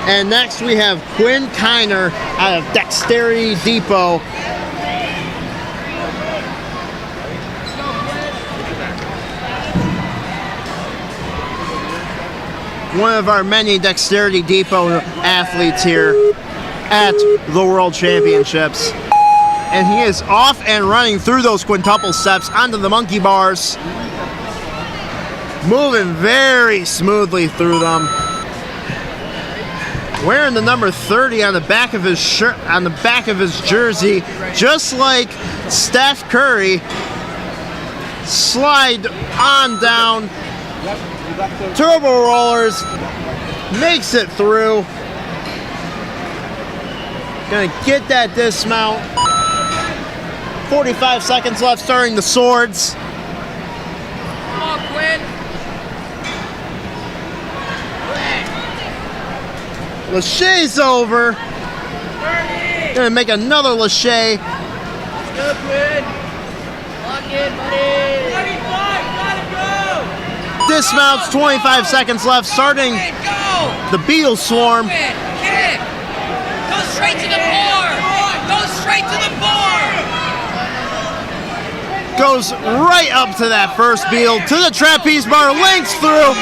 And next we have Quinn Kiner out of Dexterity Depot. One of our many Dexterity Depot athletes here at the World Championships. And he is off and running through those quintuple steps onto the monkey bars. Moving very smoothly through them. Wearing the number 30 on the back of his shirt, on the back of his jersey, just like Steph Curry. Slide on down. Turbo rollers. Makes it through. Gonna get that dismount. 45 seconds left, starting the swords. Come on, Quinn! Lachey's over. 30! Gonna make another Lachey. Good, Quinn! Lock in, buddy! 35! Gotta go! Dismounts, 25 seconds left, starting the Beetle Swarm. Get it! Go straight to the bar! Go straight to the bar! Goes right up to that first Beetle, to the trapeze bar, links through.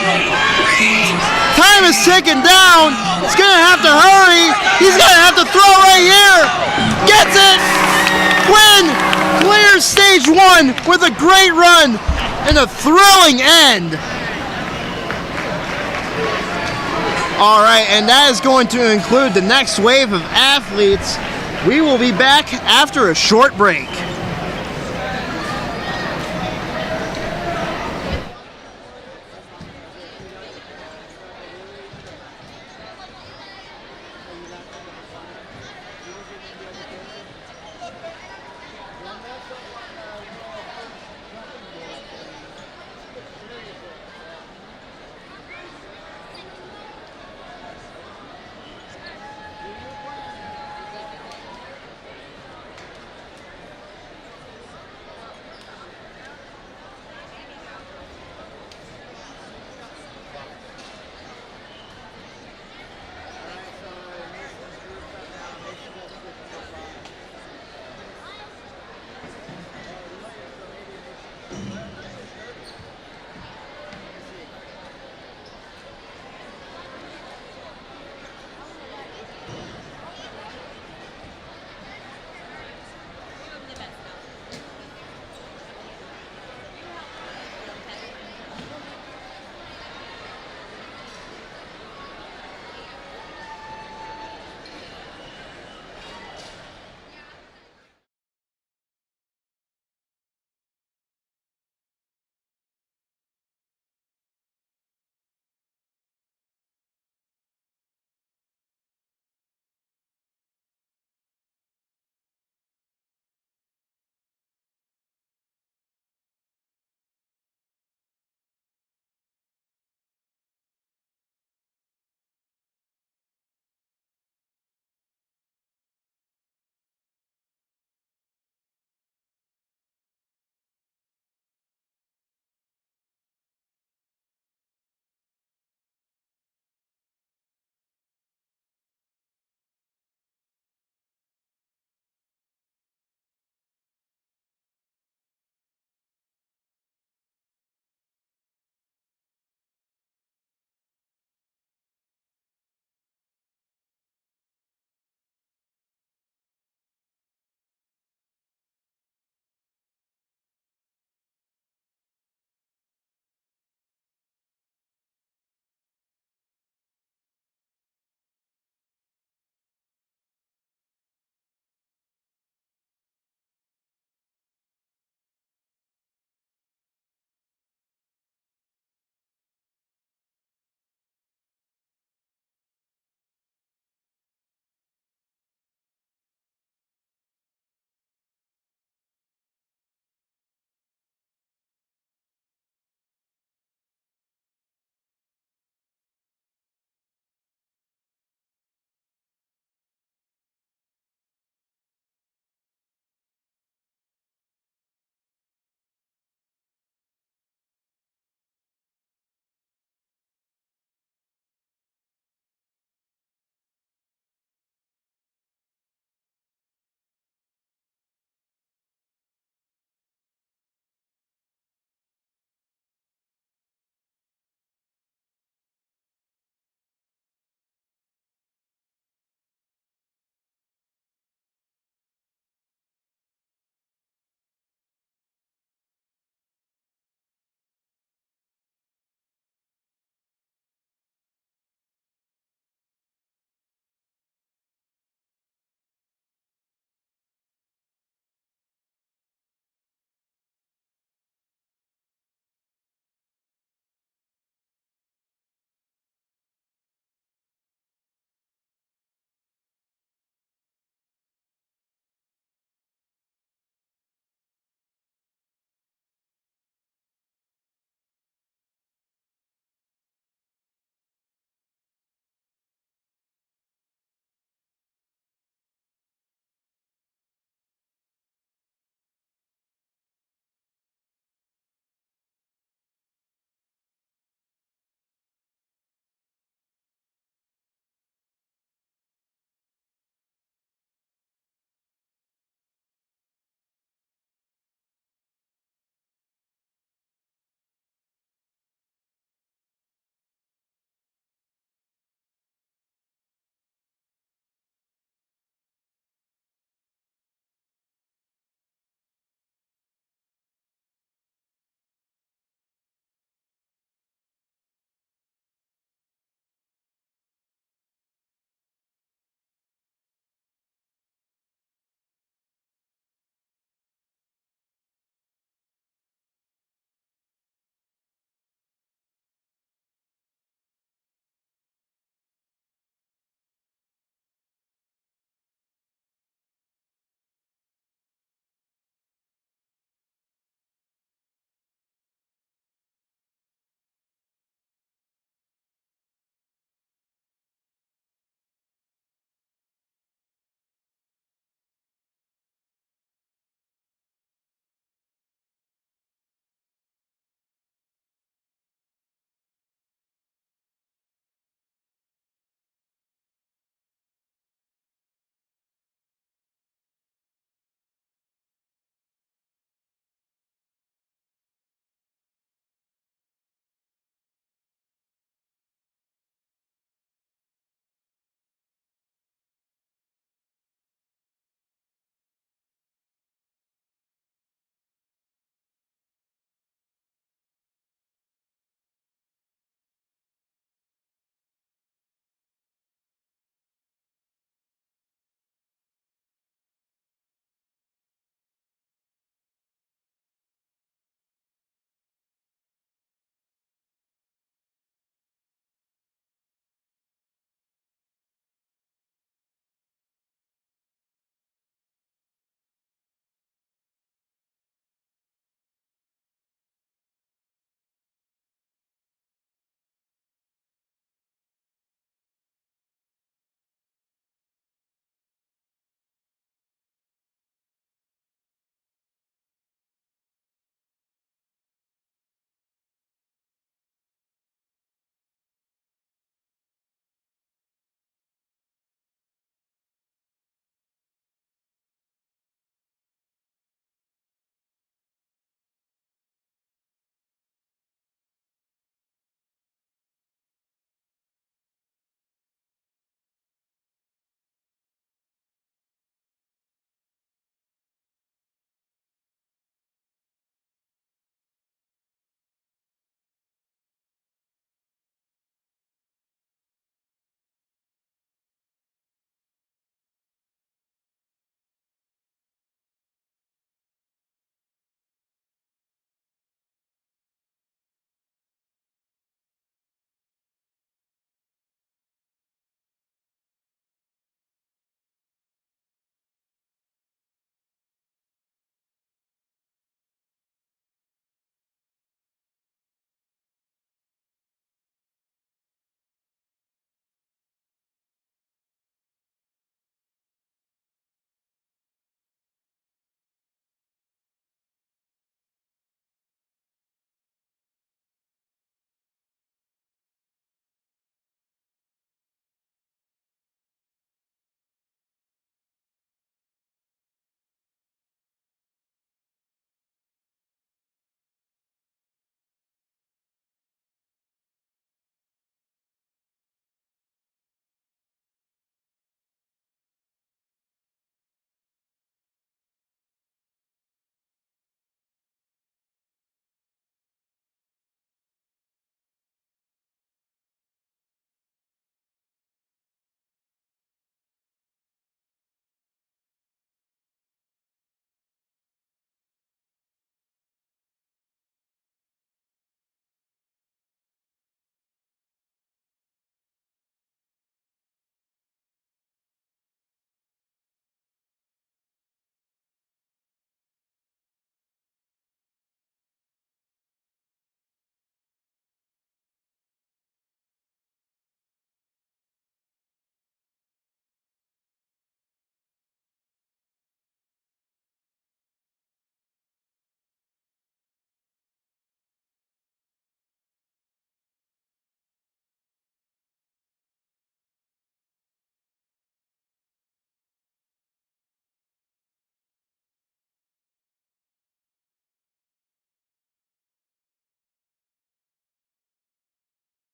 Time is ticking down. He's gonna have to hurry. He's gonna have to throw right here. Gets it. Win. Clears stage one with a great run and a thrilling end. All right, and that is going to include the next wave of athletes. We will be back after a short break.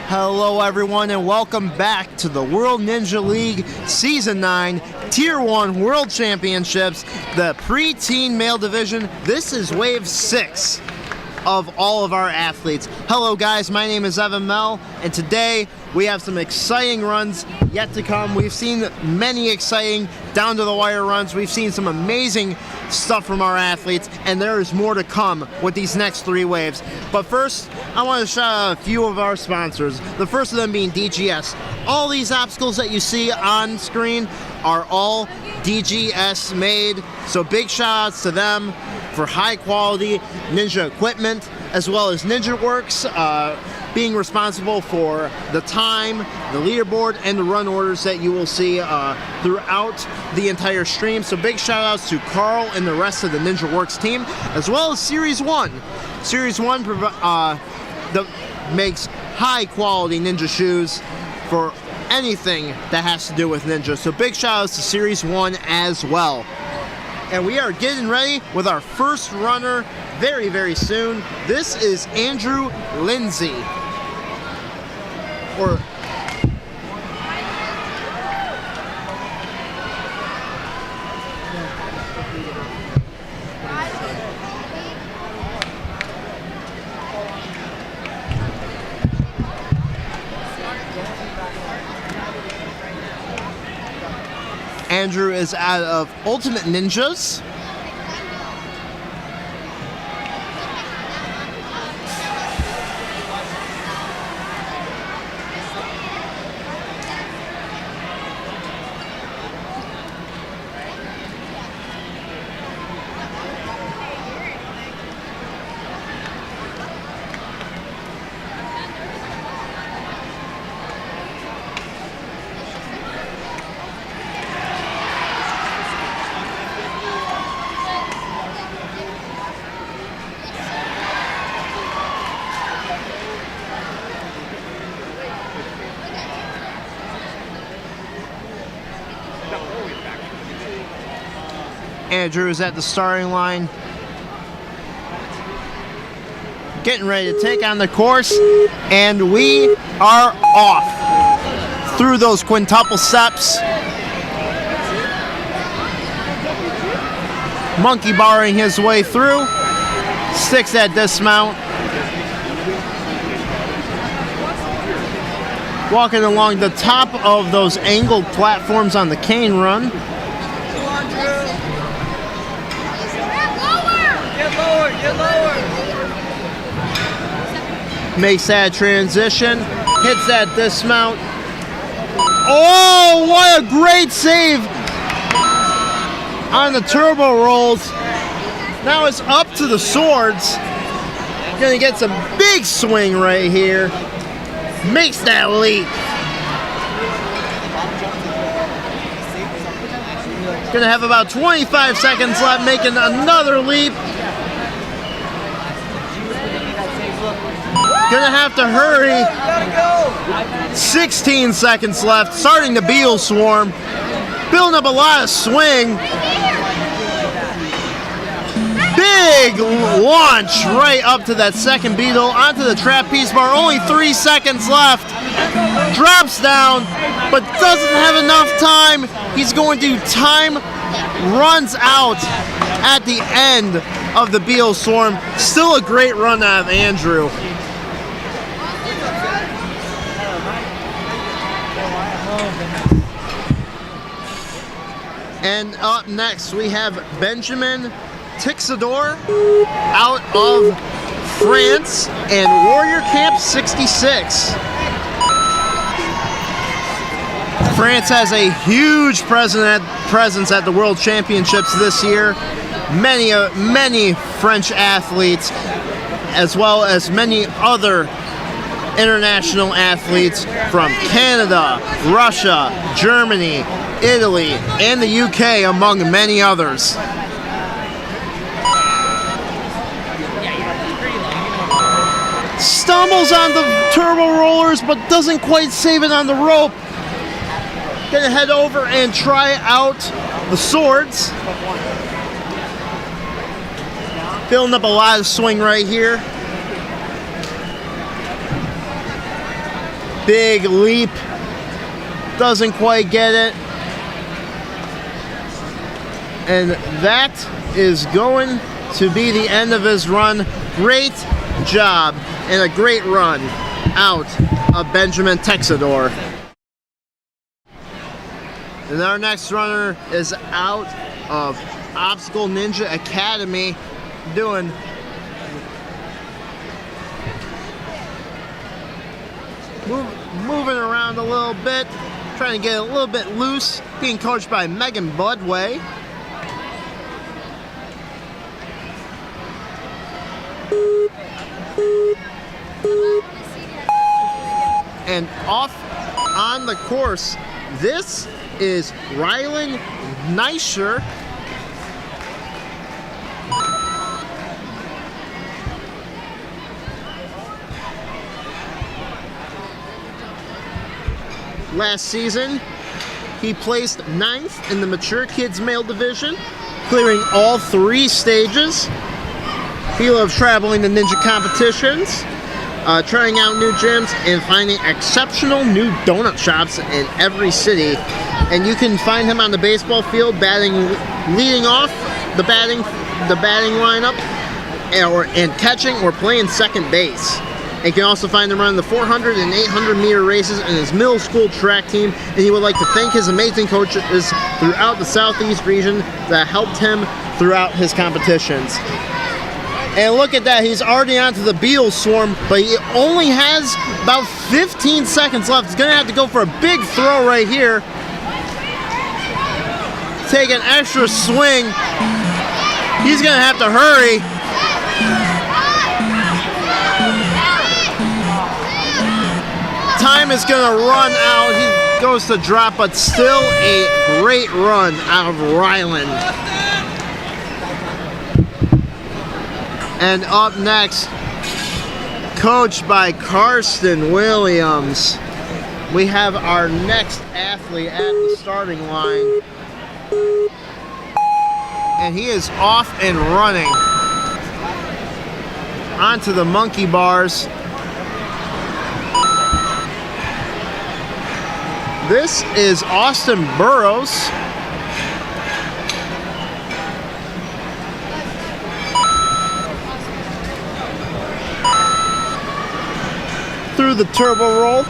Hello everyone and welcome back to the World Ninja League Season 9 Tier 1 World Championships, the preteen male division. This is Wave 6 of all of our athletes. Hello guys, my name is Evan Mell, and today we have some exciting runs yet to come. We've seen many exciting down to the wire runs. We've seen some amazing stuff from our athletes, and there is more to come with these next 3 waves. But first, I want to shout out a few of our sponsors. The first of them being DGS. All these obstacles that you see on screen are all DGS made, so big shout outs to them for high quality ninja equipment, as well as Ninja Works being responsible for the time, the leaderboard, and the run orders that you will see throughout the entire stream. So big shout outs to Carl and the rest of the Ninja Works team, as well as Series 1. Series 1 makes high quality ninja shoes for anything that has to do with ninja. So big shout outs to Series 1 as well. And we are getting ready with our first runner very, very soon. This is Andrew Lindsay. Andrew is out of Ultimate Ninjas. Andrew is at the starting line, getting ready to take on the course, and we are off through those quintuple steps. Monkey barring his way through, sticks that dismount, walking along the top of those angled platforms on the cane run. Get lower! Makes that transition, hits that dismount. Oh, what a great save on the turbo rolls. Now it's up to the swords. Gonna get some big swing right here. Makes that leap. Gonna have about 25 seconds left, making another leap. Gonna have to hurry. 16 seconds left. Starting the beetle swarm. Building up a lot of swing. Big launch right up to that second beetle. Onto the trapeze bar. Only 3 seconds left. Drops down, but doesn't have enough time. He's going to time. Runs out at the end of the beetle swarm. Still a great run out of Andrew. And up next we have Benjamin Tixador out of France and Warrior Camp 66. France has a huge presence at the World Championships this year. Many French athletes, as well as many other international athletes from Canada, Russia, Germany, Italy, and the UK, among many others. Stumbles on the turbo rollers, but doesn't quite save it on the rope. Gonna head over and try out the swords. Building up a lot of swing right here. big leap. Doesn't quite get it. And that is going to be the end of his run. Great job and a great run out of Benjamin Texador. And our next runner is out of Obstacle Ninja Academy doing moving around a little bit, trying to get a little bit loose, being coached by Megan Budway. And off on the course, this is Rylan Neischer. Last season, he placed 9th in the Mature Kids Male Division, clearing all 3 stages. He loves traveling to ninja competitions, trying out new gyms, and finding exceptional new donut shops in every city. And you can find him on the baseball field batting, leading off the batting lineup, and catching or playing second base. And you can also find him running the 400 and 800 meter races in his middle school track team. And he would like to thank his amazing coaches throughout the Southeast region that helped him throughout his competitions. And look at that, he's already onto the Beetle Swarm, but he only has about 15 seconds left. He's gonna have to go for a big throw right here. Take an extra swing. He's gonna have to hurry. Time is gonna run out. He goes to drop, but still a great run out of Ryland. And up next, coached by Karsten Williams, we have our next athlete at the starting line. And he is off and running onto the monkey bars. This is Austin Burrows. Through the turbo roll.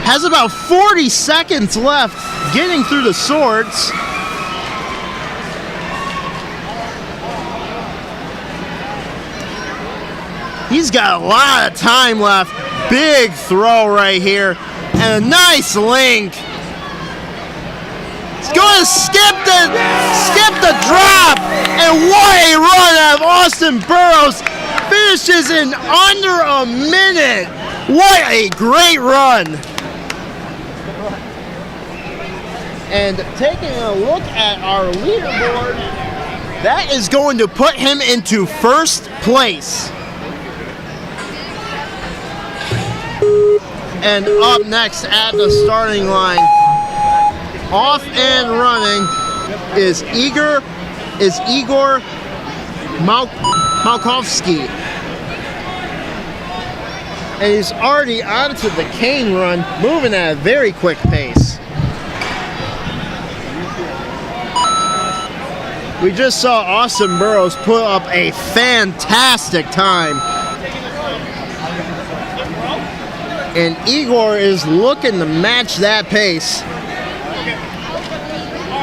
Has about 40 seconds left getting through the swords. He's got a lot of time left. Big throw right here. And a nice link. He's going to skip the drop. And what a run out of Austin Burrows. Finishes in under a minute. What a great run. And taking a look at our leaderboard, that is going to put him into first place. And up next at the starting line, off and running, is Igor Malkovsky. And he's already onto the cane run, moving at a very quick pace. We just saw Austin Burrows put up a fantastic time. And Igor is looking to match that pace.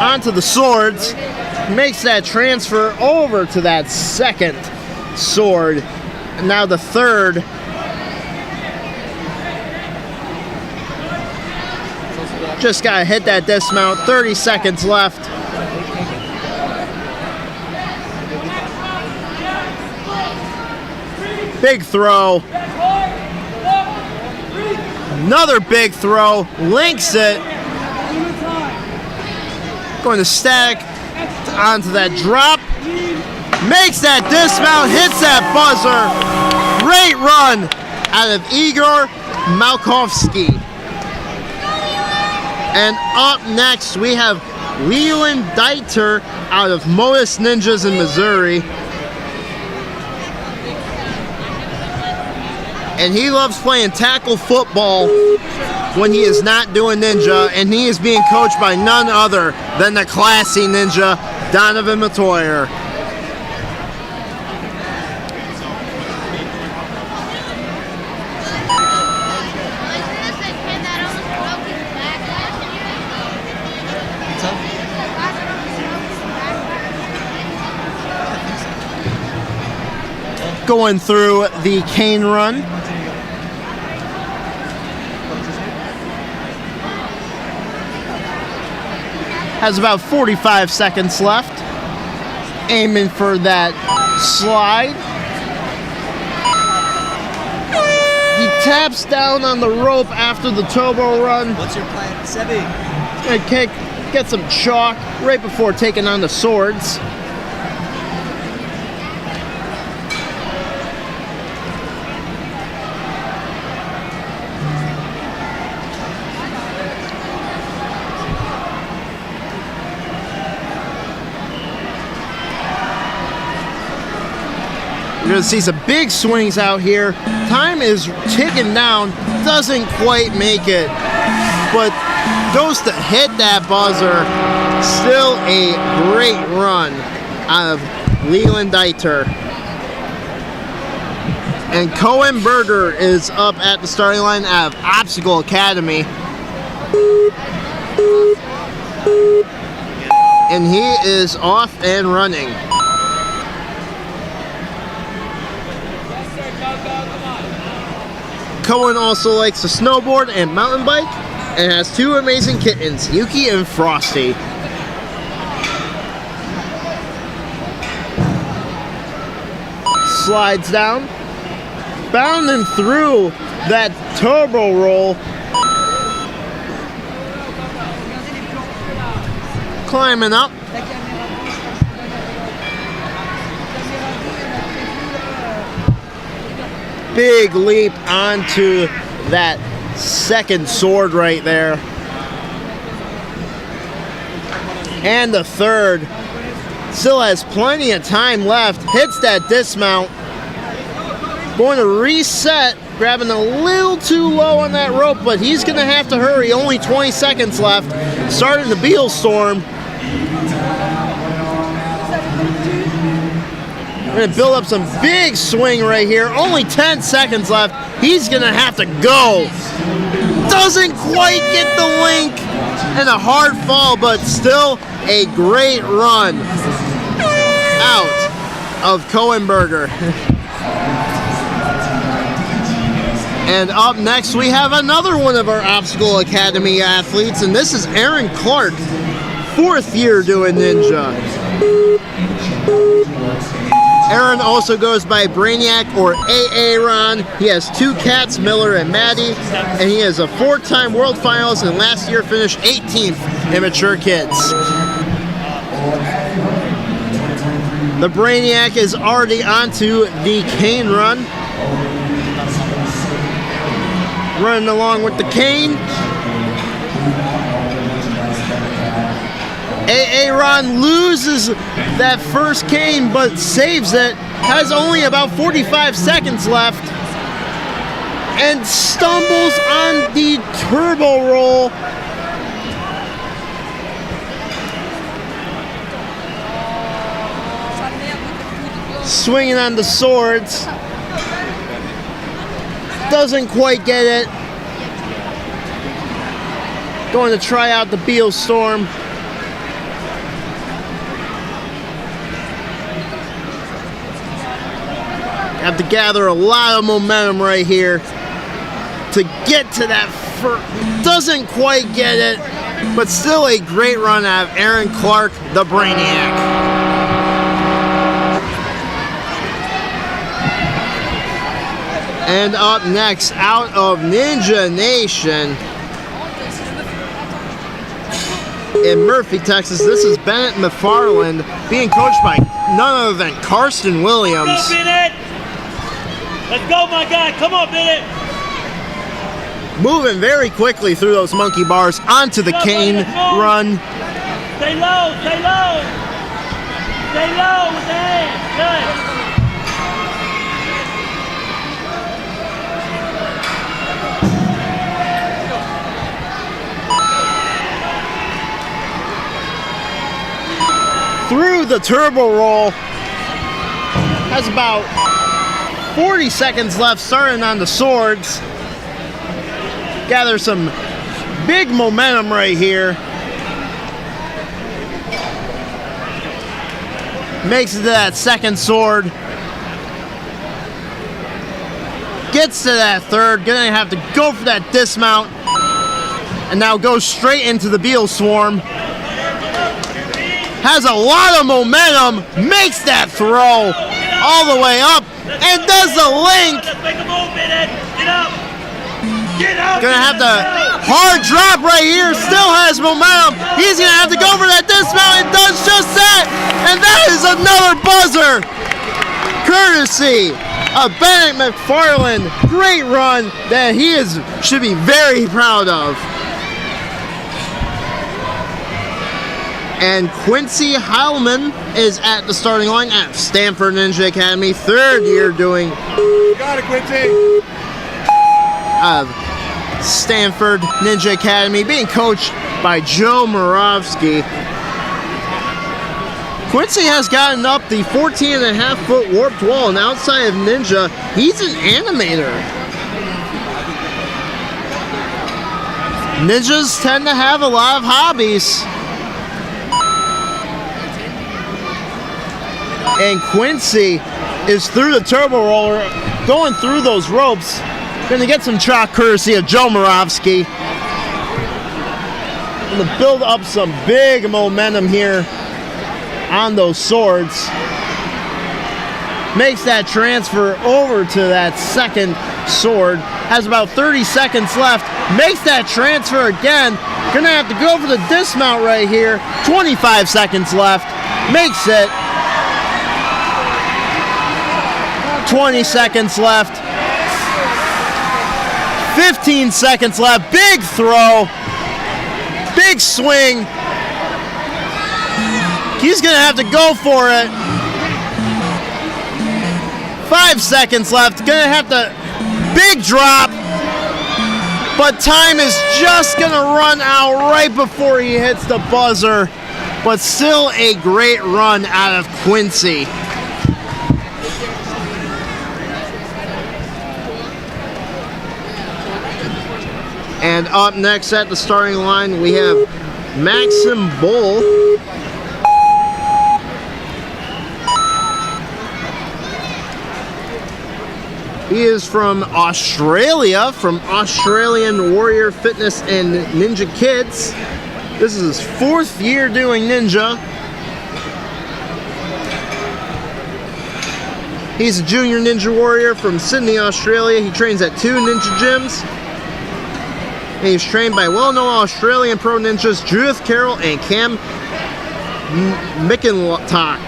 Onto the swords, makes that transfer over to that second sword. And now the third. Just gotta hit that dismount, 30 seconds left. Big throw. Another big throw, links it. Going to stack onto that drop. Makes that dismount, hits that buzzer. Great run out of Igor Malkovsky. And up next, we have Leland Dieter out of Modus Ninjas in Missouri. And he loves playing tackle football when he is not doing ninja, and he is being coached by none other than the classy ninja, Donovan Matoyer. Going through the cane run. Has about 45 seconds left. Aiming for that slide. He taps down on the rope after the turbo run. What's your plan, Sebi? And get some chalk right before taking on the swords. You're gonna see some big swings out here. Time is ticking down, doesn't quite make it, but goes to hit that buzzer. Still a great run out of Leland Dieter. And Cohen Berger is up at the starting line out of Obstacle Academy. And he is off and running. Cohen also likes to snowboard and mountain bike and has two amazing kittens, Yuki and Frosty. Slides down, bounding through that turbo roll. Climbing up. Big leap onto that second sword right there. And the third. Still has plenty of time left. Hits that dismount. Going to reset. Grabbing a little too low on that rope, but he's going to have to hurry. Only 20 seconds left. Starting the Beelstorm. We're going to build up some big swing right here. Only 10 seconds left. He's going to have to go. Doesn't quite get the link. And a hard fall, but still a great run out of Cohen Berger. And up next, we have another one of our Obstacle Academy athletes, and this is Aaron Clark, 4th year doing ninja. Aaron also goes by Brainiac or Aaron. He has 2 cats, Miller and Maddie, and he is a 4-time world finalist and last year finished 18th in mature kids. The Brainiac is already onto the cane run. Running along with the cane. Aaron loses that first cane but saves it. Has only about 45 seconds left. And stumbles on the turbo roll. Swinging on the swords. Doesn't quite get it. Going to try out the Beelstorm. Have to gather a lot of momentum right here to get to that first. Doesn't quite get it, but still a great run out of Aaron Clark, the Brainiac. And up next, out of Ninja Nation in Murphy, Texas, this is Bennett McFarland being coached by none other than Karsten Williams. Let's go, Bennett! Let's go, my guy! Come on, Bennett! moving very quickly through those monkey bars onto the cane run. Stay low, stay low. Stay low with the hands. Good. Through the turbo roll. Has about 40 seconds left, starting on the swords. Gather some big momentum right here. Makes it to that second sword. Gets to that third. Gonna have to go for that dismount. And now goes straight into the beetle swarm. Has a lot of momentum. Makes that throw all the way up. And does the link. Gonna have the hard drop right here. Still has momentum. He's gonna have to go for that dismount and does just that. And that is another buzzer. Courtesy of Bennett McFarland. Great run that he should be very proud of. And Quincy Heilman is at the starting line at Stanford Ninja Academy. Third year doing. Got it, Quincy. Stanford Ninja Academy, being coached by Joe Moravsky. Quincy has gotten up the 14.5-foot warped wall, and outside of Ninja, he's an animator. Ninjas tend to have a lot of hobbies. And Quincy is through the turbo roller, going through those ropes. Gonna get some chalk courtesy of Joe Moravsky. Gonna build up some big momentum here on those swords. Makes that transfer over to that second sword. Has about 30 seconds left. Makes that transfer again. Gonna have to go for the dismount right here. 25 seconds left. Makes it. 20 seconds left. 15 seconds left. Big throw. Big swing. He's going to have to go for it. 5 seconds left. Going to have to. Big drop. But time is just going to run out right before he hits the buzzer. But still a great run out of Quincy. And up next at the starting line, we have Maxim Bull. He is from Australia, from Australian Warrior Fitness and Ninja Kids. This is his 4th year doing Ninja. He's a junior Ninja Warrior from Sydney, Australia. He trains at 2 ninja gyms. And he's trained by well-known Australian pro ninjas Judith Carroll and Cam McIntosh.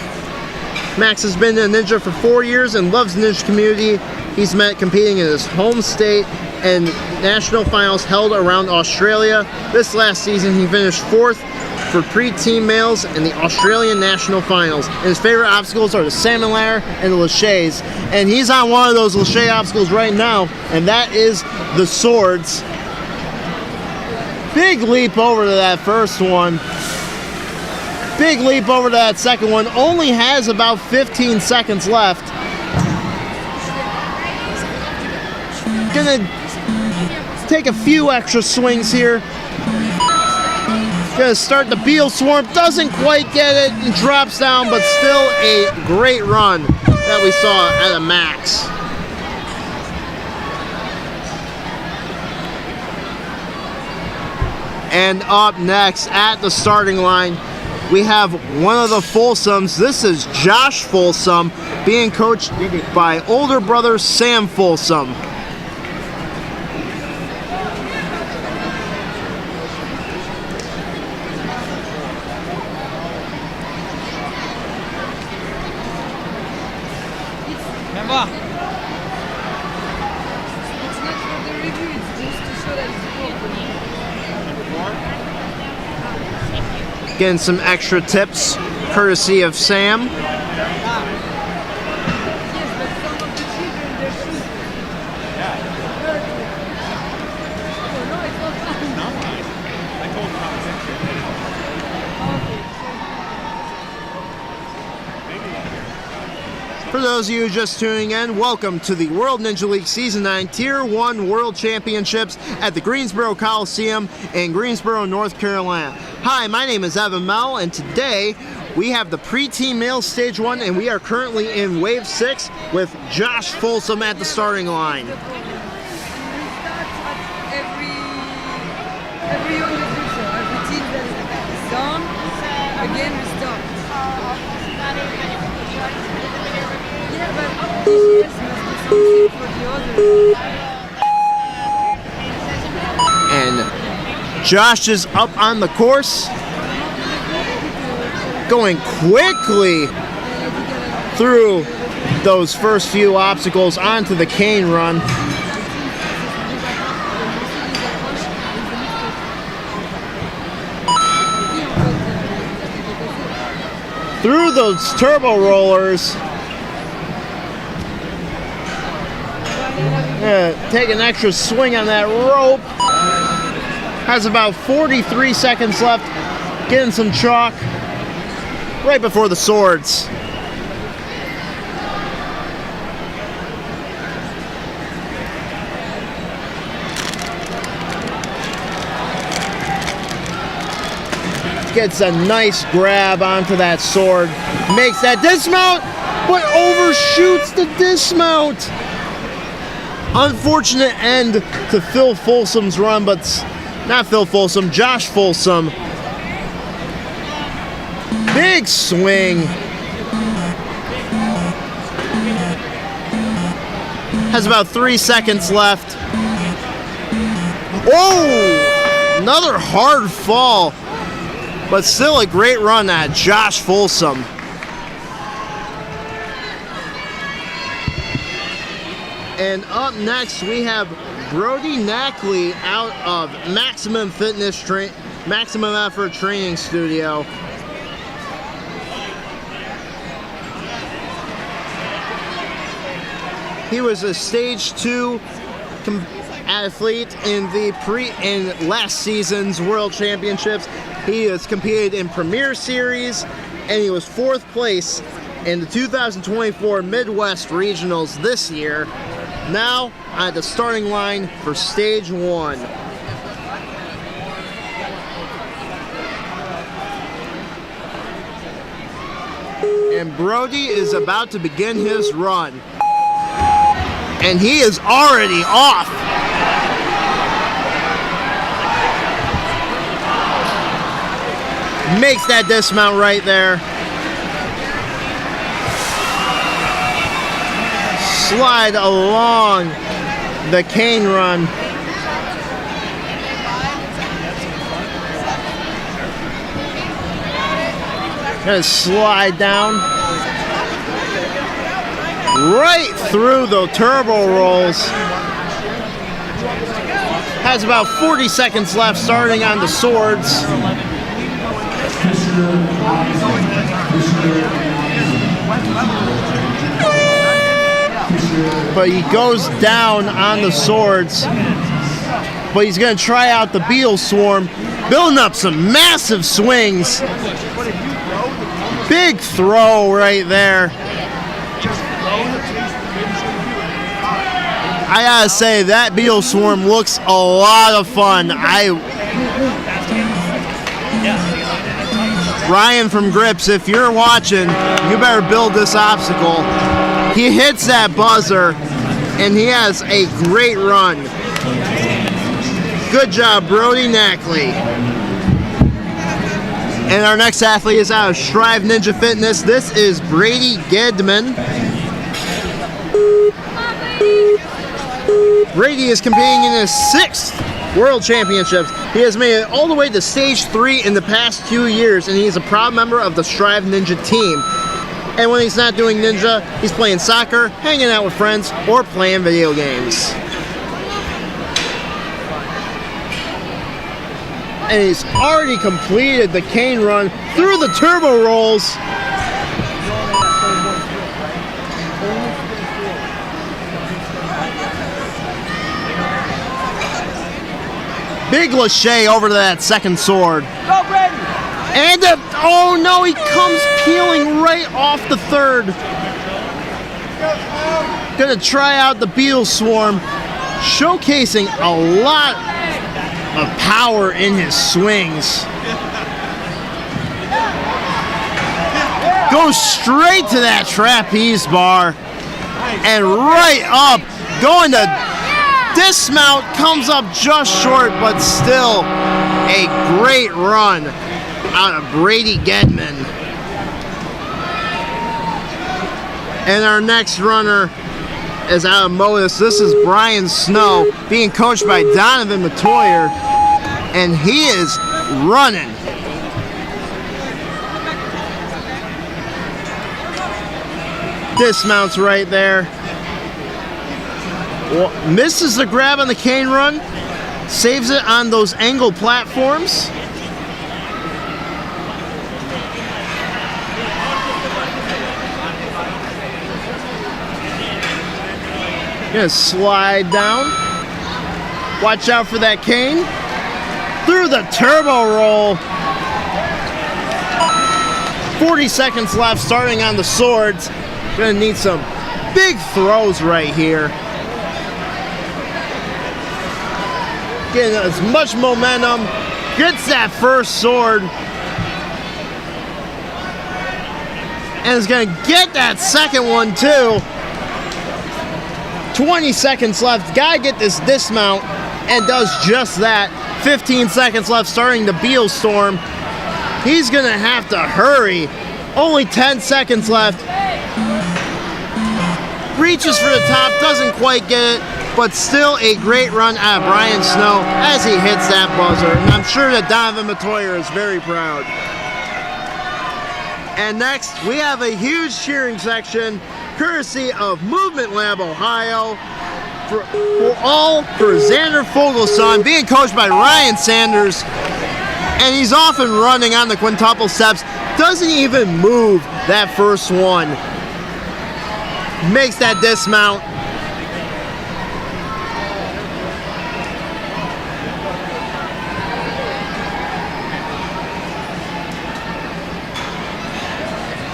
Max has been a ninja for 4 years and loves the ninja community. He's met competing in his home state and national finals held around Australia. This last season he finished 4th for preteen males in the Australian national finals. And his favorite obstacles are the salmon ladder and the laches. And he's on one of those lache obstacles right now, and that is the swords. Big leap over to that first one. Big leap over to that second one. Only has about 15 seconds left. Gonna take a few extra swings here. Gonna start the beetle swarm. Doesn't quite get it and drops down, but still a great run that we saw at a max. And up next at the starting line, we have one of the Folsoms. This is Josh Folsom, being coached by older brother Sam Folsom. It's not for the review, it's just to show Getting some extra tips, courtesy of Sam. For those of you just tuning in, welcome to the World Ninja League Season 9 Tier 1 World Championships at the Greensboro Coliseum in Greensboro, North Carolina. Hi, my name is Evan Mel, and today we have the Preteen Male Stage 1, and we are currently in Wave 6 with Josh Folsom at the starting line. Every unit every team that is done, again we start. Yeah, but DGS must do something for the others. And Josh is up on the course, going quickly through those first few obstacles onto the cane run. Through those turbo rollers. Take an extra swing on that rope. Has about 43 seconds left. Getting some chalk right before the swords. Gets a nice grab onto that sword. Makes that dismount, but overshoots the dismount. Unfortunate end to Phil Folsom's run, but not Phil Folsom, Josh Folsom. Big swing. Has about 3 seconds left. Oh! Another hard fall, but still a great run at Josh Folsom. And up next we have Brody Knackley out of Maximum Effort Training Studio. He was a Stage 2 athlete in last season's World Championships. He has competed in Premier Series, and he was 4th place in the 2024 Midwest Regionals this year. Now at the starting line for Stage 1. And Brody is about to begin his run. And he is already off. Makes that dismount right there. Slide along the cane run. Gonna slide down right through the turbo rolls. Has about 40 seconds left, starting on the swords. But he goes down on the swords. But he's going to try out the beetle swarm, building up some massive swings. Big throw right there. I gotta say, that beetle swarm looks a lot of fun. Ryan from Grips, if you're watching, you better build this obstacle. He hits that buzzer, and he has a great run. Good job, Brody Knackley. And our next athlete is out of Strive Ninja Fitness. This is Brady Gedman. Brady is competing in his 6th World Championships. He has made it all the way to Stage 3 in the past 2 years, and he is a proud member of the Strive Ninja team. And when he's not doing ninja, he's playing soccer, hanging out with friends, or playing video games. and he's already completed the cane run through the turbo rolls. Big Lachey over to that second sword. Go, Brady! And oh no, he comes peeling right off the third. Gonna try out the Beetle Swarm, showcasing a lot of power in his swings. Goes straight to that trapeze bar and right up, going to dismount, comes up just short, but still a great run out of Brady Gedman. And our next runner is out of Modus. This is Brian Snow, being coached by Donovan Matoyer, and he is running. Dismounts right there. Well, misses the grab on the cane run, saves it on those angle platforms. Gonna slide down. Watch out for that cane. Through the turbo roll. 40 seconds left, starting on the swords. Gonna need some big throws right here. Getting as much momentum. Gets that first sword. And is gonna get that second one too. 20 seconds left. Gotta get this dismount, and does just that. 15 seconds left, starting the Beetle Storm. He's gonna have to hurry. Only 10 seconds left. Reaches for the top, doesn't quite get it, but still a great run out of Brian Snow as he hits that buzzer. And I'm sure that Donovan Matoyer is very proud. And next, we have a huge cheering section, courtesy of Movement Lab Ohio, for Xander Fogelson, being coached by Ryan Sanders. And he's off and running on the quintuple steps. Doesn't even move that first one. Makes that dismount.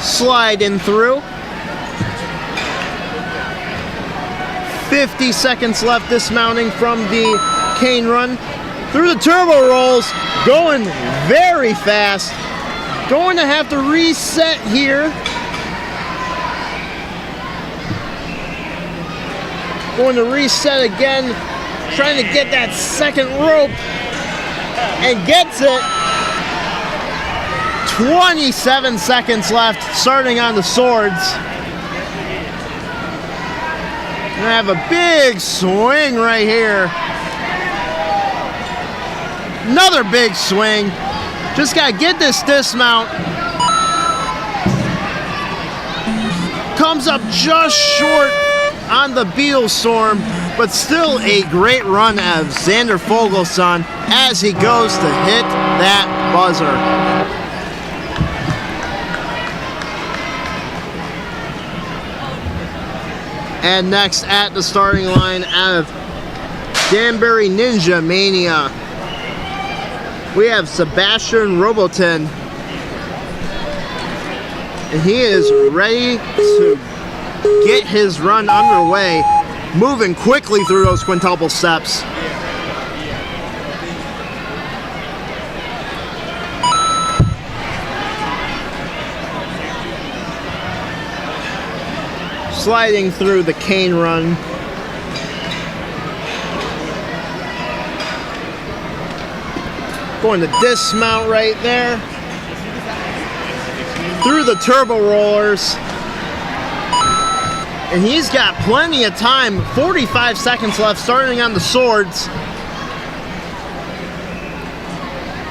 Slide in through. 50 seconds left dismounting from the cane run. Through the turbo rolls, going very fast. Going to have to reset here. Going to reset again. Trying to get that second rope. And gets it. 27 seconds left, starting on the swords. Gonna have a big swing right here. Another big swing. Just gotta get this dismount. Comes up just short on the Beetle Storm, but still a great run of Xander Fogelson as he goes to hit that buzzer. And next at the starting line out of Danbury Ninja Mania, we have Sebastian Robotin. And he is ready to get his run underway, moving quickly through those quintuple steps. Sliding through the cane run. Going to dismount right there. Through the turbo rollers. And he's got plenty of time. 45 seconds left, starting on the swords.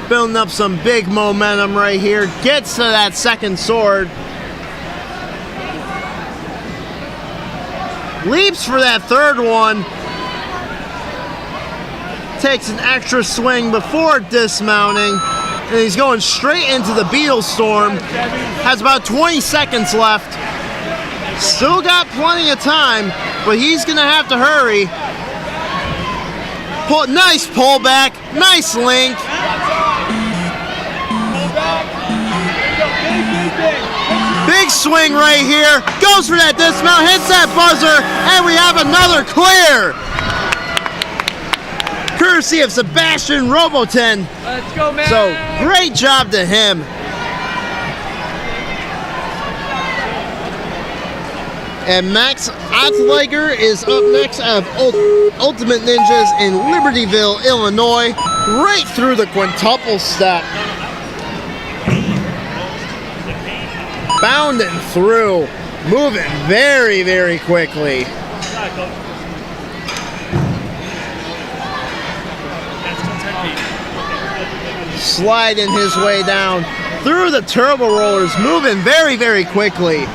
Building up some big momentum right here. Gets to that second sword. Leaps for that third one. takes an extra swing before dismounting, and he's going straight into the Beetle Storm. Has about 20 seconds left. Still got plenty of time, but he's gonna have to hurry. Nice pullback, nice link. Big swing right here, goes for that dismount, hits that buzzer, and we have another clear. Courtesy of Sebastian Robotin. Let's go, man. So great job to him. And Max Otzleiger is up next out of Ultimate Ninjas in Libertyville, Illinois, right through the quintuple step. Bounding through, moving very, very quickly. Sliding his way down through the turbo rollers, moving very, very quickly.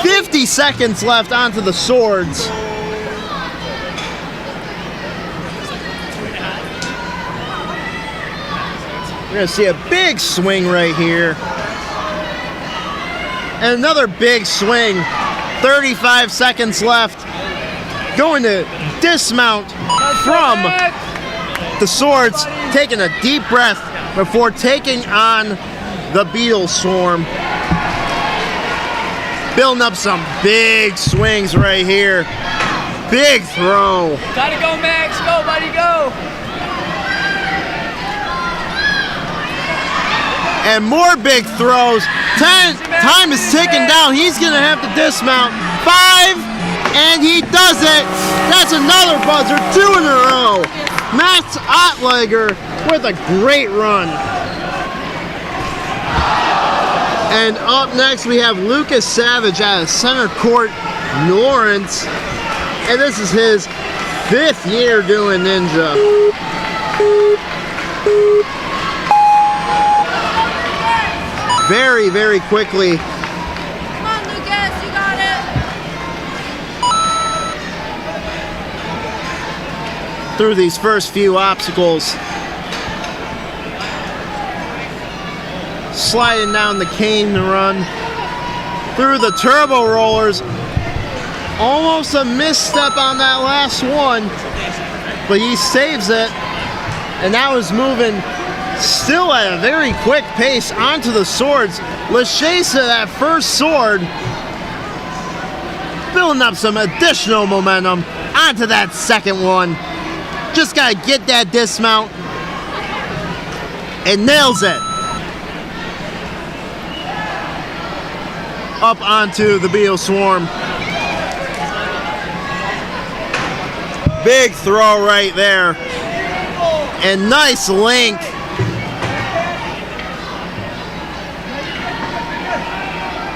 50 seconds left onto the swords. We're gonna see a big swing right here. And another big swing. 35 seconds left. Going to dismount from the swords, taking a deep breath before taking on the Beetle Swarm. Building up some big swings right here. Big throw. Gotta go, Max. Go, buddy, go. And more big throws. Time is ticking down. He's going to have to dismount. 5, and he does it. That's another buzzer, 2 in a row. Max Otzleiger with a great run. And up next we have Lucas Savage out of Center Court, Lawrence. And this is his 5th year doing Ninja. Very, very quickly. Come on, Lucas, you got it. Through these first few obstacles. Sliding down the cane to run. Through the turbo rollers. Almost a misstep on that last one. But he saves it. And now is moving still at a very quick pace onto the swords. Lachesa, that first sword, building up some additional momentum onto that second one. Just gotta get that dismount and nails it. Up onto the Beetle Swarm. Big throw right there. And nice link.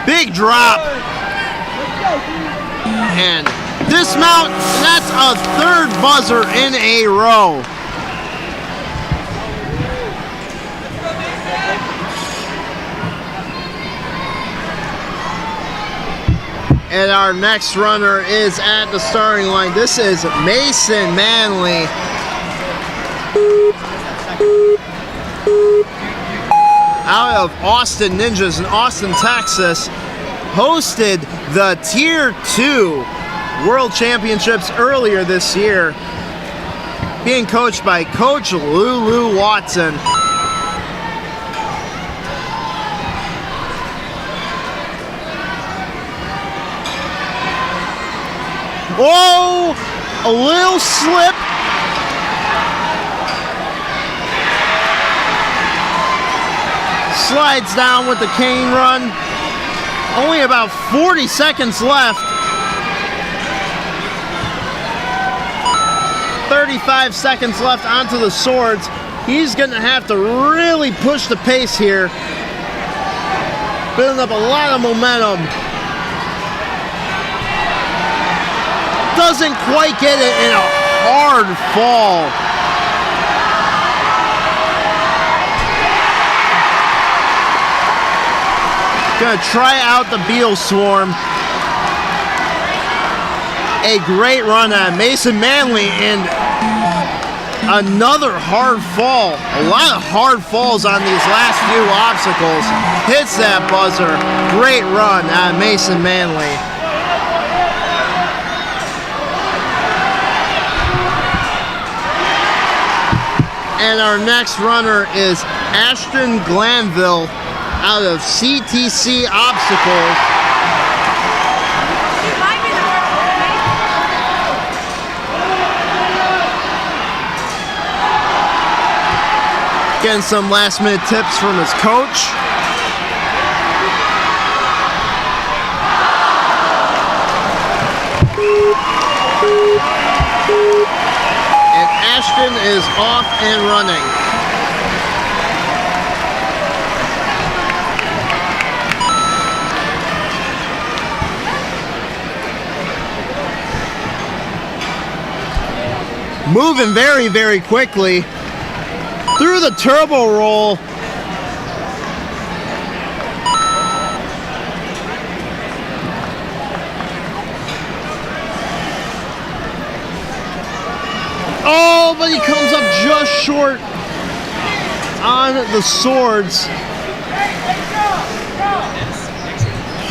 Big drop. And dismount. That's a 3rd buzzer in a row. And our next runner is at the starting line. This is Mason Manley. Out of Austin Ninjas in Austin, Texas. Hosted the Tier 2 World Championships earlier this year. Being coached by Coach Lulu Watson. Oh, a little slip. Slides down with the cane run. Only about 40 seconds left. 35 seconds left onto the swords. He's gonna have to really push the pace here. Building up a lot of momentum. Doesn't quite get it in a hard fall. Gonna try out the Beetle Swarm. A great run on Mason Manley, and Another hard fall. A lot of hard falls on these last few obstacles. Hits that buzzer. Great run out of Mason Manley. And our next runner is Ashton Glanville out of CTC Obstacles. Getting some last minute tips from his coach. And Ashton is off and running. Moving very, very quickly through the turbo roll. Oh, but he comes up just short on the swords.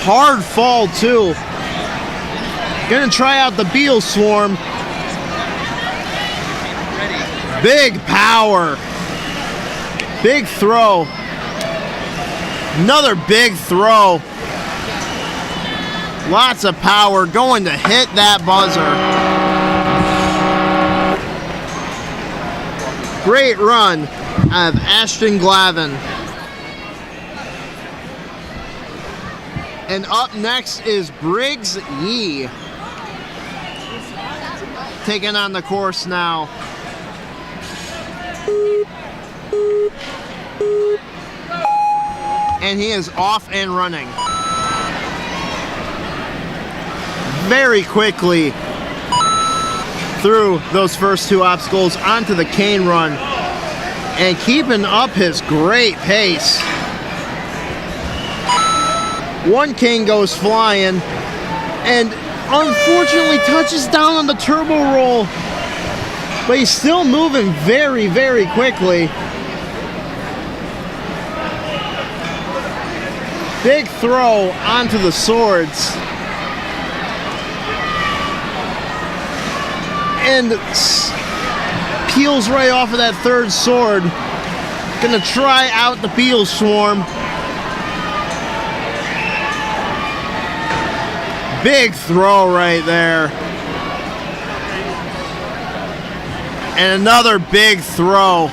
Hard fall too. Gonna try out the Beetle Swarm. Big power. Big throw. Another big throw. Lots of power going to hit that buzzer. Great run of Ashton Glavin. And up next is Briggs Yee. Taking on the course now. And he is off and running. Very quickly through those first two obstacles onto the cane run and keeping up his great pace. One cane goes flying and unfortunately touches down on the turbo roll, but he's still moving very, very quickly. Big throw onto the swords. And peels right off of that third sword. Gonna try out the Beetle Swarm. Big throw right there. And another big throw.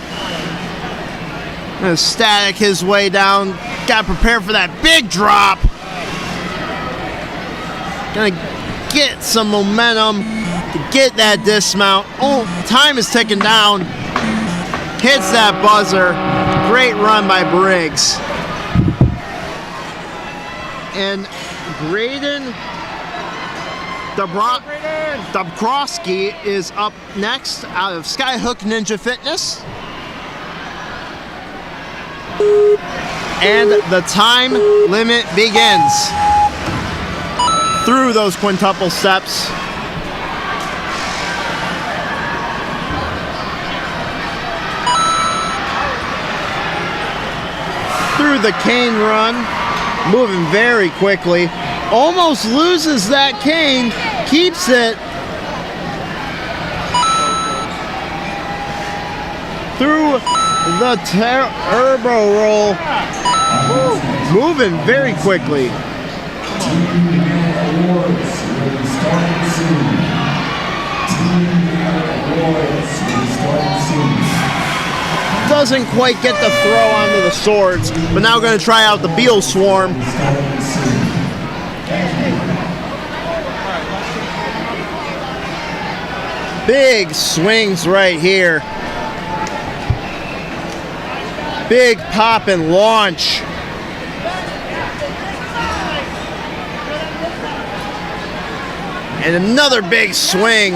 Gonna static his way down. Got prepared for that big drop. Gonna get some momentum to get that dismount. Oh, time is ticking down. Hits that buzzer. Great run by Briggs. And Graydon Dabrowski is up next out of Skyhook Ninja Fitness. And the time limit begins. Through those quintuple steps. Through the cane run, moving very quickly. Almost loses that cane, keeps it. Through the turbo roll. Moving very quickly. Doesn't quite get the throw onto the swords, but now going to try out the Beetle Swarm. Big swings right here. Big pop and launch. And another big swing.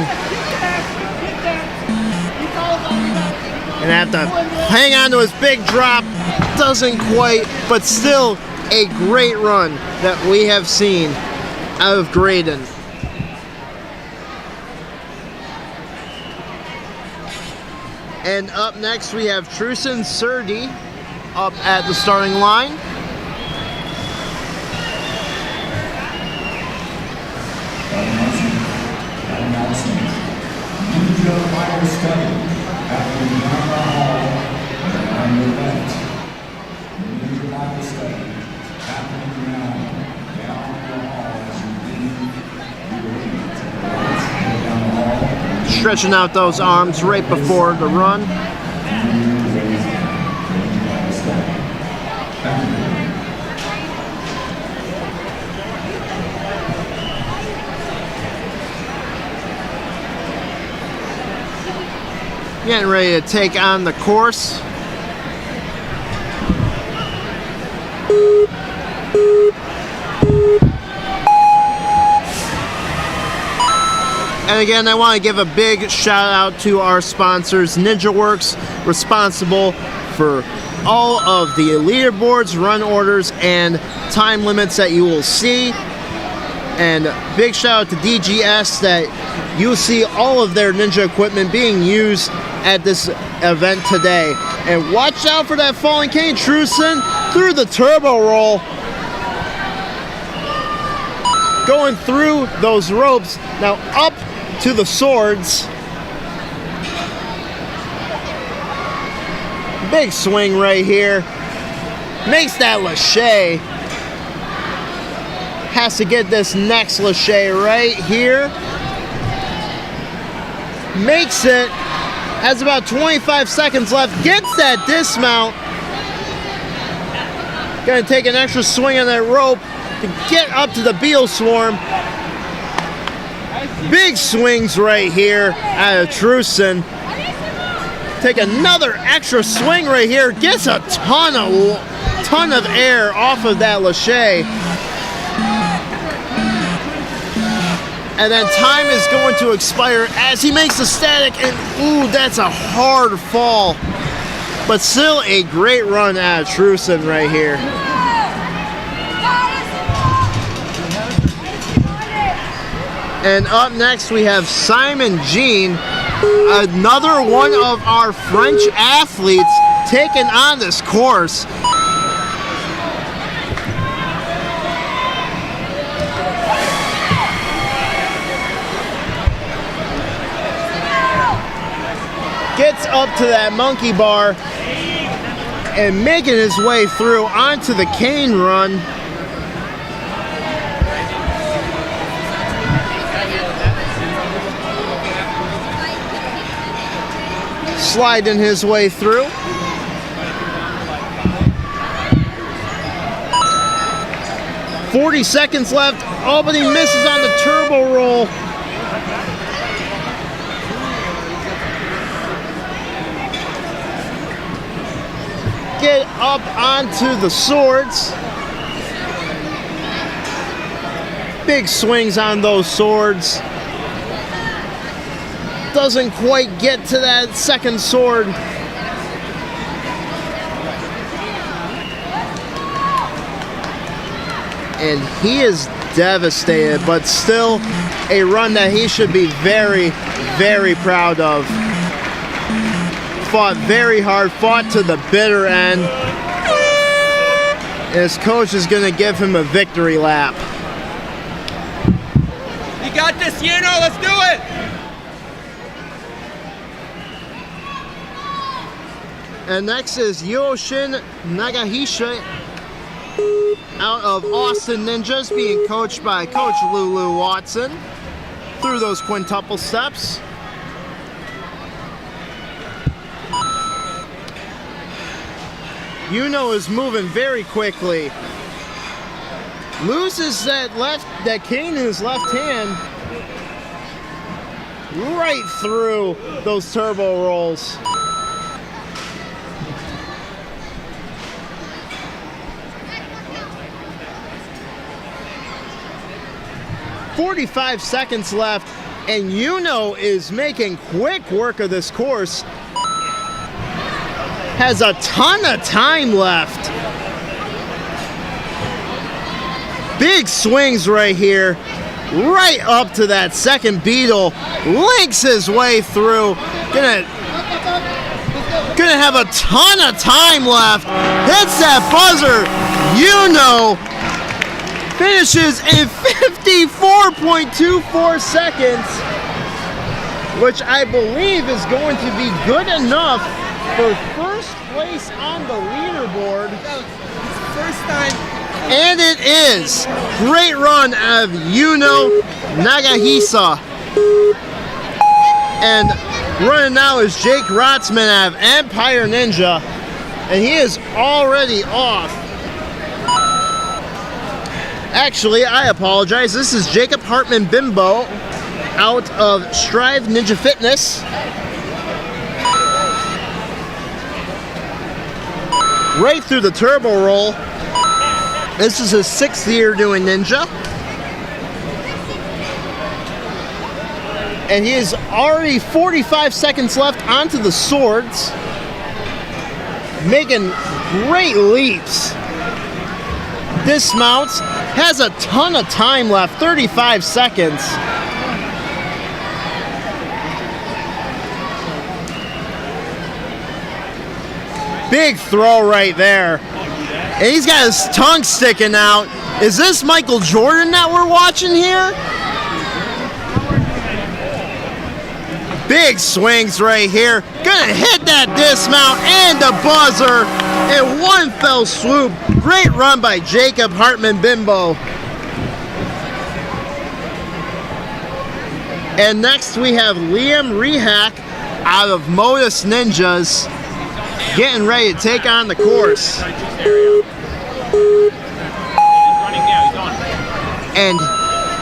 And have to hang on to his big drop. Doesn't quite, but still a great run that we have seen out of Graydon. And up next we have Trusin Surdi up at the starting line. Ninja Fire Study happening down the hall and on your left. Ninja Fire Study happening down the hall as you leave down the hall. Stretching out those arms right before the run. Getting ready to take on the course. And again, I want to give a big shout out to our sponsors, NinjaWorks, responsible for all of the leaderboards, run orders, and time limits that you will see. And big shout out to DGS that you'll see all of their Ninja equipment being used at this event today. And watch out for that falling cane, Trusin, through the turbo roll. Going through those ropes, now up to the swords. Big swing right here. Makes that lache. Has to get this next lache right here. Makes it. Has about 25 seconds left. Gets that dismount. Gonna take an extra swing on that rope to get up to the beetle swarm. Big swings right here out of Trusin. Take another extra swing right here. Gets a ton of air off of that lache. And then time is going to expire as he makes the static, and ooh, that's a hard fall. But still a great run out of Trusin right here. And up next we have Simon Jean, another one of our French athletes taking on this course. Gets up to that monkey bar and making his way through onto the cane run. Sliding his way through. $40 left. Oh, but he misses on the turbo roll. Get up onto the swords. Big swings on those swords. Doesn't quite get to that second sword. And he is devastated, but still a run that he should be very, very proud of. Fought very hard, fought to the bitter end. And his coach is going to give him a victory lap. You got this, Yano, let's do it! And next is Yoshin Nagahisha out of Austin Ninjas, being coached by Coach Lulu Watson through those quintuple steps. Yuno is moving very quickly. Loses that cane in his left hand right through those turbo rolls. $45 left, and Yuno is making quick work of this course. Has a ton of time left. Big swings right here, right up to that second beetle. Links his way through. Gonna Gonna have a ton of time left. Hits that buzzer. Finishes in 54.24 seconds, which I believe is going to be good enough for first place on the leaderboard. First time. And it is. Great run of Nagahisa. And running now is Jake Rotzman out of Empire Ninja. And he is already off. Actually, I apologize. This is Jacob Hartman Bimbo out of Strive Ninja Fitness. Right through the turbo roll. This is his 6th year doing Ninja. And he is already 45 seconds left onto the swords. Making great leaps. Dismounts. Has a ton of time left, 35 seconds. Big throw right there. And he's got his tongue sticking out. Is this Michael Jordan that we're watching here? Big swings right here. Gonna hit that dismount and the buzzer in one fell swoop. Great run by Jacob Hartman Bimbo. And next we have Liam Rehack out of Modus Ninjas getting ready to take on the course. And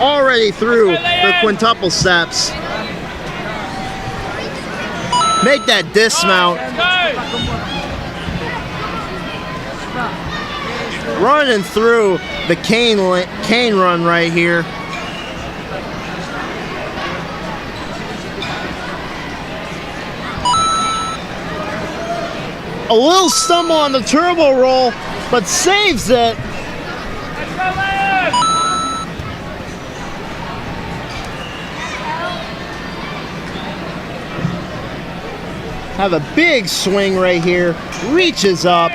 already through the quintuple steps. Make that dismount. Running through the cane run right here. A little stumble on the turbo roll, but saves it. Have a big swing right here, reaches up.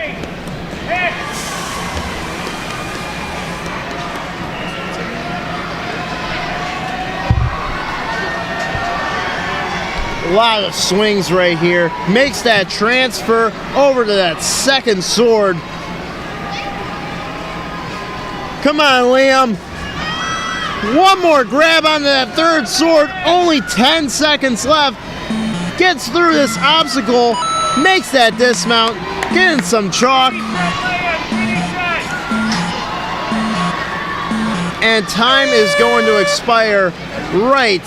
A lot of swings right here. Makes that transfer over to that second sword. Come on, Liam. One more grab onto that third sword. Only 10 seconds left. Gets through this obstacle. Makes that dismount. Getting some chalk. And time is going to expire right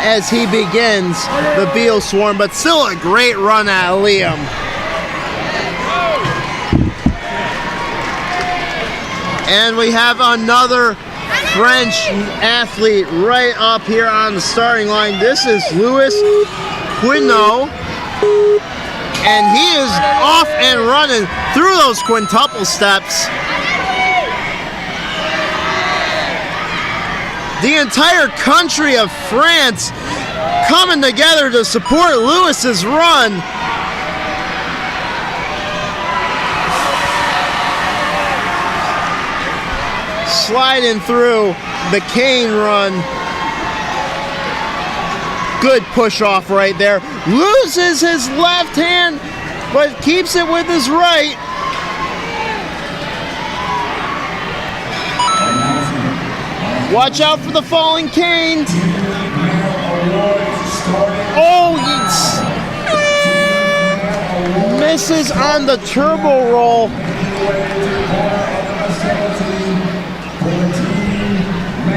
as he begins the Beal Swarm, but still a great run at Liam. And we have another French athlete right up here on the starting line. This is Louis Quinot, and he is off and running through those quintuple steps. The entire country of France coming together to support Lewis's run. Sliding through the cane run. Good push off right there. Loses his left hand, but keeps it with his right. Watch out for the falling cane. Oh, yes. Misses on the turbo roll.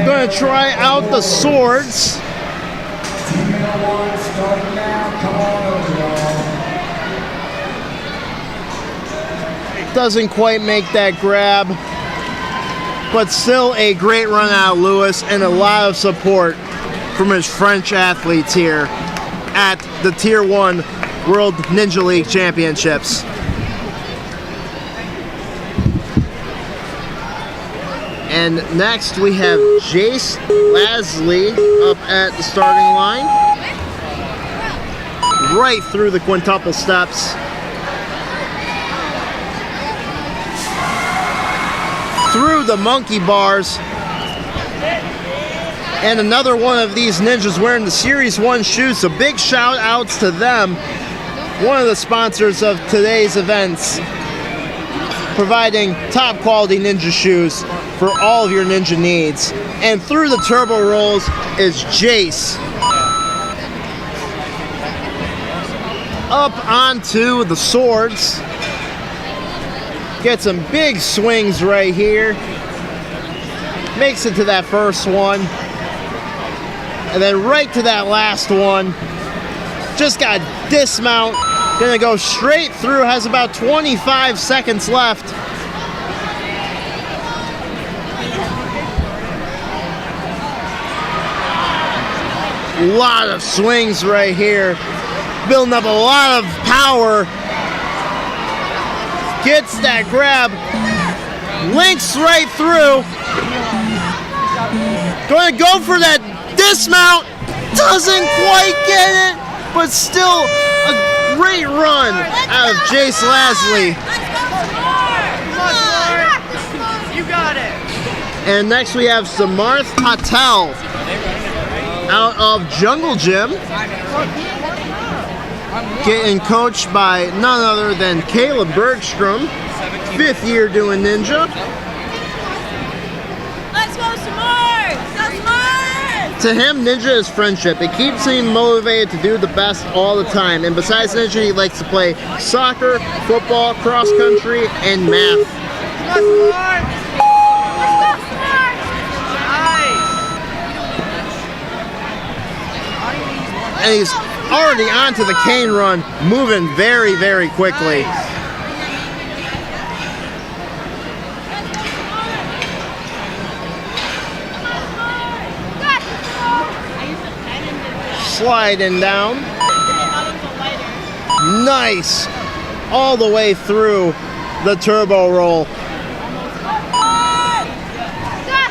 Gonna try out the swords. Doesn't quite make that grab. But still a great run out of Lewis and a lot of support from his French athletes here at the Tier 1 World Ninja League Championships. And next we have Jace Lasley up at the starting line. Right through the quintuple steps. through the monkey bars. And another one of these ninjas wearing the Series 1 shoes, so big shout outs to them. One of the sponsors of today's events, providing top quality ninja shoes for all of your ninja needs. And through the turbo rolls is Jace. Up onto the swords. Get some big swings right here. Makes it to that first one. And then right to that last one. Just got dismount. Gonna go straight through. Has about 25 seconds left. A lot of swings right here. Building up a lot of power. Gets that grab. Links right through. Gonna go for that dismount. Doesn't quite get it, but still a great run out of Jace Lasley. You got it. And next we have Samarth Patel out of Jungle Gym, getting coached by none other than Caleb Bergstrom, 5th year doing ninja. Let's go, Samar! Go, Samar! To him, ninja is friendship. It keeps him motivated to do the best all the time. And besides ninja, he likes to play soccer, football, cross country, and math. Come on, Samar! Let's go, Samar! Nice. And he's already onto the cane run, moving very, very quickly. Sliding down. Nice. All the way through the turbo roll. Got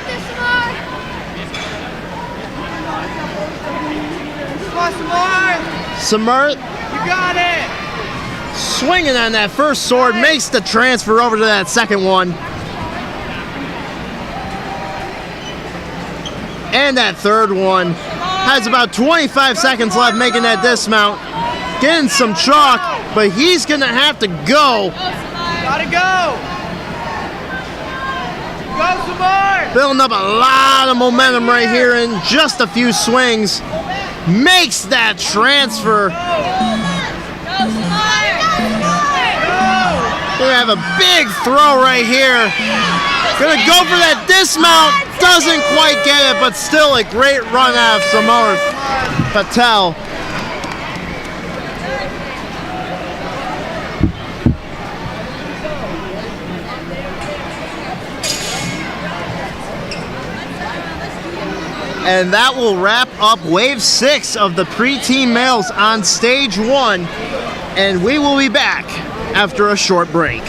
this, Samar! Come on, Samar! Samarth You got it. swinging on that first sword, makes the transfer over to that second one. And that third one. Has about 25 seconds left, making that dismount. Getting some chalk, but he's gonna have to go. Gotta go. Go, Samar! Building up a lot of momentum right here in just a few swings. Makes that transfer. Gonna have a big throw right here. Gonna go for that dismount. Doesn't quite get it, but still a great run out of Samarth Patel. And that will wrap up Wave 6 of the preteen males on Stage 1. And we will be back after a short break.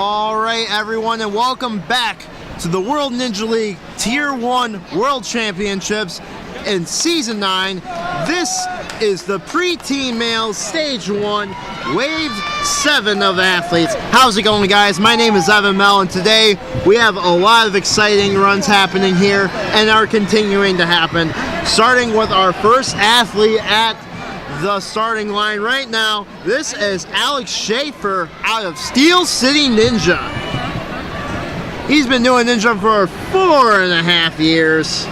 All right, everyone, and welcome back to the World Ninja League Tier 1 World Championships in Season 9. This is the Preteen Male Stage 1 Wave 7 of athletes. How's it going, guys? My name is Evan Mel, and today we have a lot of exciting runs happening here and are continuing to happen. Starting with our first athlete at the starting line right now. This is Alex Schaefer out of Steel City Ninja. He's been doing ninja for 4.5 years.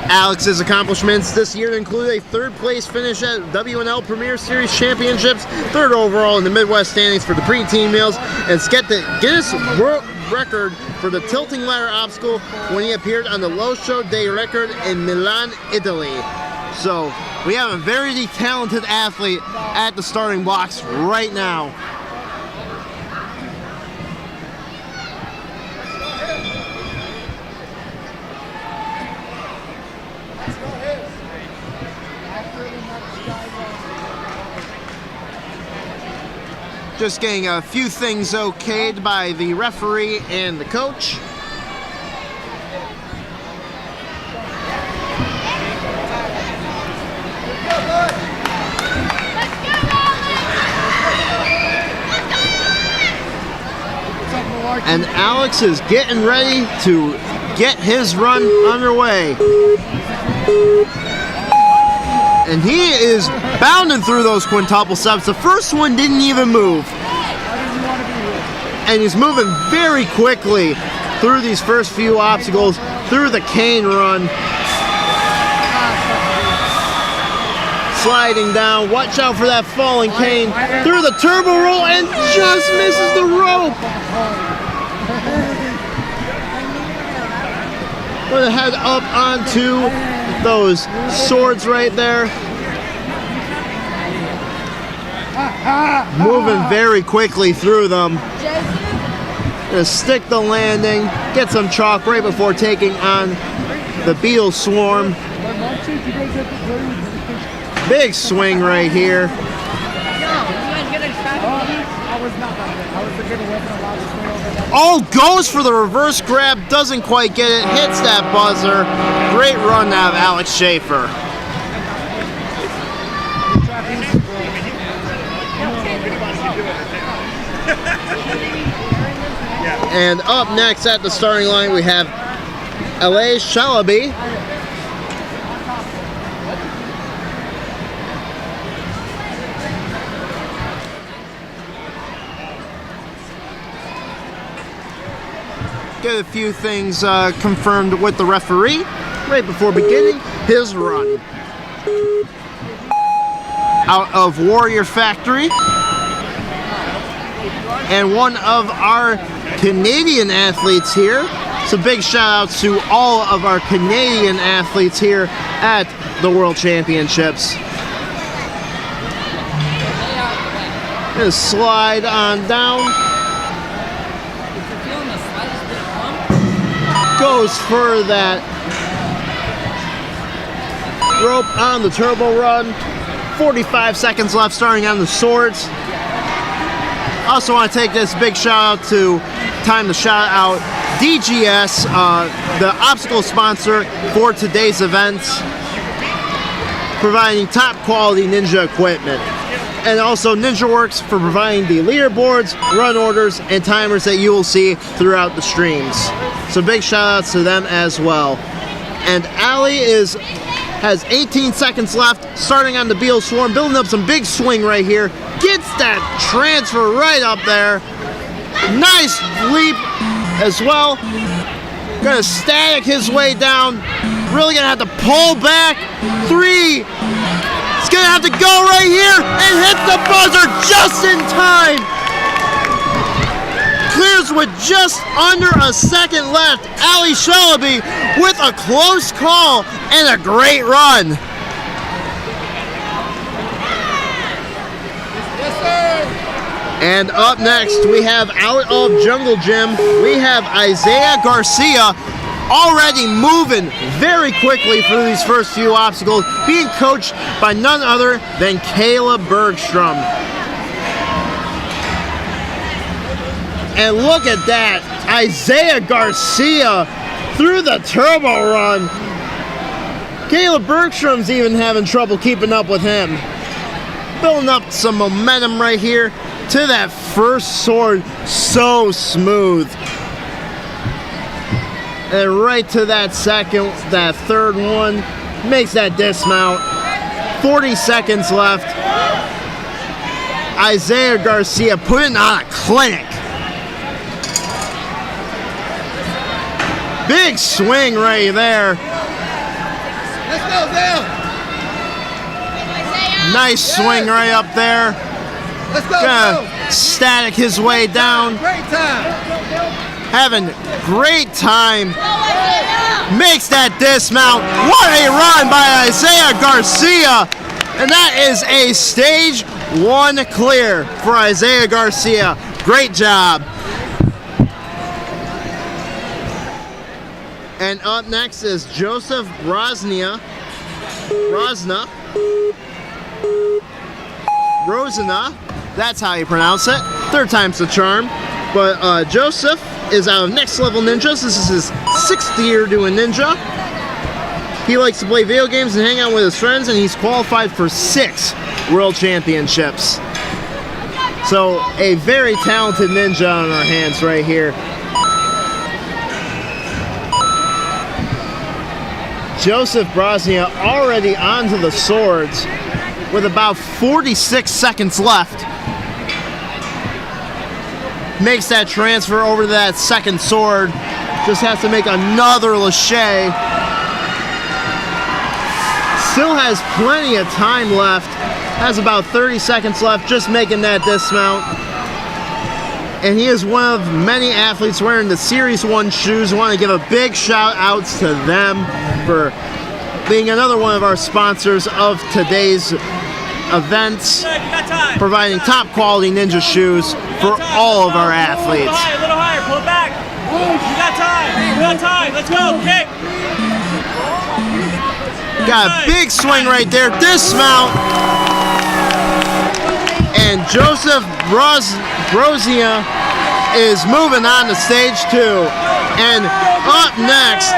Alex's accomplishments this year include a 3rd place finish at WNL Premier Series Championships, 3rd overall in the Midwest standings for the preteen males, and set the Guinness World Record for the tilting ladder obstacle when he appeared on the Low Show Day record in Milan, Italy. So we have a very talented athlete at the starting blocks right now. Just getting a few things okayed by the referee and the coach. And Alex is getting ready to get his run underway. And he is bounding through those quintuple steps. The first one didn't even move. And he's moving very quickly through these first few obstacles, through the cane run. Sliding down, watch out for that falling cane, through the turbo roll, and just misses the rope. With a head up onto those swords right there. Moving very quickly through them. Gonna stick the landing, get some chalk right before taking on the beetle swarm. Big swing right here. Oh, goes for the reverse grab, doesn't quite get it, hits that buzzer. Great run out of Alex Schaefer. And up next at the starting line we have L.A. Shalaby. Get a few things confirmed with the referee right before beginning his run. Out of Warrior Factory. And one of our Canadian athletes here. So big shout out to all of our Canadian athletes here at the World Championships. Gonna slide on down. Goes for that rope on the turbo run. 45 seconds left starting on the swords. Also want to take this big shout out to shout out DGS, the obstacle sponsor for today's events, providing top quality ninja equipment. And also NinjaWorks for providing the leaderboards, run orders, and timers that you will see throughout the streams. So big shout outs to them as well. And Ali has 18 seconds left, starting on the Beetle Swarm, building up some big swing right here. Gets that transfer right up there. Nice leap as well. Gonna static his way down. Really gonna have to pull back. 3. He's gonna have to go right here and hit the buzzer just in time. Clears with just under a second left. Ali Shalaby with a close call and a great run. And up next, we have out of Jungle Gym, we have Isaiah Garcia already moving very quickly through these first few obstacles, being coached by none other than Kayla Bergstrom. And look at that. Isaiah Garcia through the turbo run. Caleb Bergstrom's even having trouble keeping up with him. Building up some momentum right here to that first sword. So smooth. And right to that second, that third one. Makes that dismount. 40 seconds left. Isaiah Garcia putting on a clinic. Big swing right there. Let's go, Zale. Nice swing right up there. Let's go, Gonna static his way down. Great time. Having great time. Makes that dismount. What a run by Isaiah Garcia. And that is a stage 1 clear for Isaiah Garcia. Great job. And up next is Joseph Rosna. That's how you pronounce it. Third time's the charm. But Joseph is out of Next Level Ninjas. This is his 6th year doing Ninja. He likes to play video games and hang out with his friends, and he's qualified for 6 World Championships. So a very talented ninja on our hands right here. Joseph Brosnia already onto the swords with about 46 seconds left. Makes that transfer over to that second sword. Just has to make another lache. Still has plenty of time left. Has about 30 seconds left, just making that dismount. And he is one of many athletes wearing the Series 1 shoes. I want to give a big shout outs to them for being another one of our sponsors of today's events, providing top quality ninja shoes for all of our athletes. A little higher, pull it back. You got time, let's go, kick. Got a big swing right there, dismount. And Joseph Brozia is moving on to stage 2. And up next,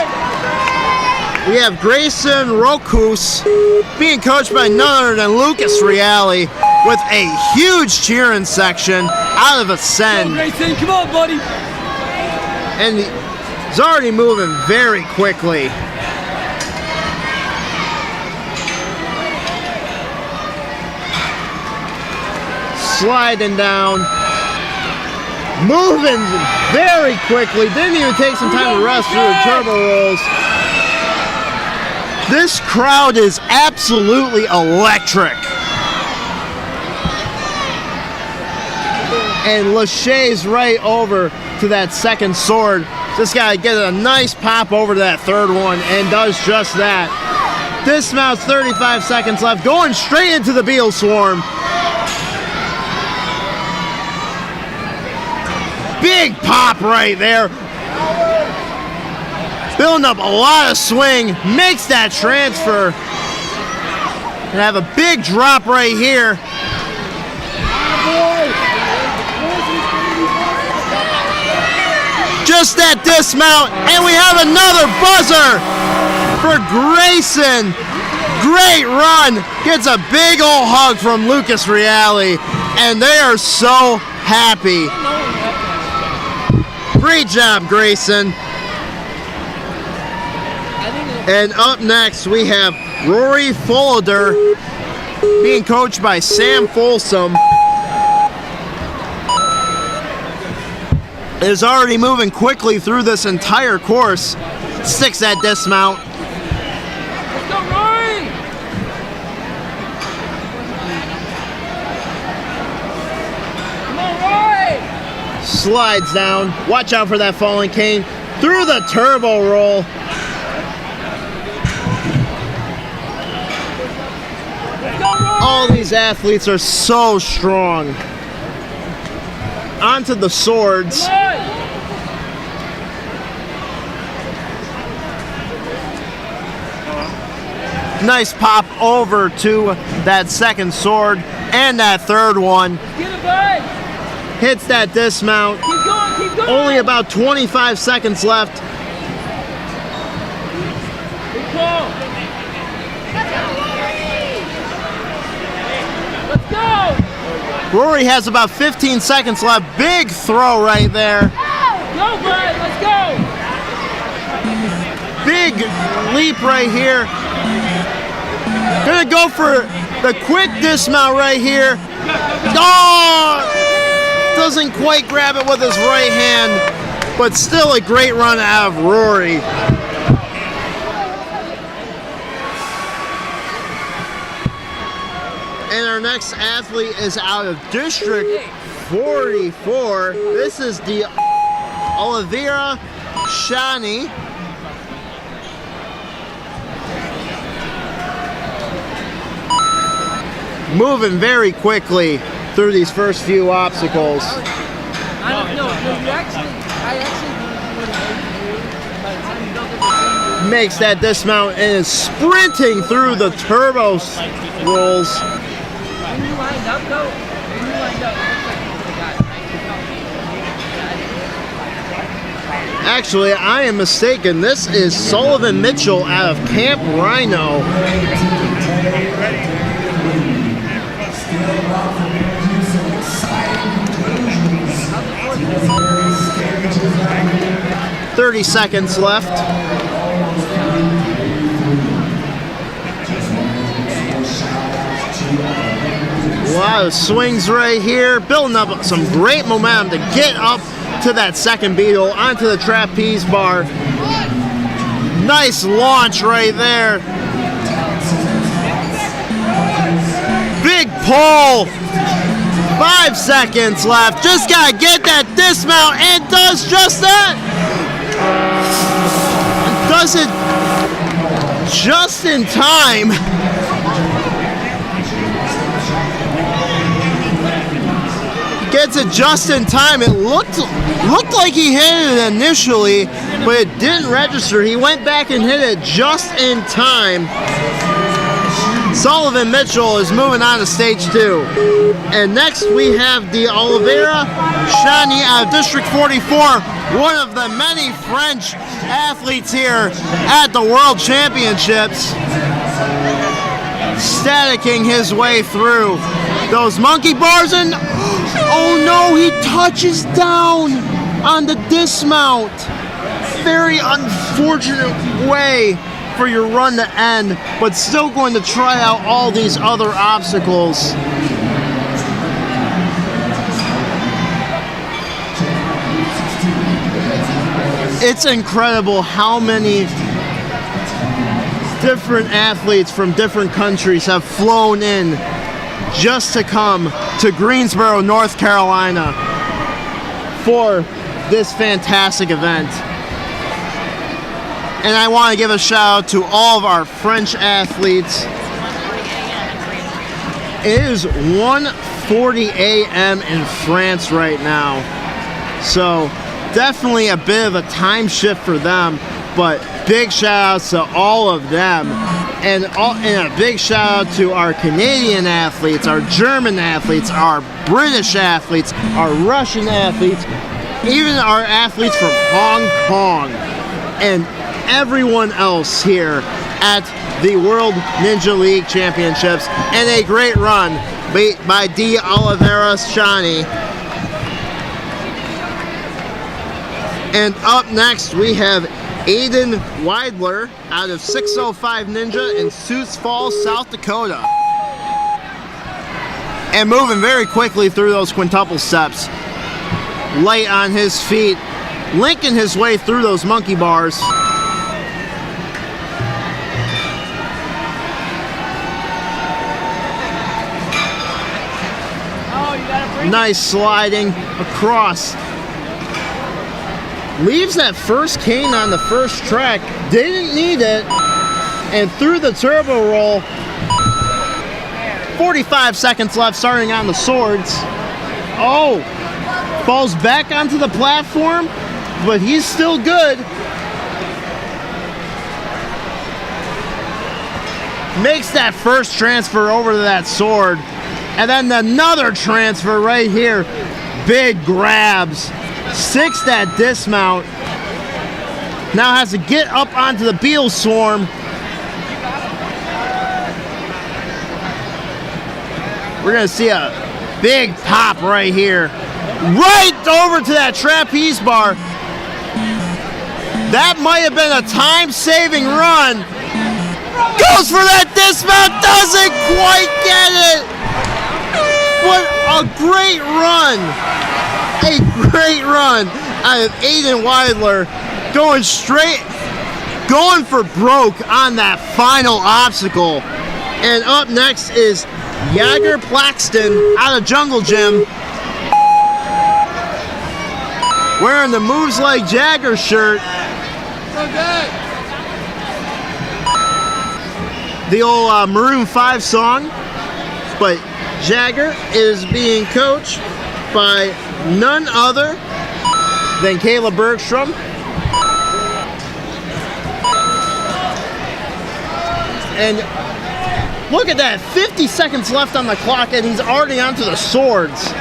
we have Grayson Rokus being coached by none other than Lucas Reale with a huge cheering section out of Ascend. Grayson, come on, buddy. And he's already moving very quickly. Sliding down. Moving very quickly. Didn't even take some time to rest through the turbo rolls. This crowd is absolutely electric. And Lachey's right over to that second sword. Just gotta get a nice pop over to that third one and does just that. Dismounts, 35 seconds left, going straight into the Beetle Swarm. Big pop right there. Building up a lot of swing, makes that transfer. And have a big drop right here. Just that dismount, and we have another buzzer for Grayson. Great run, gets a big old hug from Lucas Reale, and they are so happy. Great job, Grayson. And up next, we have Rory Fullader being coached by Sam Folsom. Is already moving quickly through this entire course. Sticks that dismount. Let's go, Rory. Come on, Rory. Slides down. Watch out for that falling cane. Through the turbo roll. All these athletes are so strong. Onto the swords. Nice pop over to that second sword and that third one. hits that dismount. Keep going, keep going. Only about 25 seconds left. Good call. Let's go. Rory has about 15 seconds left. Big throw right there. Go, bud. Let's go. Big leap right here. Gonna go for the quick dismount right here. Oh! Doesn't quite grab it with his right hand, but still a great run out of Rory. And our next athlete is out of District 44. This is the Oliveira Shani. Moving very quickly through these first few obstacles. I don't know. I actually would have by the time you built it. Makes that dismount and is sprinting through the turbo rolls. When you lined up, though, it looks like you could have got it. Actually, I am mistaken. This is Sullivan Mitchell out of Camp Rhino. 30 seconds left. A lot of swings right here, building up some great momentum to get up to that second beetle onto the trapeze bar. Nice launch right there. Big pull. 5 seconds left. Just gotta get that dismount and does just that. Does it just in time. Gets it just in time. It looked like he hit it initially, but it didn't register. He went back and hit it just in time. Sullivan Mitchell is moving on to stage 2. And next we have the Oliveira Shani out of District 44, one of the many French athletes here at the World Championships, staticking his way through those monkey bars, and oh no, he touches down on the dismount. Very unfortunate way for your run to end, but still going to try out all these other obstacles. It's incredible how many different athletes from different countries have flown in just to come to Greensboro, North Carolina for this fantastic event. And I want to give a shout out to all of our French athletes. It is 1:40 a.m. in France right now. So definitely a bit of a time shift for them, but big shout outs to all of them. And a big shout out to our Canadian athletes, our German athletes, our British athletes, our Russian athletes, even our athletes from Hong Kong, and everyone else here at the World Ninja League Championships. And a great run by D. Oliveira Shani. And up next we have Aiden Weidler out of 605 Ninja in Sioux Falls, South Dakota. And moving very quickly through those quintuple steps. Light on his feet, linking his way through those monkey bars. Nice sliding across. Leaves that first cane on the first track. Didn't need it. And through the turbo roll. 45 seconds left, starting on the swords. Oh, falls back onto the platform, but he's still good. Makes that first transfer over to that sword. And then another transfer right here. Big grabs. 6 that dismount. Now has to get up onto the Beal Swarm. We're gonna see a big pop right here. Right over to that trapeze bar. That might have been a time-saving run. Goes for that dismount, doesn't quite get it. What a great run. A great run out of Aiden Weidler, going for broke on that final obstacle. And up next is Jagger Plaxton out of Jungle Gym, wearing the Moves Like Jagger shirt. The old Maroon 5 song, but Jagger is being coached by none other than Caleb Bergstrom. And look at that, 50 seconds left on the clock and he's already onto the swords.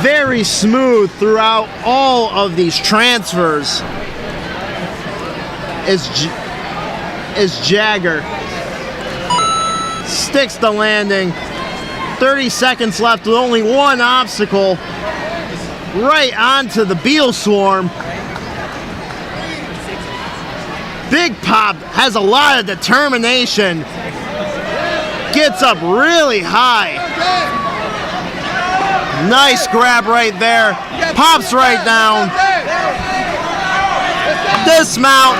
Very smooth throughout all of these transfers is Jagger. Sticks the landing. 30 seconds left with only one obstacle. Right onto the Beal Swarm. Big Pop has a lot of determination. Gets up really high. Nice grab right there. Pops right down. Dismount.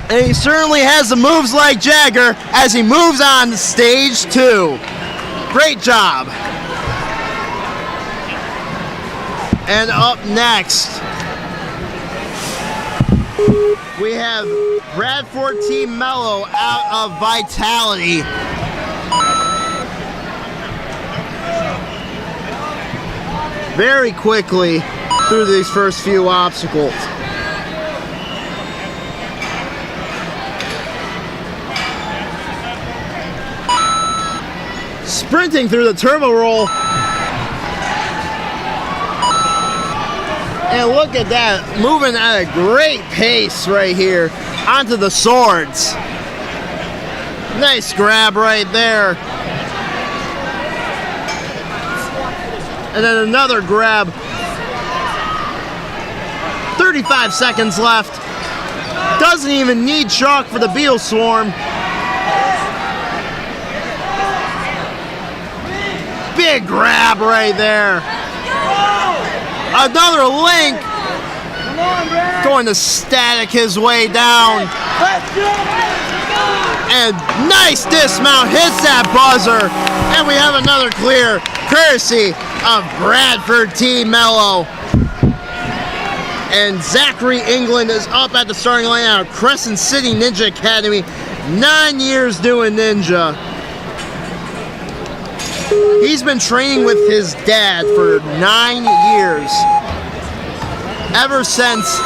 And he certainly has the moves like Jagger as he moves on to stage 2. Great job. And up next, we have Bradford Team Mello out of Vitality. Very quickly through these first few obstacles. Sprinting through the turbo roll. And look at that, moving at a great pace right here onto the swords. Nice grab right there. And then another grab. 35 seconds left. Doesn't even need chalk for the Beal Swarm. Big grab right there. Another link. Going to static his way down. And nice dismount, hits that buzzer. And we have another clear, courtesy of Bradford Team Mello. And Zachary England is up at the starting line out of Crescent City Ninja Academy. 9 years doing ninja. He's been training with his dad for 9 years. Ever since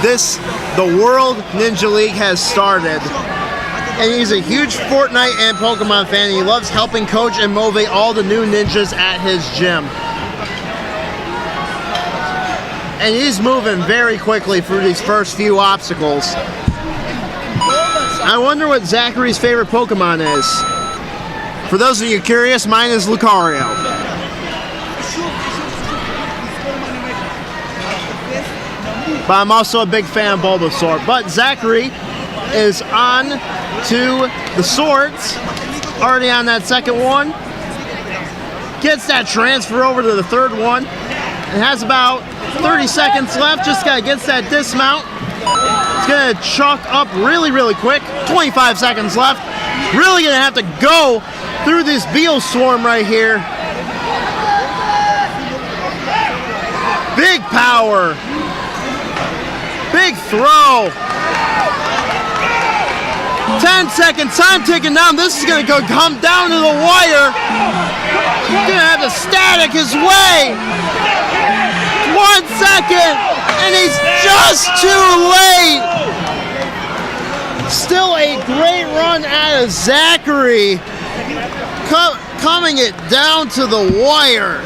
the World Ninja League has started. And he's a huge Fortnite and Pokemon fan. He loves helping coach and motivate all the new ninjas at his gym. And he's moving very quickly through these first few obstacles. I wonder what Zachary's favorite Pokemon is. For those of you curious, mine is Lucario. But I'm also a big fan of Bulbasaur. But Zachary is on to the swords. Already on that second one. Gets that transfer over to the third one. And has about 30 seconds left. Just gets that dismount. It's going to chalk up really, really quick. 25 seconds left. Really going to have to go through this Beal Swarm right here. Big power. Big throw. 10 seconds, time ticking down. This is going to come down to the wire. He's going to have to static his way. 1 second, and he's just too late. Still a great run out of Zachary. Coming it down to the wire.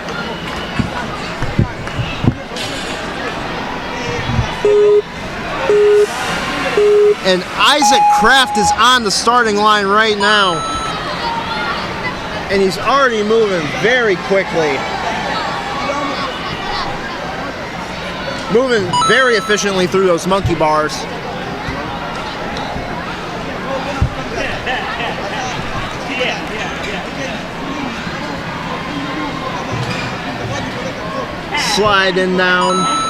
And Isaac Kraft is on the starting line right now. And he's already moving very quickly. Moving very efficiently through those monkey bars. Sliding down.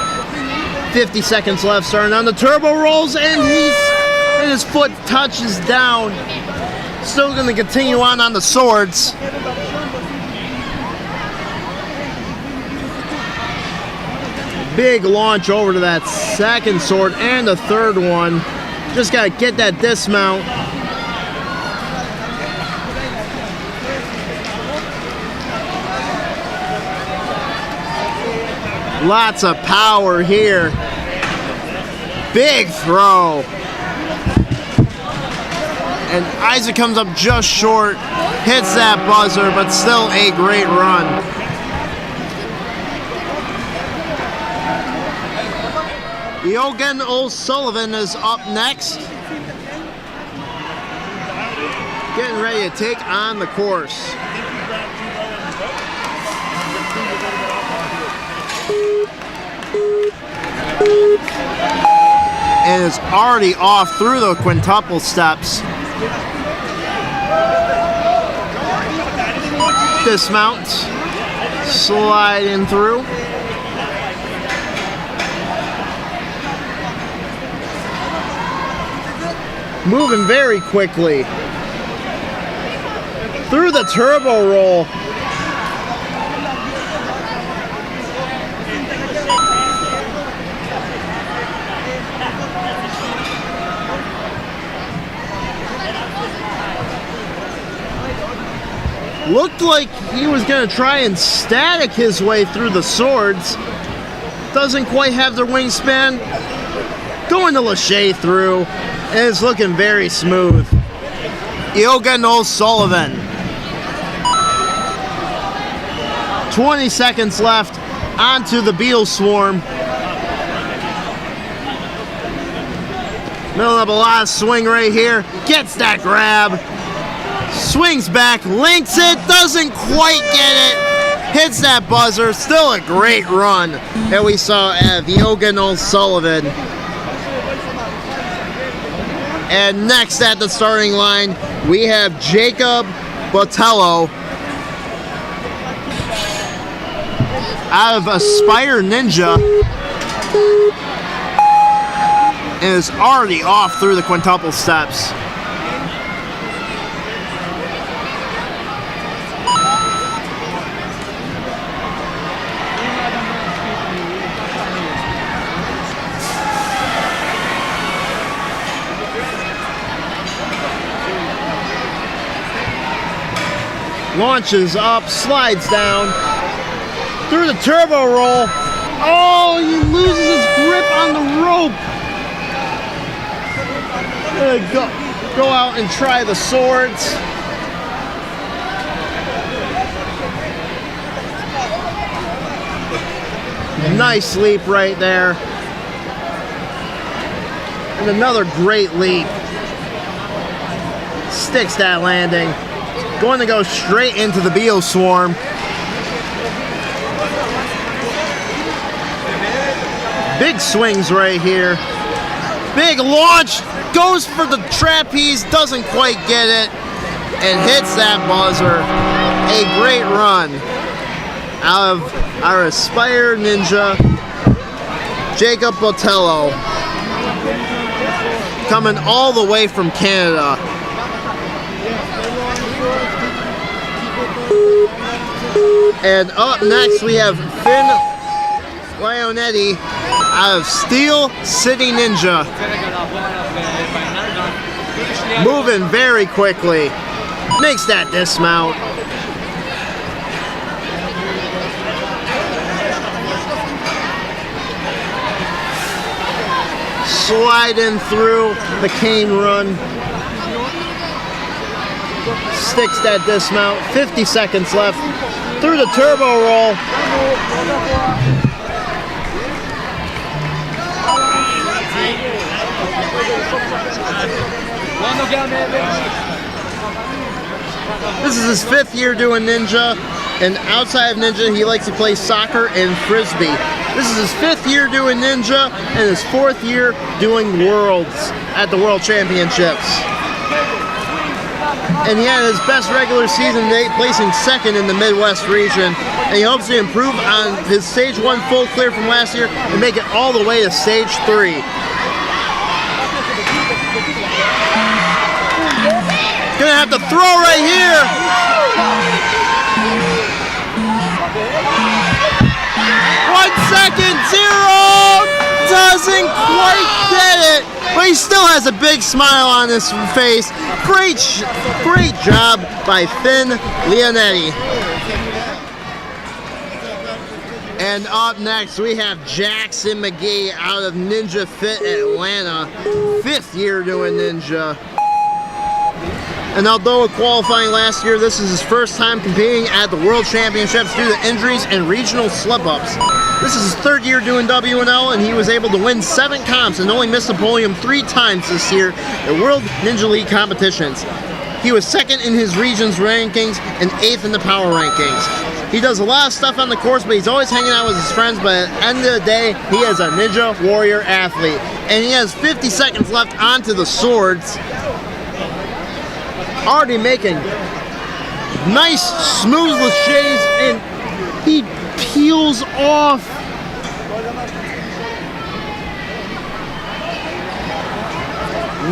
50 seconds left, starting on the turbo rolls, and his foot touches down. Still going to continue on the swords. Big launch over to that second sword and the third one. Just got to get that dismount. Lots of power here. Big throw. And Isaac comes up just short, hits that buzzer, but still a great run. Yogan O'Sullivan is up next. Getting ready to take on the course. And is already off through the quintuple steps. Dismount, sliding through. Moving very quickly. Through the turbo roll. Looked like he was going to try and static his way through the swords. Doesn't quite have their wingspan. Going to Lachey through, and it's looking very smooth. Yogan O'Sullivan. 20 seconds left onto the Beetle Swarm. Middle of a lot of swing right here. Gets that grab. Swings back, links it, doesn't quite get it, hits that buzzer. Still a great run that we saw at Yogan O'Sullivan. And next at the starting line, we have Jacob Botello out of Aspire Ninja. And is already off through the quintuple steps. Launches up, slides down, through the turbo roll. Oh, he loses his grip on the rope. Go out and try the swords. Nice leap right there. And another great leap. Sticks that landing. Going to go straight into the Beetle Swarm. Big swings right here. Big launch. Goes for the trapeze. Doesn't quite get it. And hits that buzzer. A great run out of our Aspire Ninja, Jacob Botello. Coming all the way from Canada. And up next we have Finn Leonetti out of Steel City Ninja. Moving very quickly. Makes that dismount. sliding through the cane run. Sticks that dismount. 50 seconds left. Through the turbo roll. This is his 5th year doing Ninja, and outside of Ninja, he likes to play soccer and frisbee. This is his 5th year doing Ninja, and his 4th year doing Worlds at the World Championships. And he had his best regular season date, placing 2nd in the Midwest region, and he hopes to improve on his Stage 1 full clear from last year and make it all the way to Stage 3. Gonna have to throw right here. 1 second, 0. Doesn't quite get it, but he still has a big smile on his face. Great job by Finn Leonetti. And up next, we have Jackson McGee out of Ninja Fit Atlanta, 5th year doing Ninja. And although qualifying last year, this is his first time competing at the World Championships due to injuries and regional slip-ups. This is his 3rd year doing WNL, and he was able to win 7 comps and only missed the podium 3 times this year at World Ninja League competitions. He was 2nd in his region's rankings and 8th in the power rankings. He does a lot of stuff on the course, but he's always hanging out with his friends, but at the end of the day, he is a Ninja Warrior athlete. And he has 50 seconds left onto the swords. Already making nice smooth laches, and he peels off.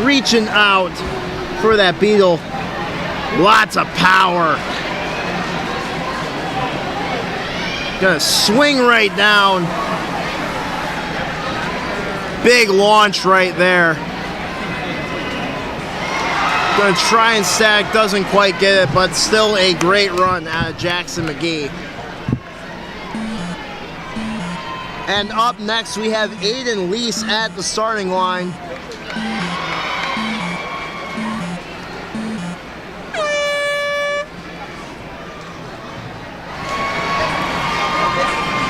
Reaching out for that beetle. Lots of power. Gonna swing right down. Big launch right there. Gonna try and stack, doesn't quite get it, but still a great run out of Jackson McGee. And up next we have Aiden Lease at the starting line.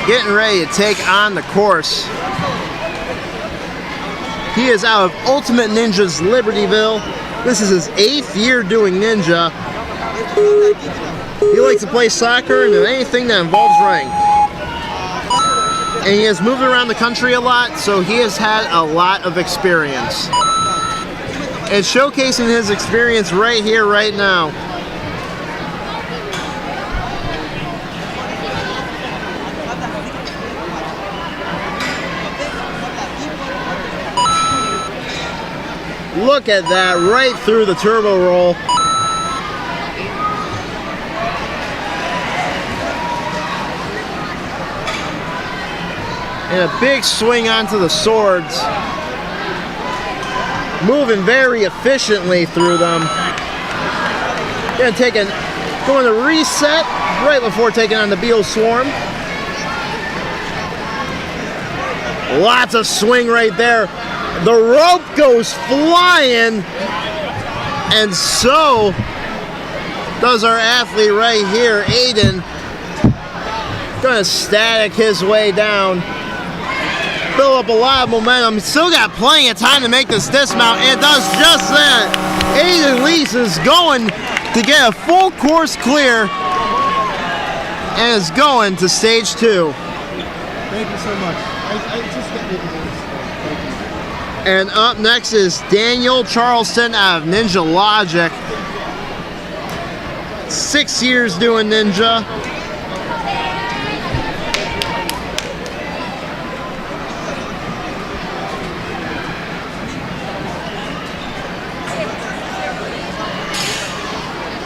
Getting ready to take on the course. He is out of Ultimate Ninja's Libertyville. This is his 8th year doing Ninja. He likes to play soccer and anything that involves running. And he has moved around the country a lot, so he has had a lot of experience. And showcasing his experience right here, right now. Look at that, right through the turbo roll. And a big swing onto the swords. Moving very efficiently through them. Going to reset right before taking on the Beetle Swarm. Lots of swing right there. The rope goes flying, and so does our athlete right here, Aiden. Gonna static his way down. Build up a lot of momentum. Still got plenty of time to make this dismount, and does just that. Aiden Lease is going to get a full course clear and is going to Stage 2. Thank you so much. I just get me to this. And up next is Daniel Charleston out of Ninja Logic. 6 years doing Ninja.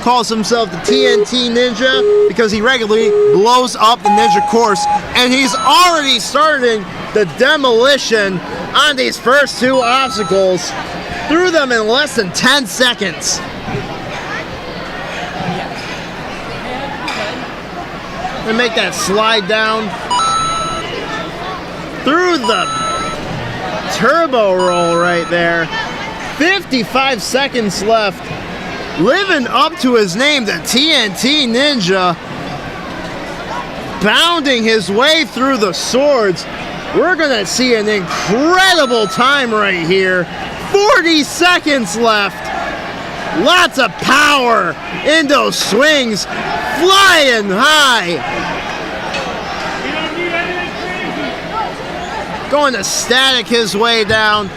Calls himself the TNT Ninja because he regularly blows up the Ninja course, and he's already starting the demolition on these first 2 obstacles. Through them in less than 10 seconds. And make that slide down through the turbo roll right there. 55 seconds left. Living up to his name, the TNT Ninja. Bounding his way through the swords. We're gonna see an incredible time right here. 40 seconds left. Lots of power in those swings. Flying high. Going to static his way down.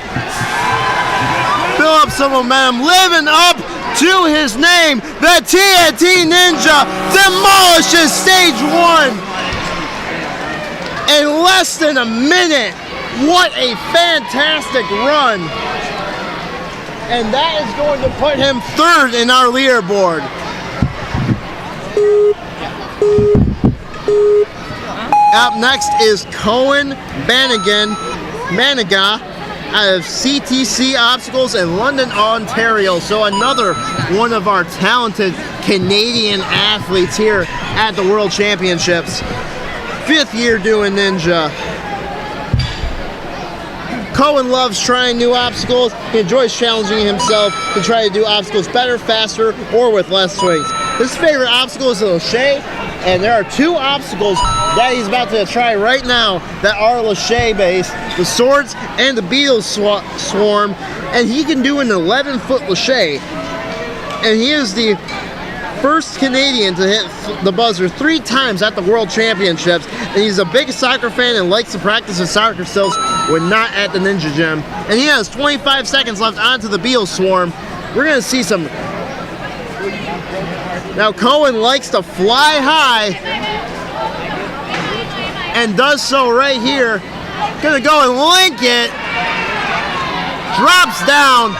Build up some momentum. Living up to his name. The TNT Ninja demolishes stage 1 in less than a minute. What a fantastic run. And that is going to put him 3rd in our leaderboard. Up next is Cohen Baniga out of CTC Obstacles in London, Ontario. So another one of our talented Canadian athletes here at the World Championships. 5th year doing Ninja. Cohen loves trying new obstacles. He enjoys challenging himself to try to do obstacles better, faster, or with less swings. His favorite obstacle is the Lachey, and there are 2 obstacles that he's about to try right now that are Lachey based, the swords and the beetle swarm, and he can do an 11-foot Lachey. And he is the first Canadian to hit the buzzer 3 times at the World Championships, and he's a big soccer fan and likes to practice his soccer skills when not at the Ninja Gym. And he has 25 seconds left onto the beetle swarm. We're gonna see some. Now Cohen likes to fly high and does so right here. Gonna go and link it. Drops down.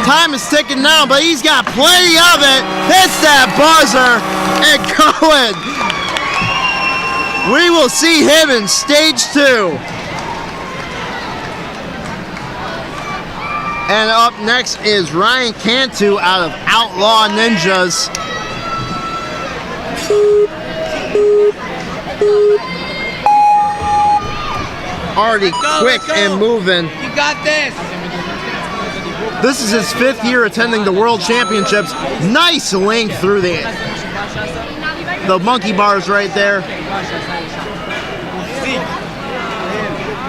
Time is ticking now, but he's got plenty of it. Hits that buzzer, and Cohen. We will see him in stage 2. And up next is Ryan Cantu out of Outlaw Ninjas. Already quick and moving. You got this. This is his 5th year attending the World Championships. Nice link through the monkey bars right there.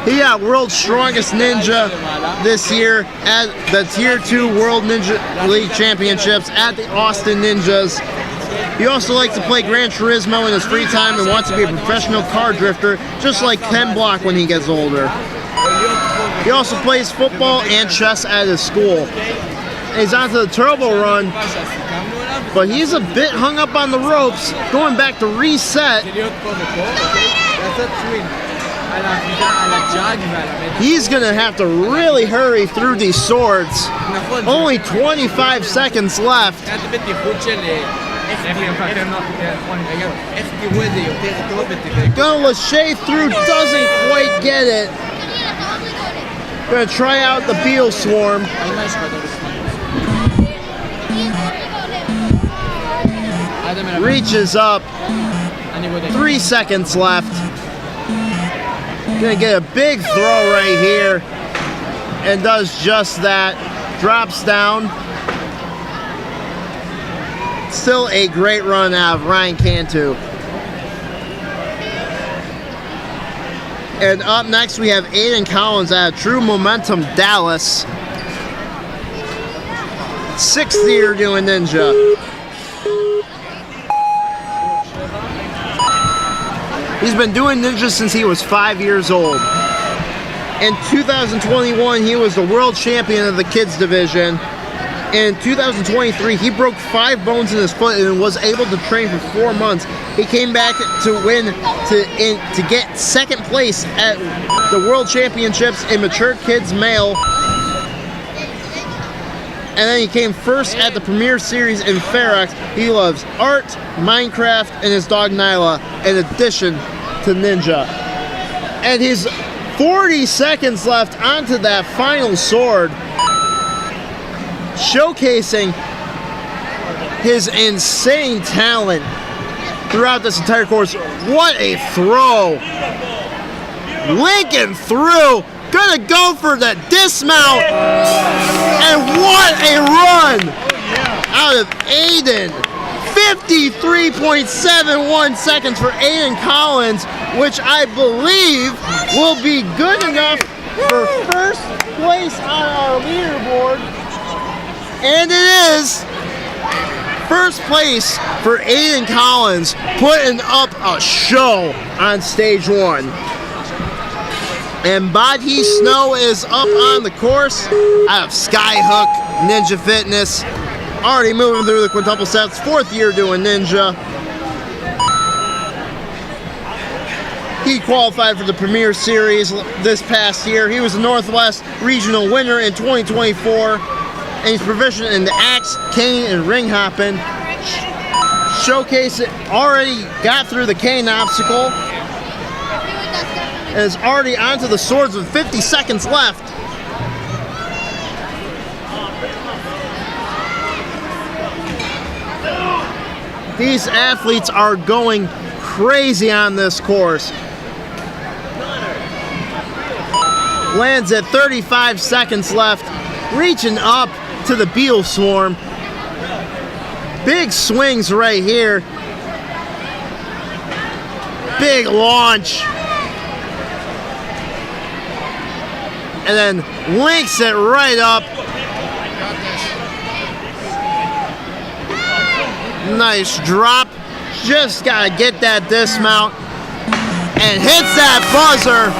He got World's Strongest Ninja this year at the Tier 2 World Ninja League Championships at the Austin Ninjas. He also likes to play Gran Turismo in his free time and wants to be a professional car drifter, just like Ken Block when he gets older. He also plays football and chess at his school. He's onto the turbo run, but he's a bit hung up on the ropes, going back to reset. He's gonna have to really hurry through these swords. Only 25 seconds left. Go Lachey through, doesn't quite get it. Gonna try out the beetle swarm. Reaches up. 3 seconds left. Gonna get a big throw right here. And does just that. Drops down. Still a great run out of Ryan Cantu. And up next we have Aiden Collins out of True Momentum Dallas. 6th year doing Ninja. He's been doing Ninja since he was 5 years old. In 2021, he was the world champion of the kids division. In 2023, he broke 5 bones in his foot and was able to train for 4 months. He came back to win to get 2nd place at the World Championships in Mature Kids Male. And then he came 1st at the Premier Series in Ferox. He loves art, Minecraft, and his dog Nyla, in addition to Ninja. And his 40 seconds left onto that final sword, showcasing his insane talent throughout this entire course. What a throw! Lincoln through. Gonna go for the dismount. And what a run out of Aiden. 53.71 seconds for Aiden Collins, which I believe will be good enough for first place on our leaderboard. And it is first place for Aiden Collins, putting up a show on stage 1. And Bodhi Snow is up on the course out of Skyhook Ninja Fitness. Already moving through the quintuple sets, 4th year doing Ninja. He qualified for the Premier Series this past year. He was the Northwest Regional winner in 2024. And he's proficient in the axe, cane, and ring hopping. Showcase it, already got through the cane obstacle. And is already onto the swords with 50 seconds left. These athletes are going crazy on this course. Lands at 35 seconds left, reaching up to the Beetle Swarm. Big swings right here. Big launch. And then links it right up. Nice drop. Just gotta get that dismount. And hits that buzzer.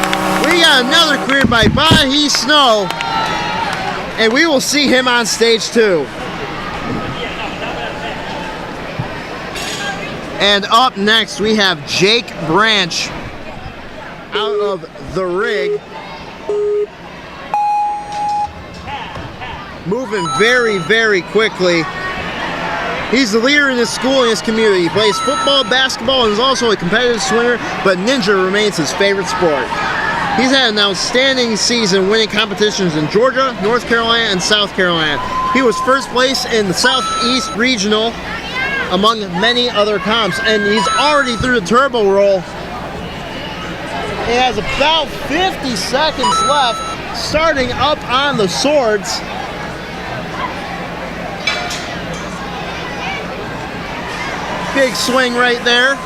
We got another clear by Bodhi Snow. And we will see him on stage 2. And up next we have Jake Branch out of the rig. Moving very, very quickly. He's the leader in his school and his community. He plays football, basketball, and is also a competitive swimmer, but Ninja remains his favorite sport. He's had an outstanding season winning competitions in Georgia, North Carolina, and South Carolina. He was first place in the Southeast Regional, among many other comps, and he's already through the turbo roll. He has about 50 seconds left, starting up on the swords. Big swing right there.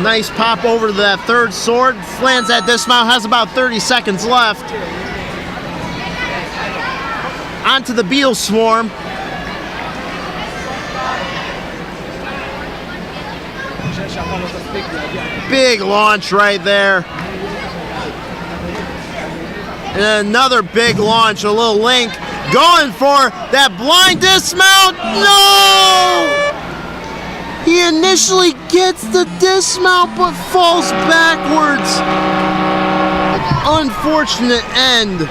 Nice pop over to that third sword. Lands that dismount, has about 30 seconds left. Onto the Beetle Swarm. Big launch right there. And another big launch, a little link. Going for that blind dismount. No! He initially gets the dismount but falls backwards. Unfortunate end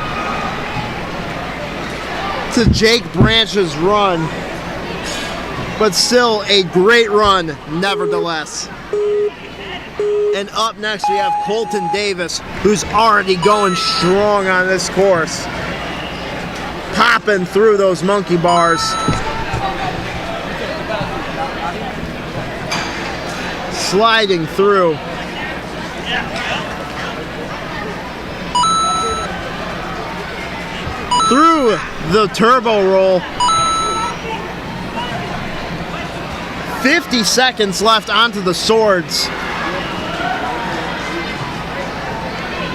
to Jake Branch's run. But still a great run, nevertheless. And up next we have Colton Davis, who's already going strong on this course. Popping through those monkey bars. Sliding through. Through the turbo roll. 50 seconds left onto the swords.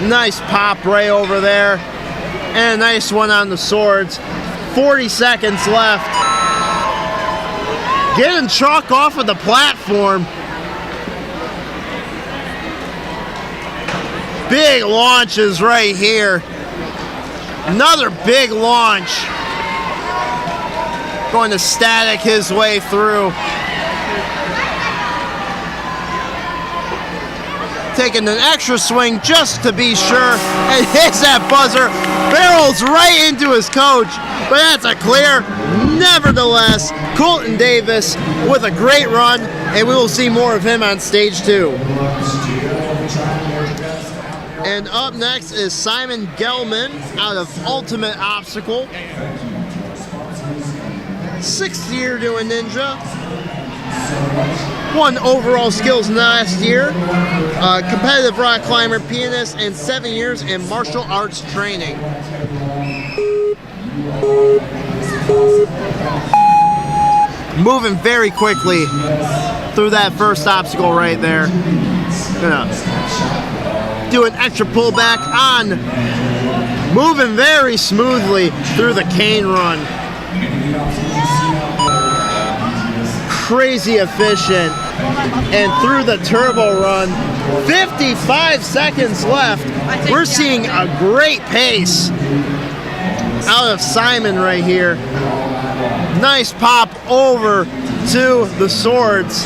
Nice pop right over there. And a nice one on the swords. 40 seconds left. Getting chalk off of the platform. Big launches right here. Another big launch. Going to static his way through. Taking an extra swing just to be sure, and hits that buzzer, barrels right into his coach, but that's a clear. Nevertheless, Colton Davis with a great run, and we will see more of him on stage 2. And up next is Simon Gelman out of Ultimate Obstacle. 6th year doing Ninja. Won overall skills last year. Competitive rock climber, pianist, and 7 years in martial arts training. Moving very quickly through that first obstacle right there. Gonna do an extra pullback on. Moving very smoothly through the cane run. Crazy efficient. And through the turbo run. 55 seconds left. We're seeing a great pace out of Simon right here. Nice pop over to the swords.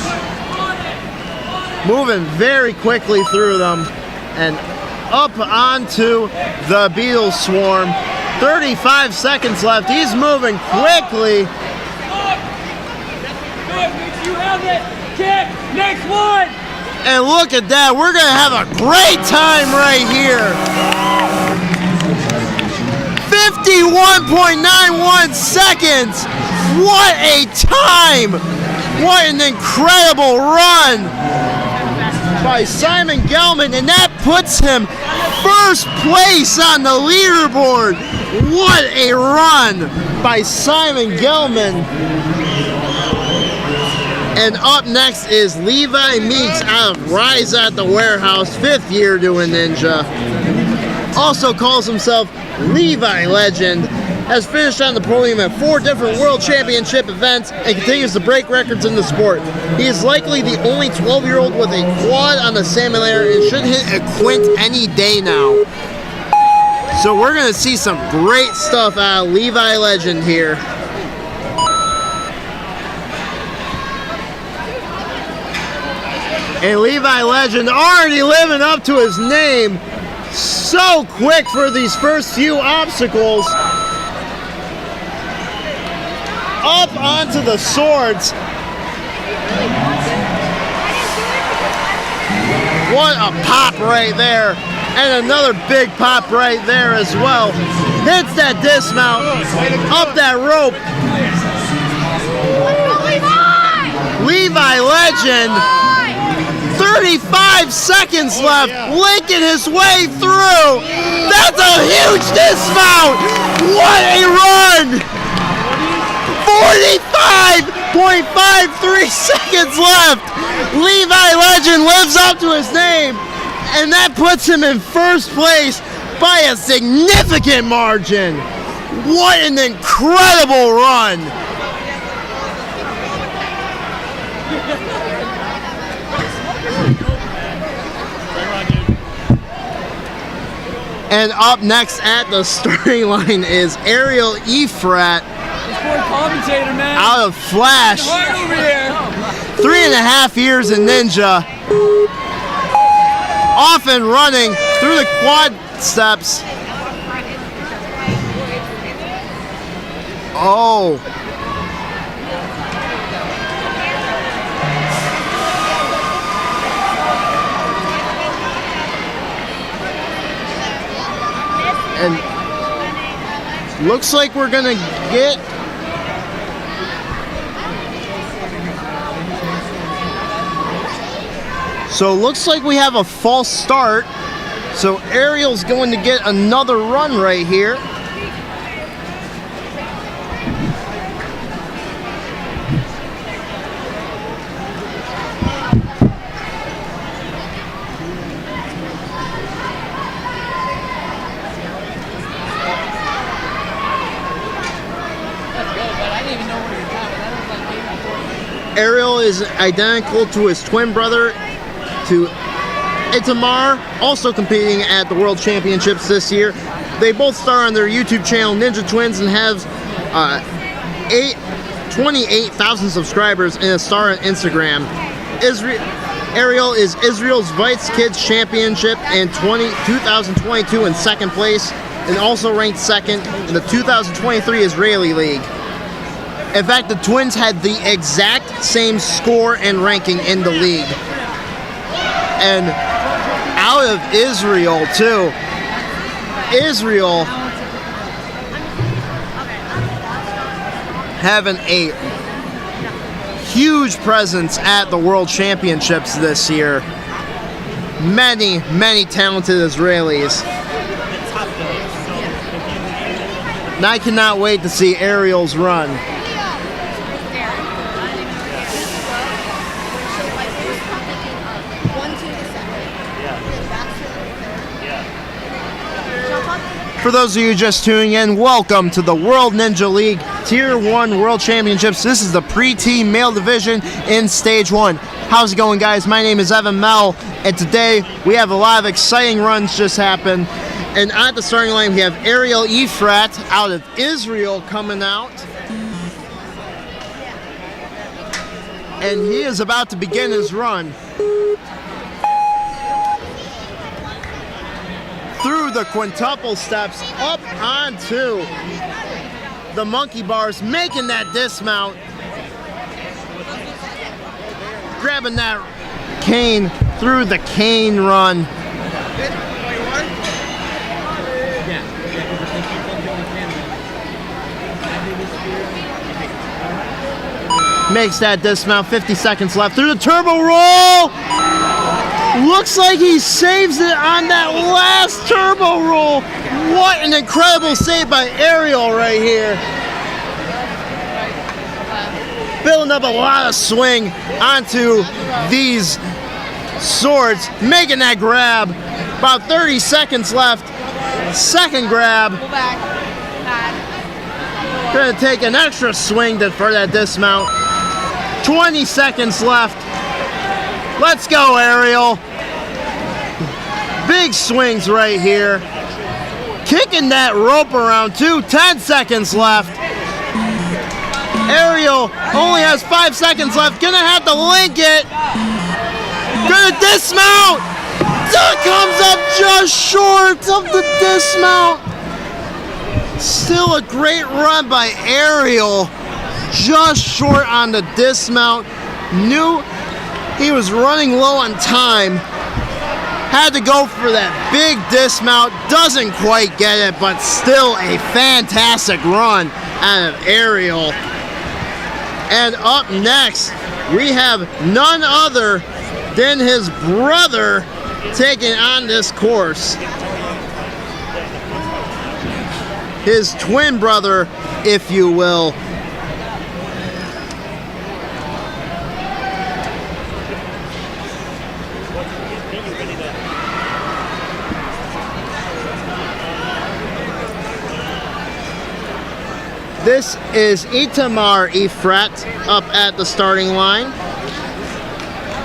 Moving very quickly through them. And up onto the beetle swarm. 35 seconds left. He's moving quickly. You have it. Kick. Next one. And look at that. We're going to have a great time right here. 51.91 seconds. What a time. What an incredible run by Simon Gelman. And that puts him first place on the leaderboard. What a run by Simon Gelman. And up next is Levi Meeks out of Rise at the Warehouse, 5th year doing Ninja. Also calls himself Levi Legend. Has finished on the podium at 4 different World Championship events and continues to break records in the sport. He is likely the only 12-year-old with a quad on the salmon layer and should hit a quint any day now. So we're going to see some great stuff out of Levi Legend here. And Levi Legend already living up to his name. So quick for these first few obstacles. Up onto the swords. What a pop right there. And another big pop right there as well. Hits that dismount. Up that rope. Levi Legend. 35 seconds left, linking his way through. That's a huge dismount. What a run. 45.53 seconds left. Levi Legend lives up to his name, and that puts him in first place by a significant margin. What an incredible run. And up next at the starting line is Ariel Efrat out of Flash. 3.5 years in Ninja. Off and running through the quad steps. Oh. And looks like we're gonna get looks like we have a false start. So Ariel's going to get another run right here. Ariel is identical to his twin brother, to Itamar, also competing at the World Championships this year. They both star on their YouTube channel, Ninja Twins, and have 28,000 subscribers and a star on Instagram. Ariel is Israel's Vice Kids Championship in 2022 in second place, and also ranked second in the 2023 Israeli League. In fact, the twins had the exact same score and ranking in the league. And out of Israel, too. Israel having a huge presence at the World Championships this year. Many, many talented Israelis. And I cannot wait to see Ariel's run. For those of you just tuning in, welcome to the World Ninja League Tier 1 World Championships. This is the preteen male division in Stage 1. How's it going, guys? My name is Evan Mell, and today we have a lot of exciting runs just happened. And at the starting line, we have Ariel Efrat out of Israel coming out. And he is about to begin his run. Through the quintuple steps, up onto the monkey bars, making that dismount. Grabbing that cane through the cane run. Makes that dismount, 50 seconds left. Through the turbo roll! Looks like he saves it on that last turbo roll. What an incredible save by Ariel right here. Building up a lot of swing onto these swords, making that grab. About 30 seconds left. Second grab. Gonna take an extra swing for that dismount. 20 seconds left. Let's go, Ariel. Big swings right here. Kicking that rope around too. 10 seconds left. Ariel only has 5 seconds left. Gonna have to link it. Gonna dismount. Comes up just short of the dismount. Still a great run by Ariel. Just short on the dismount. Knew he was running low on time. Had to go for that big dismount. Doesn't quite get it, but still a fantastic run out of Ariel. And up next, we have none other than his brother taking on this course. His twin brother, if you will. This is Itamar Efrat up at the starting line.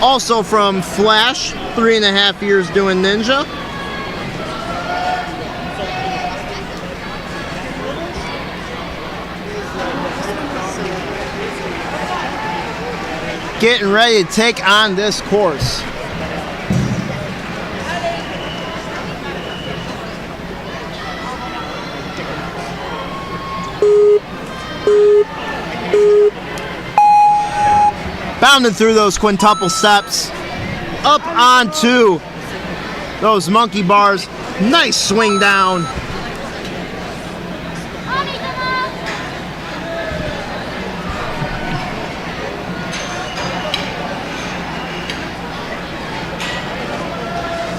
Also from Flash, 3.5 years doing ninja. Getting ready to take on this course. Bounding through those quintuple steps, up onto those monkey bars. Nice swing down.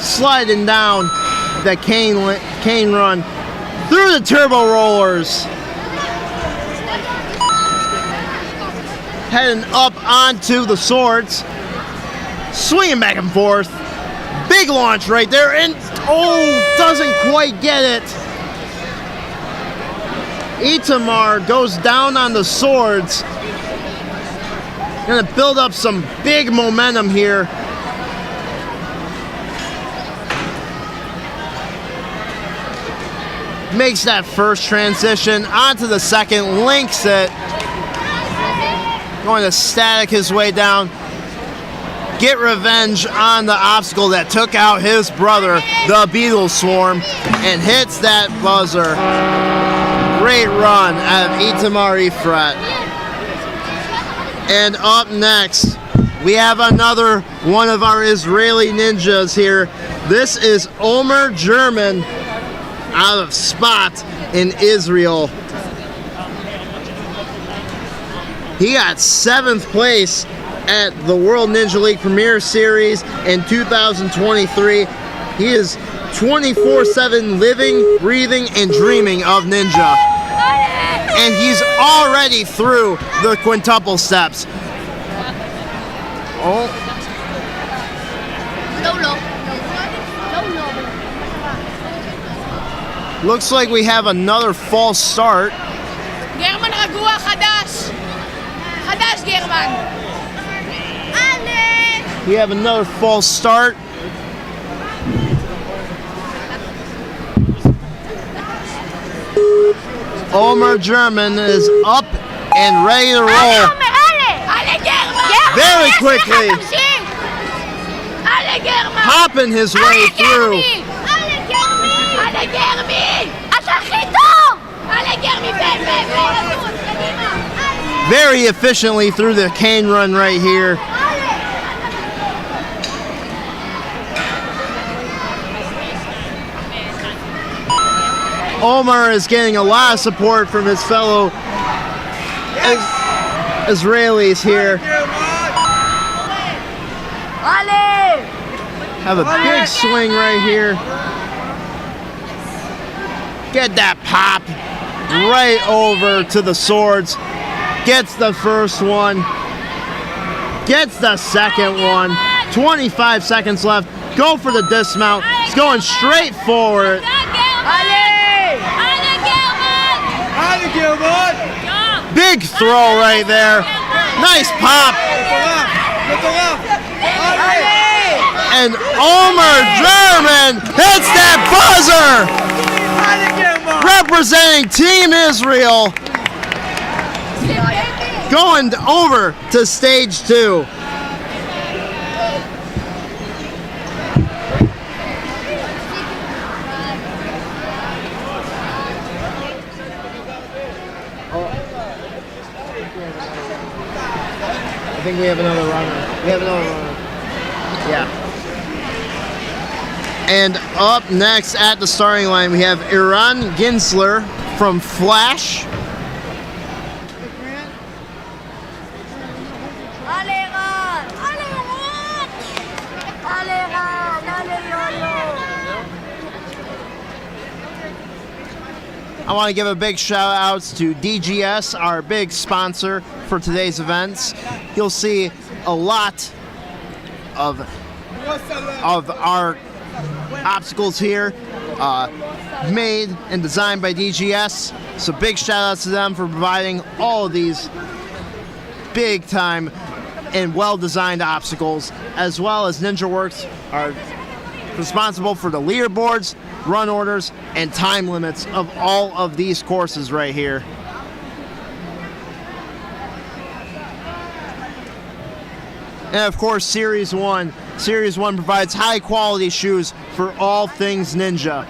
Sliding down the cane run through the turbo rollers. Heading up onto the swords, swinging back and forth. Big launch right there, and doesn't quite get it. Itamar goes down on the swords. Gonna build up some big momentum here. Makes that first transition onto the second, links it. Going to static his way down. Get revenge on the obstacle that took out his brother, the Beetle Swarm, and hits that buzzer. Great run out of Itamar Efrat. And up next, we have another one of our Israeli ninjas here. This is Omer German out of Spot in Israel. He got 7th place at the World Ninja League Premier Series in 2023. He is 24/7 living, breathing, and dreaming of Ninja. And he's already through the quintuple steps. Oh. Looks like we have another false start. German Ragua, Hadash. Hadash, German. Ale. We have another false start. Omar German is up and ready to roll very quickly, hopping his way through. Very efficiently through the cane run right here. Omar is getting a lot of support from his fellow Israelis here. Have a big swing right here. Get that pop right over to the swords. Gets the first one. Gets the second one. 25 seconds left. Go for the dismount. It's going straight forward. Big throw right there. Nice pop. And Omar German hits that buzzer. Representing Team Israel. Going over to stage 2. I think we have another runner. Yeah. And up next at the starting line, we have Iran Ginsler from Flash. I want to give a big shout outs to DGS, our big sponsor for today's events. You'll see a lot of our obstacles here made and designed by DGS. So big shout outs to them for providing all of these big time and well designed obstacles, as well as NinjaWorks are responsible for the leaderboards, run orders, and time limits of all of these courses right here. And of course, Series 1. Series 1 provides high quality shoes for all things ninja.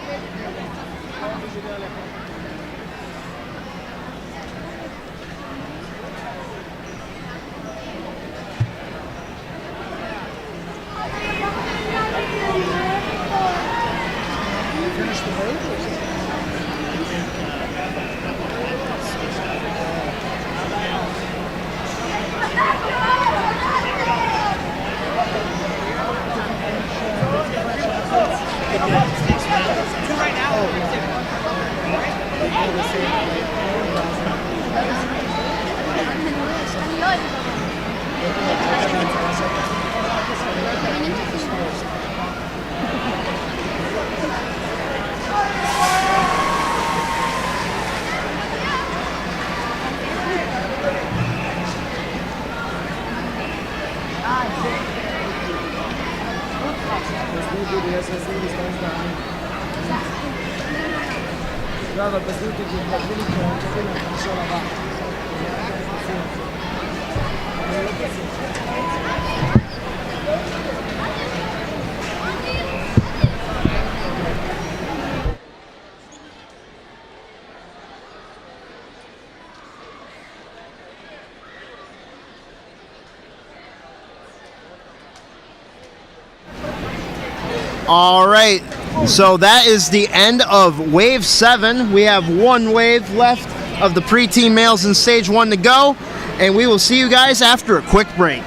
All right, so that is the end of Wave 7. We have one wave left of the preteen males in Stage 1 to go. and we will see you guys after a quick break.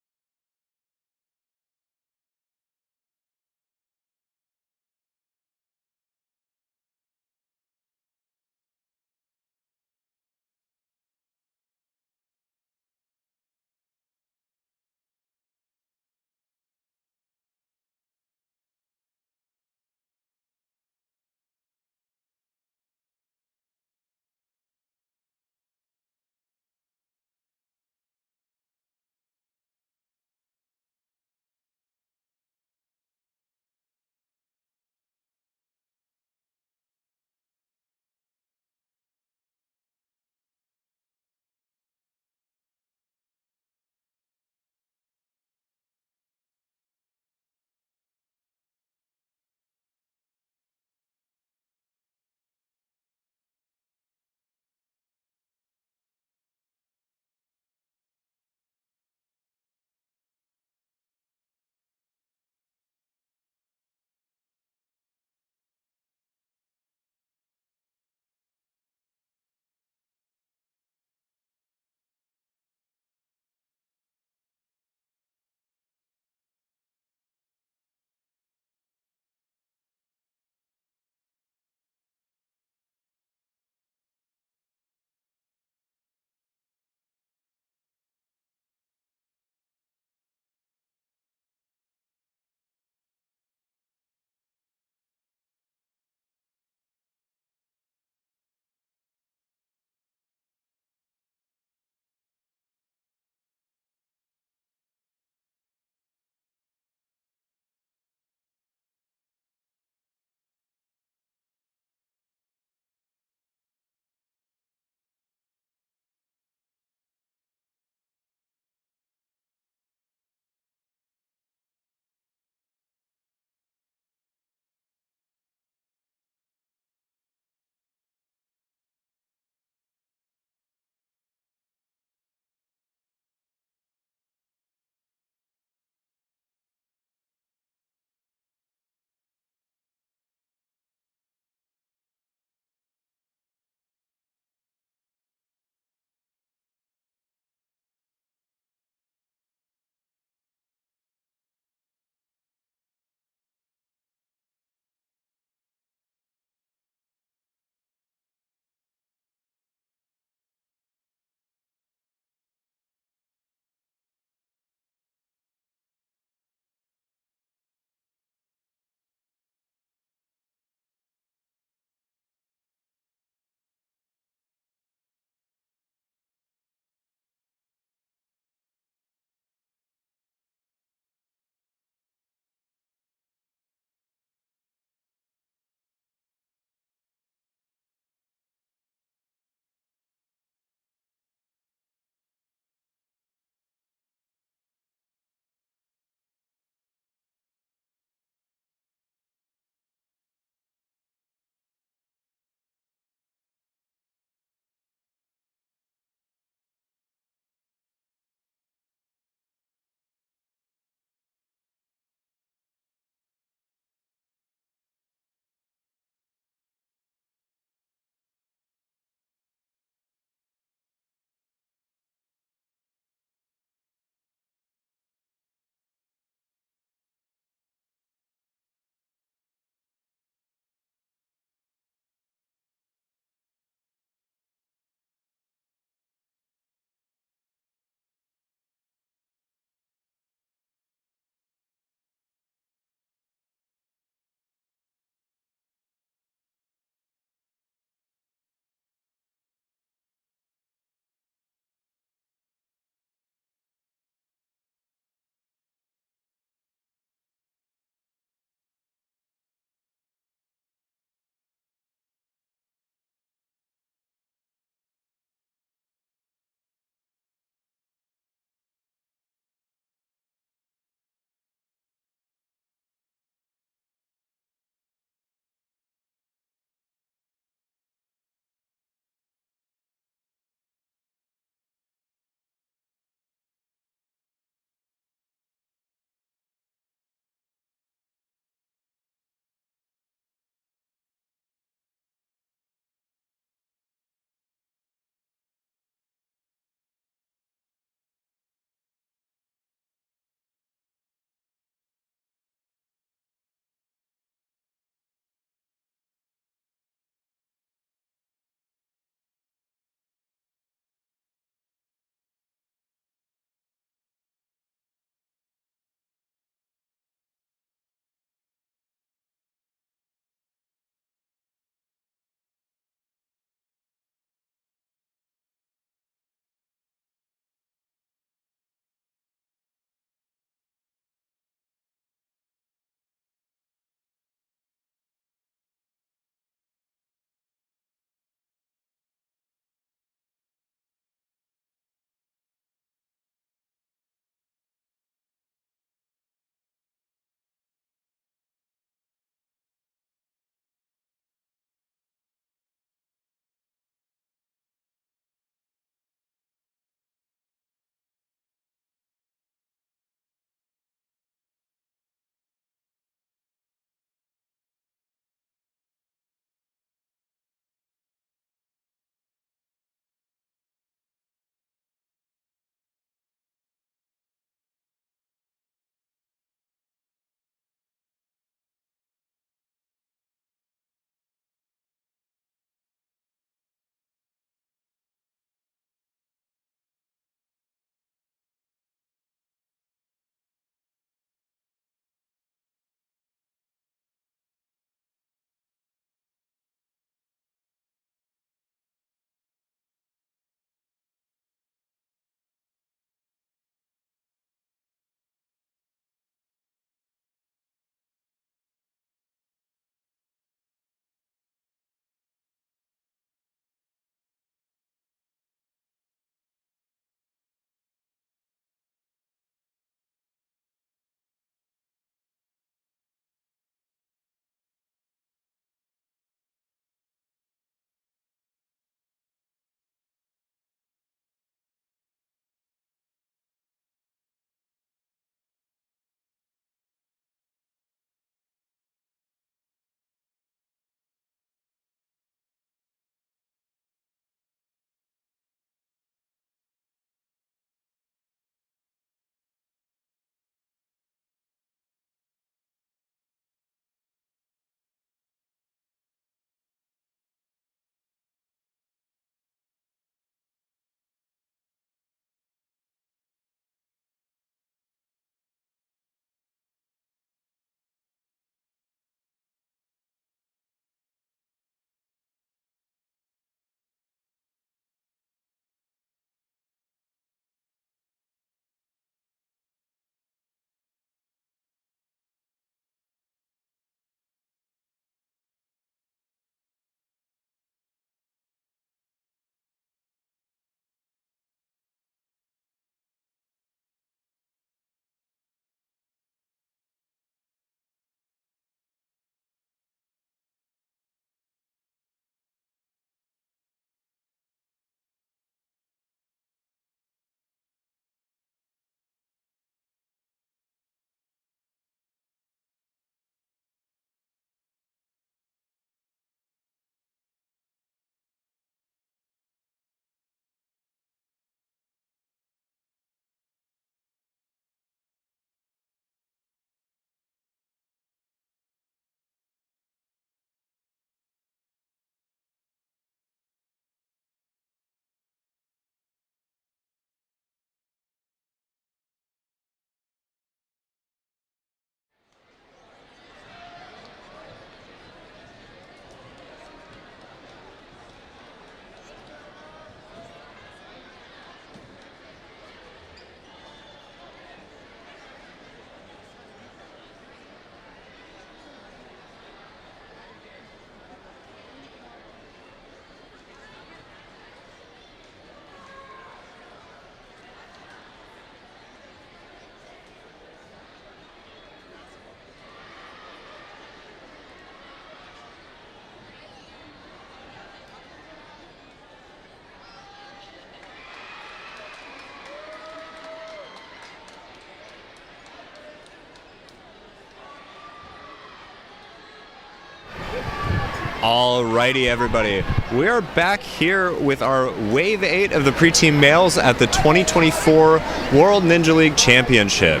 Alrighty, everybody. We are back here with our Wave 8 of the Preteen Males at the 2024 World Ninja League Championship.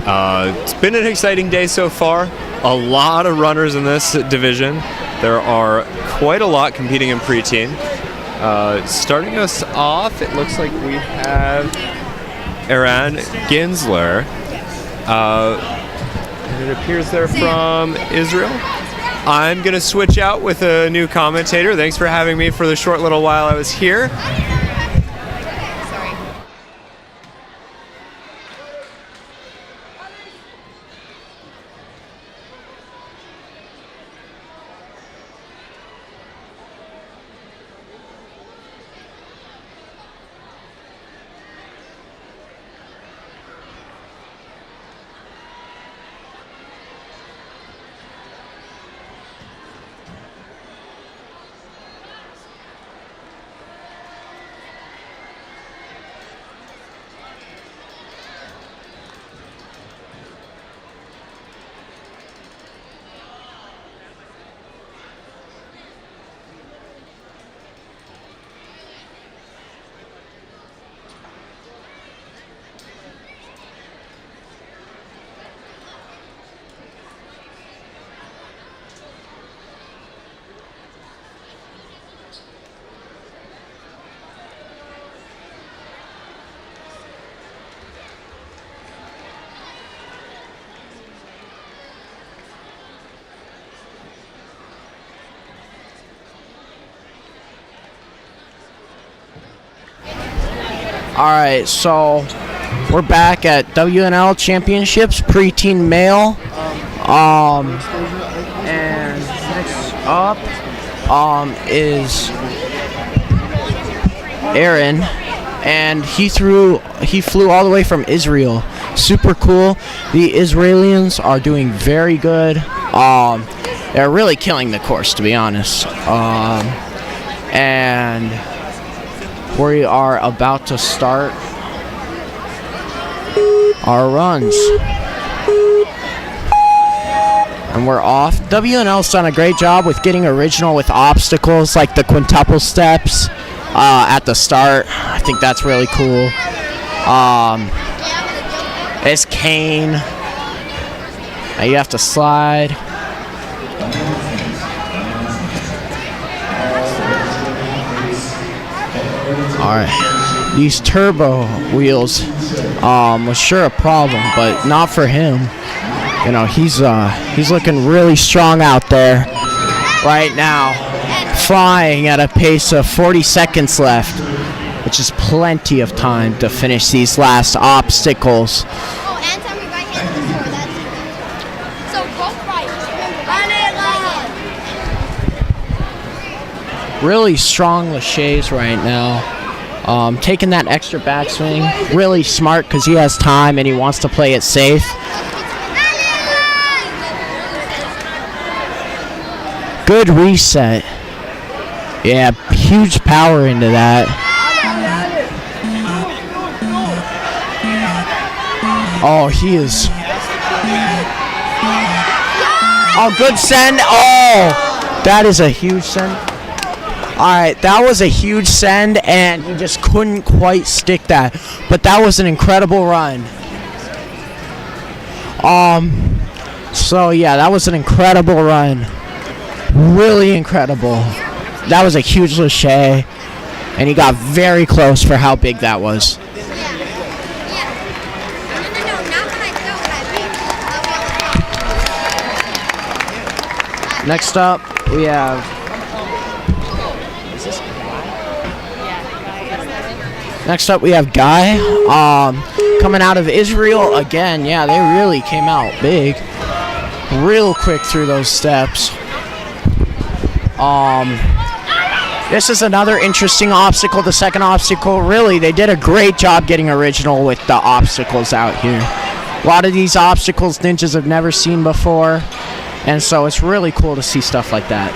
It's been an exciting day so far. A lot of runners in this division. There are quite a lot competing in Preteen. Starting us off, it looks like we have Aaron Ginsler. And it appears they're from Israel. I'm going to switch out with a new commentator. Thanks for having me for the short little while I was here. Alright, so we're back at WNL Championships, Preteen Male. And next up is Aaron, and he flew all the way from Israel. Super cool. The Israelis are doing very good. They're really killing the course, to be honest. And we are about to start our runs. And we're off. WNL's done a great job with getting original with obstacles like the quintuple steps at the start. I think that's really cool. It's cane. Now you have to slide. Alright, these turbo wheels was sure a problem, but not for him. You know, he's looking really strong out there right now, flying at a pace of 40 seconds left, which is plenty of time to finish these last obstacles. Oh, and tell me right hand before that. So both right. Really strong laches right now. Taking that extra backswing, really smart because he has time and he wants to play it safe. Good reset. Yeah, huge power into that. Oh, he is. Oh, good send. Oh, that is a huge send. Alright, that was a huge send, and he just couldn't quite stick that. But that was an incredible run. So yeah, that was an incredible run. Really incredible. That was a huge lache, and he got very close for how big that was. Next up, we have Guy, coming out of Israel again. Yeah, they really came out big, real quick through those steps. This is another interesting obstacle. The second obstacle, really, they did a great job getting original with the obstacles out here. A lot of these obstacles ninjas have never seen before, and so it's really cool to see stuff like that.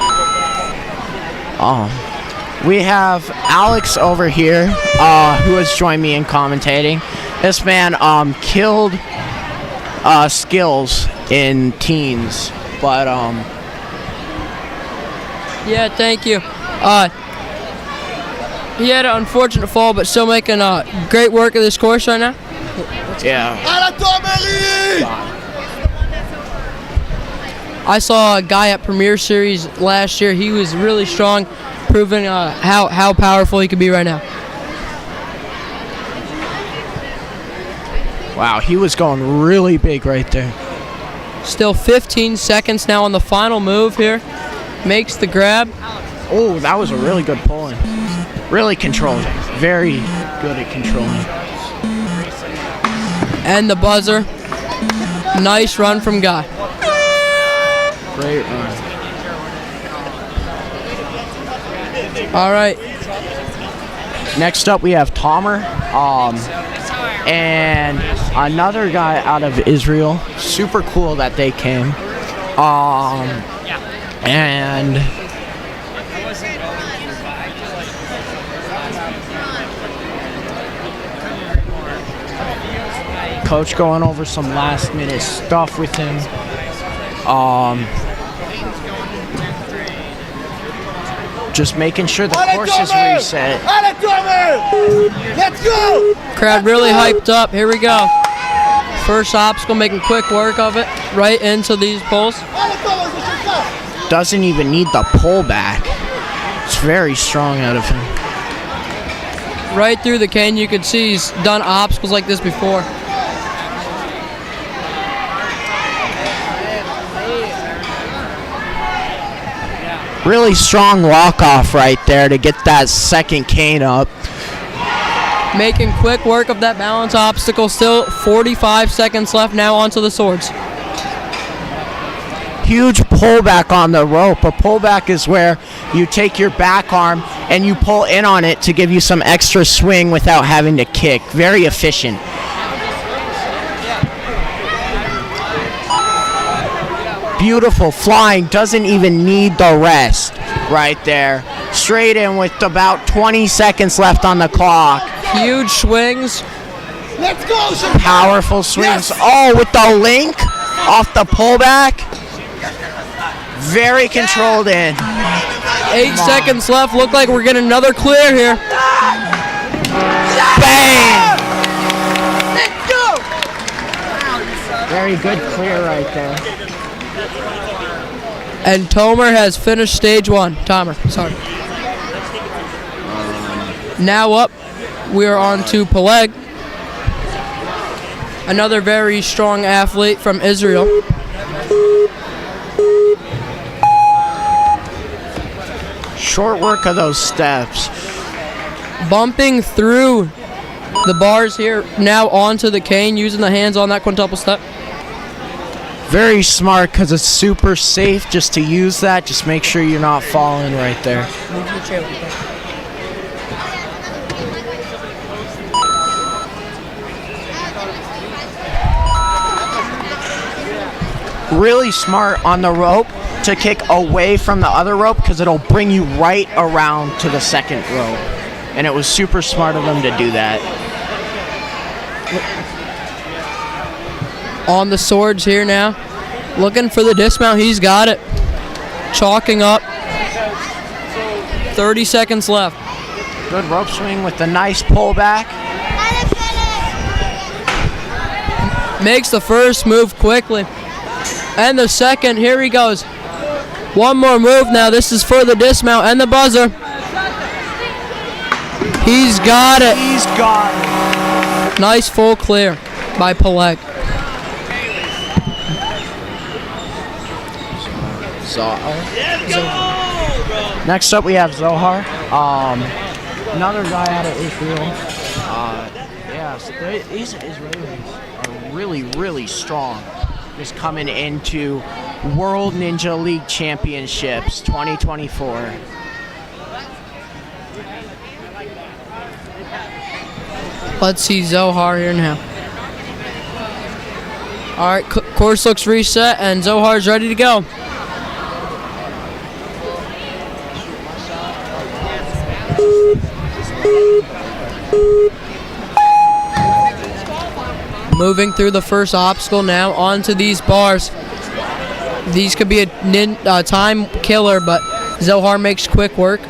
We have Alex over here, who has joined me in commentating. This man killed skills in teens, but Yeah, thank you. He had an unfortunate fall, but still making great work of this course right now. Yeah. I saw a guy at Premier Series last year. He was really strong, proving how powerful he could be right now. Wow, he was going really big right there. Still 15 seconds now on the final move here. Makes the grab. Oh, that was a really good pull-in. Really controlled. Very good at controlling. And the buzzer. Nice run from Guy. Great run. All right. Next up, we have Tomer. And another guy out of Israel. Super cool that they came. And coach going over some last minute stuff with him. Just making sure the course is reset. Let's go! Crowd really hyped up. Here we go. First obstacle, making quick work of it. Right into these poles. Doesn't even need the pullback. It's very strong out of him. Right through the cane, you can see he's done obstacles like this before. Really strong walk-off right there to get that second cane up. Making quick work of that balance obstacle. Still 45 seconds left now onto the swords. Huge pullback on the rope. A pullback is where you take your back arm and you pull in on it to give you some extra swing without having to kick. Very efficient. Beautiful flying, doesn't even need the rest right there. Straight in with about 20 seconds left on the clock. Huge swings. Let's go! Powerful swings. Yes. Oh, with the link off the pullback. Very controlled in. 8 seconds left. Look like we're getting another clear here. Bang! Let's go! Very good clear right there. And Tomer has finished stage one. Tomer, sorry. Now up, we are on to Peleg. Another very strong athlete from Israel. Short work of those steps. Bumping through the bars here, now onto the cane, using the hands on that quintuple step. Very smart because it's super safe just to use that. Just make sure you're not falling right there. Move your chair. Really smart on the rope to kick away from the other rope because it'll bring you right around to the second rope. And it was super smart of them to do that. On the swords here now. Looking for the dismount. He's got it. Chalking up. 30 seconds left. Good rope swing with the nice pullback. Makes the first move quickly. And the second. Here he goes. One more move now. This is for the dismount and the buzzer. He's got it. He's got it. Nice full clear by Peleg. Next up we have Zohar. Another guy out of Israel. So these Israelis are really, really strong. Just coming into World Ninja League Championships 2024. Let's see Zohar here now. All right, course looks reset, and Zohar's ready to go. Moving through the first obstacle now onto these bars. These could be a time killer, but Zohar makes quick work.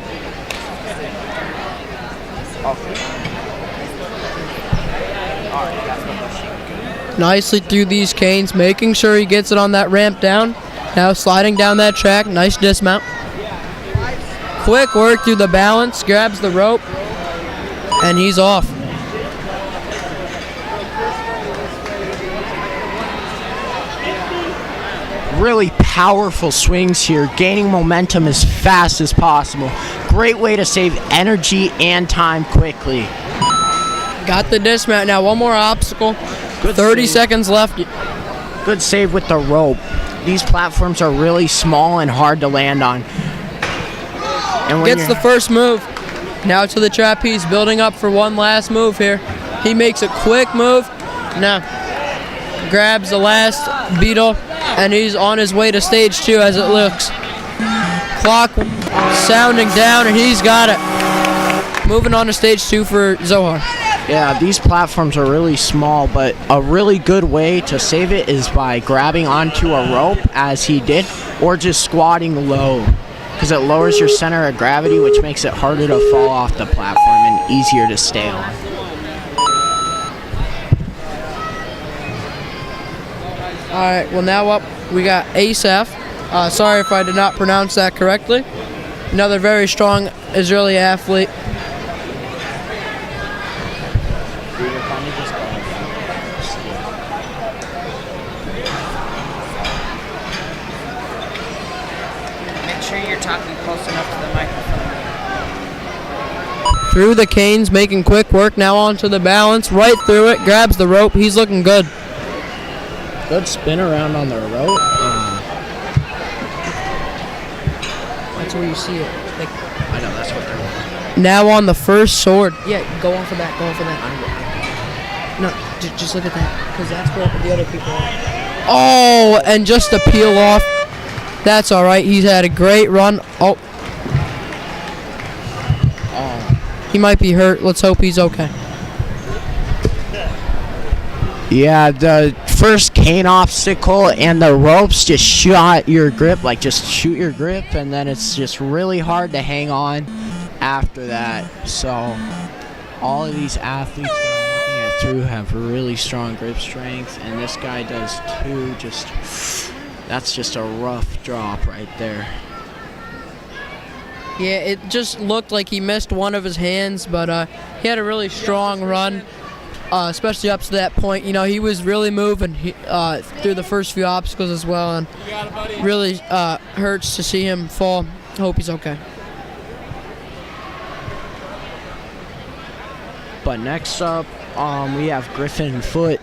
Nicely through these canes, making sure he gets it on that ramp down. Now sliding down that track, nice dismount. Quick work through the balance, grabs the rope, and he's off. Really powerful swings here, gaining momentum as fast as possible. Great way to save energy and time quickly. Got the dismount now, one more obstacle. Good 30 save. seconds left. Good save with the rope. These platforms are really small and hard to land on. And when Gets the first move. Now to the trapeze, building up for one last move here. He makes a quick move. Now grabs the last beetle, and he's on his way to stage 2 as it looks. Clock sounding down, and he's got it. Moving on to stage 2 for Zohar. Yeah, these platforms are really small, but a really good way to save it is by grabbing onto a rope, as he did, or just squatting low, because it lowers your center of gravity, which makes it harder to fall off the platform and easier to stay on. All right, well now up we got Asaf. Sorry if I did not pronounce that correctly. Another very strong Israeli athlete. Make sure you're talking close enough to the microphone. Through the canes, making quick work. Now onto the balance, right through it, grabs the rope. He's looking good. Good spin around on the rope. That's where you see it. Like, I know, that's what they're. now on the first sword. Yeah, go on for that. Go on for that. No, just look at that, because that's where the other people are. Oh, and just to peel off. That's all right. He's had a great run. Oh. He might be hurt. Let's hope he's okay. Yeah, the first cane obstacle and the ropes just shot your grip, like just shoot your grip, and then it's just really hard to hang on after that. So all of these athletes that I'm looking at through have really strong grip strength, and this guy does too. That's just a rough drop right there. Yeah, it just looked like he missed one of his hands, but he had a really strong run. Especially up to that point, you know, he was really moving through the first few obstacles as well, and really hurts to see him fall. Hope he's okay. But next up, we have Griffin Foot.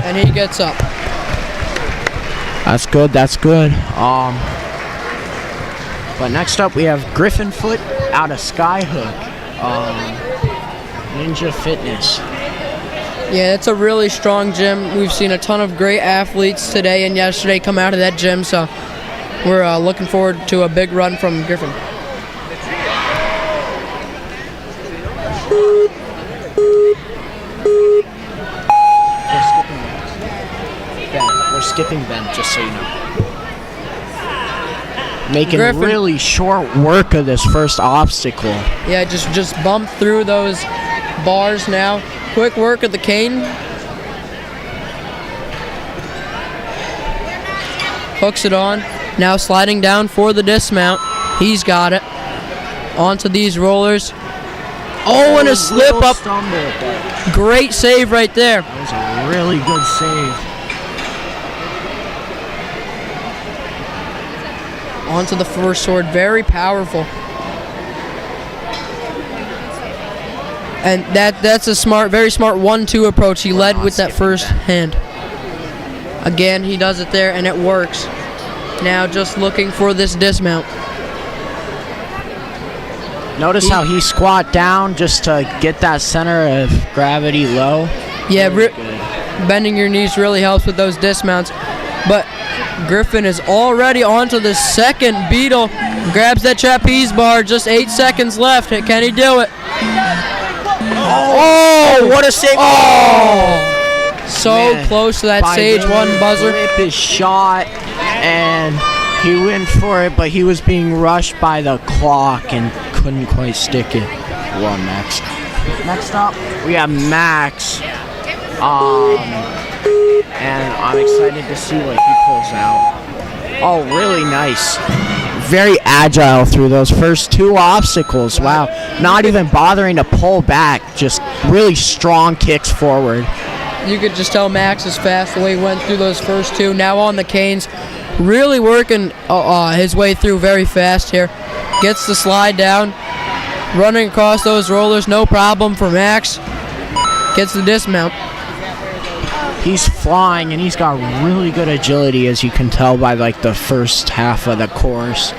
And he gets up. That's good. That's good. But next up, we have Griffin Foot out of Skyhook, Ninja Fitness. Yeah, it's a really strong gym. We've seen a ton of great athletes today and yesterday come out of that gym, so we're looking forward to a big run from Griffin. We're skipping them, just so you know. Making Griffin. really short work of this first obstacle. Yeah, just bump through those bars now. Quick work of the cane. Hooks it on. Now sliding down for the dismount. He's got it. Onto these rollers. Oh, and a slip up. Great save right there. That was a really good save. Onto the first sword, very powerful. And that's a very smart 1-2 approach. He led with that first hand. Again, he does it there, and it works. Now just looking for this dismount. Notice how he squat down just to get that center of gravity low. Yeah, bending your knees really helps with those dismounts. But Griffin is already onto the second beetle. Grabs that trapeze bar. Just 8 seconds left. Can he do it? Oh, what a save. Oh! So Man, close to that by stage then, 1 buzzer. Flip his shot, and he went for it, but he was being rushed by the clock and couldn't quite stick it. Well, Max. Next up, we have Max. And I'm excited to see what he pulls out. Oh, really nice. Very agile through those first 2 obstacles. Wow. Not even bothering to pull back. Just really strong kicks forward. You could just tell Max is fast the way he went through those first 2. Now on the canes, really working his way through very fast here. Gets the slide down, running across those rollers, no problem for Max. Gets the dismount. He's flying, and he's got really good agility, as you can tell by like the first half of the course.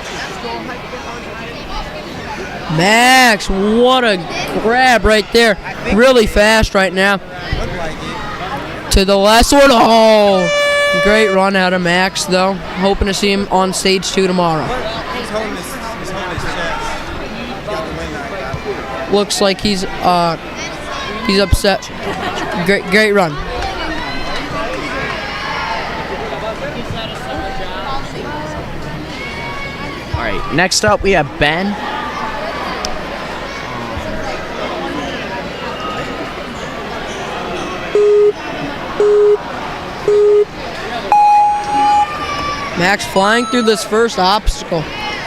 Max, what a grab right there. Really fast right now. To the last one. Oh, great run out of Max, though. Hoping to see him on stage 2 tomorrow. Looks like he's upset. Great run. All right, next up we have Ben. Max flying through this first obstacle.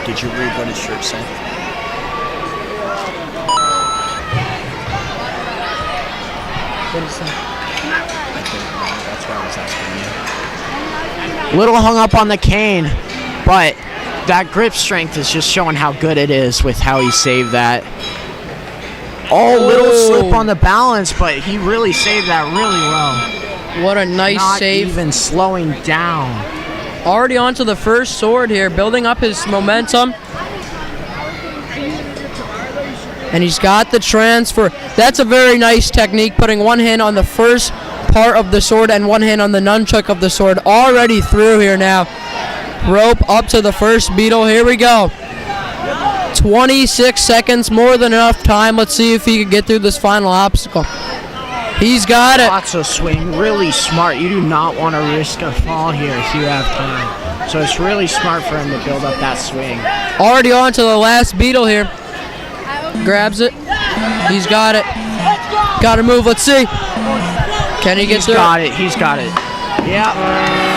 Did you read what his shirt said? What did it say? That's why I was asking you. Little hung up on the cane, but that grip strength is just showing how good it is with how he saved that. Oh, little slip on the balance, but he really saved that really well. What a nice save. Not even slowing down. Already onto the first sword here, building up his momentum. And he's got the transfer. That's a very nice technique, putting one hand on the first part of the sword and one hand on the nunchuck of the sword. Already through here now. Rope up to the first beetle. Here we go. 26 seconds, more than enough time. Let's see if he can get through this final obstacle. He's got it. Lots of swing, really smart. You do not want to risk a fall here if you have time. So it's really smart for him to build up that swing. Already on to the last beetle here. Grabs it. He's got it. Got to move. Let's see. Can he get through? He's got it. He's got it. Yeah.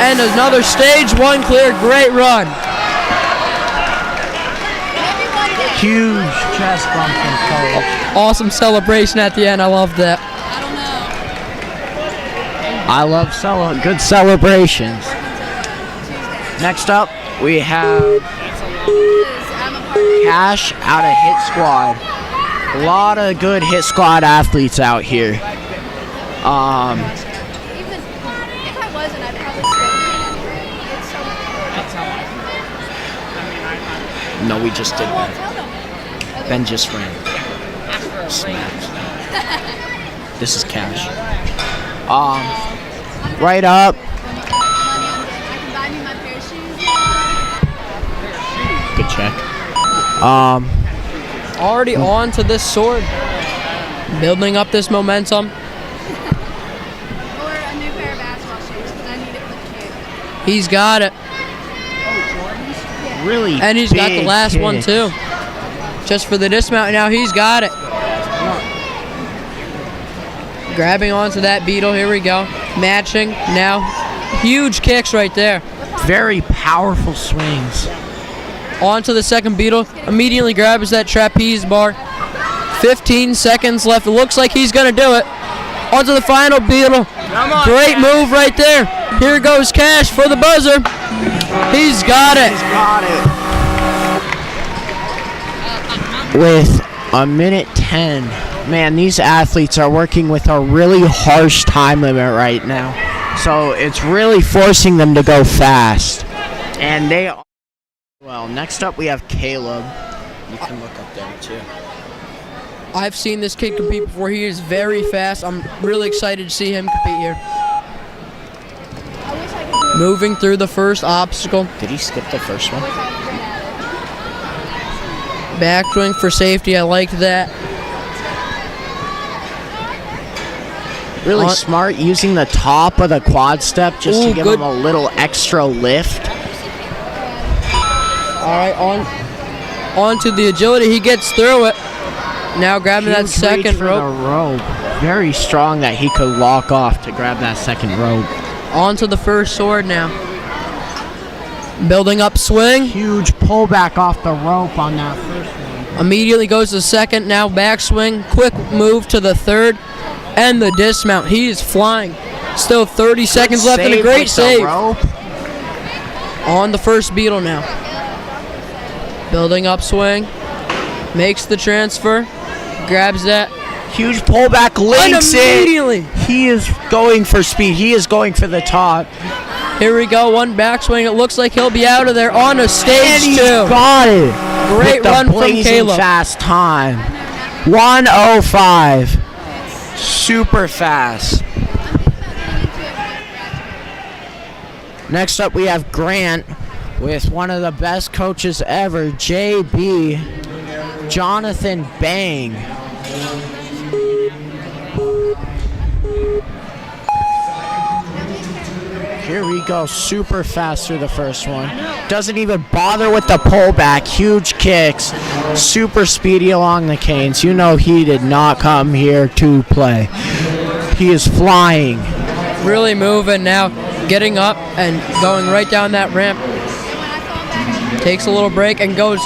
And another stage 1 clear. Great run. Huge chest bump from Cole. Awesome celebration at the end. I love that. I love good celebrations. Next up, we have Cash out of Hit Squad. A lot of good Hit Squad athletes out here. Even if I wasn't, I'd probably still. No, we just did Ben. Ben just ran. Snaps. This is Cash. Right up. Good check. Already on to this sword. Building up this momentum. Or a new pair of basketball shoes, because I need it for the kid. He's got it. Really And he's got the last big one kick. too. Just for the dismount. Now he's got it. Grabbing onto that beetle. Here we go. Matching now. Huge kicks right there. Very powerful swings. Onto the second beetle. Immediately grabs that trapeze bar. 15 seconds left. It looks like he's going to do it. Onto the final beetle. Great move right there. Here goes Cash for the buzzer. He's got it. He's got it. With a minute 10. Man, these athletes are working with a really harsh time limit right now. So it's really forcing them to go fast. And they are. Well, next up we have Caleb. You can look up there too. I've seen this kid compete before. He is very fast. I'm really excited to see him compete here. Moving through the first obstacle. Did he skip the first one? Backswing for safety. I liked that. Really smart, using the top of the quad step just to give him a little extra lift. All right, on to the agility. He gets through it. Now grabbing that second rope. The rope. Very strong that he could walk off to grab that second rope. On to the first sword now. Building up swing. Huge pullback off the rope on that first one. Immediately goes to second. Now back swing. Quick move to the third. And the dismount. He is flying. Still 30 seconds left and a great save. On the first beetle now. Building up swing. Makes the transfer. Grabs that. Huge pullback, links immediately. He is going for speed. He is going for the top. Here we go. One backswing. It looks like he'll be out of there on a stage and he's 2. Got it. Great run from Caleb. Fast time. 1:05. Super fast. Next up, we have Grant with one of the best coaches ever, JB, Jonathan Bang. Here we go, super fast through the first one. Doesn't even bother with the pullback, huge kicks, super speedy along the canes. You know he did not come here to play. He is flying. Really moving now, getting up and going right down that ramp. Takes a little break and goes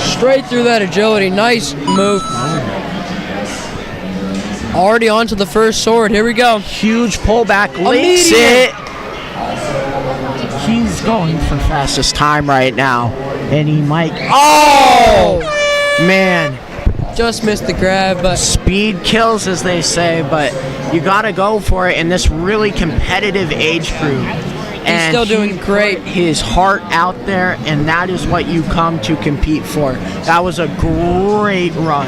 straight through that agility. Nice move. Already onto the first sword. Here we go. Huge pullback, links it. He's going for fastest time right now, and he might. Oh man! Just missed the grab, but speed kills, as they say. But you gotta go for it in this really competitive age group. He's still doing great. His heart out there, and that is what you come to compete for. That was a great run.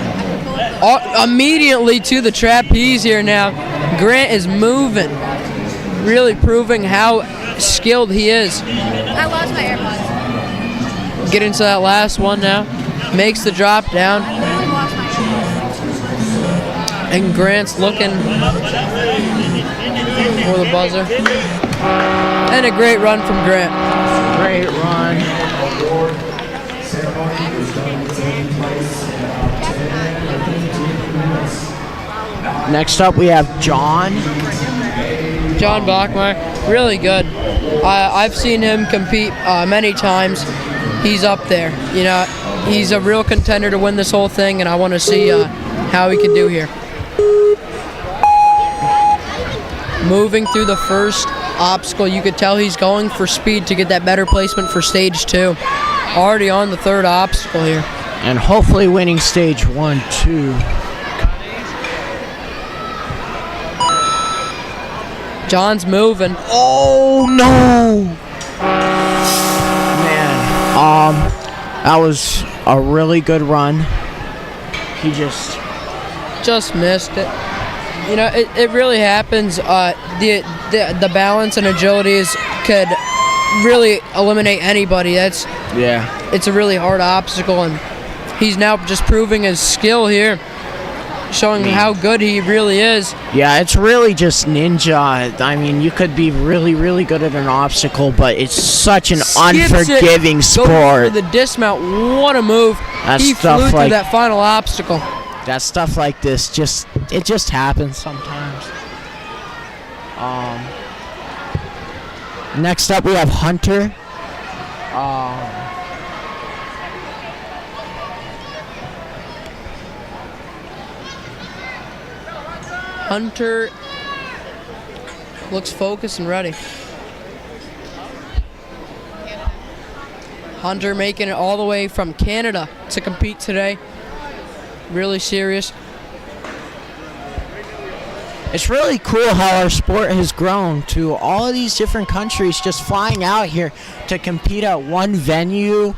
Immediately to the trapeze here now. Grant is moving, really proving how skilled he is. I lost my AirPods. Get into that last one now. Makes the drop down. And Grant's looking for the buzzer. And a great run from Grant. Great run. Next up, we have John Bachmeyer, really good. I've seen him compete many times. He's up there. You know, he's a real contender to win this whole thing, and I want to see how he can do here. Moving through the first obstacle, you could tell he's going for speed to get that better placement for stage 2. Already on the third obstacle here. And hopefully winning stage 1, 2. John's moving. Oh no! Man, that was a really good run. He just missed it. You know, it really happens. The balance and agility could really eliminate anybody. It's a really hard obstacle, and he's now just proving his skill here, showing how good he really is. Yeah, it's really just ninja. I mean, you could be really, really good at an obstacle, but it's such an unforgiving sport. Goes for the dismount, what a move. He flew through that final obstacle. That stuff like this, it just happens sometimes. Next up, we have Hunter. Hunter looks focused and ready. Hunter making it all the way from Canada to compete today. Really serious. It's really cool how our sport has grown to all of these different countries just flying out here to compete at one venue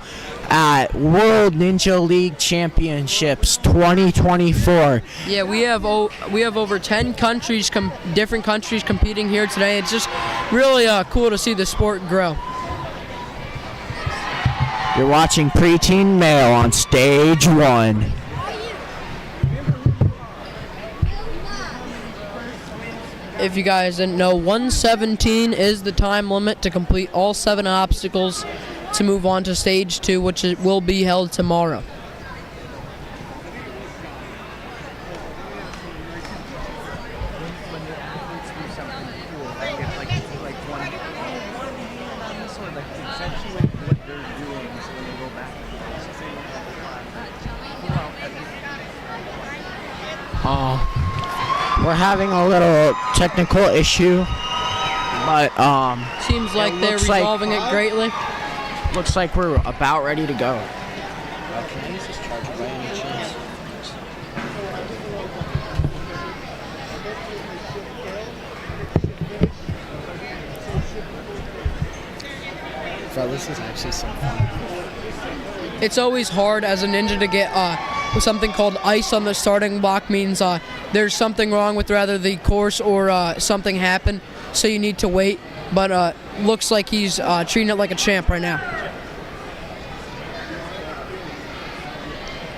at World Ninja League Championships 2024. Yeah, we have over 10 countries, different countries competing here today. It's just really cool to see the sport grow. You're watching Preteen Male on stage 1. if you guys didn't know, 1:17 is the time limit to complete all 7 obstacles to move on to stage 2, which will be held tomorrow. We're having a little technical issue, but seems like they're resolving it greatly. Looks like we're about ready to go. Can I use this charger by any chance? Bro, this is actually so fun. It's always hard as a ninja to get something called ice on the starting block. Means there's something wrong with rather the course or something happened, so you need to wait. But looks like he's treating it like a champ right now.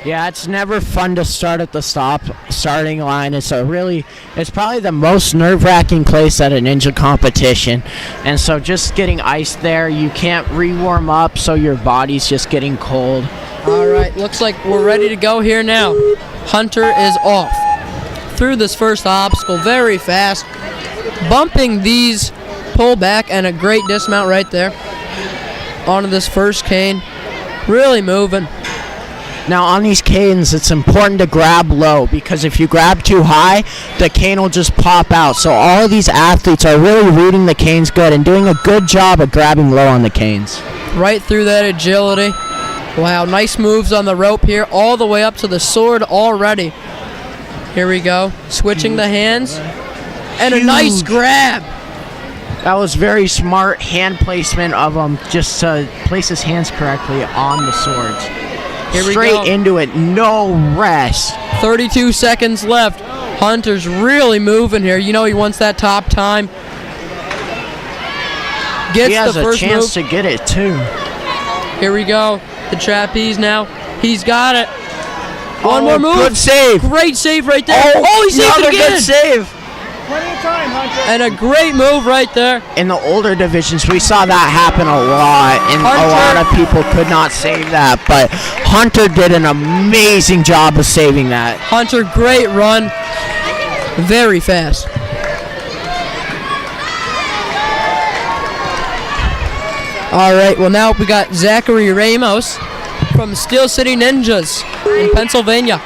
Yeah, it's never fun to start at the starting line. It's probably the most nerve-wracking place at a ninja competition. And so just getting ice there, you can't re-warm up, so your body's just getting cold. All right, looks like we're ready to go here now. Hunter is off through this first obstacle very fast, bumping these pull back, and a great dismount right there onto this first cane. Really moving. Now on these canes, it's important to grab low, because if you grab too high, the cane will just pop out. So all of these athletes are really reading the canes good and doing a good job of grabbing low on the canes. Right through that agility. Wow, nice moves on the rope here, all the way up to the sword already. Here we go, switching the hands, and a nice grab. That was very smart hand placement of him, just to place his hands correctly on the swords. Here we Straight go. into it, no rest. 32 seconds left. Hunter's really moving here. You know he wants that top time. Gets he has the first a chance move. to get it too. Here we go. The trapeze now. He's got it. One more move. Good save. Great save right there. Oh, he saved it another again. good save. Plenty of time, Hunter. And a great move right there. In the older divisions, we saw that happen a lot, and a lot of people could not save that, but Hunter did an amazing job of saving that. Hunter, great run. Very fast. All right, well now we got Zachary Ramos from Steel City Ninjas in Pennsylvania.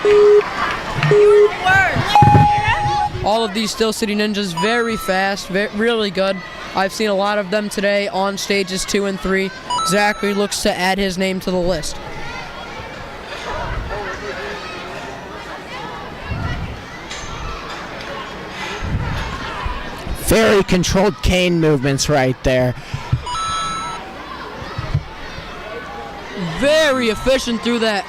All of these Steel City Ninjas very fast, really good. I've seen a lot of them today on stages 2 and 3. Zachary looks to add his name to the list. Very controlled cane movements right there. Very efficient through that,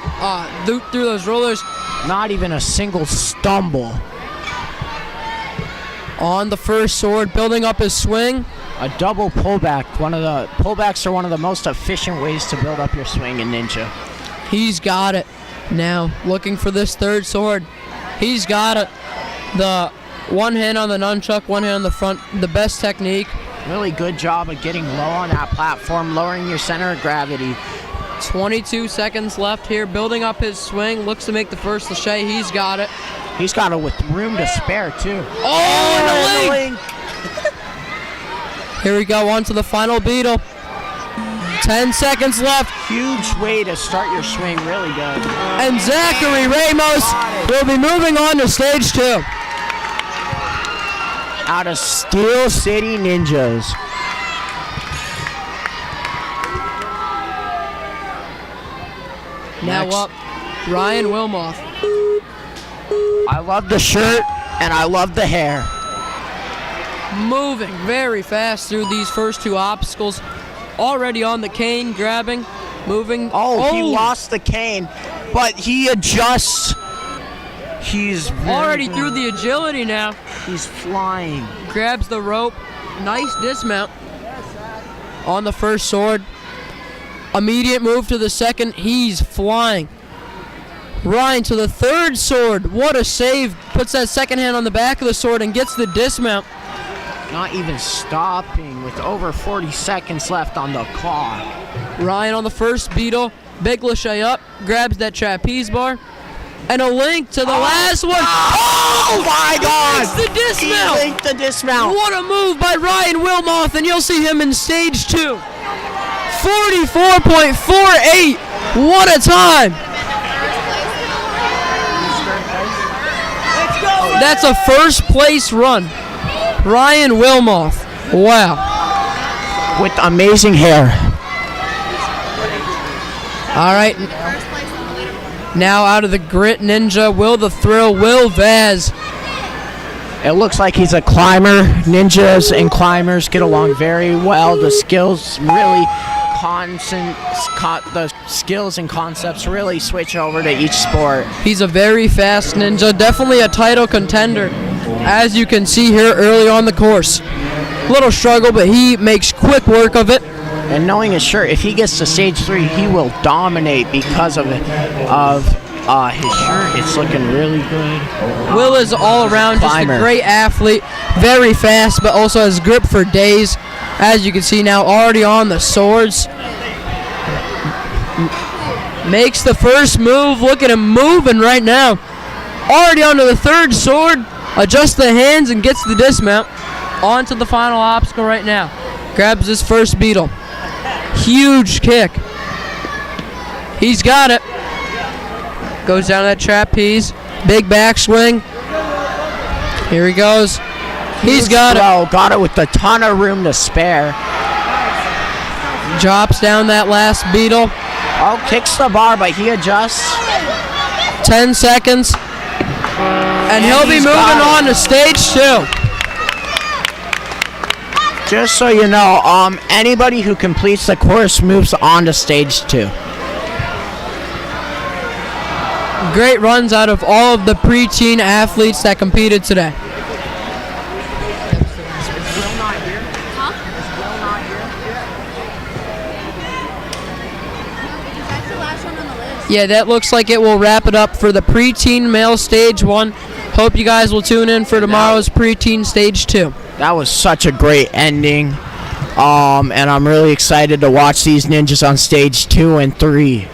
through those rollers. Not even a single stumble. On the first sword, building up his swing. A double pullback. Pullbacks are one of the most efficient ways to build up your swing in Ninja. He's got it. Now, looking for this third sword. He's got it. The one hand on the nunchuck, one hand on the front. The best technique. Really good job of getting low on that platform, lowering your center of gravity. 22 seconds left here, building up his swing, looks to make the first lâché. He's got it. He's got it with room to spare, too. Oh, and a link! Here we go, on to the final beetle. 10 seconds left. Huge way to start your swing, really good. And Zachary Ramos will be moving on to stage 2. Out of Steel City Ninjas. Now up, Ryan Wilmoth. I love the shirt, and I love the hair. Moving very fast through these first 2 obstacles. Already on the cane, grabbing, moving. Oh, he lost the cane, but he adjusts. He's already through the agility now. He's flying. Grabs the rope. Nice dismount on the first sword. Immediate move to the second. He's flying. Ryan to the third sword. What a save. Puts that second hand on the back of the sword and gets the dismount. not even stopping with over 40 seconds left on the clock. Ryan on the first beetle, big lache up, grabs that trapeze bar, and a link to the last one. Oh my God! He makes the dismount. He linked the dismount. What a move by Ryan Wilmoth, and you'll see him in stage 2. 44.48. What a time! That's a first place run. Ryan Wilmoth. Wow. With amazing hair. All right. Now out of the Grit Ninja, Will the Thrill, Will Vaz. It looks like he's a climber. Ninjas and climbers get along very well. The skills really the skills and concepts really switch over to each sport. He's a very fast ninja, definitely a title contender, as you can see here early on the course. Little struggle, but he makes quick work of it. And knowing his shirt, if he gets to stage 3, he will dominate because of it. His shirt, it's looking really good. Will is all around just a great athlete, very fast, but also has grip for days. As you can see now, already on the swords. Makes the first move. Look at him moving right now. Already onto the third sword. Adjusts the hands and gets the dismount. On to the final obstacle right now. Grabs his first beetle. Huge kick. He's got it. Goes down that trapeze. Big backswing. Here he goes. He's got it. Got it with a ton of room to spare. Drops down that last beetle. Oh, kicks the bar, but he adjusts. 10 seconds. And he'll be moving on to stage 2. Just so you know, anybody who completes the course moves on to stage 2. Great runs out of all of the preteen athletes that competed today. Yeah, that looks like it will wrap it up for the preteen male stage 1. Hope you guys will tune in for tomorrow's preteen stage 2. That was such a great ending. And I'm really excited to watch these ninjas on stage 2 and 3.